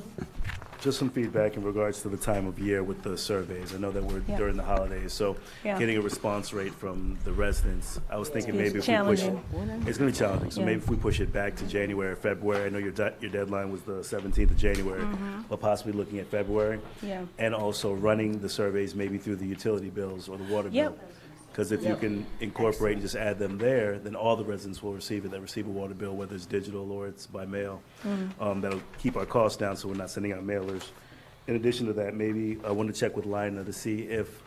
Just some feedback in regards to the time of year with the surveys. I know that we're Yeah. during the holidays, so Yeah. getting a response rate from the residents, I was thinking maybe if we push it, challenging. it's gonna be challenging, so Yeah. maybe if we push it back to January or February. I know your deadline was the 17th of January, but possibly looking at February. Yeah. And also running the surveys maybe through the utility bills or the water bill. Yep. Because if you can incorporate and just add them there, then all the residents will receive it, that receive a water bill, whether it's digital or it's by mail. That'll keep our costs down, so we're not sending out mailers. In addition to that, maybe I want to check with Lina to see if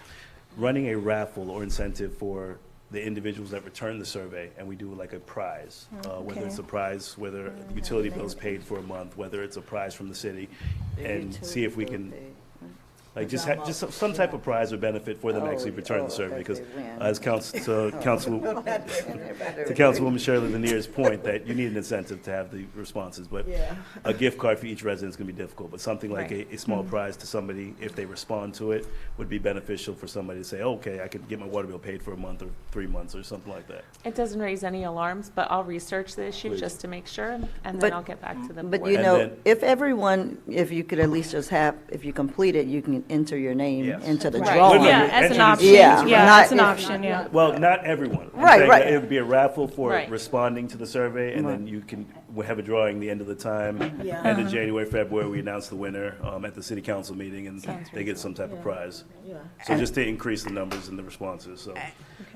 running a raffle or incentive for the individuals that return the survey, and we do like a prize, whether it's a prize, whether utility bills paid for a month, whether it's a prize from the city, and see if we can, like, just some type of prize or benefit for them to actually return the survey, because as to Councilwoman Shirley Lanier's point, that you need an incentive to have the responses, but a gift card for each resident is going to be difficult, but something like a small prize to somebody, if they respond to it, would be beneficial for somebody to say, okay, I could get my water bill paid for a month or 3 months or something like that. It doesn't raise any alarms, but I'll research the issue just to make sure, and But- then I'll get back to the board. But you And know, then- if you could at least just have, if you complete it, you can enter your name Yes. into the Right. drawing. Yeah, as an option. Yeah, Yeah, not that's an if- option, yeah. Well, not everyone. I'm Right, saying right. that it would be a raffle for Right. responding to the survey, and then you can, we'll have a drawing the end of the time. End of January, February, we announce the winner at the city council meeting, and they get some type of prize. So just to increase the numbers and the responses, so.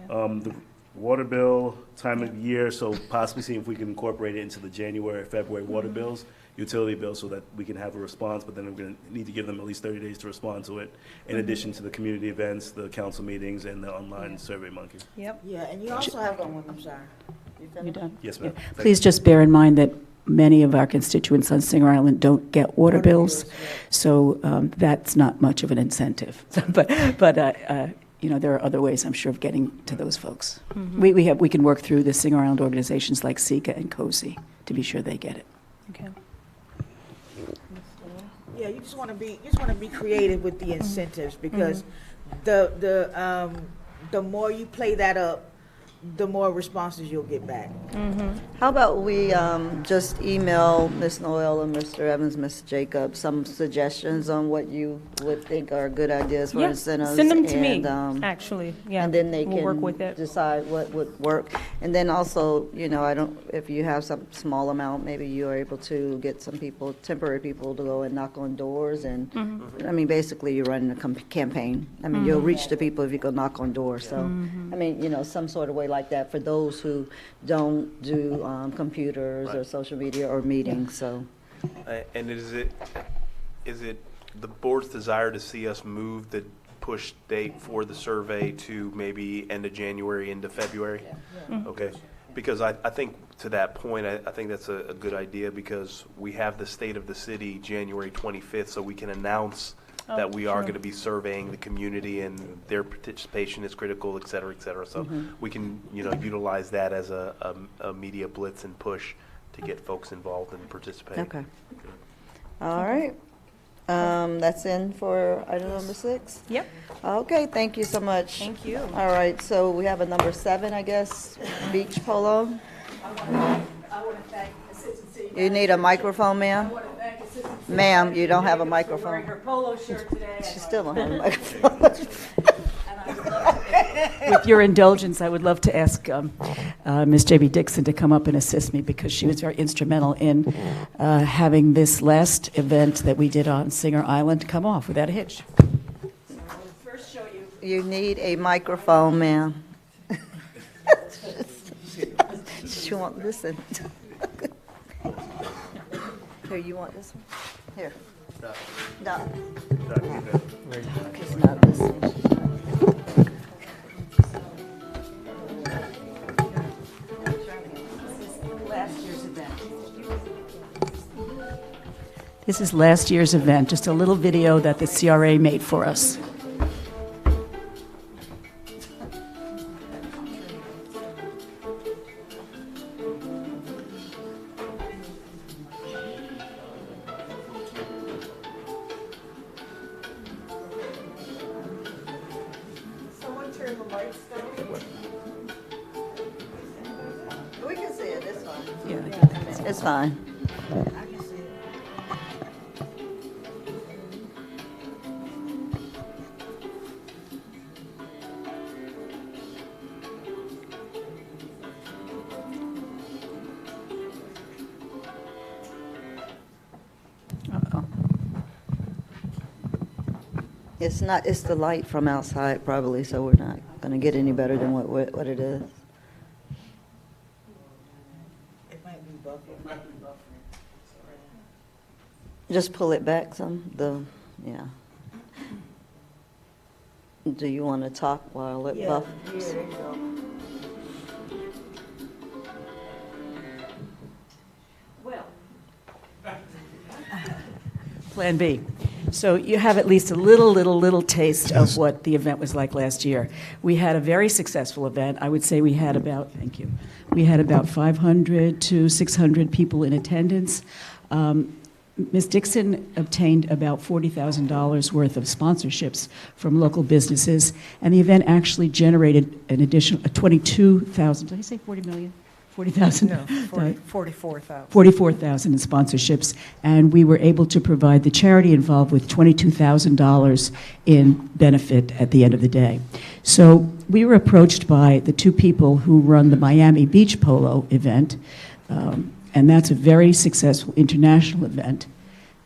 The water bill, time of year, so possibly see if we can incorporate it into the January, February water bills, utility bills, so that we can have a response, but then we're gonna need to give them at least 30 days to respond to it, in addition to the community events, the council meetings, and the online Survey Monkey. Yep. Yeah, and you also have, I'm sorry. You done? Yes, ma'am. Thank Please just bear in mind that many of our constituents on Singer Island don't get water bills, so that's not much of an incentive. But there are other ways, I'm sure, of getting to those folks. We can work through the Singer Island organizations like SECA and COSI to be sure they get it. Okay. Yeah, you just want to be creative with the incentives, because the more you play that up, the more responses you'll get back. How about we just email Ms. Noel and Mr. Evans, Ms. Jacobs, some suggestions on what you would think are good ideas for Yeah, incentives? send them to me, and, actually, yeah. And then they we'll can work with it. decide what would work. And then also, you know, if you have some small amount, maybe you are able to get some people, temporary people, to go and knock on doors. And, I mean, basically, you're running a campaign. I mean, you'll reach the people if you go knock on doors. So, I mean, you know, some sort of way like that for those who don't do computers or social media or meetings, so. And is it the board's desire to see us move the push date for the survey to maybe end of January, into February? Okay, because I think to that point, I think that's a good idea, because we have the state of the city January 25th, so we can announce that we are going to be surveying the community, and their participation is critical, et cetera, et cetera. So we can, you know, utilize that as a media blitz and push to get folks involved and participate. Okay. All right. That's in for item number 6? Yep. Okay, thank you so much. Thank you. All right, so we have a number 7, I guess, beach polo. I want to thank Assistant City You need a microphone, ma'am? Ma'am, you don't have a microphone. Wearing her polo shirt today. She still don't have a microphone. With your indulgence, I would love to ask Ms. J.B. Dixon to come up and assist me, because she was very instrumental in having this last event that we did on Singer Island come off without a hitch. First show you. You need a microphone, ma'am. She won't listen. Here, you want this one? Here. No. It's not listening. This is last year's event, just a little video that the CRA made for us. Someone turn the lights down. We can see it, it's fine. Yeah. It's fine. It's not, it's the light from outside probably, so we're not going to get any better than what it is. It might be buffering. Just pull it back some, yeah. Do you want to talk while it buffers? Yeah, there you go. Plan B. So you have at least a little taste of what the event was like last year. We had a very successful event. I would say we had about, thank you, we had about 500 to 600 people in attendance. Ms. Dixon obtained about $40,000 worth of sponsorships from local businesses, and the event actually generated an additional 22,000. Did I say 40 million? 40,000? No, 44,000. 44,000 in sponsorships, and we were able to provide the charity involved with $22,000 in benefit at the end of the day. So we were approached by the two people who run the Miami Beach Polo event, and that's a very successful international event,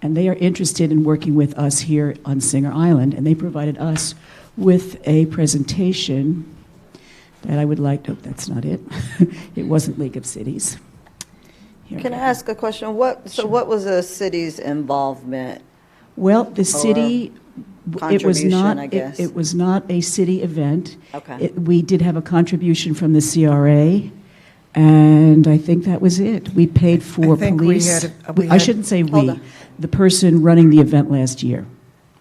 and they are interested in working with us here on Singer Island, and they provided us with a presentation that I would like to, that's not it. It wasn't League of Cities. Here. Can I ask a question? What was the city's involvement? Well, the city, it was not, I guess. it was not a city event. Okay. We did have a contribution from the CRA, and I think that was it. We paid for police. I shouldn't say we. The person running the event last year.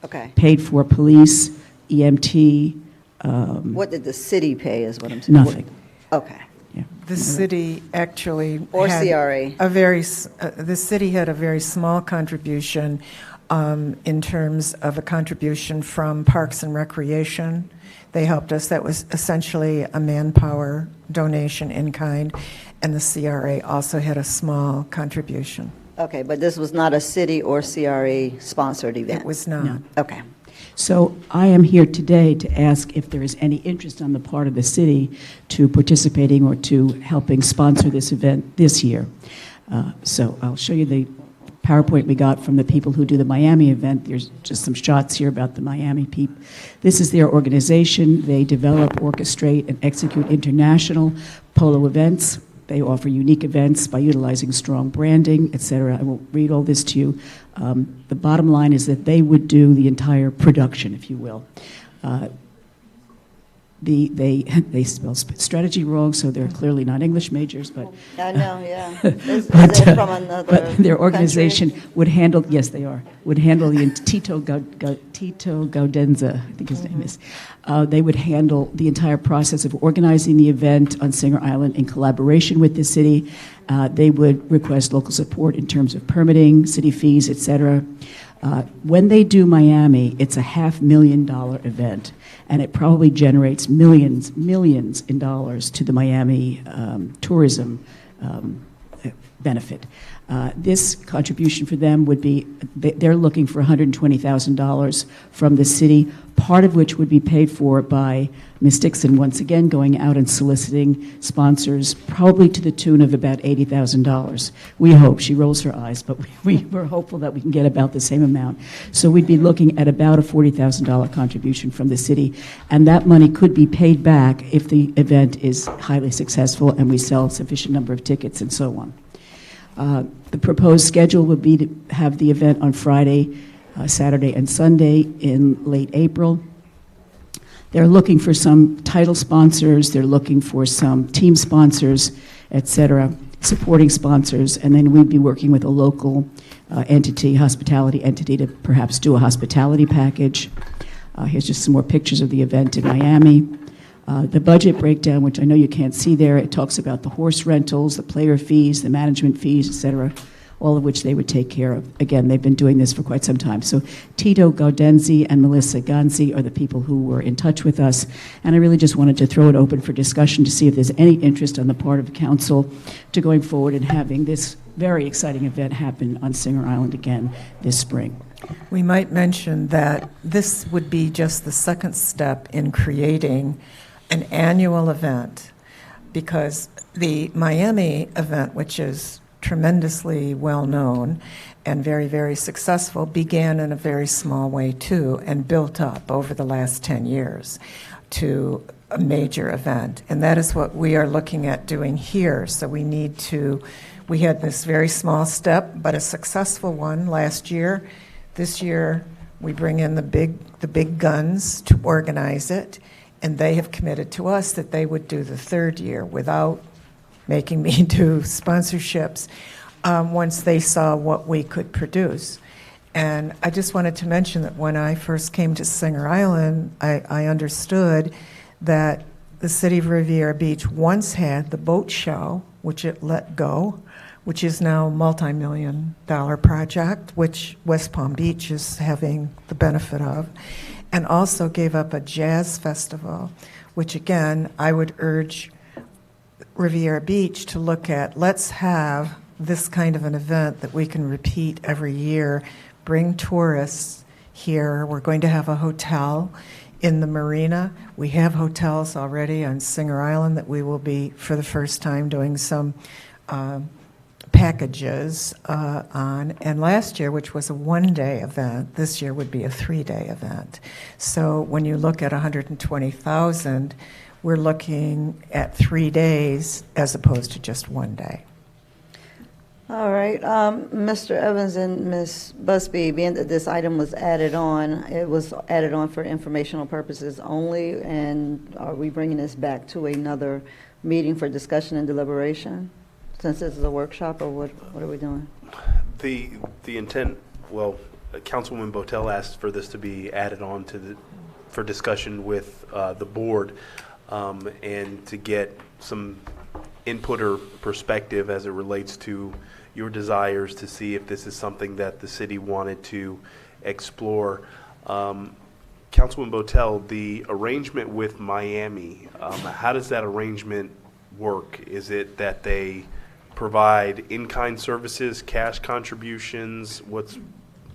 Okay. Paid for police, EMT. What did the city pay is what I'm saying? Nothing. Okay. Yeah. The city actually Or had CRA. the city had a very small contribution in terms of a contribution from Parks and Recreation. They helped us. That was essentially a manpower donation in kind, and the CRA also had a small contribution. Okay, but this was not a city or CRA sponsored event? It was not. No. Okay. So I am here today to ask if there is any interest on the part of the city to participating or to helping sponsor this event this year. So I'll show you the PowerPoint we got from the people who do the Miami event. There's just some shots here about the Miami people. This is their organization. They develop, orchestrate, and execute international polo events. They offer unique events by utilizing strong branding, et cetera. I won't read all this to you. The bottom line is that they would do the entire production, if you will. They spell strategy wrong, so they're clearly not English majors, but... I know, yeah. Is it from another but their organization country? would handle, yes, they are, would handle the Tito Gaudenza, I think his name is. They would handle the entire process of organizing the event on Singer Island in collaboration with the city. They would request local support in terms of permitting, city fees, et cetera. When they do Miami, it's a $500,000 event, and it probably generates millions in dollars to the Miami tourism benefit. This contribution for them would be, they're looking for $120,000 from the city, part of which would be paid for by Ms. Dixon, once again, going out and soliciting sponsors, probably to the tune of about $80,000. We hope. She rolls her eyes, but we're hopeful that we can get about the same amount. So we'd be looking at about a $40,000 contribution from the city, and that money could be paid back if the event is highly successful and we sell a sufficient number of tickets and so on. The proposed schedule would be to have the event on Friday, Saturday, and Sunday in late April. They're looking for some title sponsors, they're looking for some team sponsors, et cetera, supporting sponsors, and then we'd be working with a local entity, hospitality entity, to perhaps do a hospitality package. Here's just some more pictures of the event in Miami. The budget breakdown, which I know you can't see there, it talks about the horse rentals, the player fees, the management fees, et cetera, all of which they would take care of. Again, they've been doing this for quite some time. So Tito Gaudenzi and Melissa Ganzi are the people who were in touch with us, and I really just wanted to throw it open for discussion to see if there's any interest on the part of the council to going forward and having this very exciting event happen on Singer Island again this spring. We might mention that this would be just the second step in creating an annual event, because the Miami event, which is tremendously well known and very, very successful, began in a very small way too and built up over the last 10 years to a major event. And that is what we are looking at doing here. So we had this very small step, but a successful one last year. This year, we bring in the big guns to organize it, and they have committed to us that they would do the third year without making me do sponsorships once they saw what we could produce. And I just wanted to mention that when I first came to Singer Island, I understood that the city of Riviera Beach once had the boat show, which it let go, which is now a multi-million-dollar project, which West Palm Beach is having the benefit of, and also gave up a jazz festival, which again, I would urge Riviera Beach to look at. Let's have this kind of an event that we can repeat every year, bring tourists here. We're going to have a hotel in the Marina. We have hotels already on Singer Island that we will be, for the first time, doing some packages on. And last year, which was a one-day event, this year would be a three-day event. So when you look at 120,000, we're looking at 3 days as opposed to just one day. All right, Mr. Evans and Ms. Busby, being that this item was added on, it was added on for informational purposes only, and are we bringing this back to another meeting for discussion and deliberation, since this is a workshop, or what are we doing? The intent, well, Councilwoman Botel asked for this to be added on to for discussion with the board, and to get some input or perspective as it relates to, your desires to see if this is something that the city wanted to explore. Councilman Botel, the arrangement with Miami, how does that arrangement work? Is it that they provide in-kind services, cash contributions? What's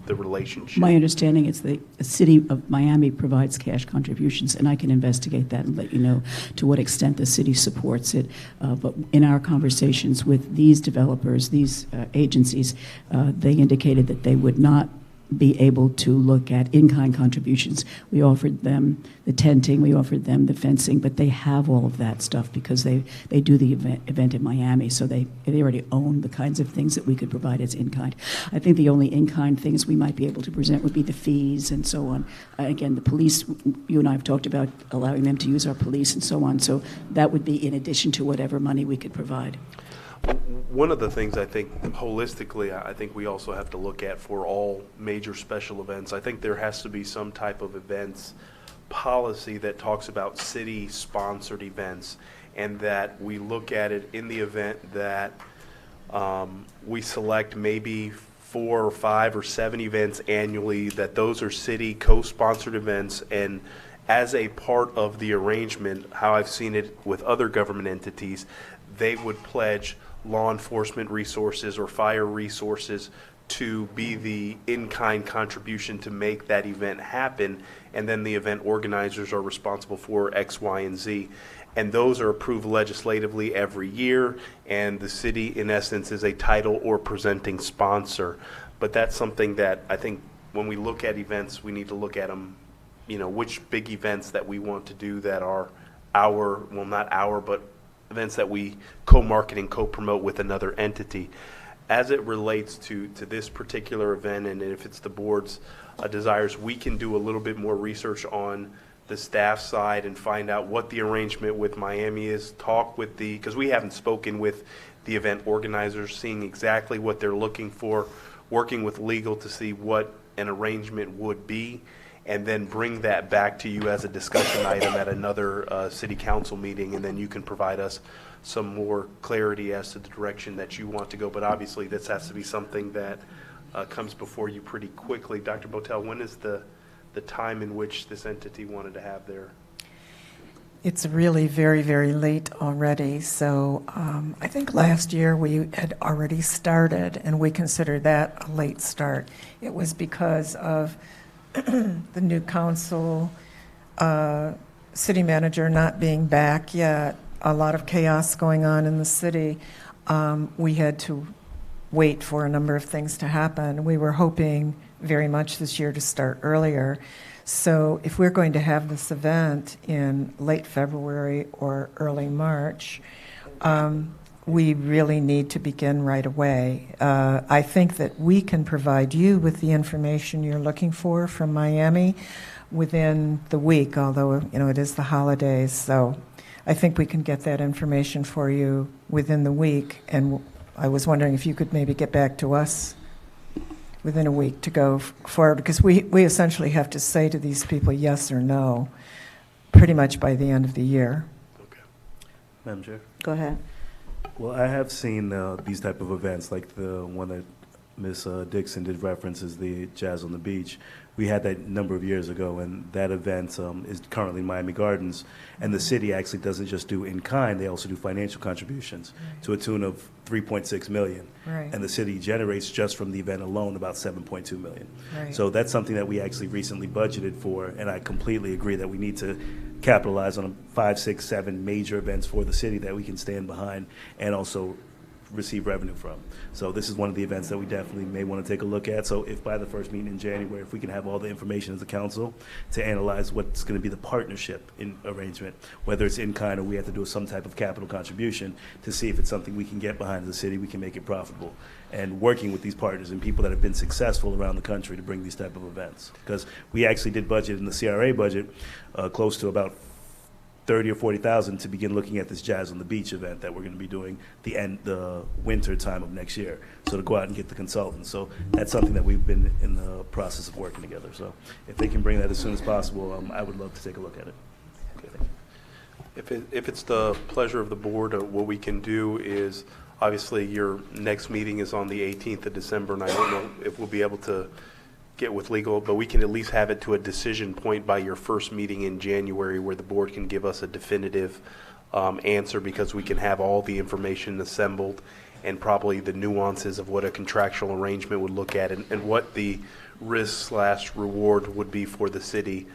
the relationship? My understanding is the city of Miami provides cash contributions, and I can investigate that and let you know to what extent the city supports it. But in our conversations with these developers, these agencies, they indicated that they would not be able to look at in-kind contributions. We offered them the tenting, we offered them the fencing, but they have all of that stuff because they do the event in Miami, so they already own the kinds of things that we could provide as in-kind. I think the only in-kind things we might be able to present would be the fees and so on. Again, the police, you and I have talked about allowing them to use our police and so on, so that would be in addition to whatever money we could provide. One of the things I think holistically, I think we also have to look at for all major special events, I think there has to be some type of events policy that talks about city-sponsored events, and that we look at it in the event that we select maybe 4 or 5 or 7 events annually, that those are city co-sponsored events, and as a part of the arrangement, how I've seen it with other government entities, they would pledge law enforcement resources or fire resources to be the in-kind contribution to make that event happen, and then the event organizers are responsible for X, Y, and Z. And those are approved legislatively every year, and the city, in essence, is a title or presenting sponsor. But that's something that I think when we look at events, we need to look at them, you know, which big events that we want to do that are our, well, not our, but events that we co-market and co-promote with another entity. As it relates to this particular event, and if it's the board's desires, we can do a little bit more research on the staff side and find out what the arrangement with Miami is, talk with the, because we haven't spoken with the event organizers, seeing exactly what they're looking for, working with legal to see what an arrangement would be, and then bring that back to you as a discussion item at another city council meeting, and then you can provide us some more clarity as to the direction that you want to go. But obviously, this has to be something that comes before you pretty quickly. Dr. Botel, when is the time in which this entity wanted to have their? It's really very, very late already. So I think last year we had already started, and we considered that a late start. It was because of the new council, city manager not being back yet, a lot of chaos going on in the city. We had to wait for a number of things to happen. We were hoping very much this year to start earlier. So if we're going to have this event in late February or early March, we really need to begin right away. I think that we can provide you with the information you're looking for from Miami within the week, although, you know, it is the holidays. So I think we can get that information for you within the week. And I was wondering if you could maybe get back to us within a week to go forward, because we essentially have to say to these people yes or no pretty much by the end of the year. Okay. Madam Chair? Go ahead. Well, I have seen these type of events, like the one that Ms. Dixon did reference, is the Jazz on the Beach. We had that a number of years ago, and that event is currently in Miami Gardens. And the city actually doesn't just do in-kind, they also do financial contributions to a tune of $3.6 million. Right. And the city generates just from the event alone about $7.2 million. Right. So that's something that we actually recently budgeted for, and I completely agree that we need to capitalize on 5, 6, 7 major events for the city that we can stand behind and also receive revenue from. So this is one of the events that we definitely may want to take a look at. So if by the first meeting in January, if we can have all the information as a council to analyze what's going to be the partnership in arrangement, whether it's in kind or we have to do some type of capital contribution to see if it's something we can get behind as a city, we can make it profitable. And working with these partners and people that have been successful around the country to bring these type of events. Because we actually did budget in the CRA budget close to about 30 or 40,000 to begin looking at this Jazz on the Beach event that we're going to be doing the winter time of next year. So to go out and get the consultants. So that's something that we've been in the process of working together. So if they can bring that as soon as possible, I would love to take a look at it. Okay, thank you. If it's the pleasure of the board, what we can do is Obviously, your next meeting is on the 18th of December, and I don't know if we'll be able to get with legal, but we can at least have it to a decision point by your first meeting in January where the board can give us a definitive answer, because we can have all the information assembled and probably the nuances of what a contractual arrangement would look at and what the risk/reward would be for the city.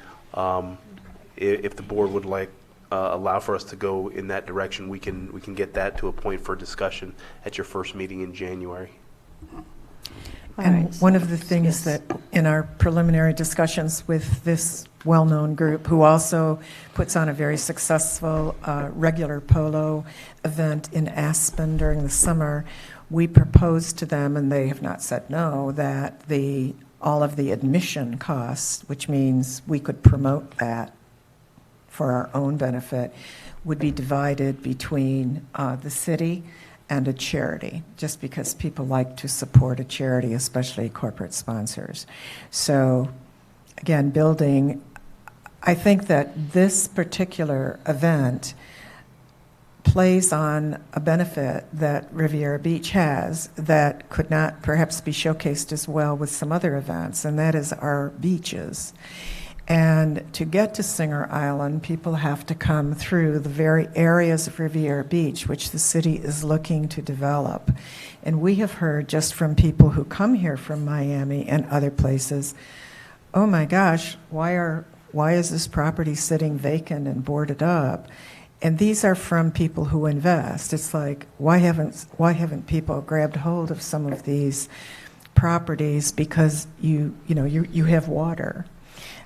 If the board would like allow for us to go in that direction, we can get that to a point for discussion at your first meeting in January. And one of the things that in our preliminary discussions with this well-known group, who also puts on a very successful regular polo event in Aspen during the summer, we proposed to them, and they have not said no, that all of the admission costs, which means we could promote that for our own benefit, would be divided between the city and a charity, just because people like to support a charity, especially corporate sponsors. So again, I think that this particular event plays on a benefit that Riviera Beach has that could not perhaps be showcased as well with some other events, and that is our beaches. And to get to Singer Island, people have to come through the very areas of Riviera Beach, which the city is looking to develop. And we have heard just from people who come here from Miami and other places, oh my gosh, why is this property sitting vacant and boarded up? And these are from people who invest. It's like, why haven't people grabbed hold of some of these properties? Because you have water.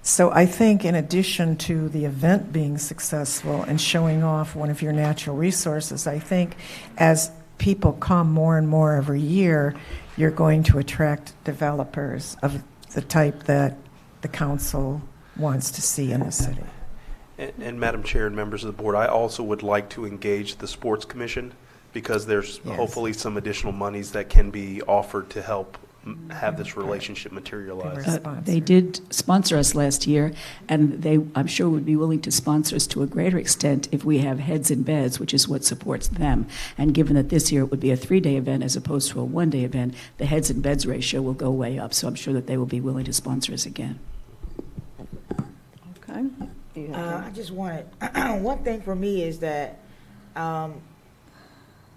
So I think in addition to the event being successful and showing off one of your natural resources, I think as people come more and more every year, you're going to attract developers of the type that the council wants to see in the city. And Madam Chair and members of the board, I also would like to engage the Sports Commission, because there's hopefully some additional monies that can be offered to help have this relationship materialize. They did sponsor us last year, and I'm sure, would be willing to sponsor us to a greater extent if we have heads in beds, which is what supports them. And given that this year it would be a 3-day event as opposed to a 1-day event, the heads in beds ratio will go way up. So I'm sure that they will be willing to sponsor us again. Okay. I just wanted, one thing for me is that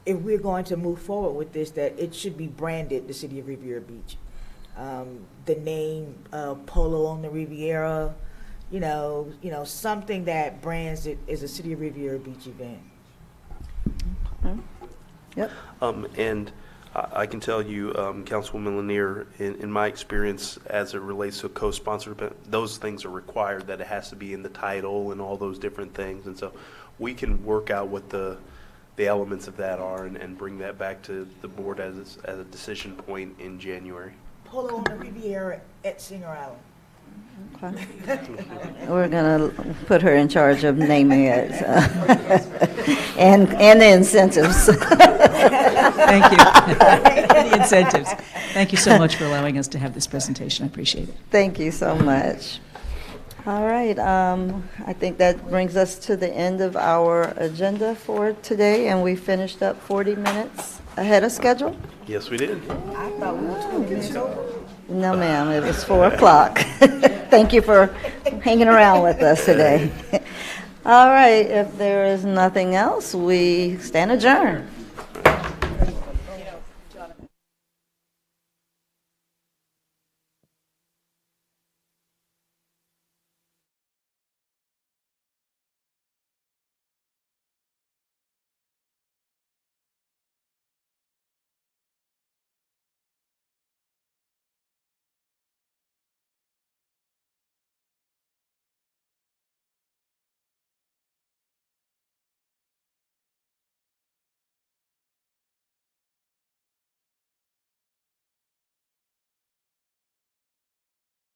if we're going to move forward with this, that it should be branded the City of Riviera Beach. The name Polo on the Riviera, something that brands it as a City of Riviera Beach event. Yep. And I can tell you, Councilwoman Lanier, in my experience as it relates to a co-sponsor, those things are required, that it has to be in the title and all those different things. And so we can work out what the elements of that are and bring that back to the board as a decision point in January. Polo on the Riviera at Singer Island. Okay. We're going to put her in charge of naming it and the incentives. Thank you. The incentives. Thank you so much for allowing us to have this presentation. I appreciate it. Thank you so much. All right. I think that brings us to the end of our agenda for today, and we finished up 40 minutes ahead of schedule. Yes, we did. I thought we were 20 minutes over. No, ma'am, it was 4 o'clock. Thank you for hanging around with us today. All right, if there is nothing else, we stand adjourned.